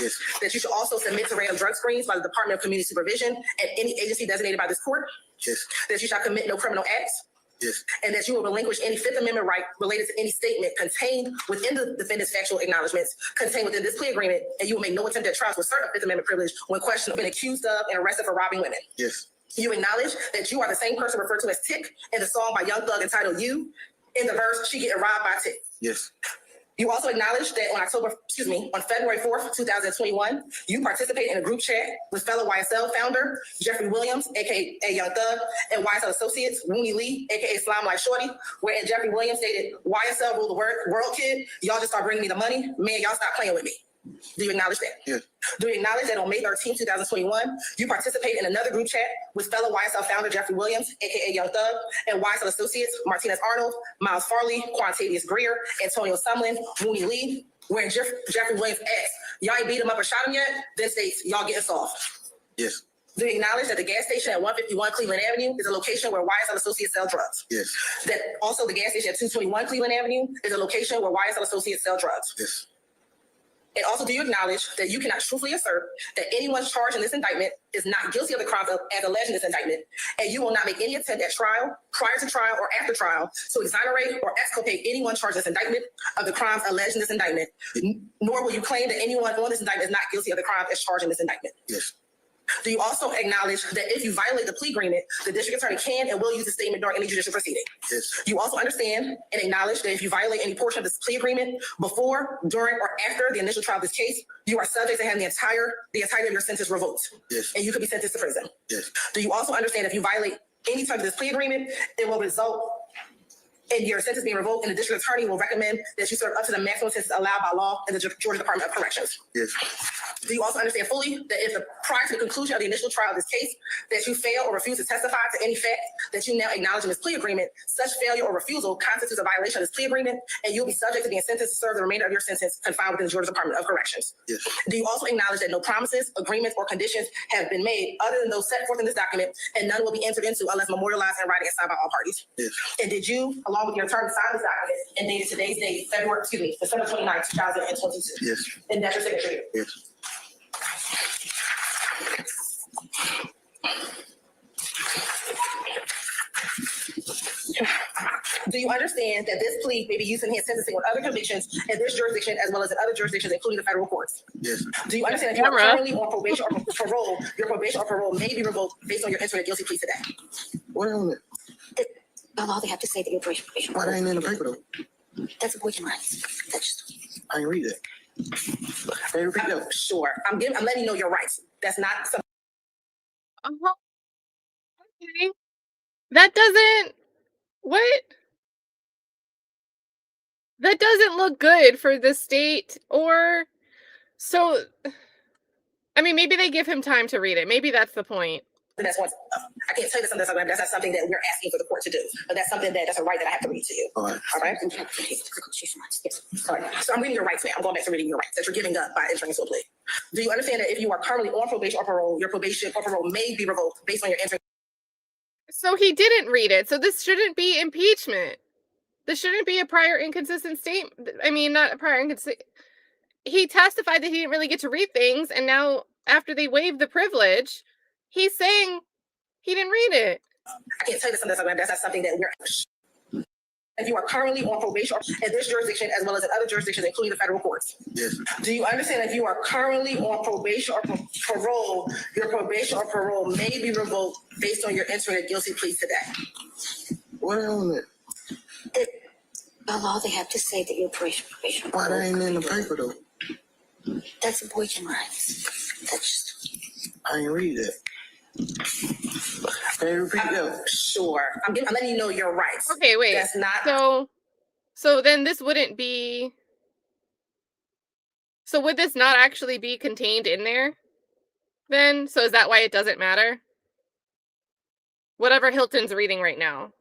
Yes. That you should also submit to random drug screens by the Department of Community Supervision and any agency designated by this court. Yes. That you shall commit no criminal acts. Yes. And that you will relinquish any Fifth Amendment right related to any statement contained within the defendant's factual acknowledgments contained within this plea agreement, and you will make no attempt at trial to assert a Fifth Amendment privilege when questioned or been accused of and arrested for robbing women. Yes. You acknowledge that you are the same person referred to as Tick in the song by Young Thug entitled You, in the verse, She Getting Robbed by Tick. Yes. You also acknowledge that on February 4th, 2021, you participated in a group chat with fellow YSL founder Jeffrey Williams, aka Young Thug, and YSL associates Rooney Lee, aka Slime Like Shorty, wherein Jeffrey Williams stated, YSL rule the world, kid. Y'all just start bringing me the money. Man, y'all stop playing with me. Do you acknowledge that? Yes. Do you acknowledge that on May 13, 2021, you participated in another group chat with fellow YSL founder Jeffrey Williams, aka Young Thug, and YSL associates Martinez Arnold, Miles Farley, Quantavious Greer, Antonio Sumlin, Rooney Lee, wherein Jeffrey Williams asked, y'all ain't beat him up or shot him yet? Then states, y'all getting soft. Yes. Do you acknowledge that the gas station at 151 Cleveland Avenue is a location where YSL associates sell drugs? Yes. That also the gas station at 221 Cleveland Avenue is a location where YSL associates sell drugs? Yes. And also, do you acknowledge that you cannot truthfully assert that anyone charged in this indictment is not guilty of the crimes as alleged in this indictment, and you will not make any attempt at trial, prior to trial, or after trial to exonerate or exculpate anyone charged in this indictment of the crimes alleged in this indictment, nor will you claim that anyone on this indictment is not guilty of the crimes as charged in this indictment? Yes. Do you also acknowledge that if you violate the plea agreement, the district attorney can and will use the statement during any judicial proceeding? Yes. You also understand and acknowledge that if you violate any portion of this plea agreement before, during, or after the initial trial of this case, you are subject to having the entirety of your sentence revoked. Yes. And you could be sentenced to prison. Yes. Do you also understand if you violate any type of this plea agreement, it will result in your sentence being revoked, and the district attorney will recommend that you serve up to the maximum sentence allowed by law in the Georgia Department of Corrections? Yes. Do you also understand fully that if prior to the conclusion of the initial trial of this case, that you fail or refuse to testify to any fact that you now acknowledge in this plea agreement, such failure or refusal constitutes a violation of this plea agreement, and you'll be subject to being sentenced to serve the remainder of your sentence confined within the Georgia Department of Corrections? Yes. Do you also acknowledge that no promises, agreements, or conditions have been made other than those set forth in this document, and none will be entered into unless memorialized in writing and signed by all parties? Yes. And did you, along with your attorney, sign this document and dated today's date, December 29, 2022? Yes. And that's your signature here? Yes. Do you understand that this plea may be used in enhanced sentencing on other convictions in this jurisdiction as well as in other jurisdictions, including the federal courts? Yes. Do you understand that if you are currently on probation or parole, your probation or parole may be revoked based on your entering a guilty plea today? What on it? That's all they have to say that you're probation. Why that ain't in the paper though? That's a voice rights. That's just. I ain't read it. Can you repeat that? Sure. I'm letting you know your rights. That's not something. Okay. That doesn't. What? That doesn't look good for the state, or so. I mean, maybe they give him time to read it. Maybe that's the point. That's one. I can't tell you that's not something that we're asking for the court to do, but that's something that's a right that I have to read to you. All right. All right. All right. So I'm reading your rights, ma'am. I'm going back to reading your rights that you're giving up by entering into a plea. Do you understand that if you are currently on probation or parole, your probation or parole may be revoked based on your entering? So he didn't read it. So this shouldn't be impeachment. This shouldn't be a prior inconsistent statement. I mean, not a prior inconsistent. He testified that he didn't really get to read things, and now after they waived the privilege, he's saying he didn't read it. I can't tell you that's not something that we're. If you are currently on probation in this jurisdiction as well as in other jurisdictions, including the federal courts. Yes. Do you understand if you are currently on probation or parole, your probation or parole may be revoked based on your entering a guilty plea today? What on it? By law, they have to say that you're probation. Why that ain't in the paper though? That's a voice rights. That's just. I ain't read it. Can you repeat that? Sure. I'm letting you know your rights. Okay, wait. That's not. So then this wouldn't be. So would this not actually be contained in there? Then, so is that why it doesn't matter? Whatever Hilton's reading right now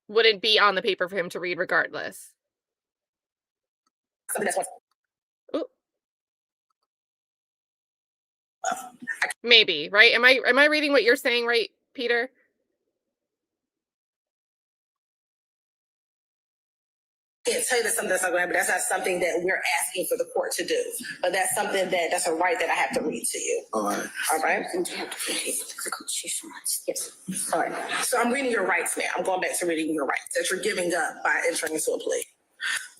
wouldn't be on the paper for him to read regardless. Ooh. Maybe, right? Am I reading what you're saying right, Peter? can't tell you that something that's not going to happen. That's not something that we're asking for the court to do. But that's something that's a right that I have to read to you. All right. All right? Yes. All right. So I'm reading your rights now. I'm going back to reading your rights that you're giving up by entering into a plea.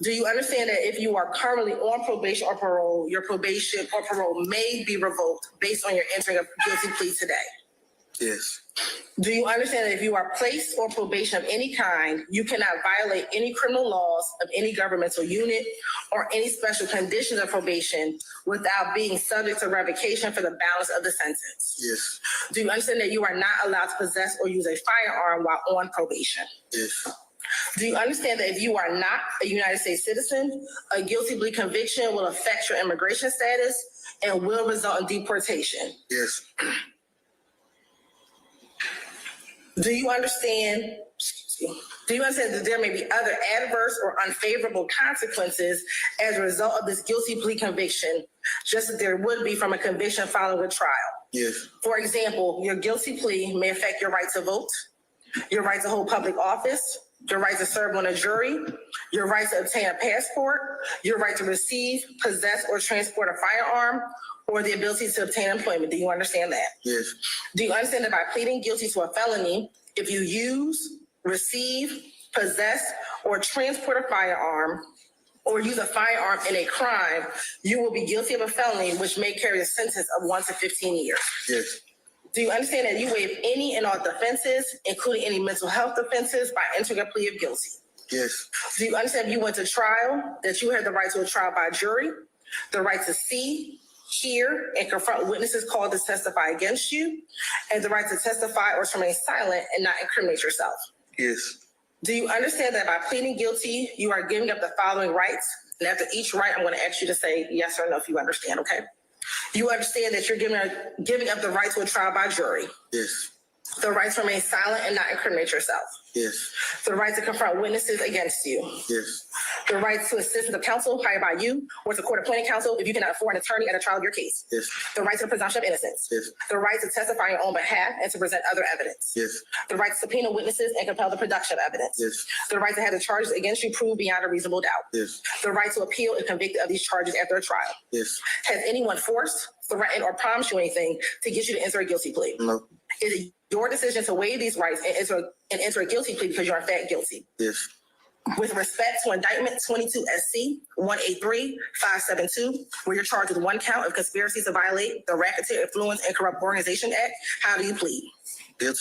Do you understand that if you are currently on probation or parole, your probation or parole may be revoked based on your entering a guilty plea today? Yes. Do you understand that if you are placed on probation of any kind, you cannot violate any criminal laws of any governmental unit or any special conditions of probation without being subject to revocation for the balance of the sentence? Yes. Do you understand that you are not allowed to possess or use a firearm while on probation? Yes. Do you understand that if you are not a United States citizen, a guilty plea conviction will affect your immigration status and will result in deportation? Yes. Do you understand that there may be other adverse or unfavorable consequences as a result of this guilty plea conviction, just as there would be from a conviction following a trial? Yes. For example, your guilty plea may affect your right to vote, your right to hold public office, your right to serve on a jury, your right to obtain a passport, your right to receive, possess, or transport a firearm, or the ability to obtain employment. Do you understand that? Yes. Do you understand that by pleading guilty to a felony, if you use, receive, possess, or transport a firearm, or use a firearm in a crime, you will be guilty of a felony which may carry a sentence of 1 to 15 years? Yes. Do you understand that you waive any and all defenses, including any mental health offenses, by entering a plea of guilty? Yes. Do you understand if you went to trial, that you have the right to a trial by jury, the right to see, hear, and confront witnesses called to testify against you, and the right to testify or to remain silent and not incriminate yourself? Yes. Do you understand that by pleading guilty, you are giving up the following rights? And after each right, I'm going to ask you to say yes or no if you understand, okay? You understand that you're giving up the right to a trial by jury, Yes. the right to remain silent and not incriminate yourself, Yes. the right to confront witnesses against you, Yes. the right to assistance of counsel hired by you or to court-appointed counsel if you cannot afford an attorney at a trial of your case, Yes. the right to the presumption of innocence, Yes. the right to testify on your own behalf and to present other evidence, Yes. the right to subpoena witnesses and compel the production of evidence, Yes. the right to have the charges against you proved beyond a reasonable doubt, Yes. the right to appeal if convicted of these charges after a trial. Yes. Has anyone forced, threatened, or promised you anything to get you to enter a guilty plea? No. Is it your decision to waive these rights and enter a guilty plea because you're in fact guilty? Yes. With respect to indictment 22 SC 183-572, where you're charged with one count of conspiracy to violate the Racketeer Influence and Corrupt Organization Act, how do you plead? Guilty.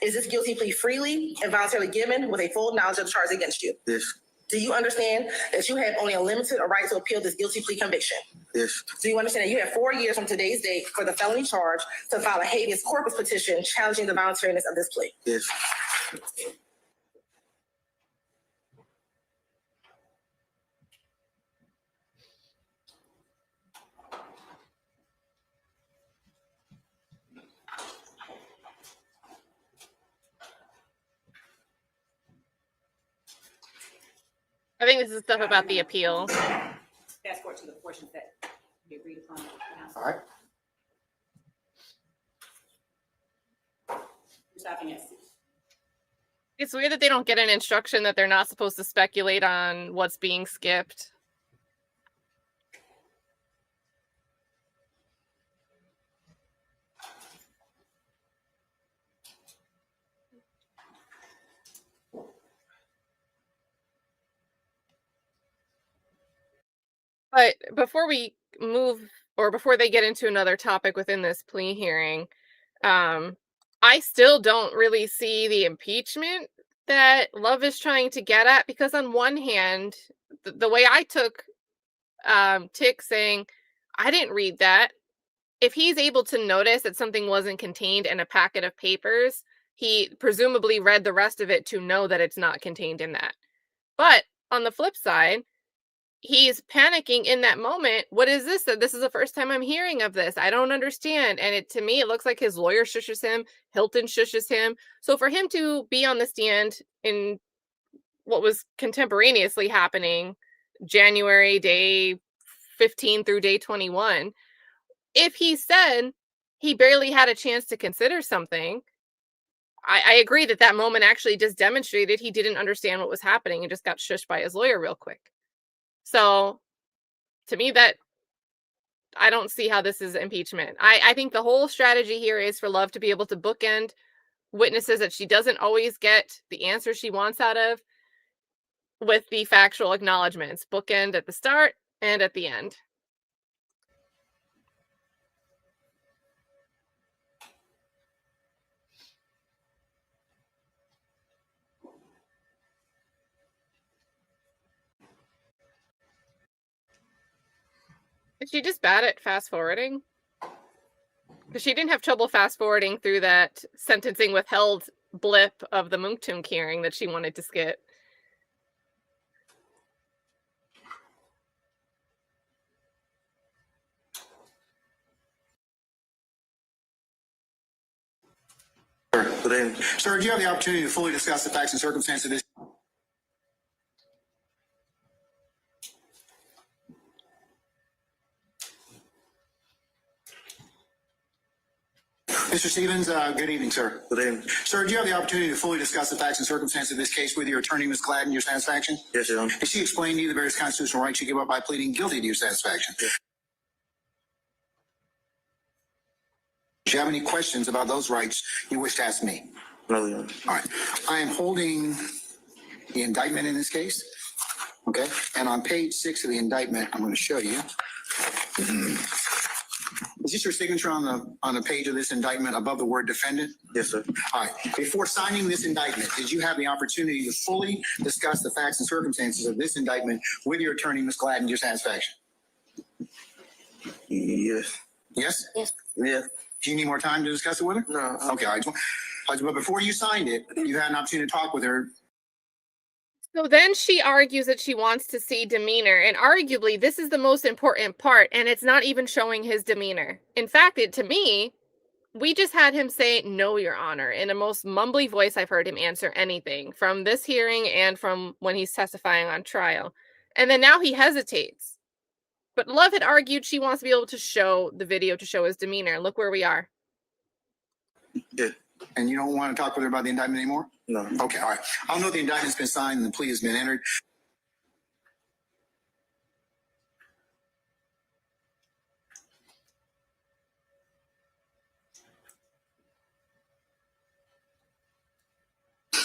Is this guilty plea freely and voluntarily given with a full knowledge of the charge against you? Yes. Do you understand that you have only a limited right to appeal this guilty plea conviction? Yes. Do you understand that you have 4 years from today's date for the felony charge to file a habeas corpus petition challenging the voluntariness of this plea? Yes. I think this is stuff about the appeal. Fast forward to the portions that we agreed upon. All right. We're stopping at C. It's weird that they don't get an instruction that they're not supposed to speculate on what's being skipped. But before we move, or before they get into another topic within this plea hearing, I still don't really see the impeachment that Love is trying to get at, because on one hand, the way I took Tick saying, I didn't read that. If he's able to notice that something wasn't contained in a packet of papers, he presumably read the rest of it to know that it's not contained in that. But on the flip side, he's panicking in that moment. What is this? This is the first time I'm hearing of this. I don't understand. And to me, it looks like his lawyer shushes him. Hilton shushes him. So for him to be on the stand in what was contemporaneously happening, January day 15 through day 21, if he said he barely had a chance to consider something, I agree that that moment actually just demonstrated he didn't understand what was happening and just got shushed by his lawyer real quick. So to me, that I don't see how this is impeachment. I think the whole strategy here is for Love to be able to bookend witnesses that she doesn't always get the answer she wants out of with the factual acknowledgments. Bookend at the start and at the end. Is she just bad at fast forwarding? Because she didn't have trouble fast forwarding through that sentencing withheld blip of the Munktum hearing that she wanted to skip. Sir, do you have the opportunity to fully discuss the facts and circumstances of this? Mr. Stevens, good evening, sir. Good evening. Sir, do you have the opportunity to fully discuss the facts and circumstances of this case with your attorney, Ms. Gladden, your satisfaction? Yes, Your Honor. Did she explain to you the various constitutional rights you gave up by pleading guilty to your satisfaction? Yes. Do you have any questions about those rights you wish to ask me? No, Your Honor. All right. I am holding the indictment in this case. Okay. And on page 6 of the indictment, I'm going to show you. Is this your signature on the page of this indictment above the word defendant? Yes, sir. All right. Before signing this indictment, did you have the opportunity to fully discuss the facts and circumstances of this indictment with your attorney, Ms. Gladden, to your satisfaction? Yes. Yes? Yes. Yeah. Do you need more time to discuss it with her? No. Okay. All right. But before you signed it, you had an opportunity to talk with her. So then she argues that she wants to see demeanor, and arguably this is the most important part, and it's not even showing his demeanor. In fact, to me, we just had him say, "No, Your Honor," in a most mumbly voice I've heard him answer anything from this hearing and from when he's testifying on trial. And then now he hesitates. But Love had argued she wants to be able to show the video to show his demeanor. Look where we are. Yeah. And you don't want to talk with her about the indictment anymore? No. Okay, all right. I'll note the indictment's been signed and the plea has been entered.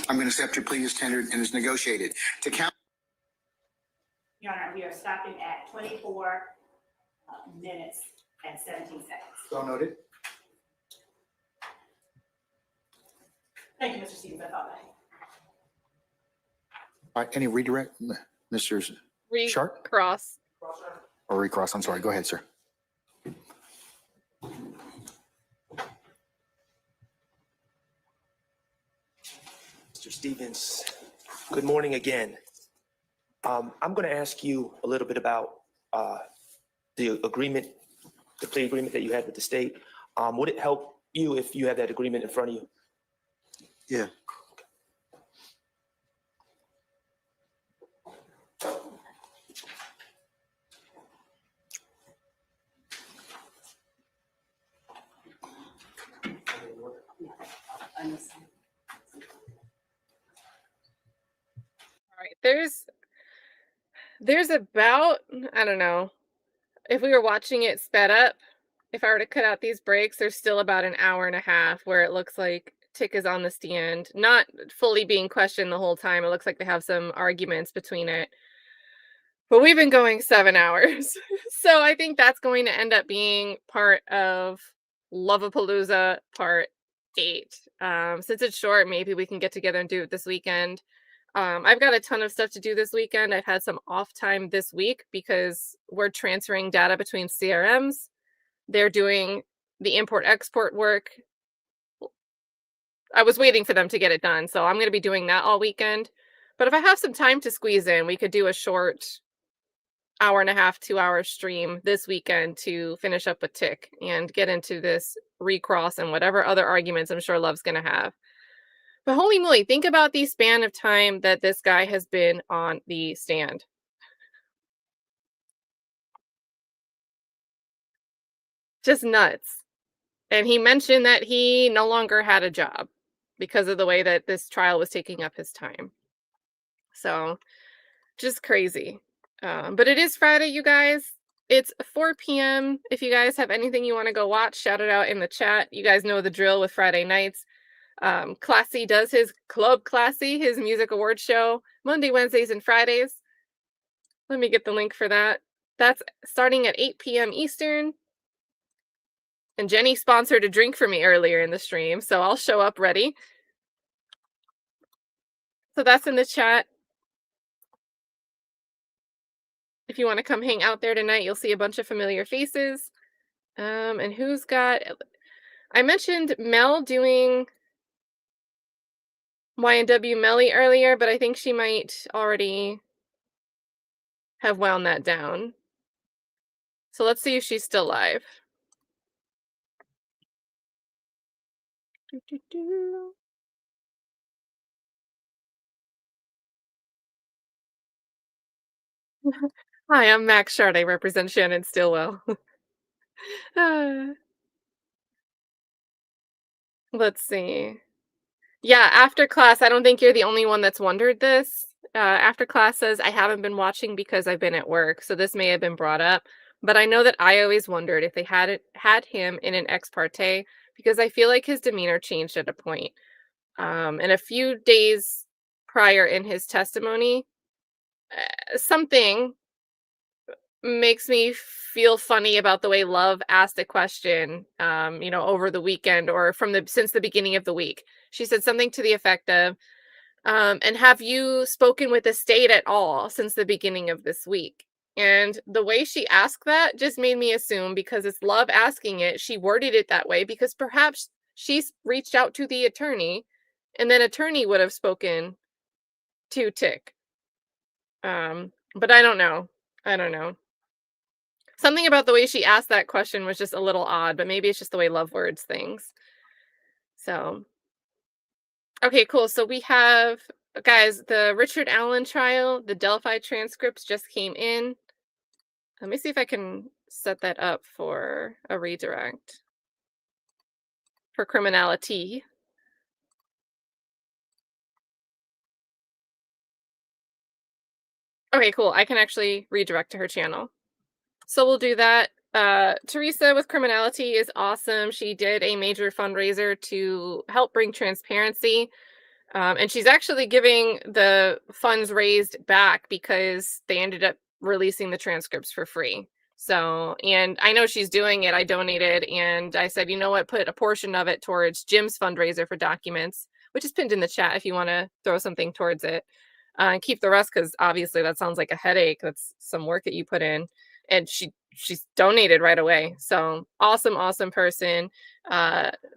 I'm going to accept your plea as tendered and is negotiated. To count. Your Honor, we are stopping at 24 minutes and 17 seconds. So noted. Thank you, Mr. Stevens. That's all I have. All right, any redirect, Mr. Schardt? Recross. Or recross, I'm sorry. Go ahead, sir. Mr. Stevens, good morning again. I'm going to ask you a little bit about the agreement, the plea agreement that you had with the state. Would it help you if you have that agreement in front of you? Yeah. All right, there's about, I don't know, if we were watching it sped up, if I were to cut out these breaks, there's still about an hour and a half where it looks like Tick is on the stand, not fully being questioned the whole time. It looks like they have some arguments between it. But we've been going 7 hours. So I think that's going to end up being part of Loveapalooza Part 8. Since it's short, maybe we can get together and do it this weekend. I've got a ton of stuff to do this weekend. I've had some off time this week because we're transferring data between CRMs. They're doing the import-export work. I was waiting for them to get it done, so I'm going to be doing that all weekend. But if I have some time to squeeze in, we could do a short hour and a half, 2 hour stream this weekend to finish up with Tick and get into this recross and whatever other arguments I'm sure Love's going to have. But holy moly, think about the span of time that this guy has been on the stand. Just nuts. And he mentioned that he no longer had a job. because of the way that this trial was taking up his time. So just crazy. But it is Friday, you guys. It's 4 p.m. If you guys have anything you want to go watch, shout it out in the chat. You guys know the drill with Friday nights. Classy does his Club Classy, his music award show, Monday, Wednesdays, and Fridays. Let me get the link for that. That's starting at 8 p.m. Eastern. And Jenny sponsored a drink for me earlier in the stream, so I'll show up ready. So that's in the chat. If you want to come hang out there tonight, you'll see a bunch of familiar faces. And who's got... I mentioned Mel doing Y&W Melly earlier, but I think she might already have wound that down. So let's see if she's still live. Hi, I'm Max Schardt. I represent Shannon Stillwell. Let's see. Yeah, after class, I don't think you're the only one that's wondered this. After class says, I haven't been watching because I've been at work, so this may have been brought up. But I know that I always wondered if they had him in an ex parte, because I feel like his demeanor changed at a point. And a few days prior in his testimony, something makes me feel funny about the way Love asked a question, over the weekend or since the beginning of the week. She said something to the effect of, and have you spoken with the state at all since the beginning of this week? And the way she asked that just made me assume, because it's Love asking it, she worded it that way because perhaps she's reached out to the attorney and then attorney would have spoken to Tick. But I don't know. Something about the way she asked that question was just a little odd, but maybe it's just the way Love words things. So, okay, cool. So we have, guys, the Richard Allen trial, the Delphi transcripts just came in. Let me see if I can set that up for a redirect for criminality. Okay, cool. I can actually redirect to her channel. So we'll do that. Teresa with criminality is awesome. She did a major fundraiser to help bring transparency. And she's actually giving the funds raised back because they ended up releasing the transcripts for free. So, and I know she's doing it. I donated and I said, you know what, put a portion of it towards Jim's fundraiser for documents, which is pinned in the chat if you want to throw something towards it. And keep the rest because obviously that sounds like a headache. That's some work that you put in. And she's donated right away. So awesome person.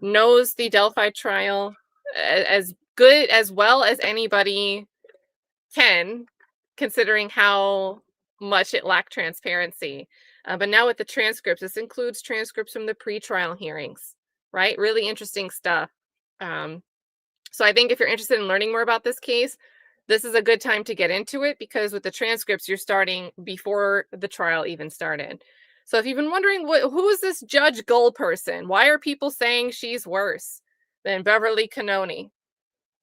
Knows the Delphi trial as good as well as anybody can, considering how much it lacked transparency. But now with the transcripts, this includes transcripts from the pre-trial hearings, right? Really interesting stuff. So I think if you're interested in learning more about this case, this is a good time to get into it because with the transcripts, you're starting before the trial even started. So if you've been wondering, who is this Judge Gull person? Why are people saying she's worse than Beverly Cannoni?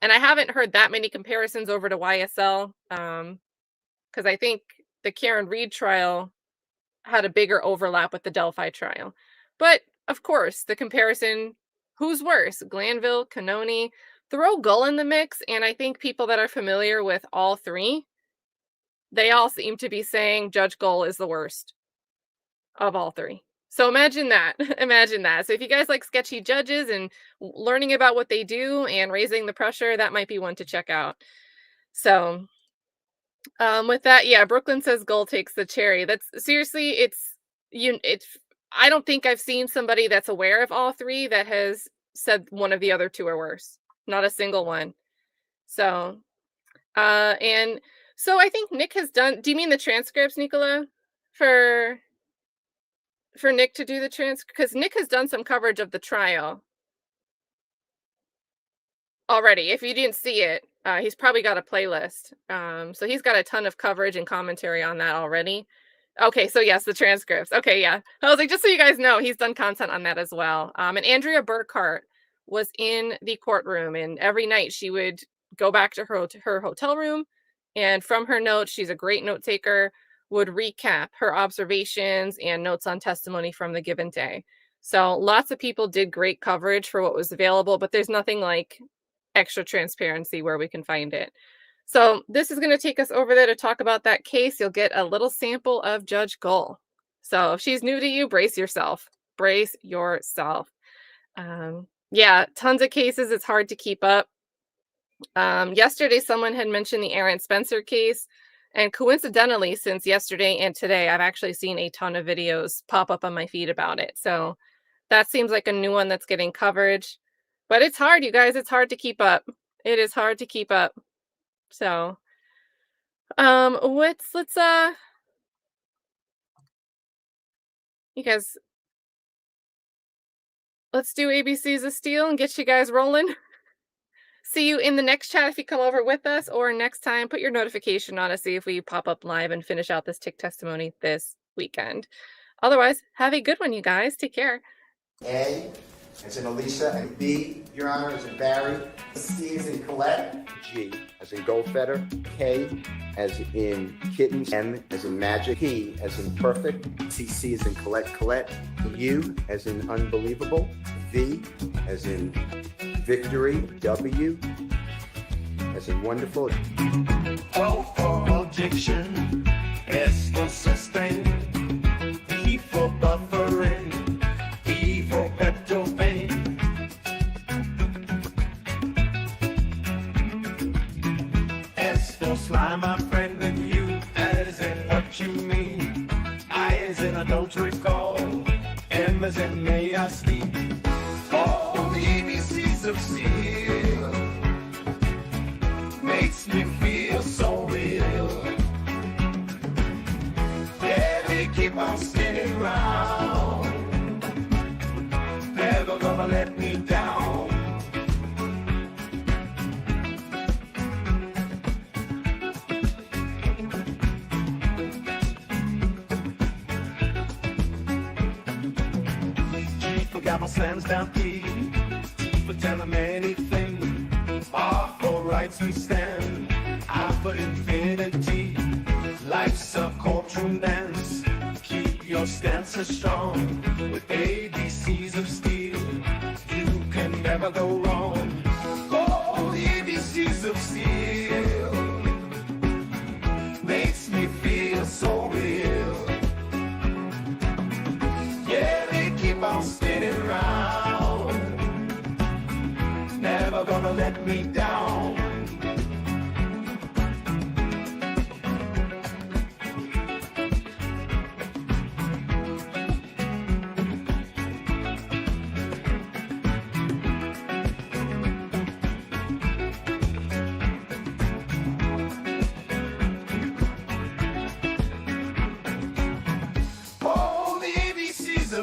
And I haven't heard that many comparisons over to YSL because I think the Karen Reed trial had a bigger overlap with the Delphi trial. But of course, the comparison, who's worse? Glanville, Cannoni, throw Gull in the mix, and I think people that are familiar with all three, they all seem to be saying Judge Gull is the worst of all three. So imagine that. Imagine that. So if you guys like sketchy judges and learning about what they do and raising the pressure, that might be one to check out. So with that, yeah, Brooklyn says Gull takes the cherry. That's seriously, I don't think I've seen somebody that's aware of all three that has said one of the other two are worse. Not a single one. So, and so I think Nick has done, do you mean the transcripts, Nicola? For Nick to do the transcript? Because Nick has done some coverage of the trial already. If you didn't see it, he's probably got a playlist. So he's got a ton of coverage and commentary on that already. Okay, so yes, the transcripts. Okay, yeah. I was like, just so you guys know, he's done content on that as well. And Andrea Burkhart was in the courtroom, and every night she would go back to her hotel room, and from her notes, she's a great note taker, would recap her observations and notes on testimony from the given day. So lots of people did great coverage for what was available, but there's nothing like extra transparency where we can find it. So this is going to take us over there to talk about that case. You'll get a little sample of Judge Gull. So if she's new to you, brace yourself. Brace yourself. Yeah, tons of cases. It's hard to keep up. Yesterday, someone had mentioned the Aaron Spencer case. And coincidentally, since yesterday and today, I've actually seen a ton of videos pop up on my feed about it. So that seems like a new one that's getting coverage. But it's hard, you guys. It's hard to keep up. It is hard to keep up. So let's you guys, let's do ABCs of Steel and get you guys rolling. See you in the next chat if you come over with us, or next time, put your notification on to see if we pop up live and finish out this tick testimony this weekend. Otherwise, have a good one, you guys. Take care. A as in Alicia, and B, Your Honor, as in Barry. C as in Colette. G as in Goldfeather. K as in Kittens. M as in Magic. P as in Perfect. C as in Colette. U as in Unbelievable. V as in Victory. W as in Wonderful. O for objection. S for sustain. E for buffering. E for Pepto-Bane. S for slime, my friend, and you. As in what you mean. I as in I don't recall. M as in may I sleep. All the ABCs of steel makes me feel so real. Yeah, they keep on spinning round. Never gonna let me down. G for gavel slams down P. T for telling me anything. R for rights we stand. I for infinity. Life's a courtroom dance. Keep your stances strong with ABCs of steel. You can never go wrong. Oh, the ABCs of steel makes me feel so real. Yeah, they keep on spinning round. Never gonna let me down.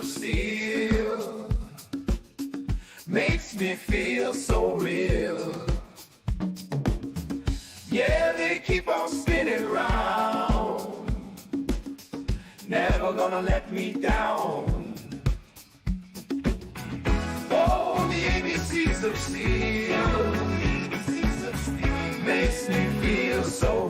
Steel makes me feel so real. Yeah, they keep on spinning round. Never gonna let me down. Oh, the ABCs of steel makes me feel so